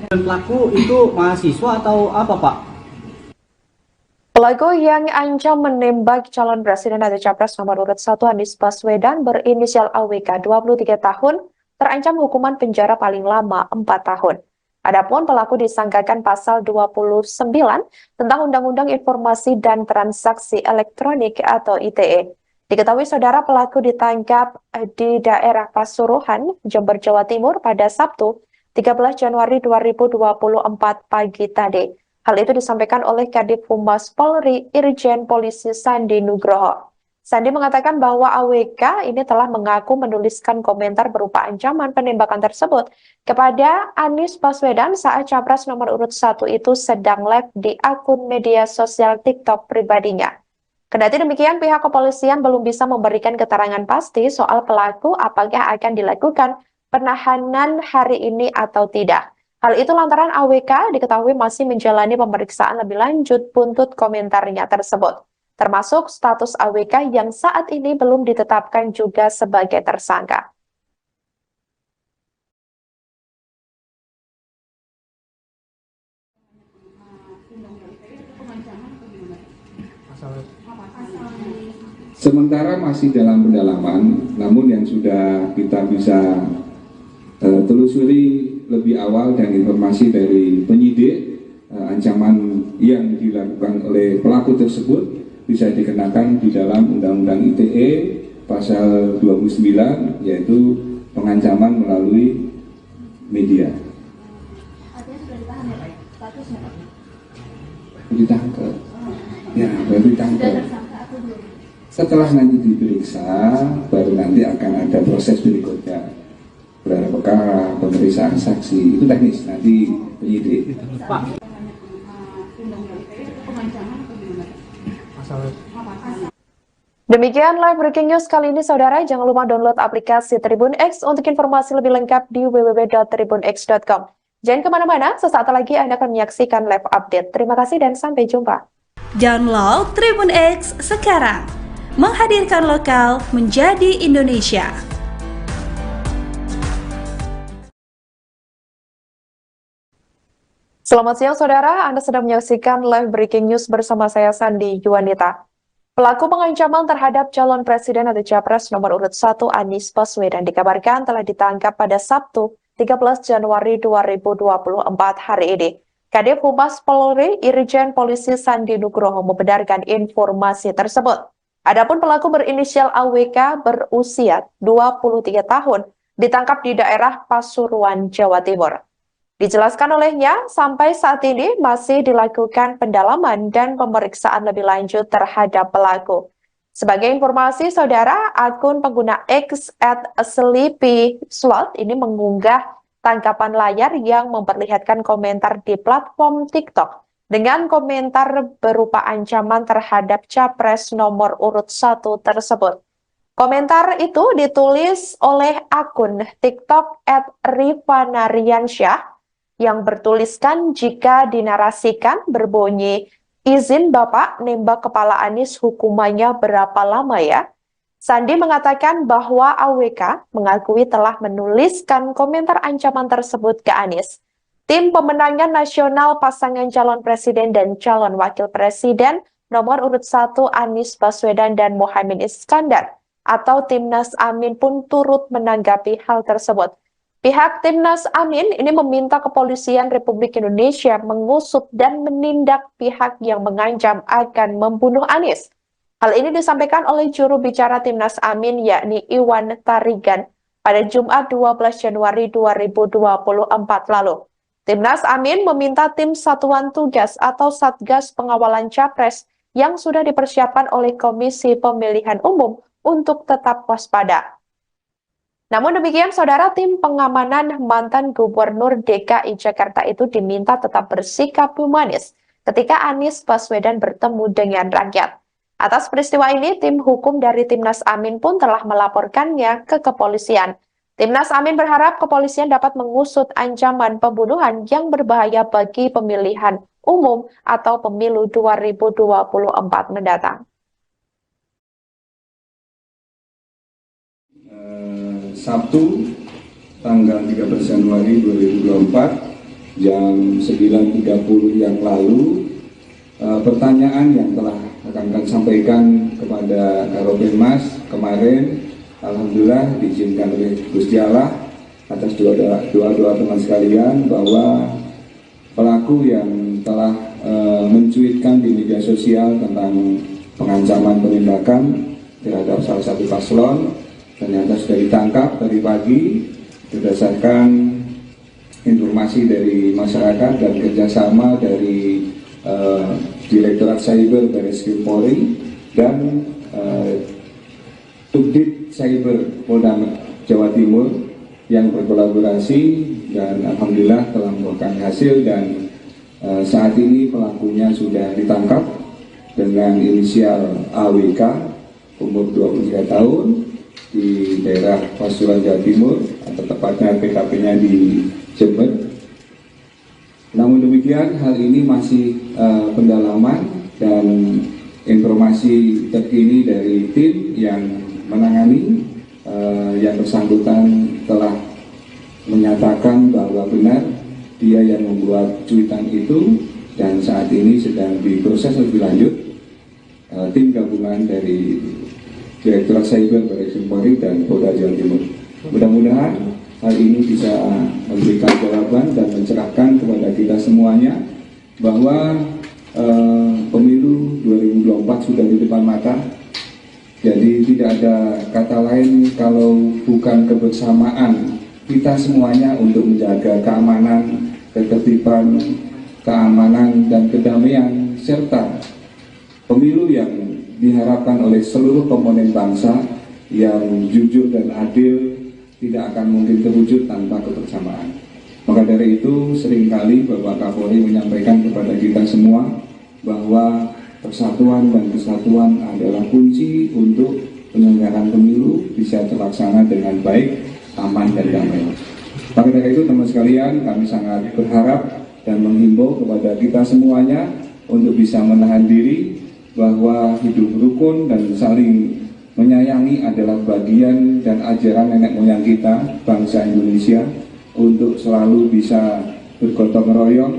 Pelaku itu mahasiswa atau apa Pak? Pelaku yang ancam menembak calon presiden atau capres nomor urut 1 Anies Baswedan berinisial AWK, 23 tahun, terancam hukuman penjara paling lama 4 tahun. Adapun pelaku disangkakan pasal 29 tentang Undang-Undang Informasi dan Transaksi Elektronik atau ITE. Diketahui saudara, pelaku ditangkap di daerah Pasuruan, Jember, Jawa Timur pada Sabtu 13 Januari 2024 pagi tadi. Hal itu disampaikan oleh Kadif Humas Polri Irjen Polisi Sandi Nugroho. Sandi mengatakan bahwa AWK ini telah mengaku menuliskan komentar berupa ancaman penembakan tersebut kepada Anies Baswedan saat capres nomor urut 1 itu sedang live di akun media sosial TikTok pribadinya. Kendati demikian, pihak kepolisian belum bisa memberikan keterangan pasti soal pelaku apakah akan dilakukan penahanan hari ini atau tidak. Hal itu lantaran AWK diketahui masih menjalani pemeriksaan lebih lanjut buntut komentarnya tersebut, termasuk status AWK yang saat ini belum ditetapkan juga sebagai tersangka. Sementara masih dalam pendalaman, namun yang sudah kita bisa telusuri lebih awal dan informasi dari penyidik ancaman yang dilakukan oleh pelaku tersebut bisa dikenakan di dalam Undang-Undang ITE pasal 29, yaitu pengancaman melalui media. Artinya sudah ditahan ya Pak? Statusnya Pak? Ditangkap. Ya, baru ditangkap. Sudah tersangka atau belum? Setelah nanti diperiksa, baru nanti akan ada proses berikutnya. Gelar perkara, pemeriksaan saksi, itu teknis, nanti penyidik. Pak, Undang-Undang ITE atau pengancaman atau gimana? pasal Demikian live breaking news kali ini, saudara. Jangan lupa download aplikasi Tribun X untuk informasi lebih lengkap di www.tribunx.com. Jangan kemana-mana, sesaat lagi Anda akan menyaksikan live update. Terima kasih dan sampai jumpa. Download Tribun X sekarang. Menghadirkan lokal menjadi Indonesia. Selamat siang, saudara. Anda sedang menyaksikan live breaking news bersama saya, Sandi Yuwanita. Pelaku pengancaman terhadap calon presiden atau capres nomor urut 1 Anies Baswedan dikabarkan telah ditangkap pada Sabtu 13 Januari 2024 hari ini. Kadif Humas Polri Irjen Polisi Sandi Nugroho membenarkan informasi tersebut. Adapun pelaku berinisial AWK berusia 23 tahun ditangkap di daerah Pasuruan, Jawa Timur. Dijelaskan olehnya, sampai saat ini masih dilakukan pendalaman dan pemeriksaan lebih lanjut terhadap pelaku. Sebagai informasi, saudara, akun pengguna X @sleepyslot ini mengunggah tangkapan layar yang memperlihatkan komentar di platform TikTok dengan komentar berupa ancaman terhadap capres nomor urut 1 tersebut. Komentar itu ditulis oleh akun TikTok @rifanariansyah yang bertuliskan jika dinarasikan berbunyi, izin Bapak nembak kepala Anies hukumannya berapa lama ya? Sandi mengatakan bahwa AWK mengakui telah menuliskan komentar ancaman tersebut ke Anies. Tim pemenangan nasional pasangan calon presiden dan calon wakil presiden nomor urut 1 Anies Baswedan dan Muhaimin Iskandar atau Timnas Amin pun turut menanggapi hal tersebut. Pihak Timnas Amin ini meminta Kepolisian Republik Indonesia mengusut dan menindak pihak yang mengancam akan membunuh Anies. Hal ini disampaikan oleh juru bicara Timnas Amin yakni Iwan Tarigan pada Jumat 12 Januari 2024 lalu. Timnas Amin meminta tim Satuan Tugas atau Satgas Pengawalan Capres yang sudah dipersiapkan oleh Komisi Pemilihan Umum untuk tetap waspada. Namun demikian, saudara, tim pengamanan mantan Gubernur DKI Jakarta itu diminta tetap bersikap humanis ketika Anies Baswedan bertemu dengan rakyat. Atas peristiwa ini, tim hukum dari Timnas Amin pun telah melaporkannya ke kepolisian. Timnas Amin berharap kepolisian dapat mengusut ancaman pembunuhan yang berbahaya bagi pemilihan umum atau pemilu 2024 mendatang. Sabtu tanggal 13 Januari 2024 jam 9.30 yang lalu, pertanyaan yang telah akan sampaikan kepada Karopenmas kemarin, alhamdulillah diizinkan oleh Gusti Allah atas doa-doa teman sekalian bahwa pelaku yang telah mencuitkan di media sosial tentang pengancaman penindakan terhadap salah satu paslon ternyata sudah ditangkap tadi pagi berdasarkan informasi dari masyarakat dan kerjasama dari Direktorat Cyber Barreskrim Polri dan Subdit Cyber Polda Jawa Timur yang berkolaborasi dan alhamdulillah telah membuahkan hasil dan saat ini pelakunya sudah ditangkap dengan inisial AWK umur 23 tahun di daerah Pasuruan, Jawa Timur, atau tepatnya PKP-nya di Jember. Namun demikian, hal ini masih pendalaman dan informasi terkini dari tim yang menangani yang bersangkutan telah menyatakan bahwa benar dia yang membuat cuitan itu dan saat ini sedang diproses lebih lanjut tim gabungan dari Direktorat Cyber Barreskrim Polri dan Polda Jawa Timur. Mudah-mudahan hal ini bisa memberikan jawaban dan mencerahkan kepada kita semuanya bahwa pemilu 2024 sudah di depan mata. Jadi tidak ada kata lain kalau bukan kebersamaan kita semuanya untuk menjaga keamanan, ketertiban, keamanan dan kedamaian serta pemilu yang diharapkan oleh seluruh komponen bangsa yang jujur dan adil tidak akan mungkin terwujud tanpa kebersamaan. Maka dari itu seringkali Bapak Kapolri menyampaikan kepada kita semua bahwa persatuan dan kesatuan adalah kunci untuk penyelenggaraan pemilu bisa terlaksana dengan baik, aman dan damai. Maka dari itu teman sekalian, kami sangat berharap dan menghimbau kepada kita semuanya untuk bisa menahan diri bahwa hidup rukun dan saling menyayangi adalah bagian dan ajaran nenek moyang kita, bangsa Indonesia, untuk selalu bisa bergotong royong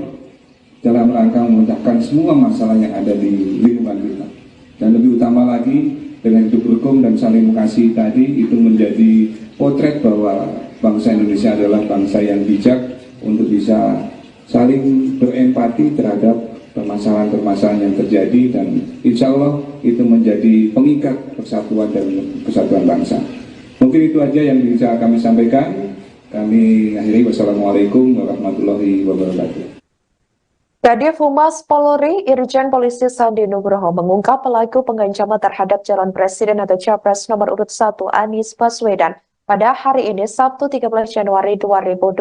dalam rangka memecahkan semua masalah yang ada di lingkungan kita. Dan lebih utama lagi, dengan hidup rukun dan saling mengasihi tadi, itu menjadi potret bahwa bangsa Indonesia adalah bangsa yang bijak untuk bisa saling berempati terhadap permasalahan-permasalahan yang terjadi, dan insya Allah itu menjadi pengikat persatuan dan kesatuan bangsa. Mungkin itu aja yang bisa kami sampaikan. Kami akhiri, wassalamualaikum warahmatullahi wabarakatuh. Kadif Humas Polri Irjen Polisi Sandi Nugroho mengungkap pelaku pengancaman terhadap calon presiden atau capres nomor urut 1 Anies Baswedan pada hari ini Sabtu 13 Januari 2024.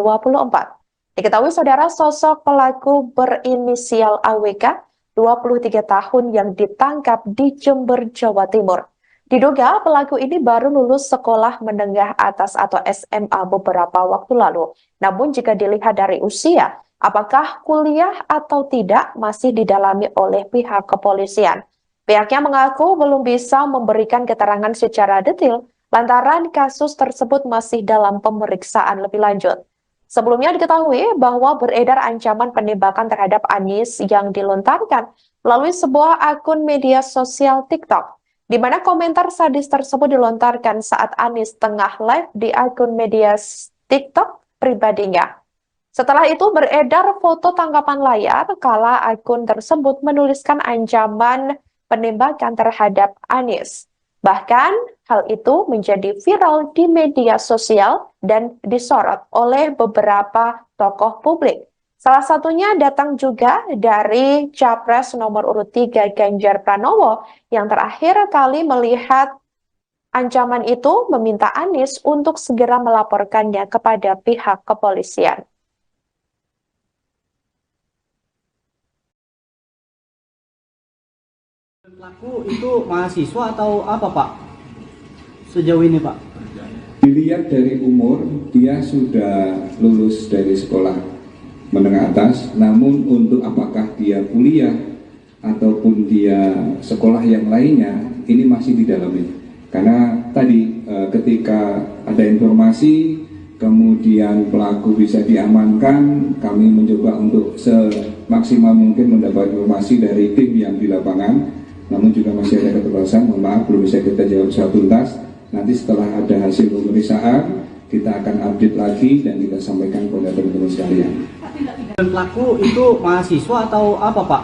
Diketahui saudara, sosok pelaku berinisial AWK 23 tahun yang ditangkap di Jember, Jawa Timur. Diduga pelaku ini baru lulus sekolah menengah atas atau SMA beberapa waktu lalu. Namun jika dilihat dari usia, apakah kuliah atau tidak masih didalami oleh pihak kepolisian. Pihaknya mengaku belum bisa memberikan keterangan secara detail lantaran kasus tersebut masih dalam pemeriksaan lebih lanjut. Sebelumnya diketahui bahwa beredar ancaman penembakan terhadap Anies yang dilontarkan melalui sebuah akun media sosial TikTok, di mana komentar sadis tersebut dilontarkan saat Anies tengah live di akun media TikTok pribadinya. Setelah itu beredar foto tangkapan layar kala akun tersebut menuliskan ancaman penembakan terhadap Anies. Bahkan hal itu menjadi viral di media sosial dan disorot oleh beberapa tokoh publik. Salah satunya datang juga dari Capres nomor urut 3 Ganjar Pranowo yang terakhir kali melihat ancaman itu meminta Anies untuk segera melaporkannya kepada pihak kepolisian. Pelaku itu mahasiswa atau apa Pak? Sejauh ini Pak? Dilihat dari umur, dia sudah lulus dari sekolah menengah atas, namun untuk apakah dia kuliah ataupun dia sekolah yang lainnya, ini masih didalami. Karena tadi ketika ada informasi, kemudian pelaku bisa diamankan, kami mencoba untuk semaksimal mungkin mendapat informasi dari tim yang di lapangan. Namun juga masih ada keterbatasan, mohon maaf belum bisa kita jawab secara tuntas. Nanti setelah ada hasil pemeriksaan, kita akan update lagi dan kita sampaikan kepada teman-teman sekalian. Pelaku itu mahasiswa atau apa Pak?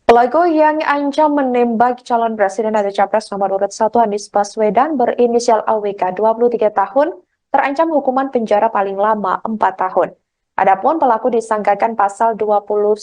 Pelaku yang ancam menembak calon presiden atau capres nomor urut 1 Anies Baswedan berinisial AWK 23 tahun terancam hukuman penjara paling lama 4 tahun. Adapun pelaku disangkakan pasal 29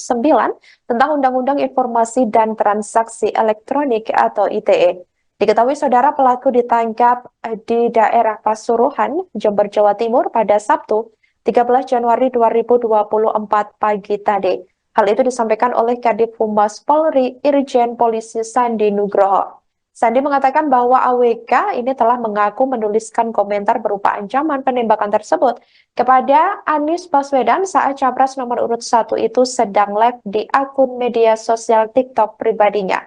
tentang Undang-Undang Informasi dan Transaksi Elektronik atau ITE. Diketahui saudara, pelaku ditangkap di daerah Pasuruan, Jember, Jawa Timur pada Sabtu 13 Januari 2024 pagi tadi. Hal itu disampaikan oleh Kadif Humas Polri Irjen Polisi Sandi Nugroho. Sandi mengatakan bahwa AWK ini telah mengaku menuliskan komentar berupa ancaman penembakan tersebut kepada Anies Baswedan saat capres nomor urut 1 itu sedang live di akun media sosial TikTok pribadinya.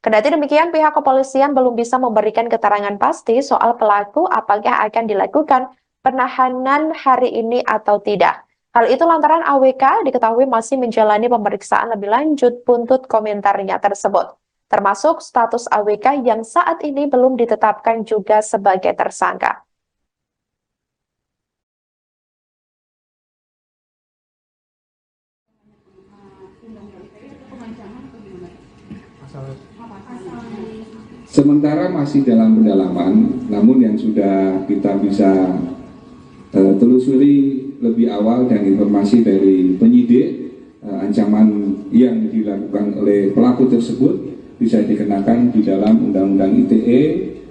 Kendati demikian, pihak kepolisian belum bisa memberikan keterangan pasti soal pelaku apakah akan dilakukan penahanan hari ini atau tidak. Hal itu lantaran AWK diketahui masih menjalani pemeriksaan lebih lanjut buntut komentarnya tersebut, termasuk status AWK yang saat ini belum ditetapkan juga sebagai tersangka. Sementara masih dalam pendalaman, namun yang sudah kita bisa telusuri lebih awal dan informasi dari penyidik, ancaman yang dilakukan oleh pelaku tersebut bisa dikenakan di dalam Undang-Undang ITE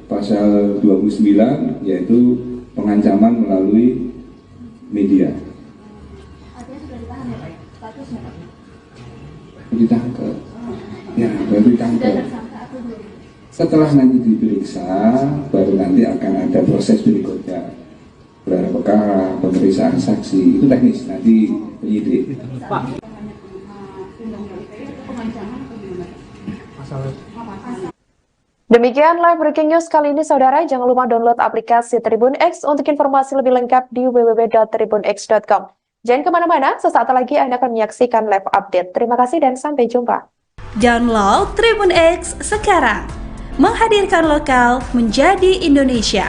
pasal 29, yaitu pengancaman melalui media. Artinya sudah ditahan ya Pak? Statusnya Pak? Ditangkap. Ya, baru ditangkap. Sudah tersangka atau belum? Setelah nanti diperiksa, baru nanti akan ada proses berikutnya. Gelar perkara, pemeriksaan saksi, itu teknis, nanti penyidik. Pak, Undang-undang ITE atau pengancaman atau gimana? pasal Demikian live breaking news kali ini, saudara. Jangan lupa download aplikasi Tribun X untuk informasi lebih lengkap di www.tribunx.com. Jangan kemana-mana, sesaat lagi Anda akan menyaksikan live update. Terima kasih dan sampai jumpa. Download Tribun X sekarang. Menghadirkan lokal menjadi Indonesia.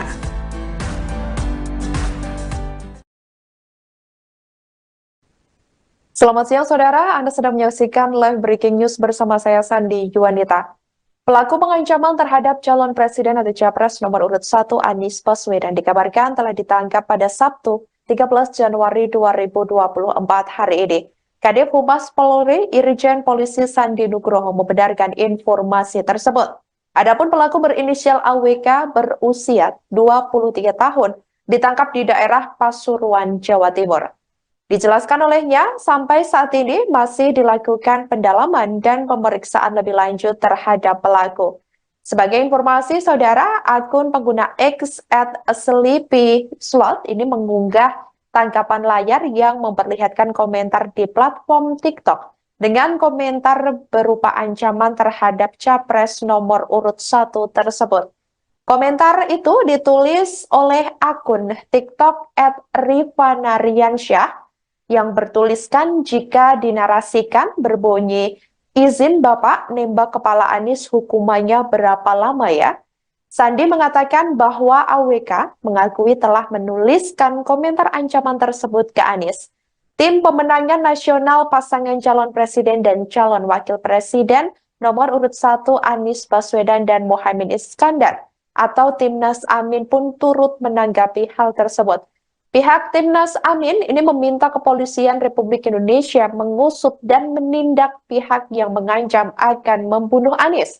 Selamat siang, saudara. Anda sedang menyaksikan live breaking news bersama saya, Sandi Yuwanita. Pelaku pengancaman terhadap calon presiden atau capres nomor urut 1 Anies Baswedan dikabarkan telah ditangkap pada Sabtu 13 Januari 2024 hari ini. Kadif Humas Polri Irjen Polisi Sandi Nugroho membenarkan informasi tersebut. Adapun pelaku berinisial AWK berusia 23 tahun ditangkap di daerah Pasuruan, Jawa Timur. Dijelaskan olehnya, sampai saat ini masih dilakukan pendalaman dan pemeriksaan lebih lanjut terhadap pelaku. Sebagai informasi, saudara, akun pengguna X @sleepyslot ini mengunggah tangkapan layar yang memperlihatkan komentar di platform TikTok dengan komentar berupa ancaman terhadap capres nomor urut 1 tersebut. Komentar itu ditulis oleh akun TikTok @rifanariansyah yang bertuliskan jika dinarasikan berbunyi, izin Bapak nembak kepala Anies hukumannya berapa lama ya? Sandi mengatakan bahwa AWK mengakui telah menuliskan komentar ancaman tersebut ke Anies. Tim pemenangan nasional pasangan calon presiden dan calon wakil presiden nomor urut 1 Anies Baswedan dan Muhaimin Iskandar atau Timnas Amin pun turut menanggapi hal tersebut. Pihak Timnas Amin ini meminta Kepolisian Republik Indonesia mengusut dan menindak pihak yang mengancam akan membunuh Anies.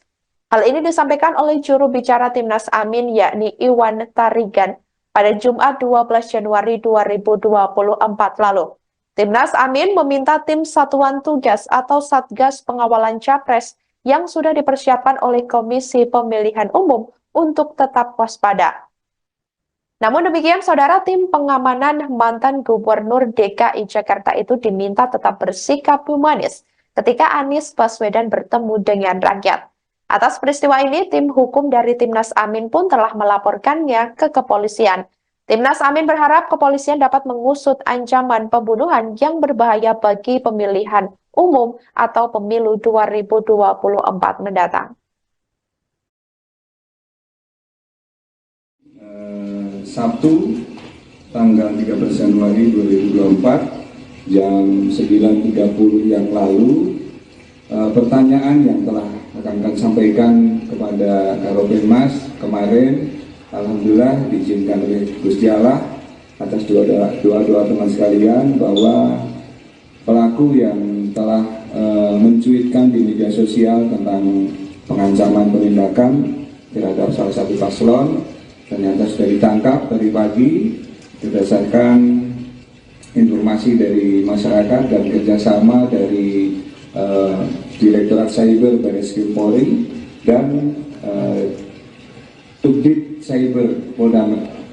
Hal ini disampaikan oleh juru bicara Timnas Amin yakni Iwan Tarigan pada Jumat 12 Januari 2024 lalu. Timnas Amin meminta tim Satuan Tugas atau Satgas Pengawalan Capres yang sudah dipersiapkan oleh Komisi Pemilihan Umum untuk tetap waspada. Namun demikian, saudara, tim pengamanan mantan Gubernur DKI Jakarta itu diminta tetap bersikap humanis ketika Anies Baswedan bertemu dengan rakyat. Atas peristiwa ini, tim hukum dari Timnas Amin pun telah melaporkannya ke kepolisian. Timnas Amin berharap kepolisian dapat mengusut ancaman pembunuhan yang berbahaya bagi pemilihan umum atau pemilu 2024 mendatang. Sabtu tanggal 13 Januari 2024 jam 9.30 yang lalu, pertanyaan yang telah akan sampaikan kepada Karopenmas kemarin, alhamdulillah diizinkan oleh Gusti Allah atas doa teman sekalian bahwa pelaku yang telah mencuitkan di media sosial tentang pengancaman penindakan terhadap salah satu paslon ternyata sudah ditangkap dari pagi berdasarkan informasi dari masyarakat dan kerjasama dari Direktorat Cyber Barreskrim Polri dan Subdit Cyber Polda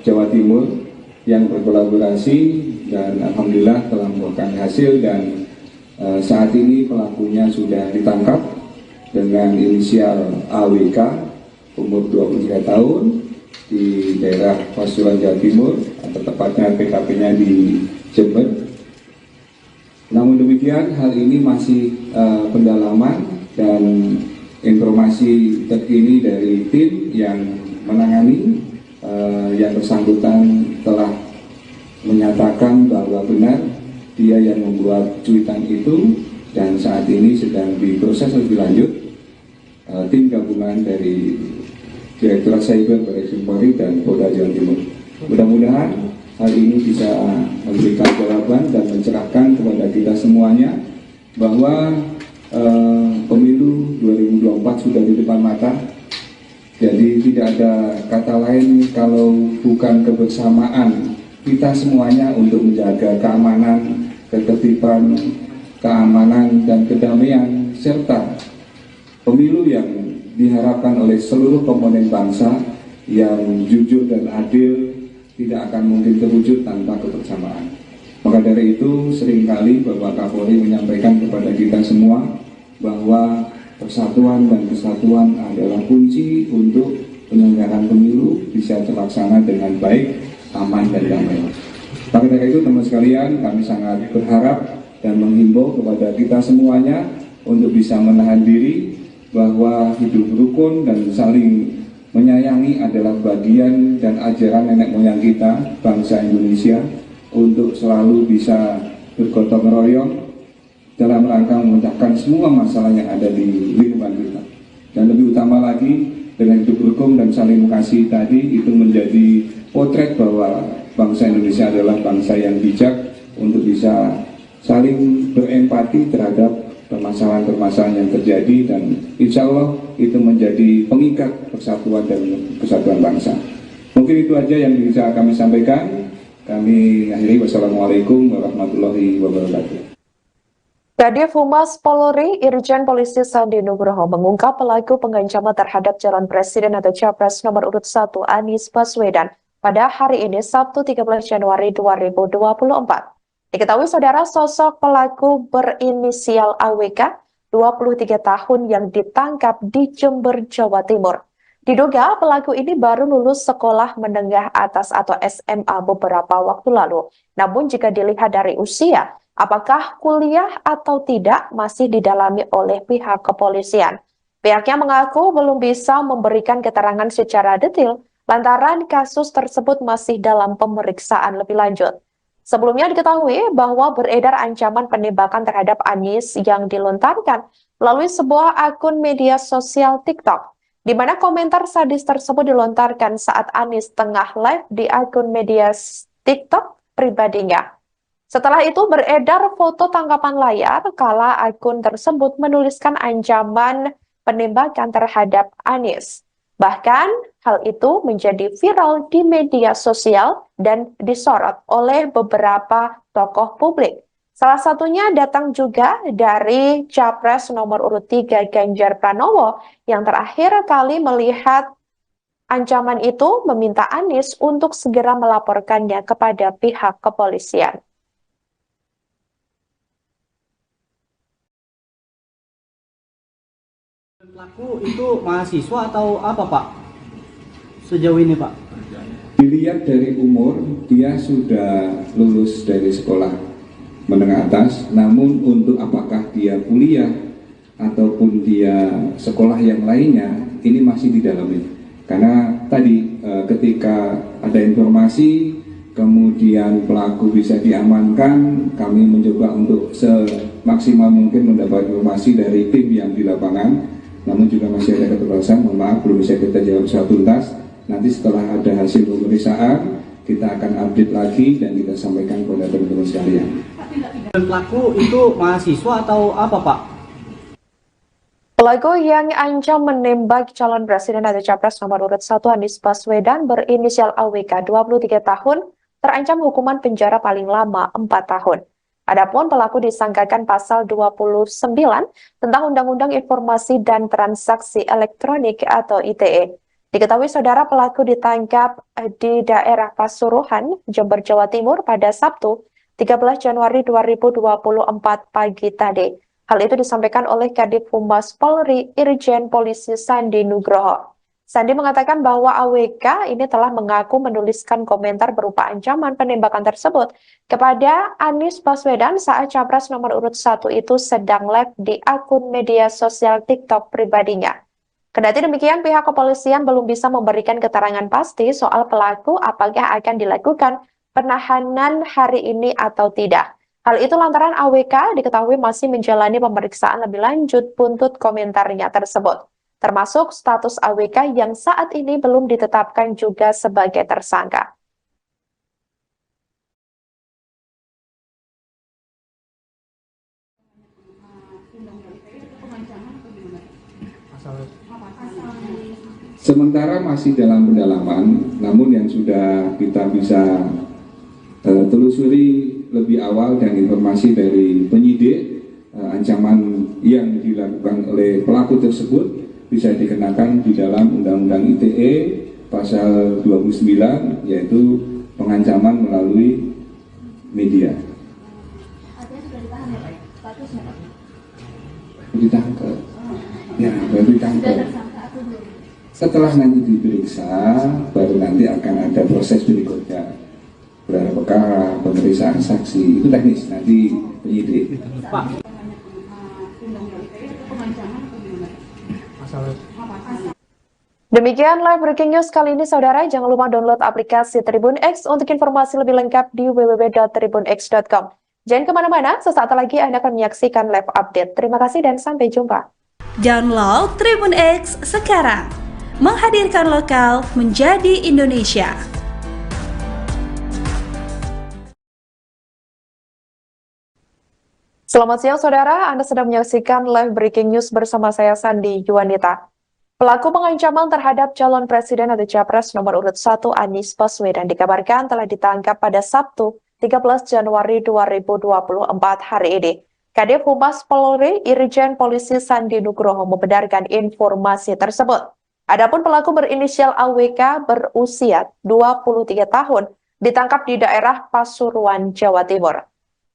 Jawa Timur yang berkolaborasi dan alhamdulillah telah membuahkan hasil dan saat ini pelakunya sudah ditangkap dengan inisial AWK umur 23 tahun di daerah Pasuruan Jawa Timur atau tepatnya TKP-nya di Jember. Namun demikian hal ini masih pendalaman dan informasi terkini dari tim yang menangani yang bersangkutan telah menyatakan bahwa benar dia yang membuat cuitan itu dan saat ini sedang diproses lebih lanjut tim gabungan dari Direktorat Cyber Baris Krim Polri dan Polda Jawa Timur. Mudah-mudahan hal ini bisa memberikan jawaban dan mencerahkan kepada kita semuanya bahwa pemilu 2024 sudah di depan mata. Jadi tidak ada kata lain kalau bukan kebersamaan kita semuanya untuk menjaga keamanan, ketertiban, keamanan dan kedamaian serta pemilu yang diharapkan oleh seluruh komponen bangsa yang jujur dan adil tidak akan mungkin terwujud tanpa kebersamaan. Maka dari itu seringkali Bapak Kapolri menyampaikan kepada kita semua bahwa persatuan dan kesatuan adalah kunci untuk penyelenggaraan pemilu bisa terlaksana dengan baik, aman dan damai. Maka dari itu teman sekalian, kami sangat berharap dan menghimbau kepada kita semuanya untuk bisa menahan diri bahwa hidup rukun dan saling menyayangi adalah bagian dan ajaran nenek moyang kita, bangsa Indonesia, untuk selalu bisa bergotong royong dalam rangka memecahkan semua masalah yang ada di lingkungan kita. Dan lebih utama lagi, dengan hidup rukun dan saling mengasihi tadi, itu menjadi potret bahwa bangsa Indonesia adalah bangsa yang bijak untuk bisa saling berempati terhadap permasalahan-permasalahan yang terjadi, dan insya Allah itu menjadi pengikat persatuan dan kesatuan bangsa. Mungkin itu aja yang bisa kami sampaikan. Kami akhiri, wassalamualaikum warahmatullahi wabarakatuh. Kadif Humas Polri Irjen Polisi Sandi Nugroho mengungkap pelaku pengancaman terhadap calon presiden atau capres nomor urut 1 Anies Baswedan pada hari ini Sabtu 13 Januari 2024. Diketahui saudara, sosok pelaku berinisial AWK 23 tahun yang ditangkap di Jember, Jawa Timur. Diduga pelaku ini baru lulus sekolah menengah atas atau SMA beberapa waktu lalu. Namun jika dilihat dari usia, apakah kuliah atau tidak masih didalami oleh pihak kepolisian. Pihaknya mengaku belum bisa memberikan keterangan secara detail lantaran kasus tersebut masih dalam pemeriksaan lebih lanjut. Sebelumnya diketahui bahwa beredar ancaman penembakan terhadap Anies yang dilontarkan melalui sebuah akun media sosial TikTok, di mana komentar sadis tersebut dilontarkan saat Anies tengah live di akun media TikTok pribadinya. Setelah itu beredar foto tangkapan layar kala akun tersebut menuliskan ancaman penembakan terhadap Anies. Bahkan hal itu menjadi viral di media sosial dan disorot oleh beberapa tokoh publik. Salah satunya datang juga dari Capres nomor urut 3 Ganjar Pranowo yang terakhir kali melihat ancaman itu meminta Anies untuk segera melaporkannya kepada pihak kepolisian. Pelaku itu mahasiswa atau apa Pak? Sejauh ini Pak? Dilihat dari umur, dia sudah lulus dari sekolah menengah atas, namun untuk apakah dia kuliah ataupun dia sekolah yang lainnya, ini masih didalami. Karena tadi ketika ada informasi, kemudian pelaku bisa diamankan, kami mencoba untuk semaksimal mungkin mendapat informasi dari tim yang di lapangan. Namun juga masih ada keterbatasan, mohon maaf belum bisa kita jawab secara tuntas. Nanti setelah ada hasil pemeriksaan, kita akan update lagi dan kita sampaikan kepada teman-teman sekalian. Pelaku itu mahasiswa atau apa Pak? Pelaku yang ancam menembak calon presiden atau capres nomor urut 1 Anies Baswedan berinisial AWK 23 tahun terancam hukuman penjara paling lama 4 tahun. Adapun pelaku disangkakan pasal 29 tentang Undang-Undang Informasi dan Transaksi Elektronik atau ITE. Diketahui saudara, pelaku ditangkap di daerah Pasuruan, Jember, Jawa Timur pada Sabtu 13 Januari 2024 pagi tadi. Hal itu disampaikan oleh Kadif Humas Polri Irjen Polisi Sandi Nugroho. Sandi mengatakan bahwa AWK ini telah mengaku menuliskan komentar berupa ancaman penembakan tersebut kepada Anies Baswedan saat capres nomor urut 1 itu sedang live di akun media sosial TikTok pribadinya. Kendati demikian, pihak kepolisian belum bisa memberikan keterangan pasti soal pelaku apakah akan dilakukan penahanan hari ini atau tidak. Hal itu lantaran AWK diketahui masih menjalani pemeriksaan lebih lanjut buntut komentarnya tersebut. termasuk status AWK yang saat ini belum ditetapkan juga sebagai tersangka. Sementara masih dalam pendalaman, namun yang sudah kita bisa telusuri lebih awal dan informasi dari penyidik, ancaman yang dilakukan oleh pelaku tersebut bisa dikenakan di dalam Undang-Undang ITE pasal 29, yaitu pengancaman melalui media. Artinya sudah ditahan ya Pak? Statusnya Pak? Ditangkap. Ya, baru ditangkap. Sudah tersangka atau belum? Setelah nanti diperiksa, baru nanti akan ada proses berikutnya. Gelar perkara, pemeriksaan saksi, itu teknis, nanti penyidik. Pak, Undang-Undang ITE atau pengancaman atau gimana? pasal Demikian live breaking news kali ini, saudara. Jangan lupa download aplikasi Tribun X untuk informasi lebih lengkap di www.tribunx.com. Jangan kemana-mana, sesaat lagi Anda akan menyaksikan live update. Terima kasih dan sampai jumpa. Download Tribun X sekarang. Menghadirkan lokal menjadi Indonesia. Selamat siang, saudara. Anda sedang menyaksikan live breaking news bersama saya, Sandi Juanita. Pelaku pengancaman terhadap calon presiden atau capres nomor urut 1 Anies Baswedan dikabarkan telah ditangkap pada Sabtu 13 Januari 2024 hari ini. Kadif Humas Polri Irjen Polisi Sandi Nugroho membenarkan informasi tersebut. Adapun pelaku berinisial AWK berusia 23 tahun ditangkap di daerah Pasuruan, Jawa Timur.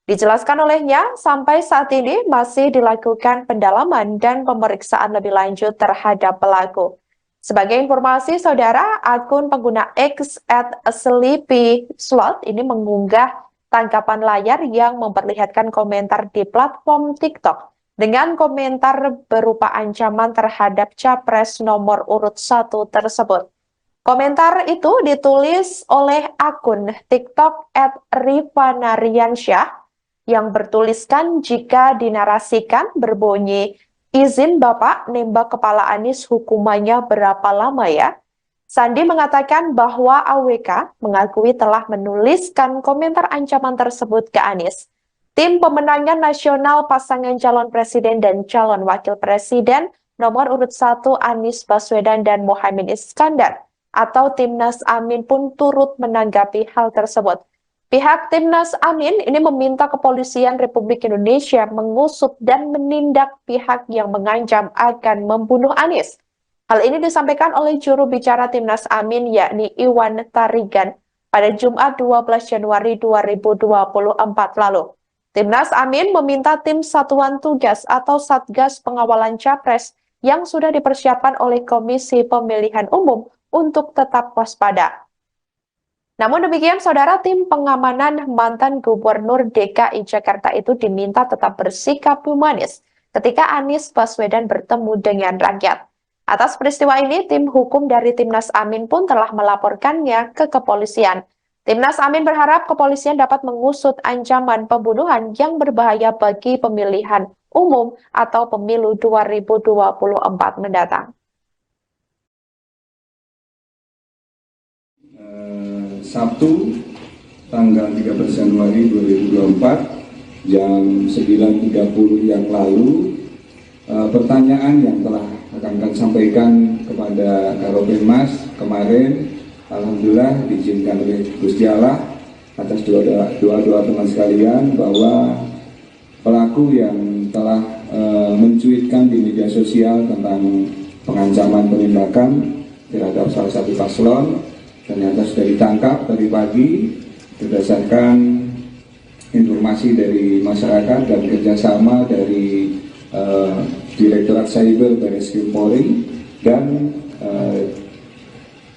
Dijelaskan olehnya, sampai saat ini masih dilakukan pendalaman dan pemeriksaan lebih lanjut terhadap pelaku. Sebagai informasi, saudara, akun pengguna X @sleepyslot ini mengunggah tangkapan layar yang memperlihatkan komentar di platform TikTok dengan komentar berupa ancaman terhadap capres nomor urut 1 tersebut. Komentar itu ditulis oleh akun TikTok @rifanariansyah yang bertuliskan jika dinarasikan berbunyi, "Izin Bapak nembak kepala Anies hukumannya berapa lama ya?" Sandi mengatakan bahwa AWK mengakui telah menuliskan komentar ancaman tersebut ke Anies. Tim pemenangan nasional pasangan calon presiden dan calon wakil presiden nomor urut 1 Anies Baswedan dan Muhaimin Iskandar atau Timnas Amin pun turut menanggapi hal tersebut. Pihak Timnas Amin ini meminta Kepolisian Republik Indonesia mengusut dan menindak pihak yang mengancam akan membunuh Anies. Hal ini disampaikan oleh juru bicara Timnas Amin yakni Iwan Tarigan pada Jumat 12 Januari 2024 lalu. Timnas Amin meminta tim Satuan Tugas atau Satgas Pengawalan Capres yang sudah dipersiapkan oleh Komisi Pemilihan Umum untuk tetap waspada. Namun demikian, saudara, tim pengamanan mantan Gubernur DKI Jakarta itu diminta tetap bersikap humanis ketika Anies Baswedan bertemu dengan rakyat. Atas peristiwa ini, tim hukum dari Timnas Amin pun telah melaporkannya ke kepolisian. Timnas Amin berharap kepolisian dapat mengusut ancaman pembunuhan yang berbahaya bagi pemilihan umum atau pemilu 2024 mendatang. Sabtu tanggal 13 Januari 2024 jam 9.30 yang lalu, pertanyaan yang telah akan sampaikan kepada Karopenmas kemarin, alhamdulillah diizinkan oleh Gusti Allah atas doa teman sekalian bahwa pelaku yang telah mencuitkan di media sosial tentang pengancaman penembakan terhadap salah satu paslon ternyata sudah ditangkap tadi pagi berdasarkan informasi dari masyarakat dan kerjasama dari Direktorat Cyber Barreskrim Polri dan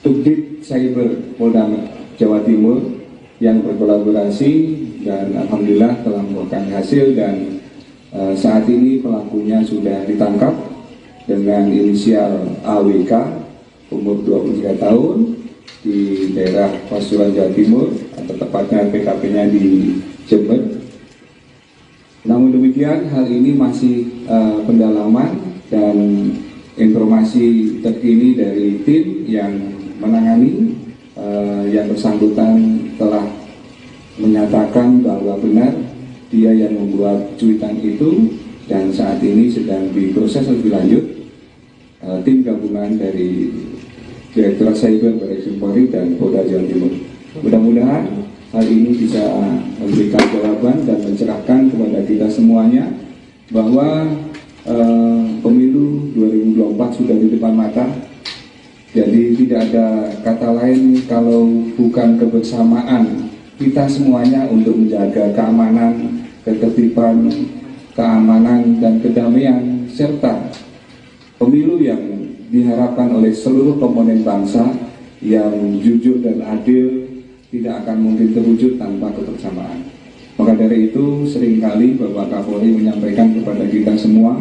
Subdit Cyber Polda Jawa Timur yang berkolaborasi dan alhamdulillah telah membuahkan hasil dan saat ini pelakunya sudah ditangkap dengan inisial AWK umur 23 tahun di daerah Pasuruan Jawa Timur atau tepatnya PKP-nya di Jember. Namun demikian hal ini masih pendalaman dan informasi terkini dari tim yang menangani, yang bersangkutan telah menyatakan bahwa benar dia yang membuat cuitan itu dan saat ini sedang diproses lebih lanjut. Tim gabungan dari Direktorat Cyber Baris Krim Polri dan Polda Jawa Timur. Mudah-mudahan hal ini bisa memberikan jawaban dan mencerahkan kepada kita semuanya bahwa pemilu 2024 sudah di depan mata. Jadi tidak ada kata lain kalau bukan kebersamaan kita semuanya untuk menjaga keamanan, ketertiban, keamanan dan kedamaian serta pemilu yang diharapkan oleh seluruh komponen bangsa yang jujur dan adil tidak akan mungkin terwujud tanpa kebersamaan. Maka dari itu seringkali Bapak Kapolri menyampaikan kepada kita semua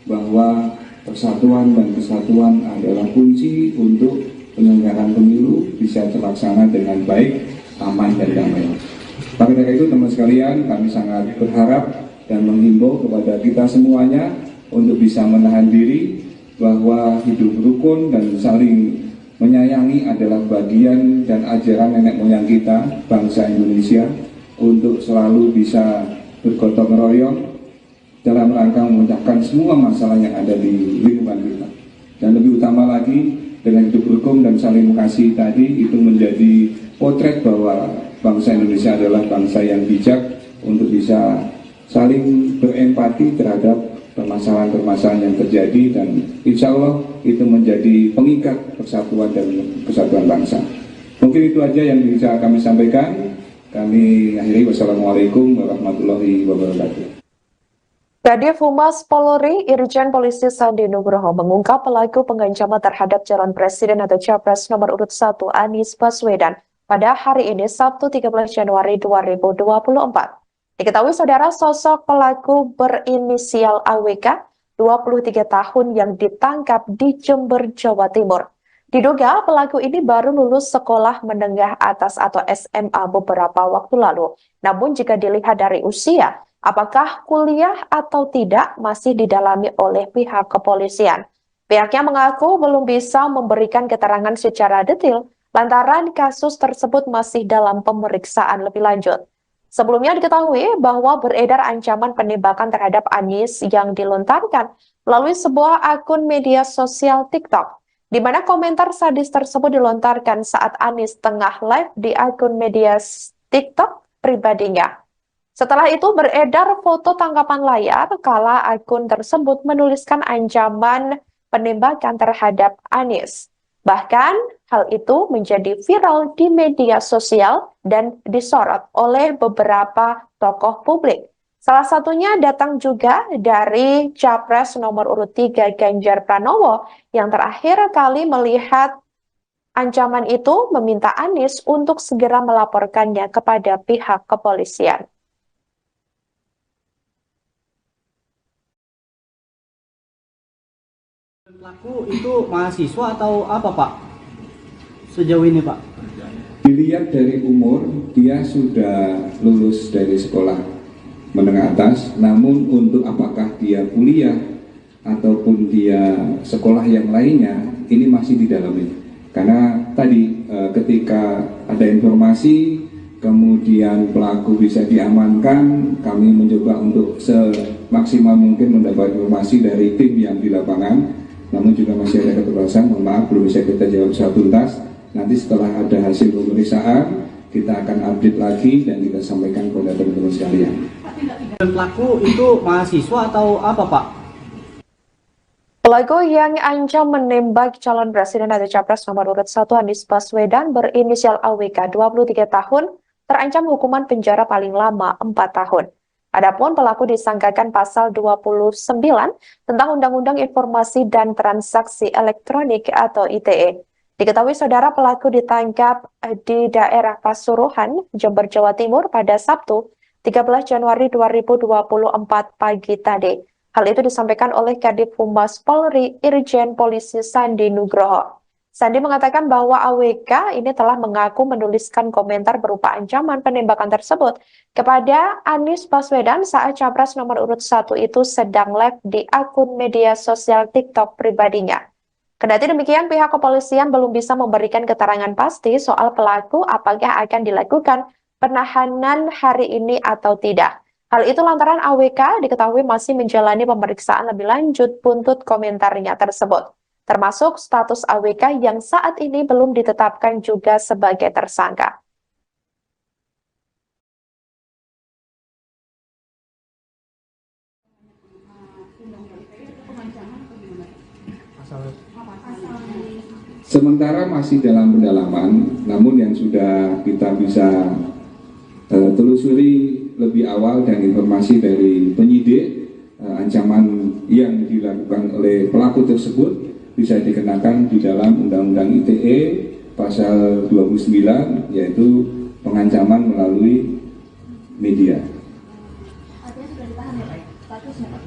bahwa persatuan dan kesatuan adalah kunci untuk penyelenggaraan pemilu bisa terlaksana dengan baik, aman dan damai. Maka dari itu teman sekalian, kami sangat berharap dan menghimbau kepada kita semuanya untuk bisa menahan diri bahwa hidup rukun dan saling menyayangi adalah bagian dan ajaran nenek moyang kita, bangsa Indonesia, untuk selalu bisa bergotong royong dalam rangka memecahkan semua masalah yang ada di lingkungan kita. Dan lebih utama lagi, dengan hidup rukun dan saling mengasihi tadi, itu menjadi potret bahwa bangsa Indonesia adalah bangsa yang bijak untuk bisa saling berempati terhadap permasalahan-permasalahan yang terjadi, dan insya Allah itu menjadi pengikat persatuan dan kesatuan bangsa. Mungkin itu aja yang bisa kami sampaikan. Kami akhiri, wassalamualaikum warahmatullahi wabarakatuh. Kadif Humas Polri Irjen Polisi Sandi Nugroho mengungkap pelaku pengancaman terhadap calon presiden atau capres nomor urut 1 Anies Baswedan pada hari ini Sabtu 13 Januari 2024. Diketahui saudara, sosok pelaku berinisial AWK 23 tahun yang ditangkap di Jember, Jawa Timur. Diduga pelaku ini baru lulus sekolah menengah atas atau SMA beberapa waktu lalu. Namun jika dilihat dari usia, apakah kuliah atau tidak masih didalami oleh pihak kepolisian. Pihaknya mengaku belum bisa memberikan keterangan secara detail lantaran kasus tersebut masih dalam pemeriksaan lebih lanjut. Sebelumnya diketahui bahwa beredar ancaman penembakan terhadap Anies yang dilontarkan melalui sebuah akun media sosial TikTok, di mana komentar sadis tersebut dilontarkan saat Anies tengah live di akun media TikTok pribadinya. Setelah itu beredar foto tangkapan layar kala akun tersebut menuliskan ancaman penembakan terhadap Anies. Bahkan hal itu menjadi viral di media sosial dan disorot oleh beberapa tokoh publik. Salah satunya datang juga dari Capres nomor urut 3 Ganjar Pranowo yang terakhir kali melihat ancaman itu meminta Anies untuk segera melaporkannya kepada pihak kepolisian. Pelaku itu mahasiswa atau apa Pak? Sejauh ini Pak? Dilihat dari umur, dia sudah lulus dari sekolah menengah atas, namun untuk apakah dia kuliah ataupun dia sekolah yang lainnya, ini masih didalami. Karena tadi ketika ada informasi, kemudian pelaku bisa diamankan, kami mencoba untuk semaksimal mungkin mendapat informasi dari tim yang di lapangan. Namun juga masih ada keterbatasan, mohon maaf belum bisa kita jawab secara tuntas. Nanti setelah ada hasil pemeriksaan, kita akan update lagi dan kita sampaikan kepada teman-teman sekalian. Pelaku itu mahasiswa atau apa Pak? Pelaku yang ancam menembak calon presiden atau capres nomor urut 1 Anies Baswedan berinisial AWK 23 tahun terancam hukuman penjara paling lama 4 tahun. Adapun pelaku disangkakan pasal 29 tentang Undang-Undang Informasi dan Transaksi Elektronik atau ITE. Diketahui saudara, pelaku ditangkap di daerah Pasuruan, Jember, Jawa Timur pada Sabtu 13 Januari 2024 pagi tadi. Hal itu disampaikan oleh Kadif Humas Polri Irjen Polisi Sandi Nugroho. Sandi mengatakan bahwa AWK ini telah mengaku menuliskan komentar berupa ancaman penembakan tersebut kepada Anies Baswedan saat Capres nomor urut 1 itu sedang live di akun media sosial TikTok pribadinya. Kendati demikian, pihak kepolisian belum bisa memberikan keterangan pasti soal pelaku apakah akan dilakukan penahanan hari ini atau tidak. Hal itu lantaran AWK diketahui masih menjalani pemeriksaan lebih lanjut buntut komentarnya tersebut, termasuk status AWK yang saat ini belum ditetapkan juga sebagai tersangka. Sementara masih dalam pendalaman, namun yang sudah kita bisa telusuri lebih awal dan informasi dari penyidik, ancaman yang dilakukan oleh pelaku tersebut bisa dikenakan di dalam Undang-Undang ITE pasal 29, yaitu pengancaman melalui media. Artinya sudah ditahan ya Pak? Statusnya Pak?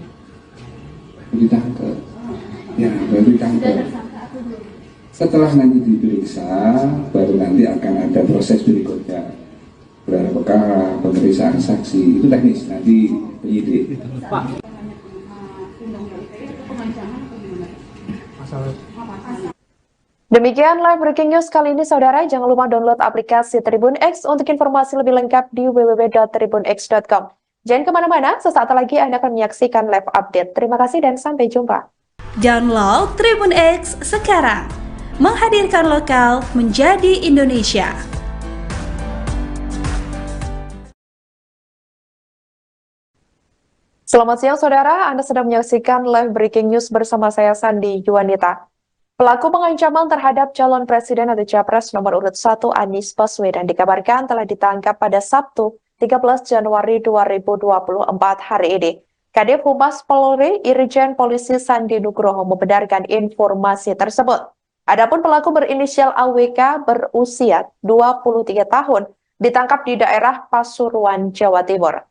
Ditangkap. Ya, baru ditangkap. Sudah tersangka atau belum? Setelah nanti diperiksa, baru nanti akan ada proses berikutnya. Gelar perkara, pemeriksaan saksi, itu teknis, nanti penyidik. Pak, Undang-Undang ITE atau pengancaman atau gimana? Demikian live breaking news kali ini, saudara. Jangan lupa download aplikasi Tribun X untuk informasi lebih lengkap di www.tribunx.com. Jangan kemana-mana, sesaat lagi Anda akan menyaksikan live update. Terima kasih dan sampai jumpa. Download Tribun X sekarang. Menghadirkan lokal menjadi Indonesia. Selamat siang, saudara. Anda sedang menyaksikan live breaking news bersama saya, Sandi Yuwanita. Pelaku pengancaman terhadap calon presiden atau Capres nomor urut 1 Anies Baswedan dikabarkan telah ditangkap pada Sabtu 13 Januari 2024 hari ini. Kadif Humas Polri Irjen Polisi Sandi Nugroho membenarkan informasi tersebut. Adapun pelaku berinisial AWK berusia 23 tahun ditangkap di daerah Pasuruan, Jawa Timur.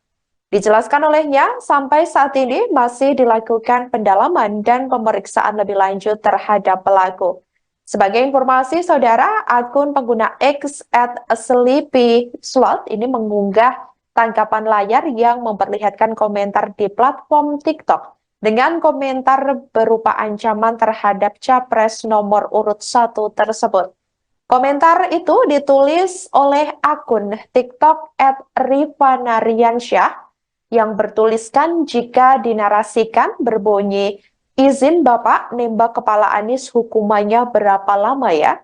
Dijelaskan olehnya, sampai saat ini masih dilakukan pendalaman dan pemeriksaan lebih lanjut terhadap pelaku. Sebagai informasi, saudara, akun pengguna X @sleepyslot ini mengunggah tangkapan layar yang memperlihatkan komentar di platform TikTok dengan komentar berupa ancaman terhadap Capres nomor urut 1 tersebut. Komentar itu ditulis oleh akun TikTok @rifanariansyah yang bertuliskan jika dinarasikan berbunyi, izin Bapak nembak kepala Anies hukumannya berapa lama ya?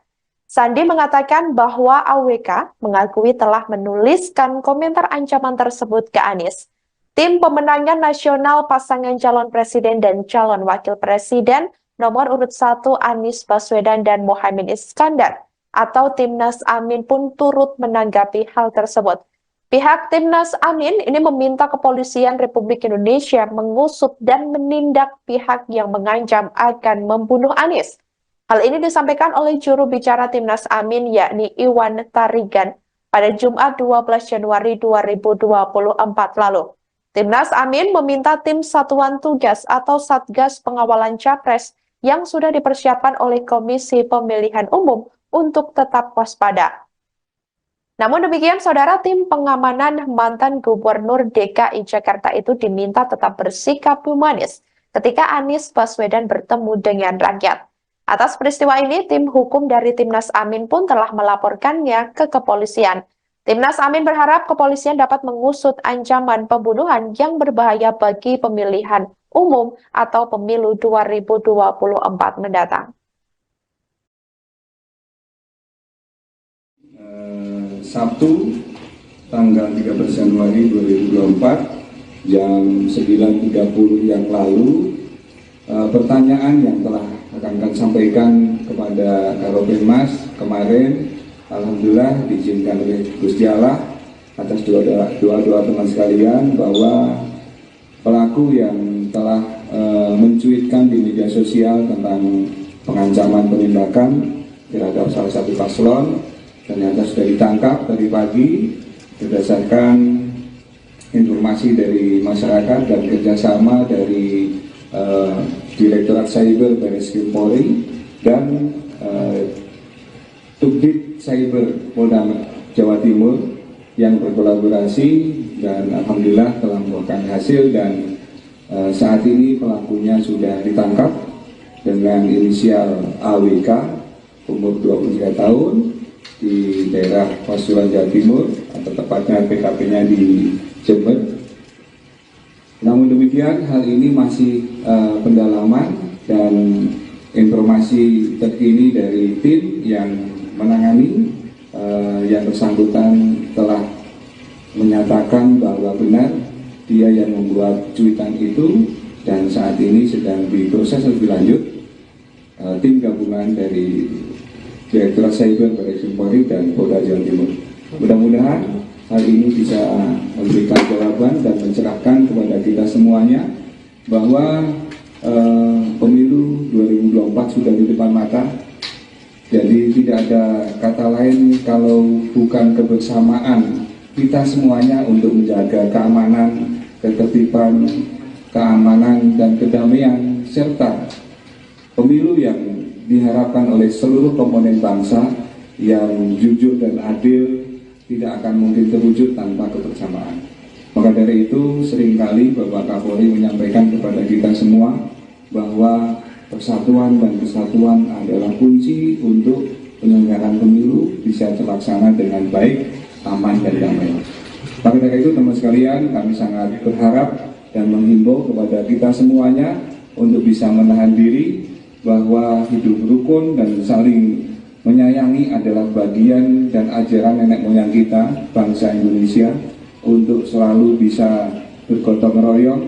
Sandi mengatakan bahwa AWK mengakui telah menuliskan komentar ancaman tersebut ke Anies. Tim pemenangan nasional pasangan calon presiden dan calon wakil presiden nomor urut 1 Anies Baswedan dan Muhaimin Iskandar atau Timnas Amin pun turut menanggapi hal tersebut. Pihak Timnas Amin ini meminta Kepolisian Republik Indonesia mengusut dan menindak pihak yang mengancam akan membunuh Anies. Hal ini disampaikan oleh juru bicara Timnas Amin yakni Iwan Tarigan pada Jumat 12 Januari 2024 lalu. Timnas Amin meminta tim Satuan Tugas atau Satgas Pengawalan Capres yang sudah dipersiapkan oleh Komisi Pemilihan Umum untuk tetap waspada. Namun demikian, saudara, tim pengamanan mantan Gubernur DKI Jakarta itu diminta tetap bersikap humanis ketika Anies Baswedan bertemu dengan rakyat. Atas peristiwa ini, tim hukum dari Timnas Amin pun telah melaporkannya ke kepolisian. Timnas Amin berharap kepolisian dapat mengusut ancaman pembunuhan yang berbahaya bagi pemilihan umum atau pemilu 2024 mendatang. Sabtu tanggal 13 Januari 2024 jam 9.30 yang lalu, pertanyaan yang telah akan sampaikan kepada Karopenmas kemarin, alhamdulillah diizinkan oleh Gusti Allah atas doa teman sekalian bahwa pelaku yang telah mencuitkan di media sosial tentang pengancaman penembakan terhadap salah satu paslon ternyata sudah ditangkap tadi pagi berdasarkan informasi dari masyarakat dan kerjasama dari Direktorat Cyber Barreskrim Polri dan Subdit Cyber Polda Jawa Timur yang berkolaborasi dan alhamdulillah telah membuahkan hasil, dan saat ini pelakunya sudah ditangkap dengan inisial AWK, umur 23 tahun, di daerah Pasuruan, Jawa Timur, atau tepatnya PKP-nya di Jember. Namun demikian, hal ini masih pendalaman dan informasi terkini dari tim yang menangani. Yang bersangkutan telah menyatakan bahwa benar dia yang membuat cuitan itu, dan saat ini sedang diproses lebih lanjut tim gabungan dari Direktorat Cyber Baris Krim Polri dan Polda Jawa Timur. Mudah-mudahan hal ini bisa memberikan jawaban dan mencerahkan kepada kita semuanya bahwa pemilu 2024 sudah di depan mata. Jadi tidak ada kata lain kalau bukan kebersamaan kita semuanya untuk menjaga keamanan, ketertiban, keamanan dan kedamaian, serta pemilu yang diharapkan oleh seluruh komponen bangsa yang jujur dan adil tidak akan mungkin terwujud tanpa kebersamaan. Maka dari itu seringkali Bapak Kapolri menyampaikan kepada kita semua bahwa persatuan dan kesatuan adalah kunci untuk penyelenggaraan pemilu bisa terlaksana dengan baik, aman, dan damai. Maka dari itu teman sekalian, kami sangat berharap dan menghimbau kepada kita semuanya untuk bisa menahan diri, bahwa hidup rukun dan saling menyayangi adalah bagian dan ajaran nenek moyang kita, bangsa Indonesia, untuk selalu bisa bergotong royong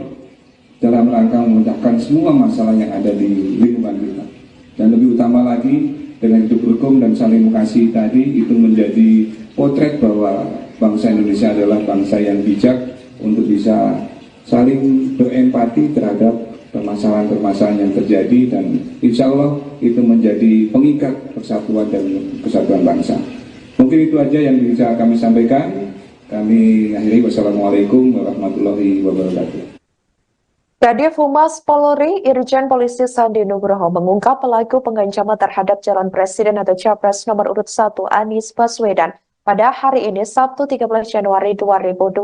dalam rangka memecahkan semua masalah yang ada di lingkungan kita. Dan lebih utama lagi, dengan hidup rukun dan saling mengasihi tadi, itu menjadi potret bahwa bangsa Indonesia adalah bangsa yang bijak untuk bisa saling berempati terhadap permasalahan-permasalahan yang terjadi, dan insya Allah itu menjadi pengikat persatuan dan kesatuan bangsa. Mungkin itu aja yang bisa kami sampaikan. Kami akhiri, wassalamualaikum warahmatullahi wabarakatuh. Kadif Humas Polri, Irjen Polisi Sandi Nugroho mengungkap pelaku pengancaman terhadap calon presiden atau capres nomor urut 1 Anies Baswedan pada hari ini Sabtu 13 Januari 2024.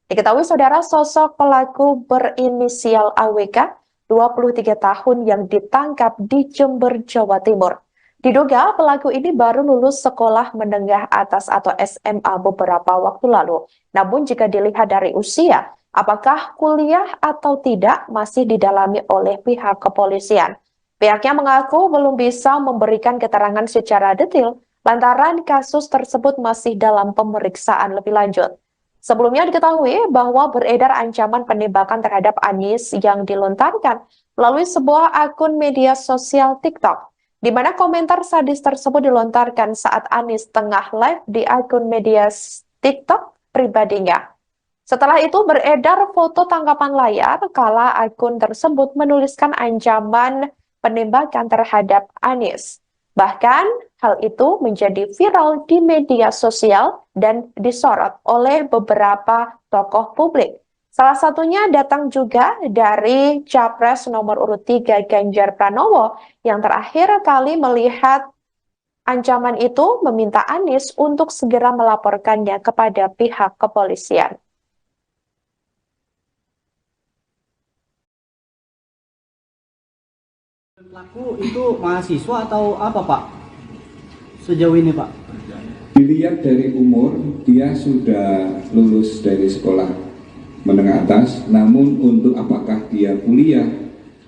Diketahui saudara, sosok pelaku berinisial AWK, 23 tahun yang ditangkap di Jember, Jawa Timur. Diduga pelaku ini baru lulus sekolah menengah atas atau SMA beberapa waktu lalu. Namun jika dilihat dari usia, apakah kuliah atau tidak masih didalami oleh pihak kepolisian. Pihaknya mengaku belum bisa memberikan keterangan secara detail lantaran kasus tersebut masih dalam pemeriksaan lebih lanjut. Sebelumnya diketahui bahwa beredar ancaman penembakan terhadap Anies yang dilontarkan melalui sebuah akun media sosial TikTok, di mana komentar sadis tersebut dilontarkan saat Anies tengah live di akun media TikTok pribadinya. Setelah itu beredar foto tangkapan layar kala akun tersebut menuliskan ancaman penembakan terhadap Anies. Bahkan hal itu menjadi viral di media sosial dan disorot oleh beberapa tokoh publik. Salah satunya datang juga dari Capres nomor urut 3 Ganjar Pranowo yang terakhir kali melihat ancaman itu meminta Anies untuk segera melaporkannya kepada pihak kepolisian. Pelaku itu mahasiswa atau apa Pak? Sejauh ini Pak? Dilihat dari umur, dia sudah lulus dari sekolah menengah atas, namun untuk apakah dia kuliah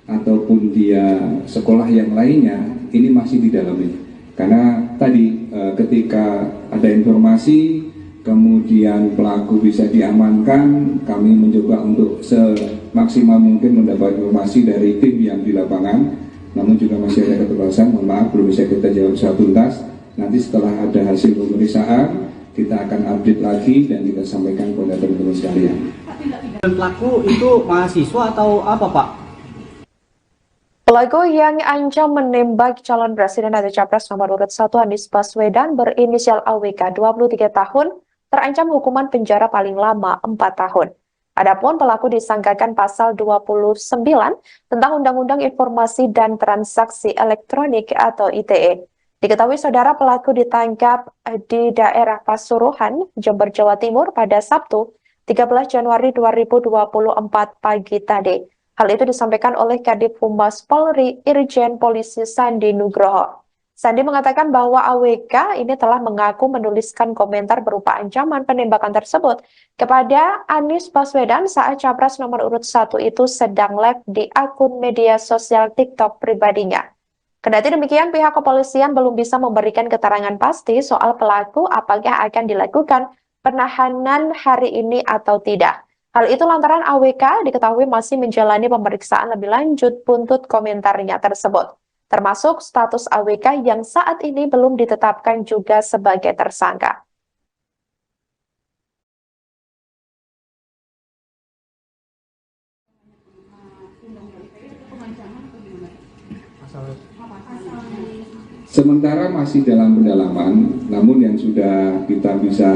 ataupun dia sekolah yang lainnya, ini masih didalami. Karena tadi ketika ada informasi, kemudian pelaku bisa diamankan, kami mencoba untuk semaksimal mungkin mendapat informasi dari tim yang di lapangan. Namun juga masih ada keterbatasan, mohon maaf belum bisa kita jawab secara tuntas. Nanti setelah ada hasil pemeriksaan, kita akan update lagi dan kita sampaikan kepada teman-teman sekalian. Pelaku itu mahasiswa atau apa Pak? Pelaku yang ancam menembak calon presiden atau capres nomor urut 1 Anies Baswedan berinisial AWK 23 tahun terancam hukuman penjara paling lama 4 tahun. Adapun pelaku disangkakan pasal 29 tentang Undang-Undang Informasi dan Transaksi Elektronik atau ITE. Diketahui saudara pelaku ditangkap di daerah Pasuruan, Jember, Jawa Timur pada Sabtu 13 Januari 2024 pagi tadi. Hal itu disampaikan oleh Kadif Humas Polri Irjen Polisi Sandi Nugroho. Sandi mengatakan bahwa AWK ini telah mengaku menuliskan komentar berupa ancaman penembakan tersebut kepada Anies Baswedan saat Capres nomor urut 1 itu sedang live di akun media sosial TikTok pribadinya. Kendati demikian, pihak kepolisian belum bisa memberikan keterangan pasti soal pelaku apakah akan dilakukan penahanan hari ini atau tidak. Hal itu lantaran AWK diketahui masih menjalani pemeriksaan lebih lanjut buntut komentarnya tersebut, termasuk status AWK yang saat ini belum ditetapkan juga sebagai tersangka. Sementara masih dalam pendalaman, namun yang sudah kita bisa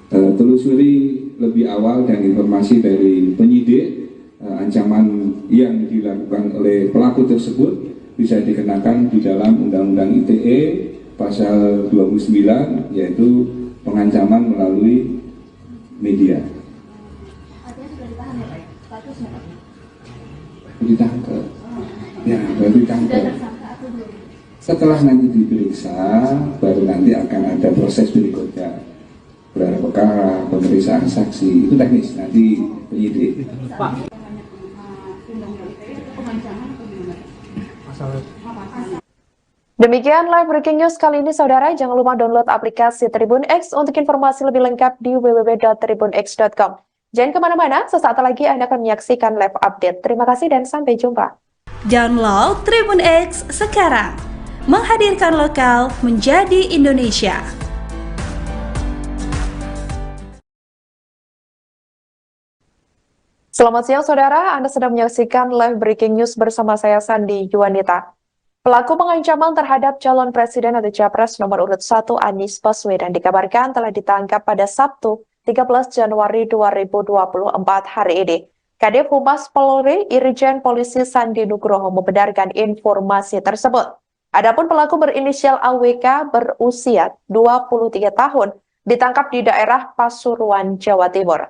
telusuri lebih awal dan informasi dari penyidik, ancaman yang dilakukan oleh pelaku tersebut bisa dikenakan di dalam Undang-Undang ITE pasal 29, yaitu pengancaman melalui media. Artinya sudah ditahan ya Pak? Statusnya Pak? Ditangkap. Ya, baru ditangkap. Sudah tersangka atau belum? Setelah nanti diperiksa, baru nanti akan ada proses berikutnya. Gelar perkara, pemeriksaan saksi, itu teknis, nanti penyidik. Pak, Undang-Undang ITE itu pengancaman atau gimana? Demikian live breaking news kali ini saudara. Jangan lupa download aplikasi Tribun X untuk informasi lebih lengkap di www.tribunx.com. Jangan kemana-mana, sesaat lagi Anda akan menyaksikan live update. Terima kasih dan sampai jumpa. Download Tribun X sekarang. Menghadirkan lokal menjadi Indonesia. Selamat siang saudara, Anda sedang menyaksikan live breaking news bersama saya Sandi Juanita. Pelaku pengancaman terhadap calon presiden atau Capres nomor urut 1 Anies Baswedan dikabarkan telah ditangkap pada Sabtu 13 Januari 2024 hari ini. Kadif Humas Polri Irjen Polisi Sandi Nugroho membenarkan informasi tersebut. Adapun pelaku berinisial AWK berusia 23 tahun ditangkap di daerah Pasuruan, Jawa Timur.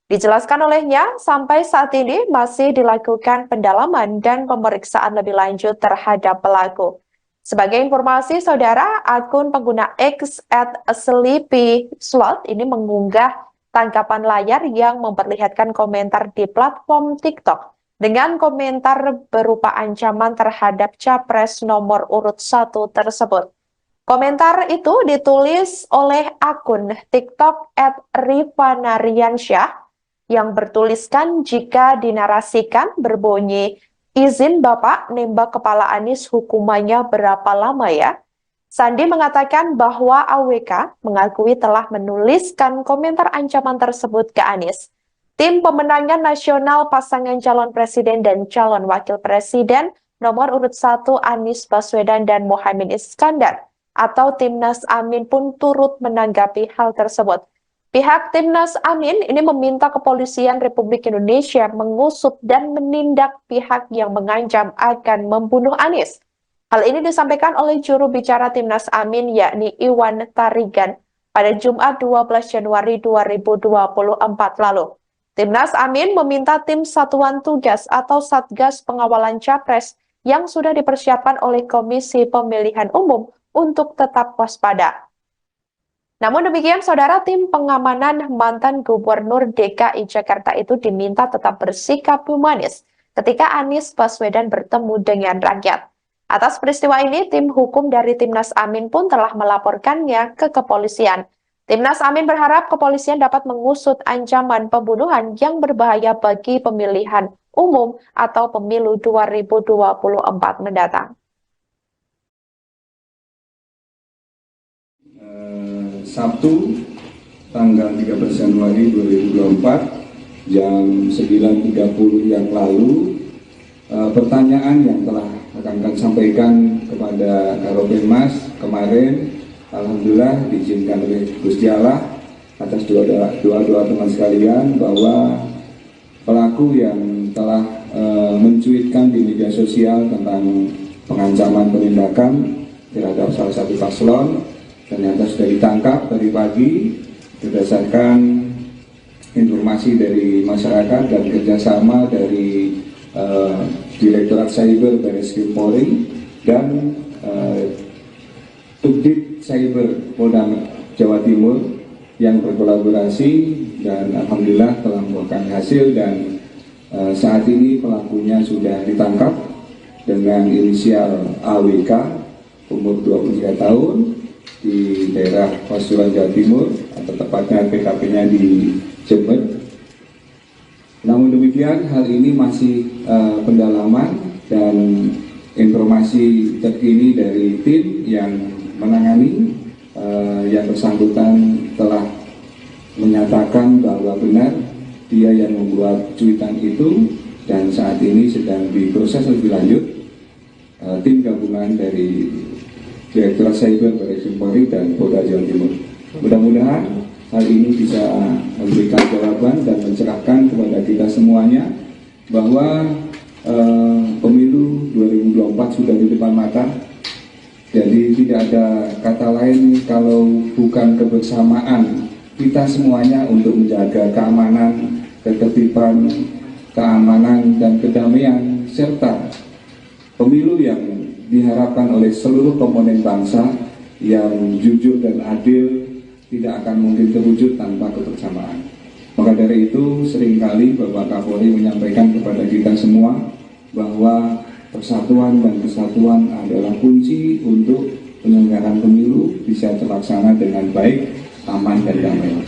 Dijelaskan olehnya, sampai saat ini masih dilakukan pendalaman dan pemeriksaan lebih lanjut terhadap pelaku. Sebagai informasi, saudara, akun pengguna X @sleepyslot ini mengunggah tangkapan layar yang memperlihatkan komentar di platform TikTok dengan komentar berupa ancaman terhadap Capres nomor urut 1 tersebut. Komentar itu ditulis oleh akun TikTok @rifanariansyah yang bertuliskan jika dinarasikan berbunyi, izin Bapak nembak kepala Anies hukumannya berapa lama ya? Sandi mengatakan bahwa AWK mengakui telah menuliskan komentar ancaman tersebut ke Anies. Tim pemenangan nasional pasangan calon presiden dan calon wakil presiden nomor urut 1 Anies Baswedan dan Muhaimin Iskandar atau Timnas Amin pun turut menanggapi hal tersebut. Pihak Timnas Amin ini meminta Kepolisian Republik Indonesia mengusut dan menindak pihak yang mengancam akan membunuh Anies. Hal ini disampaikan oleh juru bicara Timnas Amin yakni Iwan Tarigan pada Jumat 12 Januari 2024 lalu. Timnas Amin meminta tim Satuan Tugas atau Satgas Pengawalan Capres yang sudah dipersiapkan oleh Komisi Pemilihan Umum untuk tetap waspada. Namun demikian, saudara, tim pengamanan mantan Gubernur DKI Jakarta itu diminta tetap bersikap humanis ketika Anies Baswedan bertemu dengan rakyat. Atas peristiwa ini, tim hukum dari Timnas Amin pun telah melaporkannya ke kepolisian. Timnas Amin berharap kepolisian dapat mengusut ancaman pembunuhan yang berbahaya bagi pemilihan umum atau pemilu 2024 mendatang. Sabtu tanggal 13 Januari 2024 jam 9.30 yang lalu, pertanyaan yang telah akan sampaikan kepada Karopenmas kemarin, alhamdulillah diizinkan oleh Gusti Allah atas doa teman sekalian bahwa pelaku yang telah mencuitkan di media sosial tentang pengancaman penindakan terhadap salah satu paslon. Ternyata sudah ditangkap tadi pagi berdasarkan informasi dari masyarakat dan kerjasama dari Direktorat Cyber Barreskrim Polri dan Subdit Cyber Polda Jawa Timur yang berkolaborasi dan alhamdulillah telah membuahkan hasil, dan saat ini pelakunya sudah ditangkap dengan inisial AWK umur 23 tahun di daerah Pasuruan Jawa Timur, atau tepatnya PKP-nya di Jember. Namun demikian, hal ini masih pendalaman dan informasi terkini dari tim yang menangani. Yang bersangkutan telah menyatakan bahwa benar dia yang membuat cuitan itu, dan saat ini sedang diproses lebih lanjut tim gabungan dari Direktorat Cyber Barreskrim Polri dan Polda Jawa Timur. Mudah-mudahan hal ini bisa memberikan jawaban dan mencerahkan kepada kita semuanya bahwa pemilu 2024 sudah di depan mata. Jadi tidak ada kata lain kalau bukan kebersamaan kita semuanya untuk menjaga keamanan, ketertiban, keamanan dan kedamaian, serta pemilu yang diharapkan oleh seluruh komponen bangsa yang jujur dan adil tidak akan mungkin terwujud tanpa kebersamaan. Maka dari itu seringkali Bapak Kapolri menyampaikan kepada kita semua bahwa persatuan dan kesatuan adalah kunci untuk penyelenggaraan pemilu bisa terlaksana dengan baik, aman, dan damai.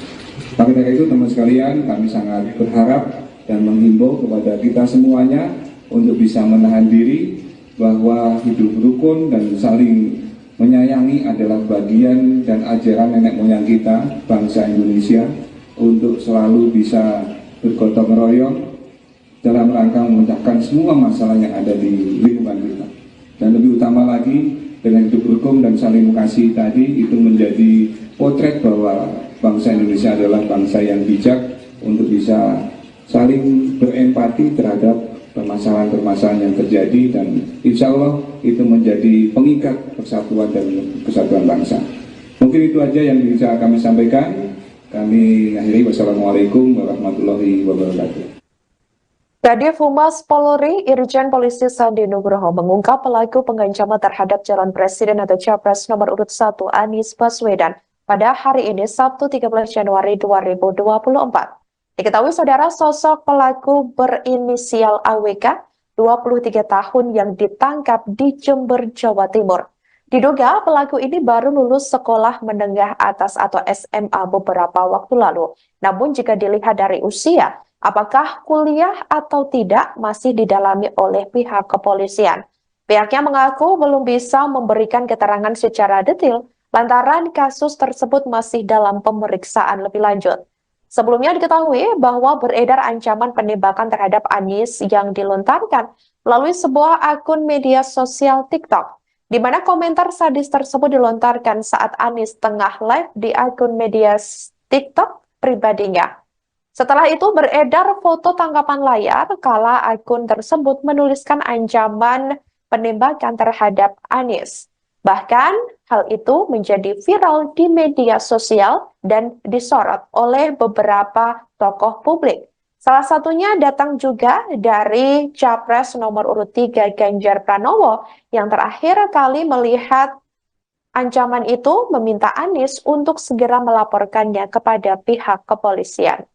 Maka dari itu teman sekalian, kami sangat berharap dan menghimbau kepada kita semuanya untuk bisa menahan diri, bahwa hidup rukun dan saling menyayangi adalah bagian dan ajaran nenek moyang kita, bangsa Indonesia, untuk selalu bisa bergotong royong dalam rangka memecahkan semua masalah yang ada di lingkungan kita. Dan lebih utama lagi, dengan hidup rukun dan saling mengasihi tadi, itu menjadi potret bahwa bangsa Indonesia adalah bangsa yang bijak untuk bisa saling berempati terhadap permasalahan-permasalahan yang terjadi, dan insya Allah itu menjadi pengikat persatuan dan kesatuan bangsa. Mungkin itu aja yang bisa kami sampaikan. Kami akhiri, wassalamualaikum warahmatullahi wabarakatuh. Kadif Humas Polri Irjen Polisi Sandi Nugroho mengungkap pelaku pengancaman terhadap calon presiden atau capres nomor urut 1 Anies Baswedan pada hari ini Sabtu 13 Januari 2024. Diketahui saudara, sosok pelaku berinisial AWK 23 tahun yang ditangkap di Jember, Jawa Timur. Diduga pelaku ini baru lulus sekolah menengah atas atau SMA beberapa waktu lalu. Namun jika dilihat dari usia, apakah kuliah atau tidak masih didalami oleh pihak kepolisian. Pihaknya mengaku belum bisa memberikan keterangan secara detail lantaran kasus tersebut masih dalam pemeriksaan lebih lanjut. Sebelumnya diketahui bahwa beredar ancaman penembakan terhadap Anies yang dilontarkan melalui sebuah akun media sosial TikTok, di mana komentar sadis tersebut dilontarkan saat Anies tengah live di akun media TikTok pribadinya. Setelah itu beredar foto tangkapan layar kala akun tersebut menuliskan ancaman penembakan terhadap Anies. Bahkan hal itu menjadi viral di media sosial dan disorot oleh beberapa tokoh publik. Salah satunya datang juga dari Capres nomor urut 3 Ganjar Pranowo yang terakhir kali melihat ancaman itu meminta Anies untuk segera melaporkannya kepada pihak kepolisian.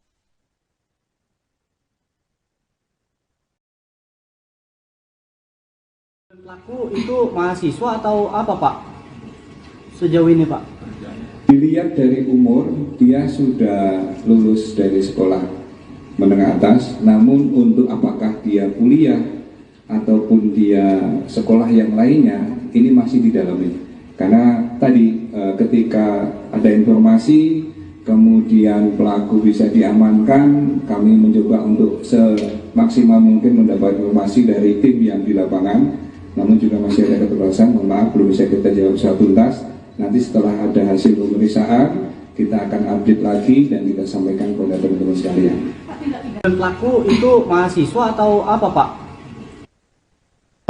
Pelaku itu mahasiswa atau apa Pak? Sejauh ini Pak? Dilihat dari umur, dia sudah lulus dari sekolah menengah atas, namun untuk apakah dia kuliah ataupun dia sekolah yang lainnya, ini masih didalami. Karena tadi ketika ada informasi, kemudian pelaku bisa diamankan, kami mencoba untuk semaksimal mungkin mendapat informasi dari tim yang di lapangan. Namun juga masih ada keterbatasan, mohon maaf belum bisa kita jawab secara tuntas. Nanti setelah ada hasil pemeriksaan, kita akan update lagi dan kita sampaikan kepada teman-teman sekalian. Dan pelaku itu mahasiswa atau apa Pak?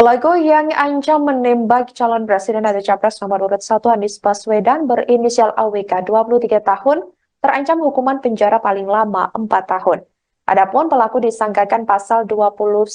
Pelaku yang ancam menembak calon presiden atau capres nomor urut 1 Anies Baswedan berinisial AWK 23 tahun terancam hukuman penjara paling lama 4 tahun. Adapun pelaku disangkakan pasal 29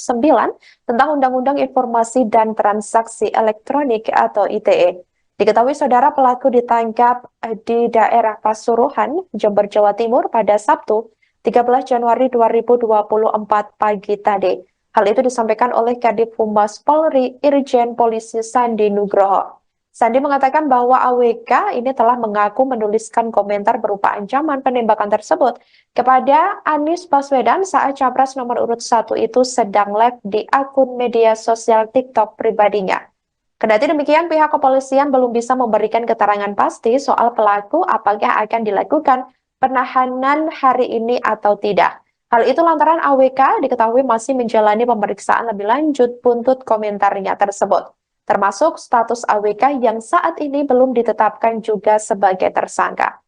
tentang Undang-Undang Informasi dan Transaksi Elektronik atau ITE. Diketahui saudara pelaku ditangkap di daerah Pasuruan, Jember, Jawa Timur pada Sabtu 13 Januari 2024 pagi tadi. Hal itu disampaikan oleh Kadif Humas Polri Irjen Polisi Sandi Nugroho. Sandi mengatakan bahwa AWK ini telah mengaku menuliskan komentar berupa ancaman penembakan tersebut kepada Anies Baswedan saat capres nomor urut 1 itu sedang live di akun media sosial TikTok pribadinya. Kendati demikian, pihak kepolisian belum bisa memberikan keterangan pasti soal pelaku apakah akan dilakukan penahanan hari ini atau tidak. Hal itu lantaran AWK diketahui masih menjalani pemeriksaan lebih lanjut buntut komentarnya tersebut, termasuk status AWK yang saat ini belum ditetapkan juga sebagai tersangka.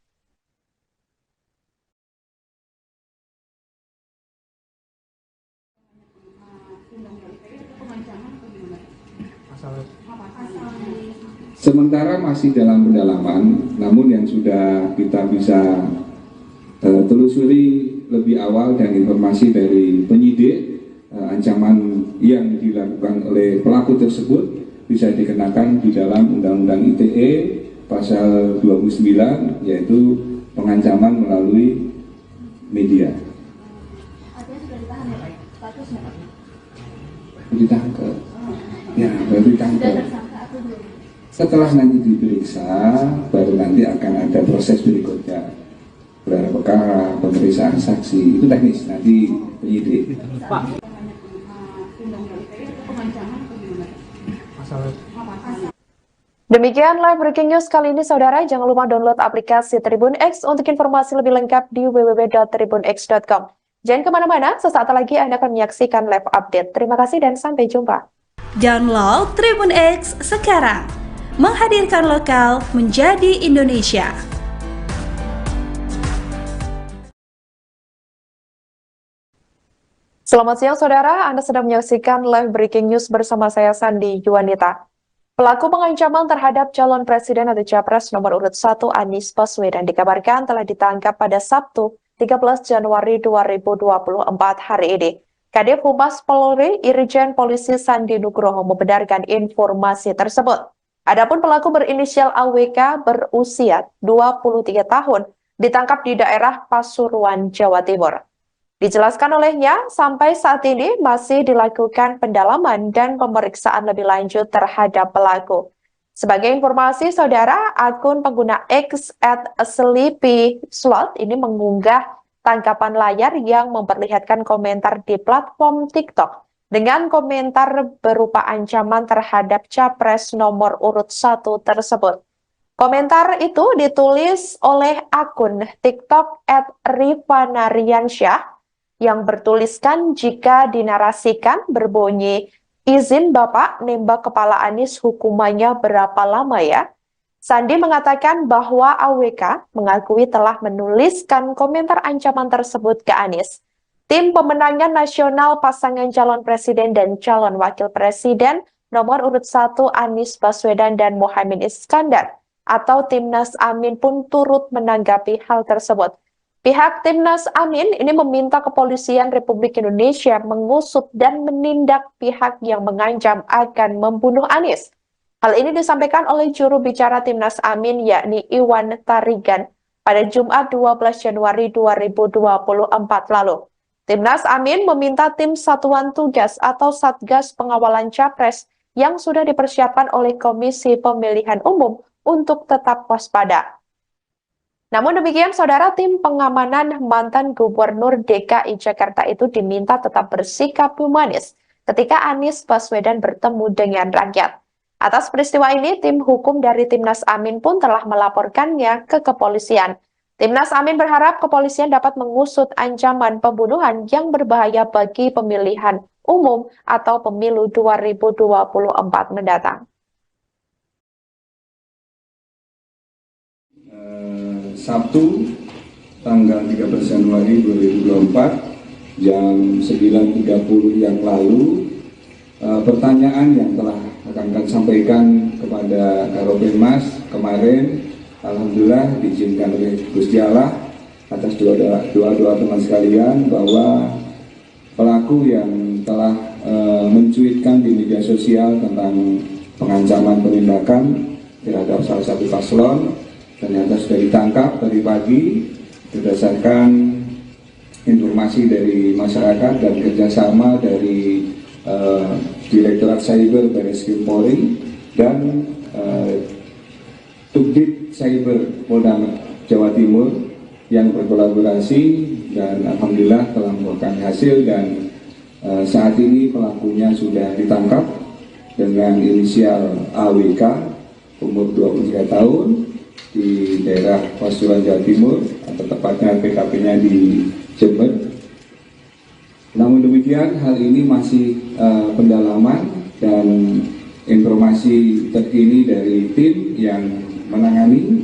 Sementara masih dalam pendalaman, namun yang sudah kita bisa telusuri lebih awal dan informasi dari penyidik, ancaman yang dilakukan oleh pelaku tersebut bisa dikenakan di dalam Undang-Undang ITE pasal 29, yaitu pengancaman melalui media. Artinya sudah ditahan ya Pak? Statusnya Pak? Ditangkap. Ya, baru ditangkap. Sudah tersangka atau belum? Setelah nanti diperiksa, baru nanti akan ada proses berikutnya. Gelar perkara, pemeriksaan saksi, itu teknis, nanti penyidik. Pak, Undang-Undang ITE atau pengancaman atau gimana? pasal Demikian live breaking news kali ini saudara. Jangan lupa download aplikasi Tribun X untuk informasi lebih lengkap di www.tribunx.com. Jangan kemana-mana, sesaat lagi Anda akan menyaksikan live update. Terima kasih dan sampai jumpa. Download Tribun X sekarang. Menghadirkan lokal menjadi Indonesia. Selamat siang saudara, Anda sedang menyaksikan live breaking news bersama saya Sandi Yuwanita. Pelaku pengancaman terhadap calon presiden atau capres nomor urut 1 Anies Baswedan dikabarkan telah ditangkap pada Sabtu 13 Januari 2024 hari ini. Kadif Humas Polri Irjen Polisi Sandi Nugroho membenarkan informasi tersebut. Adapun pelaku berinisial AWK berusia 23 tahun ditangkap di daerah Pasuruan, Jawa Timur. Dijelaskan olehnya, sampai saat ini masih dilakukan pendalaman dan pemeriksaan lebih lanjut terhadap pelaku. Sebagai informasi, saudara, akun pengguna X @sleepyslot ini mengunggah tangkapan layar yang memperlihatkan komentar di platform TikTok dengan komentar berupa ancaman terhadap capres nomor urut 1 tersebut. Komentar itu ditulis oleh akun TikTok @rifanariansyah yang bertuliskan jika dinarasikan berbunyi, izin Bapak nembak kepala Anies hukumannya berapa lama ya? Sandi mengatakan bahwa AWK mengakui telah menuliskan komentar ancaman tersebut ke Anies. Tim pemenangan nasional pasangan calon presiden dan calon wakil presiden nomor urut 1 Anies Baswedan dan Muhaimin Iskandar atau Timnas Amin pun turut menanggapi hal tersebut. Pihak Timnas Amin ini meminta Kepolisian Republik Indonesia mengusut dan menindak pihak yang mengancam akan membunuh Anies. Hal ini disampaikan oleh juru bicara Timnas Amin yakni Iwan Tarigan pada Jumat 12 Januari 2024 lalu. Timnas Amin meminta tim Satuan Tugas atau Satgas Pengawalan Capres yang sudah dipersiapkan oleh Komisi Pemilihan Umum untuk tetap waspada. Namun demikian, saudara, tim pengamanan mantan Gubernur DKI Jakarta itu diminta tetap bersikap humanis ketika Anies Baswedan bertemu dengan rakyat. Atas peristiwa ini, tim hukum dari Timnas Amin pun telah melaporkannya ke kepolisian. Timnas Amin berharap kepolisian dapat mengusut ancaman pembunuhan yang berbahaya bagi pemilihan umum atau pemilu 2024 mendatang. Sabtu tanggal 13 Januari 2024 jam 9.30 yang lalu pertanyaan yang telah akan kami sampaikan kepada Karopenmas kemarin, alhamdulillah diizinkan oleh Gusti Allah atas doa teman sekalian bahwa pelaku yang telah mencuitkan di media sosial tentang pengancaman penindakan terhadap salah satu paslon ternyata sudah ditangkap tadi pagi berdasarkan informasi dari masyarakat dan kerjasama dari Direktorat Cyber Barreskrim Polri dan Subdit Cyber Polda Jawa Timur yang berkolaborasi dan alhamdulillah telah membuahkan hasil dan saat ini pelakunya sudah ditangkap dengan inisial AWK umur 23 tahun di daerah Pasuruan Jawa Timur atau tepatnya PKP-nya di Jember. Namun demikian hal ini masih pendalaman dan informasi terkini dari tim yang menangani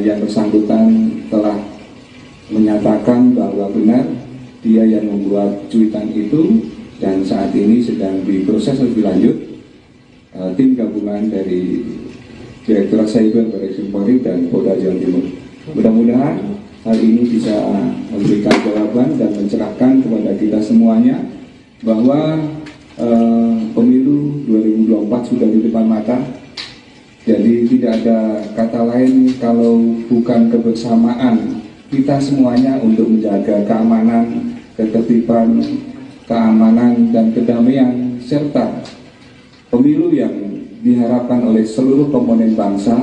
yang bersangkutan telah menyatakan bahwa benar dia yang membuat cuitan itu dan saat ini sedang diproses lebih lanjut tim gabungan dari Direktorat Cyber Barreskrim Polri dan Polda Jawa Timur. Mudah-mudahan hal ini bisa memberikan jawaban dan mencerahkan kepada kita semuanya bahwa pemilu 2024 sudah di depan mata. Jadi tidak ada kata lain kalau bukan kebersamaan kita semuanya untuk menjaga keamanan, ketertiban, keamanan dan kedamaian serta pemilu yang diharapkan oleh seluruh komponen bangsa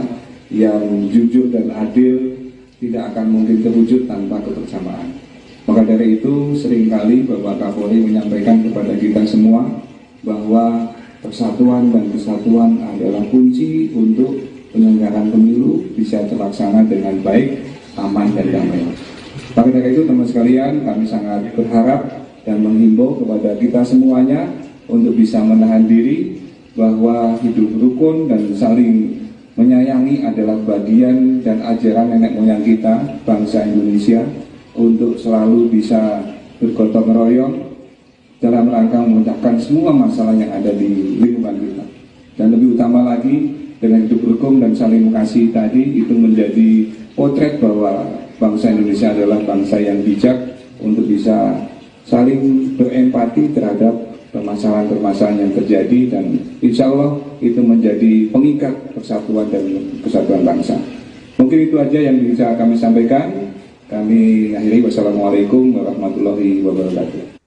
yang jujur dan adil tidak akan mungkin terwujud tanpa kebersamaan. Maka dari itu seringkali Bapak Kapolri menyampaikan kepada kita semua bahwa persatuan dan kesatuan adalah kunci untuk penyelenggaraan pemilu bisa terlaksana dengan baik, aman dan damai. Maka dari itu teman sekalian kami sangat berharap dan menghimbau kepada kita semuanya untuk bisa menahan diri bahwa hidup rukun dan saling menyayangi adalah bagian dan ajaran nenek moyang kita, bangsa Indonesia, untuk selalu bisa bergotong royong dalam rangka memecahkan semua masalah yang ada di lingkungan kita. Dan lebih utama lagi, dengan hidup rukun dan saling mengasihi tadi, itu menjadi potret bahwa bangsa Indonesia adalah bangsa yang bijak untuk bisa saling berempati terhadap permasalahan-permasalahan yang terjadi dan insya Allah itu menjadi pengikat persatuan dan kesatuan bangsa. Mungkin itu aja yang bisa kami sampaikan. Kami akhiri. Wassalamualaikum warahmatullahi wabarakatuh.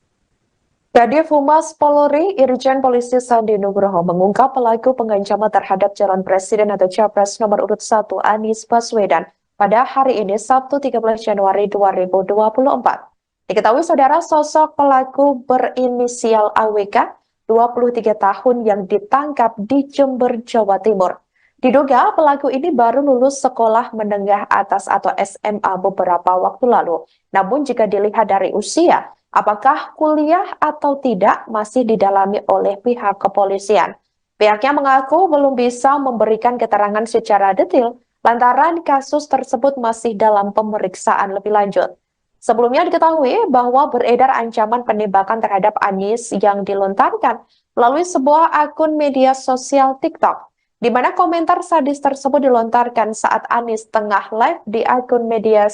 Kadif Humas Polri Irjen Polisi Sandi Nugroho mengungkap pelaku pengancaman terhadap calon presiden atau capres nomor urut 1 Anies Baswedan pada hari ini Sabtu 13 Januari 2024. Diketahui saudara sosok pelaku berinisial AWK, 23 tahun yang ditangkap di Jember, Jawa Timur. Diduga pelaku ini baru lulus sekolah menengah atas atau SMA beberapa waktu lalu. Namun jika dilihat dari usia, apakah kuliah atau tidak masih didalami oleh pihak kepolisian. Pihaknya mengaku belum bisa memberikan keterangan secara detail lantaran kasus tersebut masih dalam pemeriksaan lebih lanjut. Sebelumnya diketahui bahwa beredar ancaman penembakan terhadap Anies yang dilontarkan melalui sebuah akun media sosial TikTok, di mana komentar sadis tersebut dilontarkan saat Anies tengah live di akun media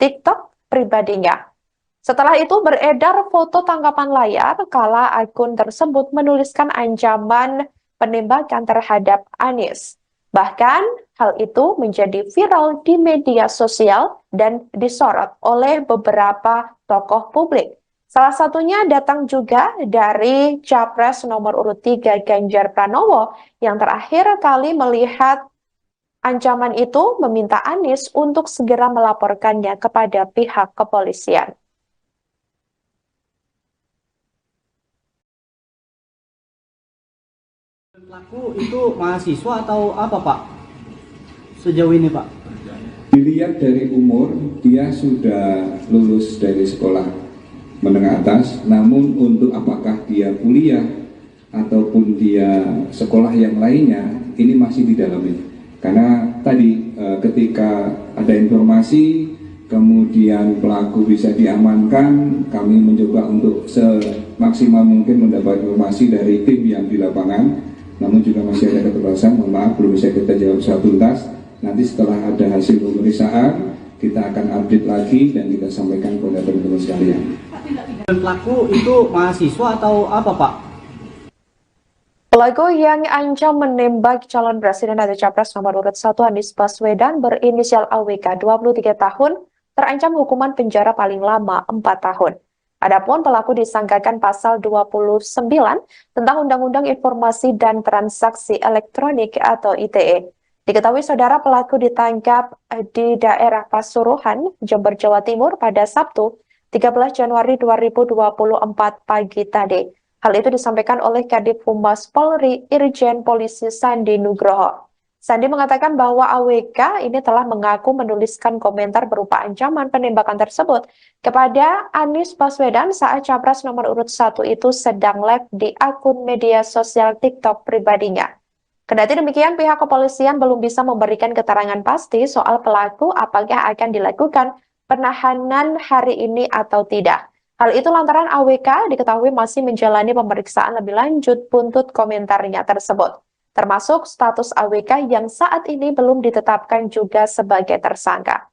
TikTok pribadinya. Setelah itu beredar foto tangkapan layar kala akun tersebut menuliskan ancaman penembakan terhadap Anies. Bahkan hal itu menjadi viral di media sosial dan disorot oleh beberapa tokoh publik. Salah satunya datang juga dari Capres nomor urut 3 Ganjar Pranowo yang terakhir kali melihat ancaman itu meminta Anies untuk segera melaporkannya kepada pihak kepolisian. Pelaku itu mahasiswa atau apa Pak? Sejauh ini Pak? Dilihat dari umur, dia sudah lulus dari sekolah menengah atas, namun untuk apakah dia kuliah ataupun dia sekolah yang lainnya, ini masih didalami. Karena tadi ketika ada informasi kemudian pelaku bisa diamankan, kami mencoba untuk semaksimal mungkin mendapat informasi dari tim yang di lapangan, namun juga masih ada keterbatasan, mohon maaf belum bisa kita jawab secara tuntas. Nanti setelah ada hasil pemeriksaan, kita akan update lagi dan kita sampaikan kepada teman-teman sekalian. Pelaku itu mahasiswa atau apa Pak? Pelaku yang ancam menembak calon presiden atau capres nomor urut 1 Anies Baswedan berinisial AWK 23 tahun terancam hukuman penjara paling lama 4 tahun. Adapun pelaku disangkakan pasal 29 tentang Undang-Undang Informasi dan Transaksi Elektronik atau ITE. Diketahui saudara pelaku ditangkap di daerah Pasuruan, Jember, Jawa Timur pada Sabtu 13 Januari 2024 pagi tadi. Hal itu disampaikan oleh Kadif Humas Polri Irjen Polisi Sandi Nugroho. Sandi mengatakan bahwa AWK ini telah mengaku menuliskan komentar berupa ancaman penembakan tersebut kepada Anies Baswedan saat capres nomor urut 1 itu sedang live di akun media sosial TikTok pribadinya. Kendati demikian, pihak kepolisian belum bisa memberikan keterangan pasti soal pelaku apakah akan dilakukan penahanan hari ini atau tidak. Hal itu lantaran AWK diketahui masih menjalani pemeriksaan lebih lanjut buntut komentarnya tersebut, termasuk status AWK yang saat ini belum ditetapkan juga sebagai tersangka.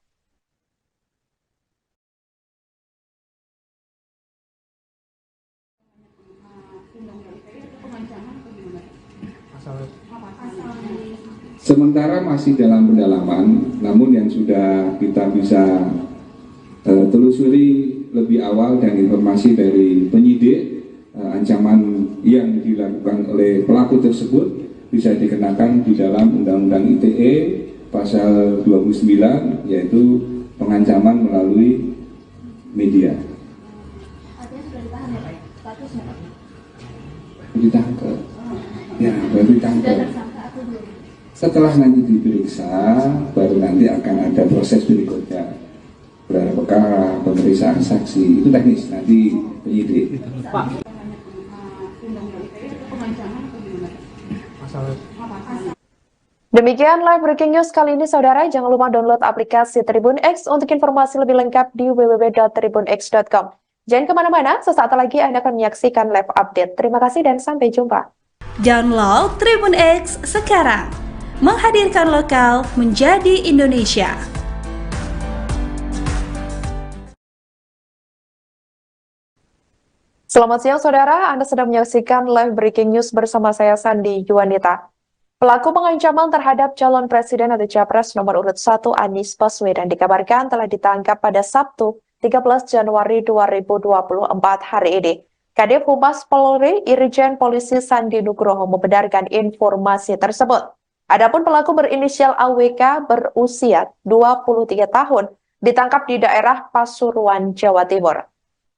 Sementara masih dalam pendalaman, namun yang sudah kita bisa telusuri lebih awal dan informasi dari penyidik, ancaman yang dilakukan oleh pelaku tersebut bisa dikenakan di dalam Undang-Undang ITE pasal 29, yaitu pengancaman melalui media. Artinya sudah ditahan ya Pak? Statusnya Pak? Ditangkap. Ya, baru ditangkap. Sudah tersangka atau belum? Setelah nanti diperiksa, baru nanti akan ada proses berikutnya. Gelar perkara, pemeriksaan saksi, itu teknis, nanti penyidik. Pak, Undang-Undang ITE itu pengancaman atau gimana? pasal Demikian live breaking news kali ini saudara, jangan lupa download aplikasi Tribun X untuk informasi lebih lengkap di www.tribunx.com. Jangan kemana-mana, sesaat lagi Anda akan menyaksikan live update. Terima kasih dan sampai jumpa. Download Tribun X sekarang. Menghadirkan lokal menjadi Indonesia. Selamat siang saudara, Anda sedang menyaksikan live breaking news bersama saya Sandi Yuwanita. Pelaku pengancaman terhadap calon presiden atau capres nomor urut 1 Anies Baswedan dikabarkan telah ditangkap pada Sabtu 13 Januari 2024 hari ini. Kadif Humas Polri Irjen Polisi Sandi Nugroho membenarkan informasi tersebut. Adapun pelaku berinisial AWK berusia 23 tahun ditangkap di daerah Pasuruan, Jawa Timur.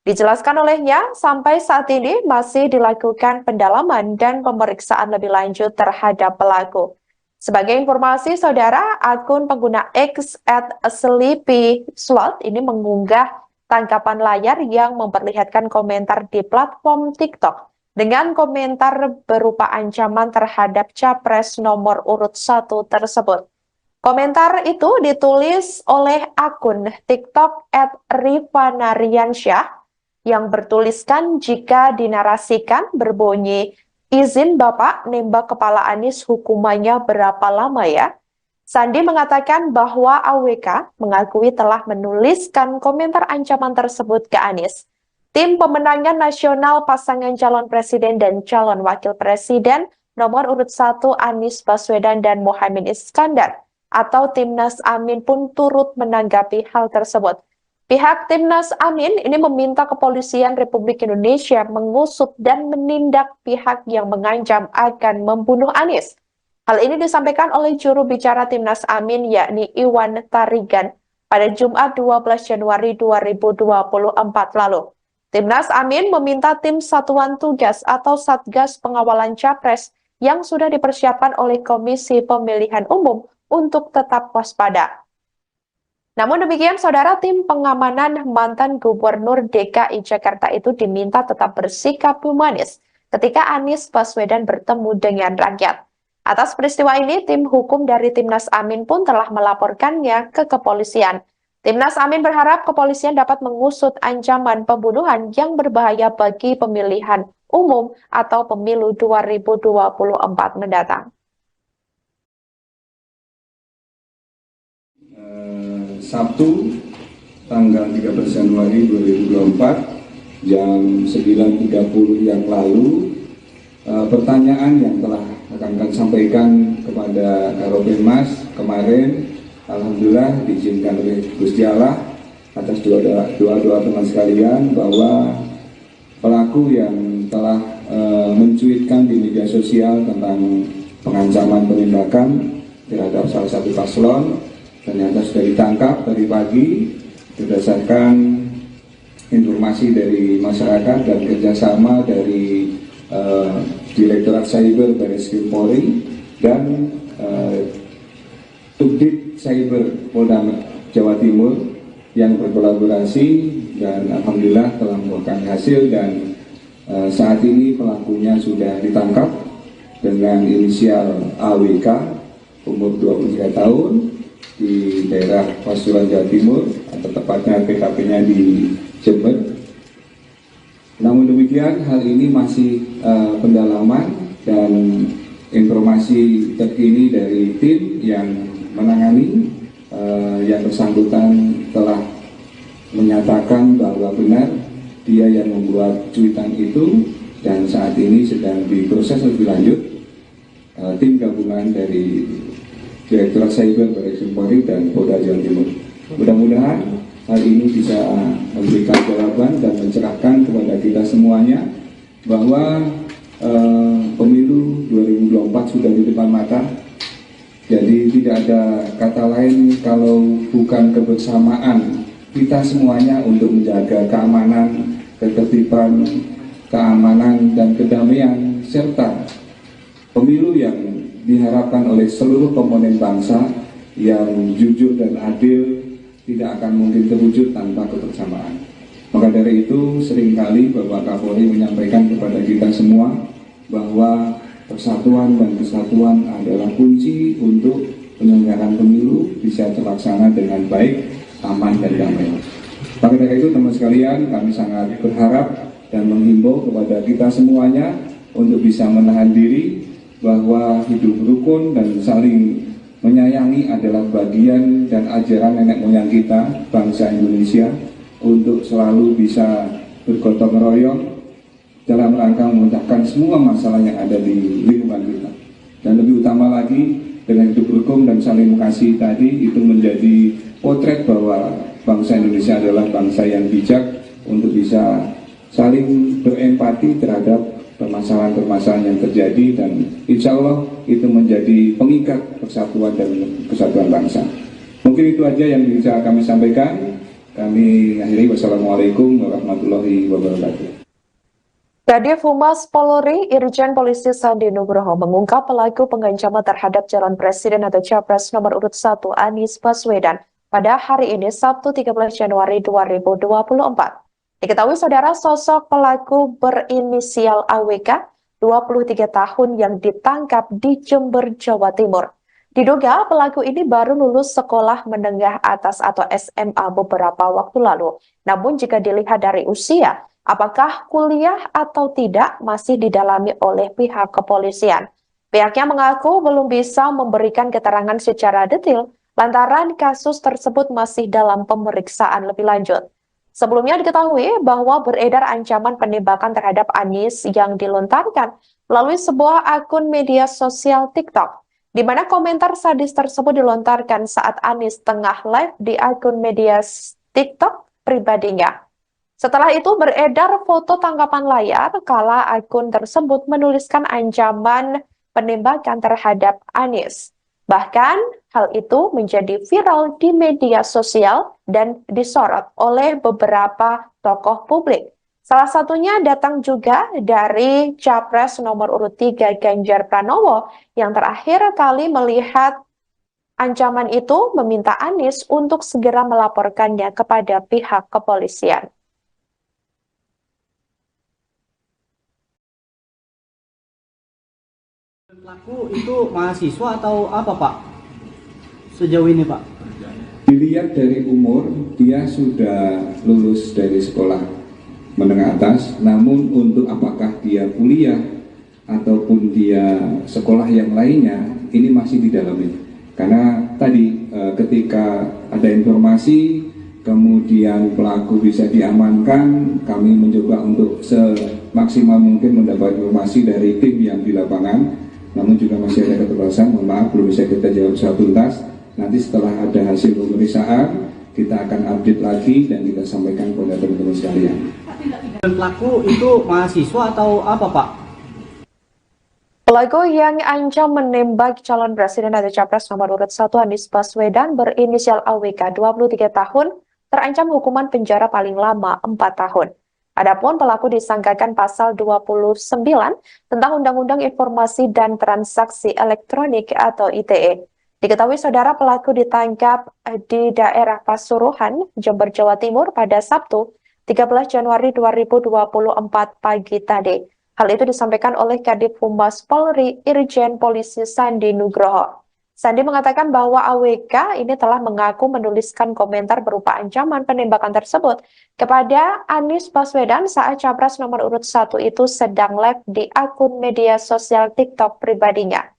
Dijelaskan olehnya, sampai saat ini masih dilakukan pendalaman dan pemeriksaan lebih lanjut terhadap pelaku. Sebagai informasi, saudara, akun pengguna X @sleepyslot ini mengunggah tangkapan layar yang memperlihatkan komentar di platform TikTok dengan komentar berupa ancaman terhadap capres nomor urut 1 tersebut. Komentar itu ditulis oleh akun TikTok @rifanariansyah yang bertuliskan jika dinarasikan berbunyi, izin Bapak nembak kepala Anies hukumannya berapa lama ya? Sandi mengatakan bahwa AWK mengakui telah menuliskan komentar ancaman tersebut ke Anies. Tim pemenangan nasional pasangan calon presiden dan calon wakil presiden nomor urut 1 Anies Baswedan dan Muhaimin Iskandar atau Timnas Amin pun turut menanggapi hal tersebut. Pihak Timnas Amin ini meminta Kepolisian Republik Indonesia mengusut dan menindak pihak yang mengancam akan membunuh Anies. Hal ini disampaikan oleh juru bicara Timnas Amin yakni Iwan Tarigan pada Jumat 12 Januari 2024 lalu. Timnas Amin meminta tim Satuan Tugas atau Satgas Pengawalan Capres yang sudah dipersiapkan oleh Komisi Pemilihan Umum untuk tetap waspada. Namun demikian, saudara, tim pengamanan mantan Gubernur DKI Jakarta itu diminta tetap bersikap humanis ketika Anies Baswedan bertemu dengan rakyat. Atas peristiwa ini, tim hukum dari Timnas Amin pun telah melaporkannya ke kepolisian. Timnas Amin berharap kepolisian dapat mengusut ancaman pembunuhan yang berbahaya bagi pemilihan umum atau pemilu 2024 mendatang. Sabtu, tanggal 13 Januari 2024, jam 9.30 yang lalu, pertanyaan yang telah akan sampaikan kepada Karopenmas kemarin, alhamdulillah diizinkan oleh Gusti Allah atas doa-doa teman sekalian bahwa pelaku yang telah mencuitkan di media sosial tentang pengancaman penembakan terhadap salah satu paslon ternyata sudah ditangkap tadi pagi berdasarkan informasi dari masyarakat dan kerjasama dari Direktorat Cyber Barreskrim Polri dan Subdit Cyber Polda Jawa Timur yang berkolaborasi dan alhamdulillah telah membuahkan hasil dan saat ini pelakunya sudah ditangkap dengan inisial AWK umur 23 tahun di daerah Pasuruan Jawa Timur atau tepatnya TKP-nya di Jember. Namun demikian hal ini masih pendalaman dan informasi terkini dari tim yang menangani yang bersangkutan telah menyatakan bahwa benar dia yang membuat cuitan itu dan saat ini sedang diproses lebih lanjut tim gabungan dari Direktorat Cyber Barreskrim Polri dan Polda Jawa Timur. Mudah-mudahan hal ini bisa memberikan jawaban dan mencerahkan kepada kita semuanya bahwa pemilu 2024 sudah di depan mata. Jadi tidak ada kata lain kalau bukan kebersamaan kita semuanya untuk menjaga keamanan, ketertiban, keamanan dan kedamaian serta pemilu yang diharapkan oleh seluruh komponen bangsa yang jujur dan adil tidak akan mungkin terwujud tanpa kebersamaan. Maka dari itu seringkali Bapak Kapolri menyampaikan kepada kita semua bahwa persatuan dan kesatuan adalah kunci untuk penyelenggaraan pemilu bisa terlaksana dengan baik, aman dan damai. Maka dari itu teman sekalian kami sangat berharap dan menghimbau kepada kita semuanya untuk bisa menahan diri bahwa hidup rukun dan saling menyayangi adalah bagian dan ajaran nenek moyang kita, bangsa Indonesia, untuk selalu bisa bergotong royong dalam rangka memecahkan semua masalah yang ada di lingkungan kita. Dan lebih utama lagi, dengan hidup rukun dan saling mengasihi tadi, itu menjadi potret bahwa bangsa Indonesia adalah bangsa yang bijak untuk bisa saling berempati terhadap permasalahan-permasalahan yang terjadi dan insya Allah itu menjadi pengikat persatuan dan kesatuan bangsa. Mungkin itu aja yang bisa kami sampaikan. Kami akhiri. Wassalamualaikum warahmatullahi wabarakatuh. Kadif Humas Polri Irjen Polisi Sandi Nugroho mengungkap pelaku pengancaman terhadap calon presiden atau capres nomor urut 1 Anies Baswedan pada hari ini Sabtu 13 Januari 2024. Diketahui saudara sosok pelaku berinisial AWK 23 tahun yang ditangkap di Jember, Jawa Timur. Diduga pelaku ini baru lulus sekolah menengah atas atau SMA beberapa waktu lalu. Namun jika dilihat dari usia, apakah kuliah atau tidak masih didalami oleh pihak kepolisian. Pihaknya mengaku belum bisa memberikan keterangan secara detail lantaran kasus tersebut masih dalam pemeriksaan lebih lanjut. Sebelumnya diketahui bahwa beredar ancaman penembakan terhadap Anies yang dilontarkan melalui sebuah akun media sosial TikTok, di mana komentar sadis tersebut dilontarkan saat Anies tengah live di akun media TikTok pribadinya. Setelah itu beredar foto tangkapan layar kala akun tersebut menuliskan ancaman penembakan terhadap Anies. Bahkan hal itu menjadi viral di media sosial dan disorot oleh beberapa tokoh publik. Salah satunya datang juga dari Capres nomor urut 3 Ganjar Pranowo yang terakhir kali melihat ancaman itu meminta Anies untuk segera melaporkannya kepada pihak kepolisian. Pelaku itu mahasiswa atau apa Pak? Sejauh ini Pak? Dilihat dari umur, dia sudah lulus dari sekolah menengah atas, namun untuk apakah dia kuliah ataupun dia sekolah yang lainnya, ini masih didalami. Karena tadi ketika ada informasi, kemudian pelaku bisa diamankan, kami mencoba untuk semaksimal mungkin mendapat informasi dari tim yang di lapangan, namun juga masih ada keterbatasan, mohon maaf belum bisa kita jawab secara tuntas. Nanti setelah ada hasil pemeriksaan, kita akan update lagi dan kita sampaikan kepada teman-teman sekalian. Dan pelaku itu mahasiswa atau apa, Pak? Pelaku yang ancam menembak calon presiden atau capres nomor urut 1 Anies Baswedan berinisial AWK 23 tahun terancam hukuman penjara paling lama 4 tahun. Adapun pelaku disangkakan pasal 29 tentang Undang-Undang Informasi dan Transaksi Elektronik atau ITE. Diketahui saudara pelaku ditangkap di daerah Pasuruan, Jember, Jawa Timur pada Sabtu 13 Januari 2024 pagi tadi. Hal itu disampaikan oleh Kadif Humas Polri Irjen Polisi Sandi Nugroho. Sandi mengatakan bahwa AWK ini telah mengaku menuliskan komentar berupa ancaman penembakan tersebut kepada Anies Baswedan saat capres nomor urut 1 itu sedang live di akun media sosial TikTok pribadinya.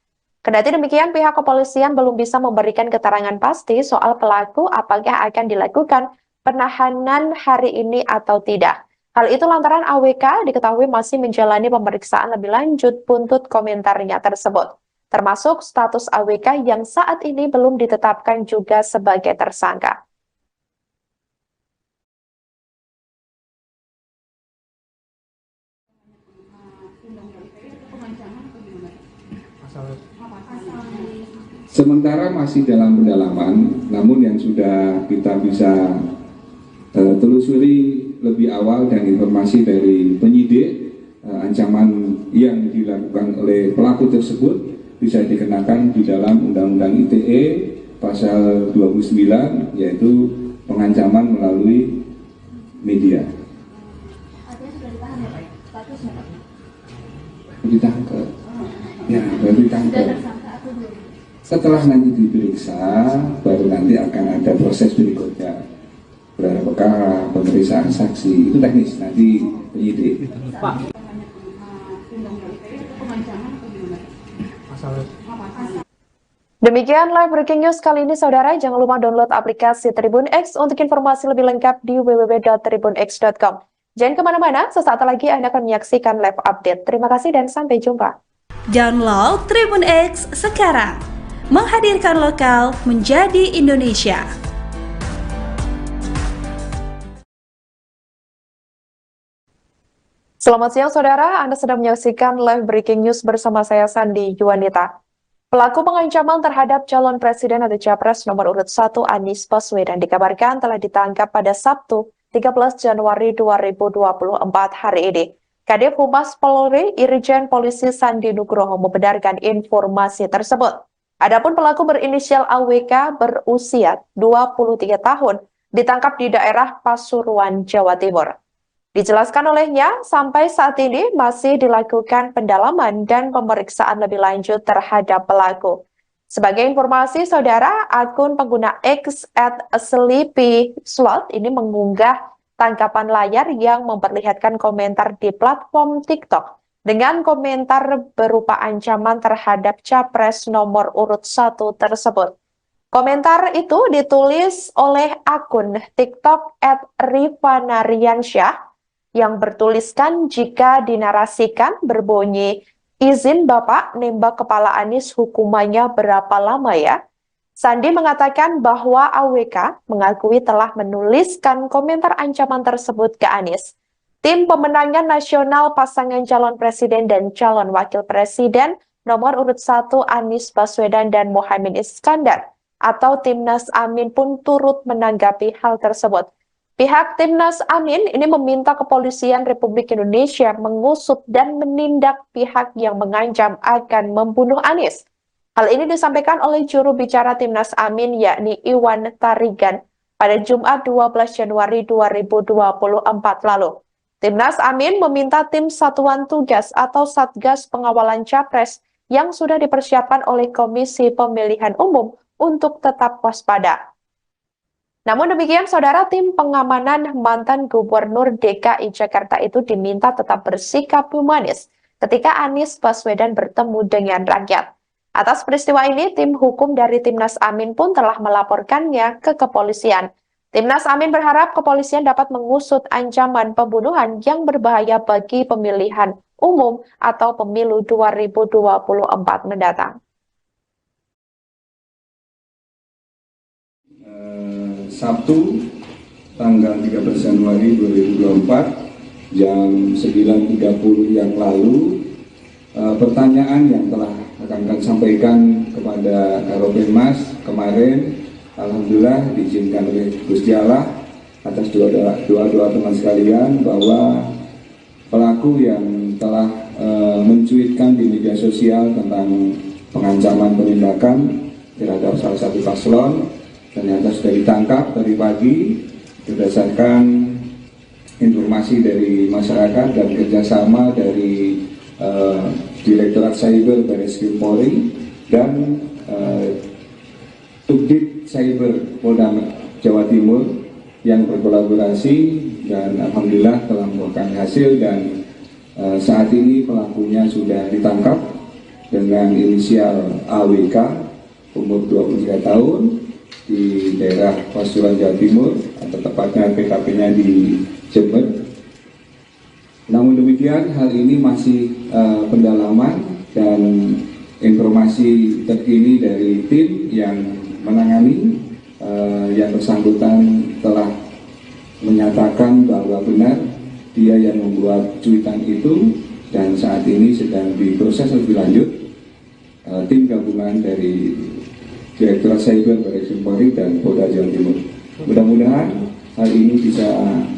Kendati demikian, pihak kepolisian belum bisa memberikan keterangan pasti soal pelaku apakah akan dilakukan penahanan hari ini atau tidak. Hal itu lantaran AWK diketahui masih menjalani pemeriksaan lebih lanjut buntut komentarnya tersebut, termasuk status AWK yang saat ini belum ditetapkan juga sebagai tersangka. Sementara masih dalam pendalaman, namun yang sudah kita bisa telusuri lebih awal dan informasi dari penyidik, ancaman yang dilakukan oleh pelaku tersebut bisa dikenakan di dalam Undang-Undang ITE pasal 29, yaitu pengancaman melalui media. Artinya sudah ditahan ya, Pak? Statusnya, Pak? Ditangkap. Ya, baru ditangkap. Sudah tersangka atau belum? Setelah nanti diperiksa, baru nanti akan ada proses berikutnya. Gelar perkara, pemeriksaan saksi, itu teknis, nanti penyidik. Pak, Undang-Undang ITE atau pengancaman atau gimana? pasal Demikian live breaking news kali ini saudara, jangan lupa download aplikasi Tribun X untuk informasi lebih lengkap di www.tribunx.com. Jangan kemana-mana, sesaat lagi Anda akan menyaksikan live update. Terima kasih dan sampai jumpa. Download Tribun X sekarang. Menghadirkan lokal menjadi Indonesia. Selamat siang saudara, Anda sedang menyaksikan live breaking news bersama saya Sandi Juanita. Pelaku pengancaman terhadap calon presiden atau capres nomor urut 1 Anies Baswedan dikabarkan telah ditangkap pada Sabtu 13 Januari 2024 hari ini. Kadif Humas Polri Irjen Polisi Sandi Nugroho membenarkan informasi tersebut. Adapun pelaku berinisial AWK berusia 23 tahun ditangkap di daerah Pasuruan, Jawa Timur. Dijelaskan olehnya, sampai saat ini masih dilakukan pendalaman dan pemeriksaan lebih lanjut terhadap pelaku. Sebagai informasi, saudara, akun pengguna X @sleepyslot ini mengunggah tangkapan layar yang memperlihatkan komentar di platform TikTok dengan komentar berupa ancaman terhadap capres nomor urut 1 tersebut. Komentar itu ditulis oleh akun TikTok @rifanariansyah yang bertuliskan jika dinarasikan berbunyi, izin Bapak nembak kepala Anies hukumannya berapa lama ya? Sandi mengatakan bahwa AWK mengakui telah menuliskan komentar ancaman tersebut ke Anies. Tim pemenangan nasional pasangan calon presiden dan calon wakil presiden nomor urut 1 Anies Baswedan dan Muhaimin Iskandar atau Timnas Amin pun turut menanggapi hal tersebut. Pihak Timnas Amin ini meminta Kepolisian Republik Indonesia mengusut dan menindak pihak yang mengancam akan membunuh Anies. Hal ini disampaikan oleh juru bicara Timnas Amin yakni Iwan Tarigan pada Jumat 12 Januari 2024 lalu. Timnas Amin meminta tim Satuan Tugas atau Satgas Pengawalan Capres yang sudah dipersiapkan oleh Komisi Pemilihan Umum untuk tetap waspada. Namun demikian, saudara, tim pengamanan mantan Gubernur DKI Jakarta itu diminta tetap bersikap humanis ketika Anies Baswedan bertemu dengan rakyat. Atas peristiwa ini, tim hukum dari Timnas Amin pun telah melaporkannya ke kepolisian. Timnas Amin berharap kepolisian dapat mengusut ancaman pembunuhan yang berbahaya bagi pemilihan umum atau pemilu 2024 mendatang. Sabtu tanggal 13 Januari 2024 jam 9.30 yang lalu, pertanyaan yang telah akan sampaikan kepada Karopenmas kemarin, alhamdulillah diizinkan oleh Gusti Allah atas doa teman sekalian bahwa pelaku yang telah mencuitkan di media sosial tentang pengancaman penindakan terhadap salah satu paslon ternyata sudah ditangkap tadi pagi berdasarkan informasi dari masyarakat dan kerjasama dari Direktorat Cyber Barreskrim Polri dan Subdit Cyber Polda Jawa Timur yang berkolaborasi dan alhamdulillah telah membuahkan hasil, dan saat ini pelakunya sudah ditangkap dengan inisial AWK umur 23 tahun di daerah Pasuruan Jawa Timur, atau tepatnya PKP-nya di Jember. Namun demikian, hal ini masih pendalaman dan informasi terkini dari tim yang menangani. Yang bersangkutan telah menyatakan bahwa benar dia yang membuat cuitan itu, dan saat ini sedang diproses lebih lanjut tim gabungan dari Direktorat Cyber Barreskrim Polri dan Polda Jawa Timur. Mudah-mudahan hal ini bisa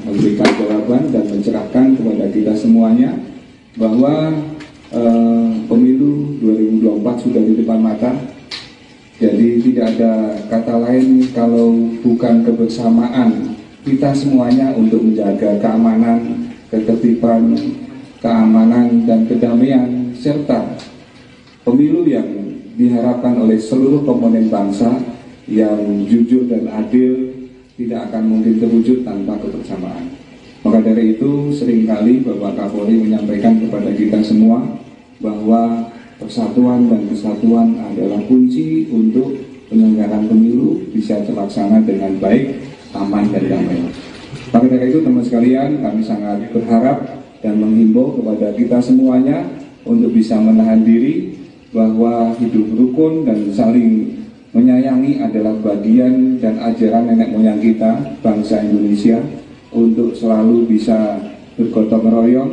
memberikan jawaban dan mencerahkan kepada kita semuanya bahwa pemilu 2024 sudah di depan mata. Jadi tidak ada kata lain kalau bukan kebersamaan kita semuanya untuk menjaga keamanan, ketertiban, keamanan dan kedamaian, serta pemilu yang diharapkan oleh seluruh komponen bangsa yang jujur dan adil tidak akan mungkin terwujud tanpa kebersamaan. Maka dari itu seringkali Bapak Kapolri menyampaikan kepada kita semua bahwa persatuan dan kesatuan adalah kunci untuk penyelenggaraan pemilu bisa terlaksana dengan baik, aman dan damai. Maka dari itu teman sekalian, kami sangat berharap dan menghimbau kepada kita semuanya untuk bisa menahan diri, bahwa hidup rukun dan saling menyayangi adalah bagian dan ajaran nenek moyang kita, bangsa Indonesia, untuk selalu bisa bergotong royong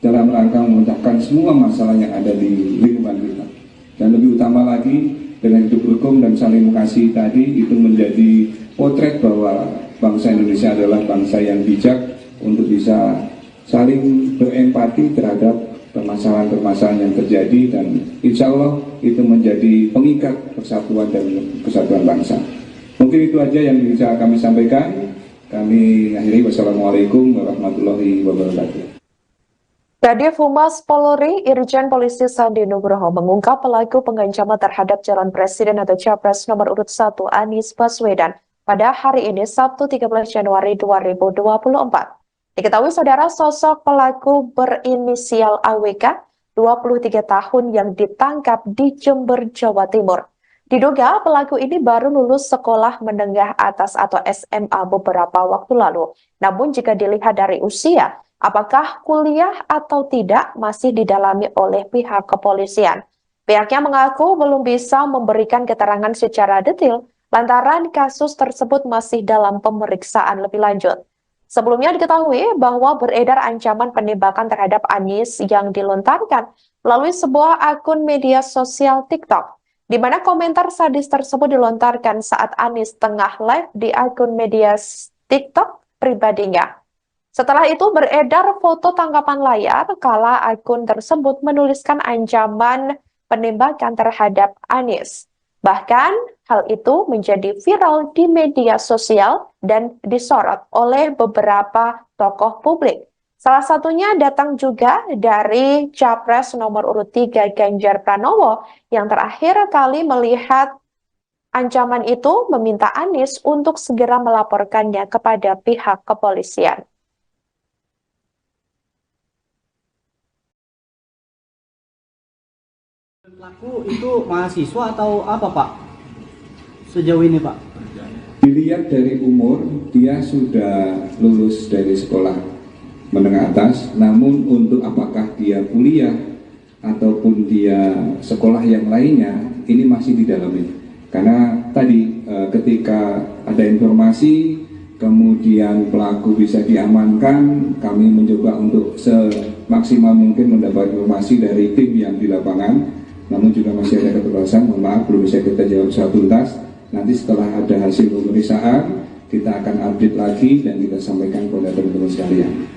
dalam rangka memecahkan semua masalah yang ada di lingkungan kita. Dan lebih utama lagi, dengan hidup rukun dan saling mengasihi tadi, itu menjadi potret bahwa bangsa Indonesia adalah bangsa yang bijak untuk bisa saling berempati terhadap permasalahan-permasalahan yang terjadi, dan insya Allah itu menjadi pengikat persatuan dan kesatuan bangsa. Mungkin itu aja yang bisa kami sampaikan. Kami akhiri. Wassalamualaikum warahmatullahi wabarakatuh. Kadif Humas Polri Irjen Polisi Sandi Nugroho mengungkap pelaku pengancaman terhadap calon presiden atau capres nomor urut 1 Anies Baswedan pada hari ini Sabtu 13 Januari 2024. Diketahui saudara, sosok pelaku berinisial AWK, 23 tahun yang ditangkap di Jember, Jawa Timur. Diduga pelaku ini baru lulus sekolah menengah atas atau SMA beberapa waktu lalu. Namun jika dilihat dari usia, apakah kuliah atau tidak masih didalami oleh pihak kepolisian. Pihaknya mengaku belum bisa memberikan keterangan secara detail lantaran kasus tersebut masih dalam pemeriksaan lebih lanjut. Sebelumnya diketahui bahwa beredar ancaman penembakan terhadap Anies yang dilontarkan melalui sebuah akun media sosial TikTok, di mana komentar sadis tersebut dilontarkan saat Anies tengah live di akun media TikTok pribadinya. Setelah itu beredar foto tangkapan layar kala akun tersebut menuliskan ancaman penembakan terhadap Anies. Bahkan hal itu menjadi viral di media sosial dan disorot oleh beberapa tokoh publik. Salah satunya datang juga dari Capres nomor urut 3 Ganjar Pranowo yang terakhir kali melihat Ancaman itu meminta Anies untuk segera melaporkannya kepada pihak kepolisian. Pelaku itu mahasiswa atau apa Pak? Sejauh ini Pak? Dilihat dari umur, dia sudah lulus dari sekolah menengah atas, namun untuk apakah dia kuliah ataupun dia sekolah yang lainnya, ini masih didalami. Karena tadi ketika ada informasi, kemudian pelaku bisa diamankan, kami mencoba untuk semaksimal mungkin mendapat informasi dari tim yang di lapangan, namun juga masih ada keterbatasan, mohon maaf belum bisa kita jawab secara tuntas. Nanti setelah ada hasil pemeriksaan, kita akan update lagi dan kita sampaikan kepada teman-teman sekalian.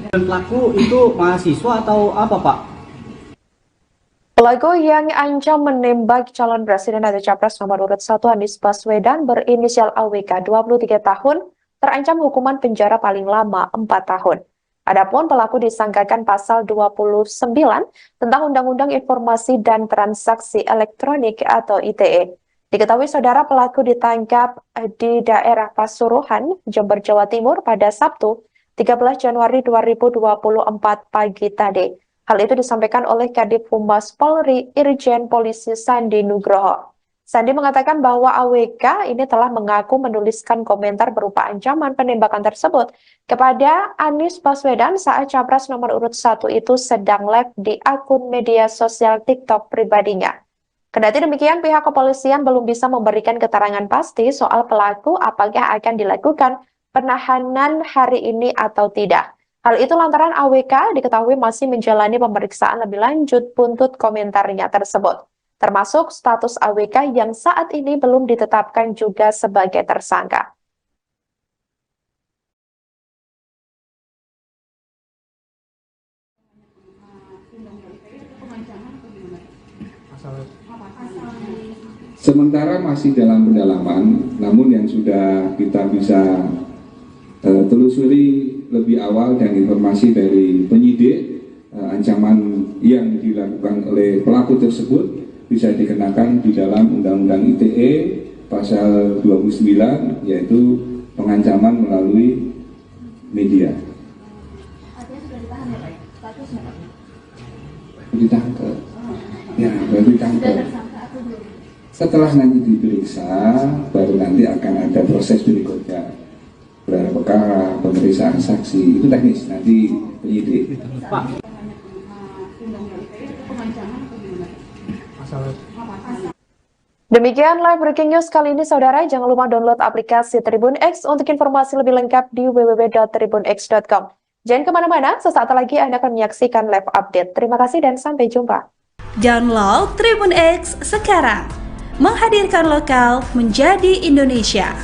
Pelaku itu mahasiswa atau apa Pak? Pelaku yang ancam menembak calon presiden atau capres nomor urut 1 Anies Baswedan berinisial AWK 23 tahun terancam hukuman penjara paling lama 4 tahun. Adapun pelaku disangkakan pasal 29 tentang Undang-Undang Informasi dan Transaksi Elektronik atau ITE. Diketahui saudara pelaku ditangkap di daerah Pasuruan, Jember, Jawa Timur pada Sabtu 13 Januari 2024 pagi tadi. Hal itu disampaikan oleh Kadif Humas Polri Irjen Polisi Sandi Nugroho. Sandi mengatakan bahwa AWK ini telah mengaku menuliskan komentar berupa ancaman penembakan tersebut kepada Anies Baswedan saat capres nomor urut 1 itu sedang live di akun media sosial TikTok pribadinya. Kendati demikian, pihak kepolisian belum bisa memberikan keterangan pasti soal pelaku apakah akan dilakukan penahanan hari ini atau tidak. Hal itu lantaran AWK diketahui masih menjalani pemeriksaan lebih lanjut buntut komentarnya tersebut, termasuk status AWK yang saat ini belum ditetapkan juga sebagai tersangka. Sementara masih dalam pendalaman, namun yang sudah kita bisa telusuri lebih awal dan informasi dari penyidik, ancaman yang dilakukan oleh pelaku tersebut bisa dikenakan di dalam Undang-Undang ITE pasal 29, yaitu pengancaman melalui media. Artinya sudah ditahan ya Pak? Statusnya Pak? Ditangkap. Ya, baru ditangkap. Sudah tersangka atau belum? Setelah nanti diperiksa, baru nanti akan ada proses berikutnya. Gelar perkara, pemeriksaan saksi, itu teknis, nanti penyidik. Pak, Undang-Undang ITE atau pengancaman atau gimana? pasal Demikian live breaking news kali ini saudara, jangan lupa download aplikasi Tribun X untuk informasi lebih lengkap di www.tribunx.com. Jangan kemana-mana, sesaat lagi Anda akan menyaksikan live update. Terima kasih dan sampai jumpa. Download Tribun X sekarang. Menghadirkan lokal menjadi Indonesia.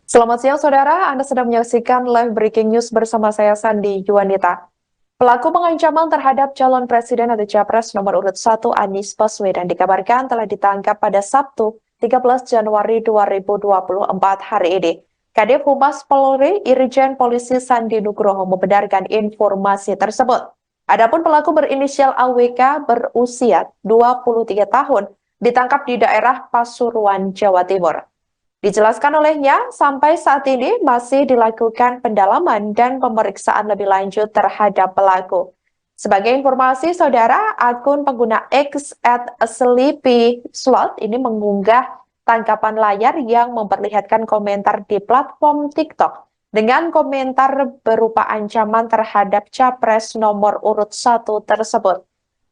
Selamat siang saudara, Anda sedang menyaksikan live breaking news bersama saya Sandi Yuwanita. Pelaku pengancaman terhadap calon presiden atau capres nomor urut 1 Anies Baswedan dikabarkan telah ditangkap pada Sabtu 13 Januari 2024 hari ini. Kadif Humas Polri Irjen Polisi Sandi Nugroho membenarkan informasi tersebut. Adapun pelaku berinisial AWK berusia 23 tahun ditangkap di daerah Pasuruan, Jawa Timur. Dijelaskan olehnya, sampai saat ini masih dilakukan pendalaman dan pemeriksaan lebih lanjut terhadap pelaku. Sebagai informasi, saudara, akun pengguna X @sleepyslot ini mengunggah tangkapan layar yang memperlihatkan komentar di platform TikTok dengan komentar berupa ancaman terhadap capres nomor urut 1 tersebut.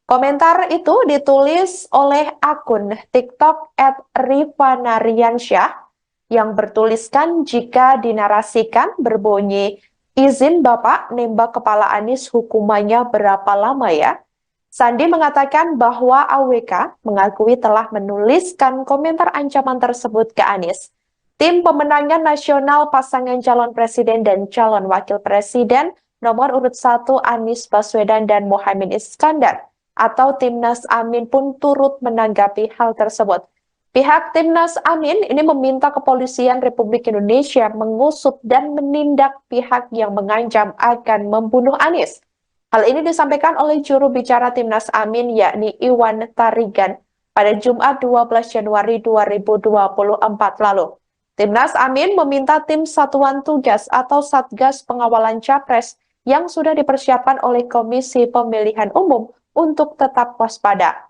Komentar itu ditulis oleh akun TikTok @rifanariansyah yang bertuliskan jika dinarasikan berbunyi, izin Bapak nembak kepala Anies hukumannya berapa lama ya? Sandi mengatakan bahwa AWK mengakui telah menuliskan komentar ancaman tersebut ke Anies. Tim pemenangan nasional pasangan calon presiden dan calon wakil presiden nomor urut 1 Anies Baswedan dan Muhaimin Iskandar atau Timnas Amin pun turut menanggapi hal tersebut. Pihak Timnas Amin ini meminta Kepolisian Republik Indonesia mengusut dan menindak pihak yang mengancam akan membunuh Anies. Hal ini disampaikan oleh juru bicara Timnas Amin yakni Iwan Tarigan pada Jumat 12 Januari 2024 lalu. Timnas Amin meminta tim Satuan Tugas atau Satgas Pengawalan Capres yang sudah dipersiapkan oleh Komisi Pemilihan Umum untuk tetap waspada.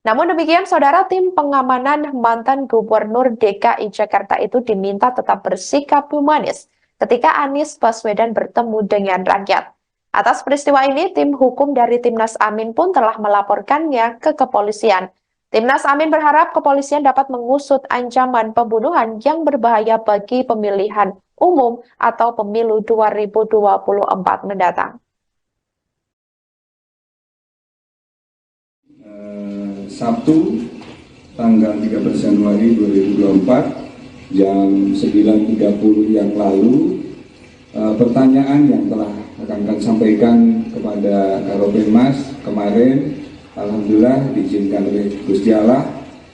Namun demikian, saudara, tim pengamanan mantan Gubernur DKI Jakarta itu diminta tetap bersikap humanis ketika Anies Baswedan bertemu dengan rakyat. Atas peristiwa ini, tim hukum dari Timnas Amin pun telah melaporkannya ke kepolisian. Timnas Amin berharap kepolisian dapat mengusut ancaman pembunuhan yang berbahaya bagi pemilihan umum atau pemilu 2024 mendatang. Sabtu tanggal 13 Januari 2024 jam 9.30 yang lalu, pertanyaan yang telah akan sampaikan kepada Karopenmas kemarin, alhamdulillah diizinkan oleh Gusti Allah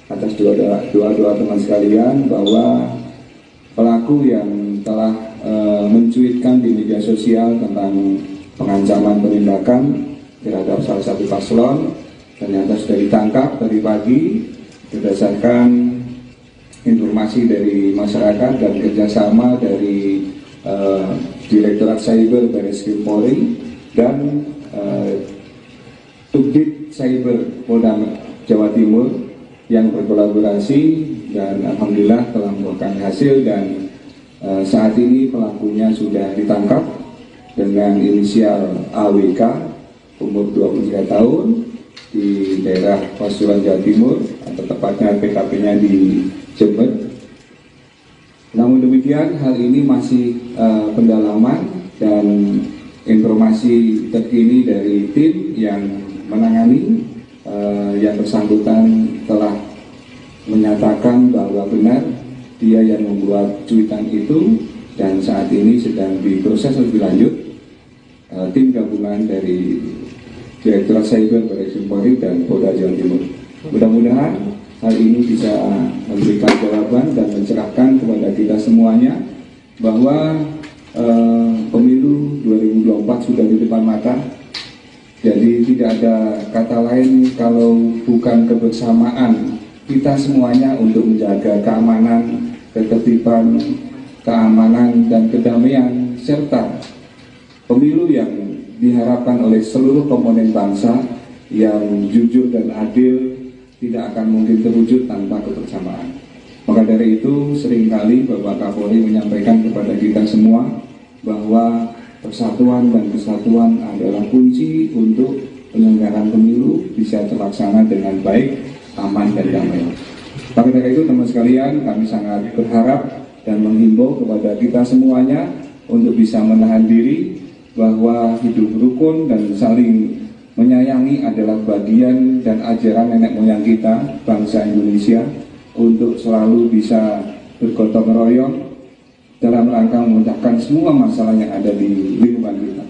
atas doa teman sekalian bahwa pelaku yang telah mencuitkan di media sosial tentang pengancaman penindakan terhadap salah satu paslon ternyata sudah ditangkap tadi pagi berdasarkan informasi dari masyarakat dan kerjasama dari Direktorat Cyber Barreskrim Polri dan Subdit Cyber Polda Jawa Timur yang berkolaborasi dan alhamdulillah telah membuahkan hasil, dan saat ini pelakunya sudah ditangkap dengan inisial AWK umur 23 tahun di daerah Pasuruan Jawa Timur, atau tepatnya TKP-nya di Jember. Namun demikian, hal ini masih pendalaman dan informasi terkini dari tim yang menangani yang bersangkutan telah menyatakan bahwa benar dia yang membuat cuitan itu, dan saat ini sedang diproses lebih lanjut tim gabungan dari Direktorat Cyber Barreskrim Polri dan Polda Jawa Timur. Mudah-mudahan hal ini bisa memberikan jawaban dan mencerahkan kepada kita semuanya bahwa pemilu 2024 sudah di depan mata. Jadi tidak ada kata lain kalau bukan kebersamaan kita semuanya untuk menjaga keamanan, ketertiban, keamanan dan kedamaian, serta pemilu yang diharapkan oleh seluruh komponen bangsa yang jujur dan adil tidak akan mungkin terwujud tanpa kebersamaan. Maka dari itu seringkali Bapak Kapolri menyampaikan kepada kita semua bahwa persatuan dan kesatuan adalah kunci untuk penyelenggaraan pemilu bisa terlaksana dengan baik, aman dan damai. Maka dari itu teman sekalian, kami sangat berharap dan menghimbau kepada kita semuanya untuk bisa menahan diri, bahwa hidup rukun dan saling menyayangi adalah bagian dan ajaran nenek moyang kita, bangsa Indonesia, untuk selalu bisa bergotong royong dalam rangka memecahkan semua masalah yang ada di lingkungan kita.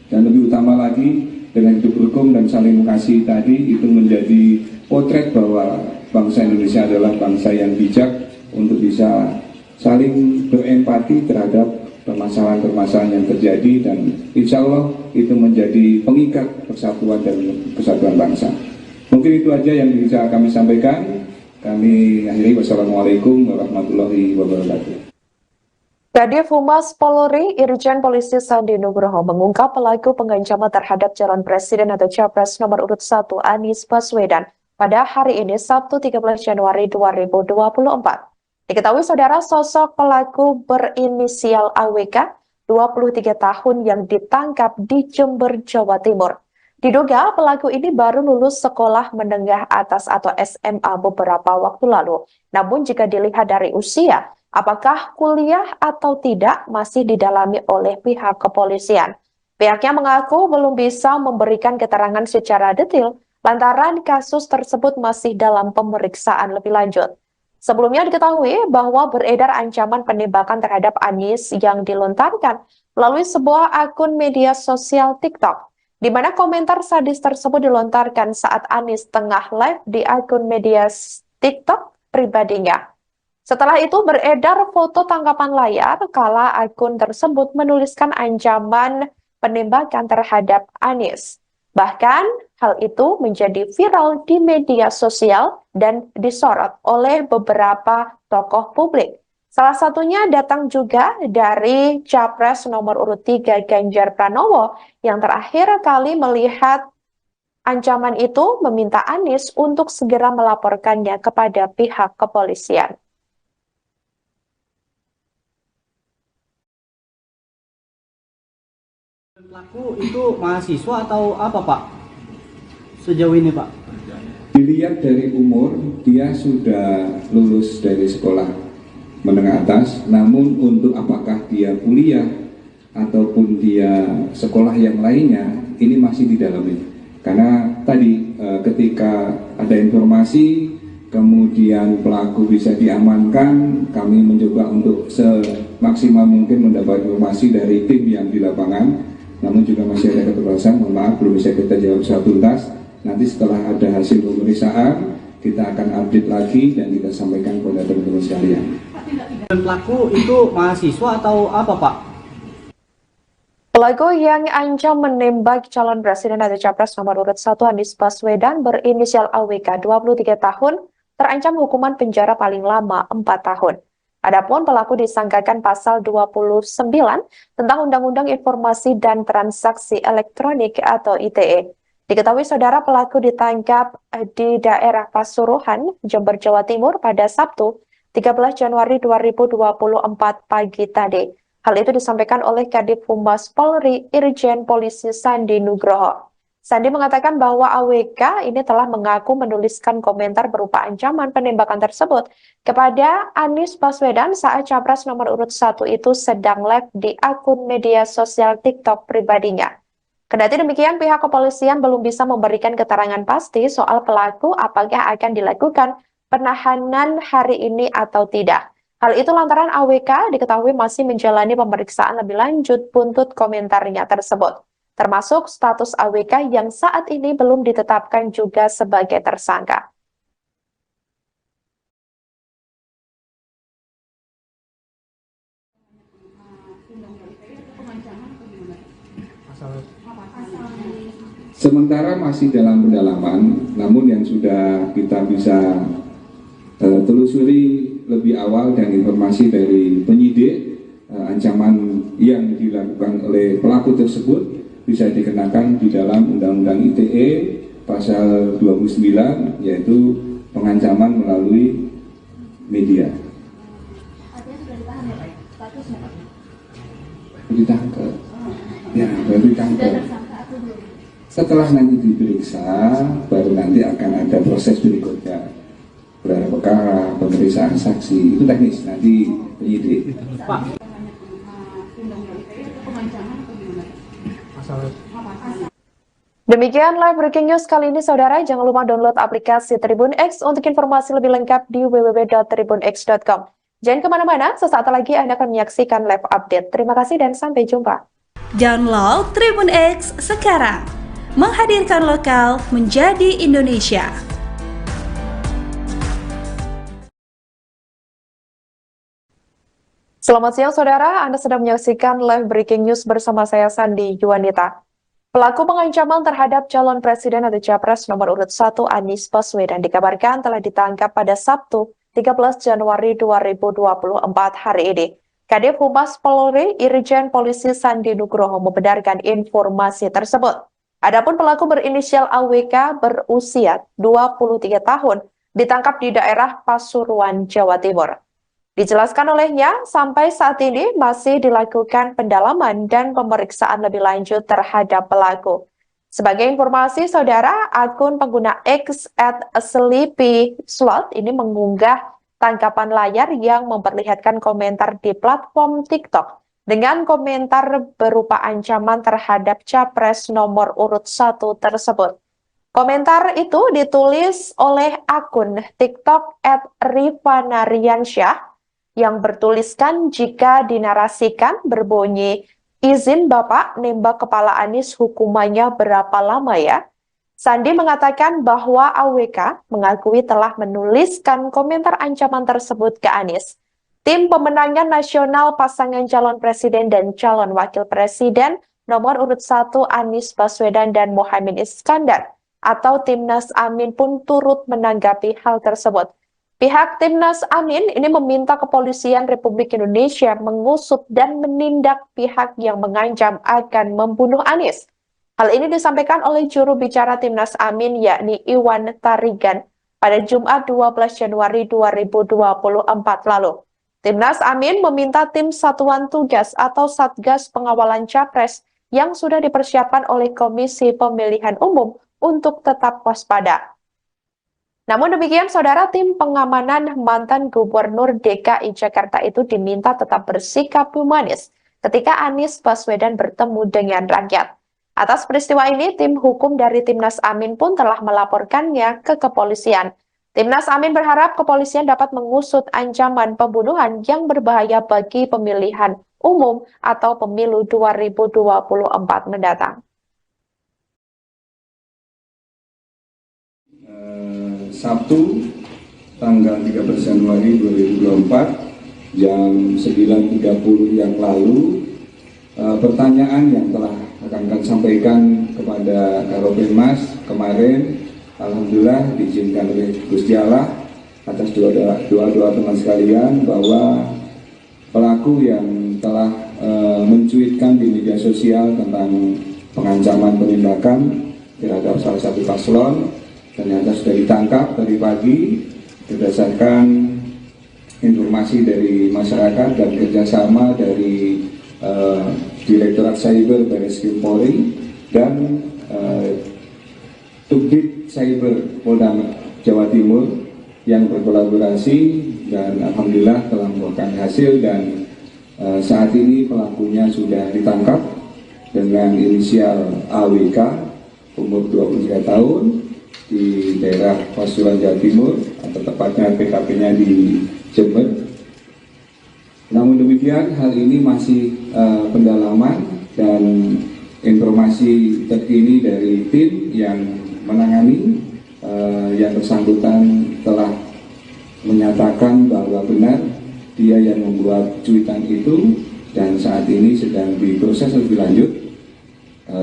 Dan lebih utama lagi, dengan hidup rukun dan saling mengasihi tadi, itu menjadi potret bahwa bangsa Indonesia adalah bangsa yang bijak untuk bisa saling berempati terhadap permasalahan-permasalahan yang terjadi, dan insya Allah itu menjadi pengikat persatuan dan kesatuan bangsa. Mungkin itu aja yang bisa kami sampaikan. Kami akhiri, wassalamualaikum warahmatullahi wabarakatuh. Kadif Humas Polri Irjen Polisi Sandi Nugroho mengungkap pelaku pengancaman terhadap calon presiden atau capres nomor urut 1 Anies Baswedan pada hari ini Sabtu 13 Januari 2024. Diketahui saudara, sosok pelaku berinisial AWK, 23 tahun yang ditangkap di Jember, Jawa Timur. Diduga pelaku ini baru lulus sekolah menengah atas atau SMA beberapa waktu lalu. Namun jika dilihat dari usia, apakah kuliah atau tidak masih didalami oleh pihak kepolisian. Pihaknya mengaku belum bisa memberikan keterangan secara detail lantaran kasus tersebut masih dalam pemeriksaan lebih lanjut. Sebelumnya diketahui bahwa beredar ancaman penembakan terhadap Anies yang dilontarkan melalui sebuah akun media sosial TikTok, di mana komentar sadis tersebut dilontarkan saat Anies tengah live di akun media TikTok pribadinya. Setelah itu beredar foto tangkapan layar kala akun tersebut menuliskan ancaman penembakan terhadap Anies. Bahkan hal itu menjadi viral di media sosial dan disorot oleh beberapa tokoh publik. Salah satunya datang juga dari Capres nomor urut 3 Ganjar Pranowo yang terakhir kali melihat ancaman itu meminta Anies untuk segera melaporkannya kepada pihak kepolisian. Pelaku itu mahasiswa atau apa Pak? Sejauh ini Pak? Dilihat dari umur, dia sudah lulus dari sekolah menengah atas, namun untuk apakah dia kuliah ataupun dia sekolah yang lainnya, ini masih didalami. Karena tadi ketika ada informasi, kemudian pelaku bisa diamankan, kami mencoba untuk semaksimal mungkin mendapat informasi dari tim yang di lapangan, namun juga masih ada keterbatasan, mohon maaf belum bisa kita jawab secara tuntas. Nanti setelah ada hasil pemeriksaan, kita akan update lagi dan kita sampaikan kepada teman-teman sekalian. Dan pelaku itu mahasiswa atau apa Pak? Pelaku yang ancam menembak calon presiden atau capres nomor urut 1 Anies Baswedan berinisial AWK 23 tahun terancam hukuman penjara paling lama 4 tahun. Adapun pelaku disangkakan pasal 29 tentang Undang-Undang Informasi dan Transaksi Elektronik atau ITE. Diketahui saudara pelaku ditangkap di daerah Pasuruan, Jember, Jawa Timur pada Sabtu 13 Januari 2024 pagi tadi. Hal itu disampaikan oleh Kadif Humas Polri Irjen Polisi Sandi Nugroho. Sandi mengatakan bahwa AWK ini telah mengaku menuliskan komentar berupa ancaman penembakan tersebut kepada Anies Baswedan saat capres nomor urut 1 itu sedang live di akun media sosial TikTok pribadinya. Kendati demikian, pihak kepolisian belum bisa memberikan keterangan pasti soal pelaku apakah akan dilakukan penahanan hari ini atau tidak. Hal itu lantaran AWK diketahui masih menjalani pemeriksaan lebih lanjut buntut komentarnya tersebut, termasuk status AWK yang saat ini belum ditetapkan juga sebagai tersangka. Sementara masih dalam pendalaman, namun yang sudah kita bisa telusuri lebih awal dan informasi dari penyidik, ancaman yang dilakukan oleh pelaku tersebut bisa dikenakan di dalam Undang-Undang ITE pasal 29, yaitu pengancaman melalui media. Artinya sudah ditahan ya Pak? Statusnya Pak? Ditangkap. Ya, baru ditangkap. Sudah tersangka atau belum? Setelah nanti diperiksa, baru nanti akan ada proses berikutnya. Gelar perkara, pemeriksaan saksi, itu teknis, nanti penyidik. Pak. Undang-undang ITE atau pengancaman atau gimana? Pasal Demikian live breaking news kali ini saudara, jangan lupa download aplikasi Tribun X untuk informasi lebih lengkap di www.tribunx.com. Jangan kemana-mana, sesaat lagi Anda akan menyaksikan live update. Terima kasih dan sampai jumpa. Download Tribun X sekarang. Menghadirkan lokal menjadi Indonesia. Selamat siang saudara, Anda sedang menyaksikan live breaking news bersama saya Sandi Yuwanita. Pelaku pengancaman terhadap calon presiden atau capres nomor urut 1 Anies Baswedan dikabarkan telah ditangkap pada Sabtu 13 Januari 2024 hari ini. Kadif Humas Polri Irjen Polisi Sandi Nugroho membenarkan informasi tersebut. Adapun pelaku berinisial AWK berusia 23 tahun ditangkap di daerah Pasuruan, Jawa Timur. Dijelaskan olehnya, sampai saat ini masih dilakukan pendalaman dan pemeriksaan lebih lanjut terhadap pelaku. Sebagai informasi, saudara, akun pengguna X @sleepyslot ini mengunggah tangkapan layar yang memperlihatkan komentar di platform TikTok dengan komentar berupa ancaman terhadap capres nomor urut 1 tersebut. Komentar itu ditulis oleh akun TikTok @rifanariansyah yang bertuliskan jika dinarasikan berbunyi, izin Bapak nembak kepala Anies hukumannya berapa lama ya? Sandi mengatakan bahwa AWK mengakui telah menuliskan komentar ancaman tersebut ke Anies. Tim Pemenangan Nasional Pasangan Calon Presiden dan Calon Wakil Presiden nomor urut 1 Anies Baswedan dan Muhaimin Iskandar atau Timnas Amin pun turut menanggapi hal tersebut. Pihak Timnas Amin ini meminta Kepolisian Republik Indonesia mengusut dan menindak pihak yang mengancam akan membunuh Anies. Hal ini disampaikan oleh juru bicara Timnas Amin yakni Iwan Tarigan pada Jumat 12 Januari 2024 lalu. Timnas Amin meminta tim Satuan Tugas atau Satgas Pengawalan Capres yang sudah dipersiapkan oleh Komisi Pemilihan Umum untuk tetap waspada. Namun demikian, saudara, tim pengamanan mantan Gubernur DKI Jakarta itu diminta tetap bersikap humanis ketika Anies Baswedan bertemu dengan rakyat. Atas peristiwa ini, tim hukum dari Timnas Amin pun telah melaporkannya ke kepolisian. Timnas Amin berharap kepolisian dapat mengusut ancaman pembunuhan yang berbahaya bagi pemilihan umum atau pemilu 2024 mendatang. Sabtu tanggal 13 Januari 2024 jam 9.30 yang lalu, pertanyaan yang telah akan sampaikan kepada Karopenmas kemarin, alhamdulillah diizinkan oleh Gusti Allah atas doa teman sekalian bahwa pelaku yang telah mencuitkan di media sosial tentang pengancaman penindakan terhadap salah satu paslon ternyata sudah ditangkap tadi pagi berdasarkan informasi dari masyarakat dan kerjasama dari Direktorat Cyber Barreskrim Polri dan Subdit Cyber Polda Jawa Timur yang berkolaborasi dan alhamdulillah telah membuahkan hasil dan saat ini pelakunya sudah ditangkap dengan inisial AWK umur 23 tahun di daerah Pasuruan Jawa Timur atau tepatnya PKP-nya di Jember. Namun demikian hal ini masih pendalaman dan informasi terkini dari tim yang menangani yang bersangkutan telah menyatakan bahwa benar dia yang membuat cuitan itu dan saat ini sedang diproses lebih lanjut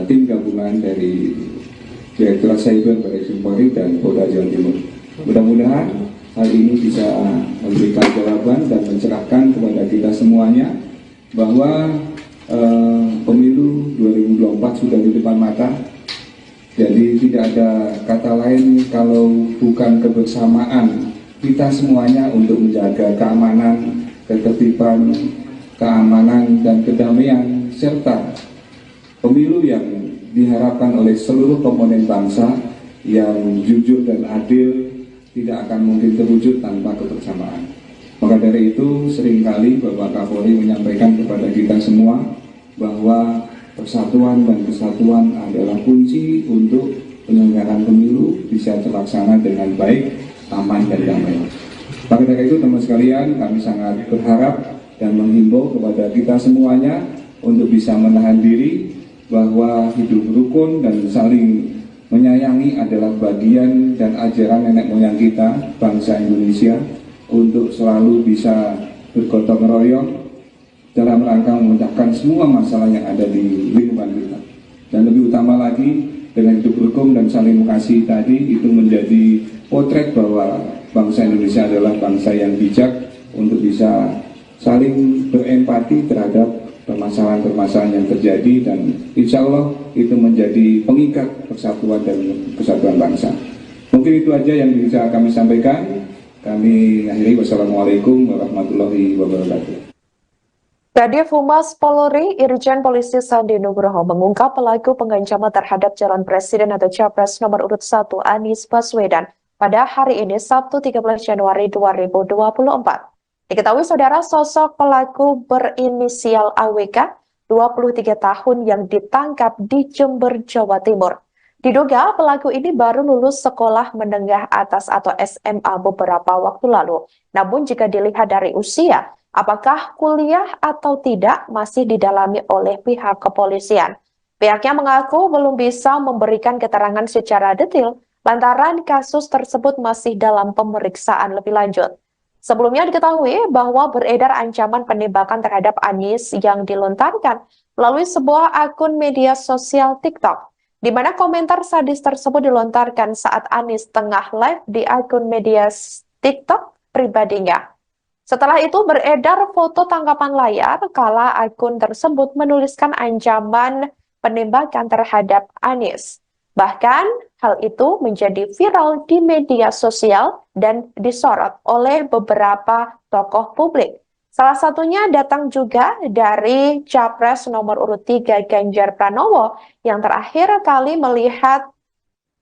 tim gabungan dari Direktorat Cyber Barreskrim Polri dan Polda Jawa Timur. Mudah-mudahan hal ini bisa memberikan jawaban dan mencerahkan kepada kita semuanya bahwa pemilu 2024 sudah di depan mata. Jadi tidak ada kata lain kalau bukan kebersamaan kita semuanya untuk menjaga keamanan, ketertiban, keamanan dan kedamaian serta pemilu yang diharapkan oleh seluruh komponen bangsa yang jujur dan adil tidak akan mungkin terwujud tanpa kebersamaan. Maka dari itu seringkali Bapak Kapolri menyampaikan kepada kita semua bahwa persatuan dan kesatuan adalah kunci untuk penyelenggaraan pemilu bisa terlaksana dengan baik, aman dan damai. Maka dari itu teman sekalian, kami sangat berharap dan menghimbau kepada kita semuanya untuk bisa menahan diri bahwa hidup rukun dan saling menyayangi adalah bagian dan ajaran nenek moyang kita, bangsa Indonesia, untuk selalu bisa bergotong royong dalam rangka memecahkan semua masalah yang ada di lingkungan kita. Dan lebih utama lagi, dengan hidup rukun dan saling mengasihi tadi, itu menjadi potret bahwa bangsa Indonesia adalah bangsa yang bijak untuk bisa saling berempati terhadap permasalahan-permasalahan yang terjadi dan insya Allah itu menjadi pengikat persatuan dan kesatuan bangsa. Mungkin itu aja yang bisa kami sampaikan. Kami akhiri, wassalamualaikum warahmatullahi wabarakatuh. Kadif Humas Polri Irjen Polisi Sandi Nugroho mengungkap pelaku pengancaman terhadap calon presiden atau capres nomor urut 1 Anies Baswedan pada hari ini Sabtu 13 Januari 2024. Diketahui saudara, sosok pelaku berinisial AWK, 23 tahun yang ditangkap di Jember, Jawa Timur. Diduga pelaku ini baru lulus sekolah menengah atas atau SMA beberapa waktu lalu. Namun jika dilihat dari usia, apakah kuliah atau tidak masih didalami oleh pihak kepolisian. Pihaknya mengaku belum bisa memberikan keterangan secara detail lantaran kasus tersebut masih dalam pemeriksaan lebih lanjut. Sebelumnya diketahui bahwa beredar ancaman penembakan terhadap Anies yang dilontarkan melalui sebuah akun media sosial TikTok, di mana komentar sadis tersebut dilontarkan saat Anies tengah live di akun media TikTok pribadinya. Setelah itu beredar foto tangkapan layar kala akun tersebut menuliskan ancaman penembakan terhadap Anies. Bahkan hal itu menjadi viral di media sosial dan disorot oleh beberapa tokoh publik. Salah satunya datang juga dari Capres nomor urut 3 Ganjar Pranowo yang terakhir kali melihat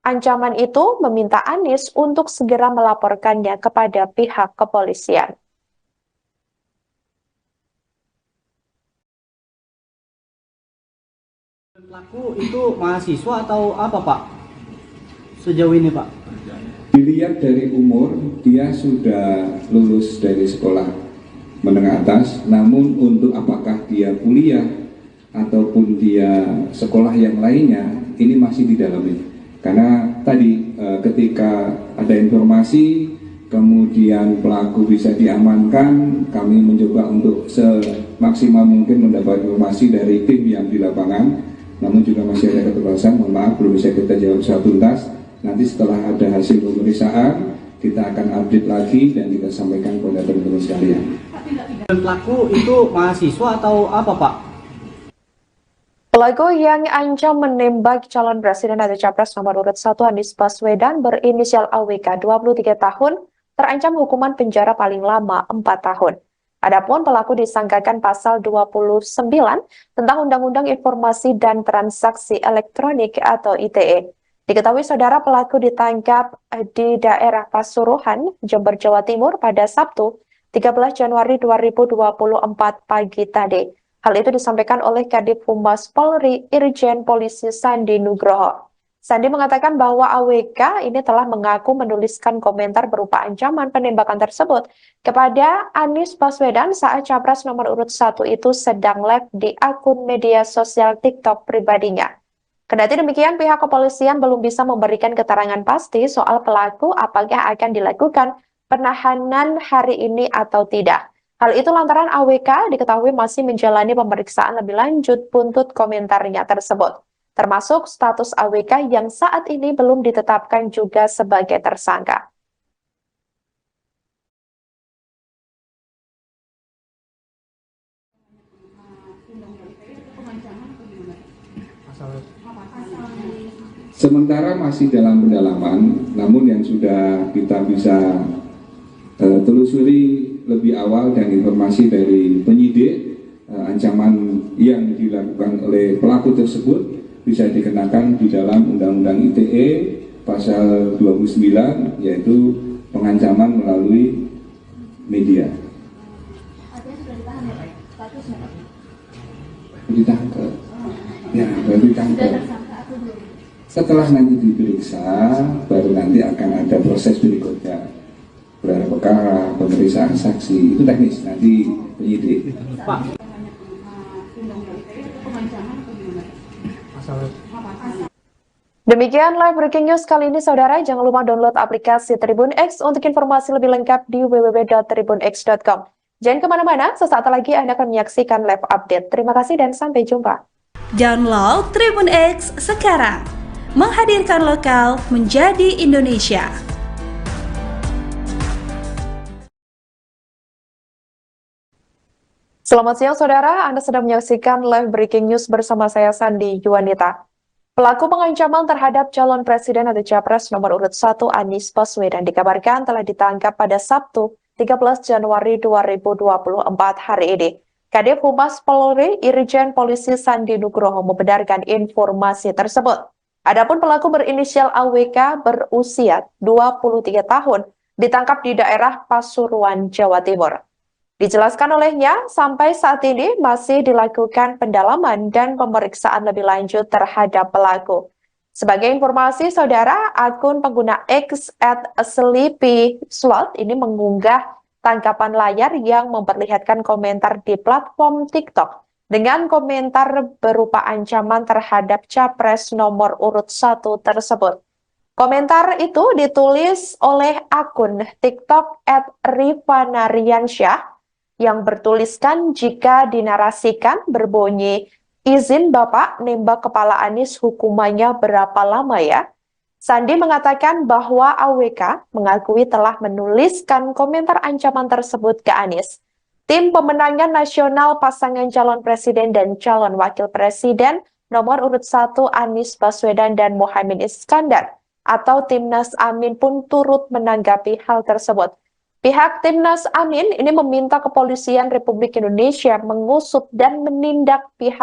ancaman itu meminta Anies untuk segera melaporkannya kepada pihak kepolisian. Pelaku itu mahasiswa atau apa Pak? Sejauh ini Pak? Dilihat dari umur, dia sudah lulus dari sekolah menengah atas, namun untuk apakah dia kuliah ataupun dia sekolah yang lainnya, ini masih didalami. Karena tadi ketika ada informasi, kemudian pelaku bisa diamankan, kami mencoba untuk semaksimal mungkin mendapat informasi dari tim yang di lapangan, namun juga masih ada keterbatasan, mohon maaf belum bisa kita jawab secara tuntas. Nanti setelah ada hasil pemeriksaan, kita akan update lagi dan kita sampaikan kepada teman-teman sekalian. Pelaku itu mahasiswa atau apa Pak? Pelaku yang ancam menembak calon presiden atau capres nomor urut 1 Anies Baswedan berinisial AWK 23 tahun terancam hukuman penjara paling lama 4 tahun. Adapun pelaku disangkakan pasal 29 tentang Undang-Undang Informasi dan Transaksi Elektronik atau ITE. Diketahui saudara pelaku ditangkap di daerah Pasuruan, Jember, Jawa Timur pada Sabtu 13 Januari 2024 pagi tadi. Hal itu disampaikan oleh Kadif Humas Polri Irjen Polisi Sandi Nugroho. Sandi mengatakan bahwa AWK ini telah mengaku menuliskan komentar berupa ancaman penembakan tersebut kepada Anies Baswedan saat Capres nomor urut 1 itu sedang live di akun media sosial TikTok pribadinya. Kendati demikian, pihak kepolisian belum bisa memberikan keterangan pasti soal pelaku apakah akan dilakukan penahanan hari ini atau tidak. Hal itu lantaran AWK diketahui masih menjalani pemeriksaan lebih lanjut buntut komentarnya tersebut, termasuk status AWK yang saat ini belum ditetapkan juga sebagai tersangka. Sementara masih dalam pendalaman, namun yang sudah kita bisa telusuri lebih awal dan informasi dari penyidik, ancaman yang dilakukan oleh pelaku tersebut bisa dikenakan di dalam Undang-Undang ITE pasal 29, yaitu pengancaman melalui media. Artinya sudah ditahan ya Pak? Statusnya Pak? Ditangkap. Ya, baru ditangkap. Sudah tersangka atau belum? Setelah nanti diperiksa, baru nanti akan ada proses berikutnya. Gelar perkara, pemeriksaan saksi, itu teknis, nanti penyidik. Pak. Undang-undang ITE itu pengancaman atau gimana? Pasal Demikian live breaking news kali ini saudara, jangan lupa download aplikasi Tribun X untuk informasi lebih lengkap di www.tribunx.com. Jangan kemana-mana, sesaat lagi Anda akan menyaksikan live update. Terima kasih dan sampai jumpa. Download Tribun X sekarang. Menghadirkan lokal menjadi Indonesia. Selamat siang saudara, Anda sedang menyaksikan live breaking news bersama saya Sandi Yuwanita. Pelaku pengancaman terhadap calon presiden atau capres nomor urut 1 Anies Baswedan dikabarkan telah ditangkap pada Sabtu 13 Januari 2024 hari ini. Kadif Humas Polri Irjen Polisi Sandi Nugroho membenarkan informasi tersebut. Adapun pelaku berinisial AWK berusia 23 tahun ditangkap di daerah Pasuruan, Jawa Timur. Dijelaskan olehnya, sampai saat ini masih dilakukan pendalaman dan pemeriksaan lebih lanjut terhadap pelaku. Sebagai informasi, saudara, akun pengguna X @sleepyslot ini mengunggah tangkapan layar yang memperlihatkan komentar di platform TikTok dengan komentar berupa ancaman terhadap capres nomor urut 1 tersebut. Komentar itu ditulis oleh akun TikTok @rifanariansyah yang bertuliskan jika dinarasikan berbunyi, izin Bapak nembak kepala Anies hukumannya berapa lama ya? Sandi mengatakan bahwa AWK mengakui telah menuliskan komentar ancaman tersebut ke Anies. Tim pemenangan nasional pasangan calon presiden dan calon wakil presiden nomor urut 1 Anies Baswedan dan Muhaimin Iskandar atau Timnas Amin pun turut menanggapi hal tersebut. Pihak Timnas Amin ini meminta Kepolisian Republik Indonesia mengusut dan menindak pihak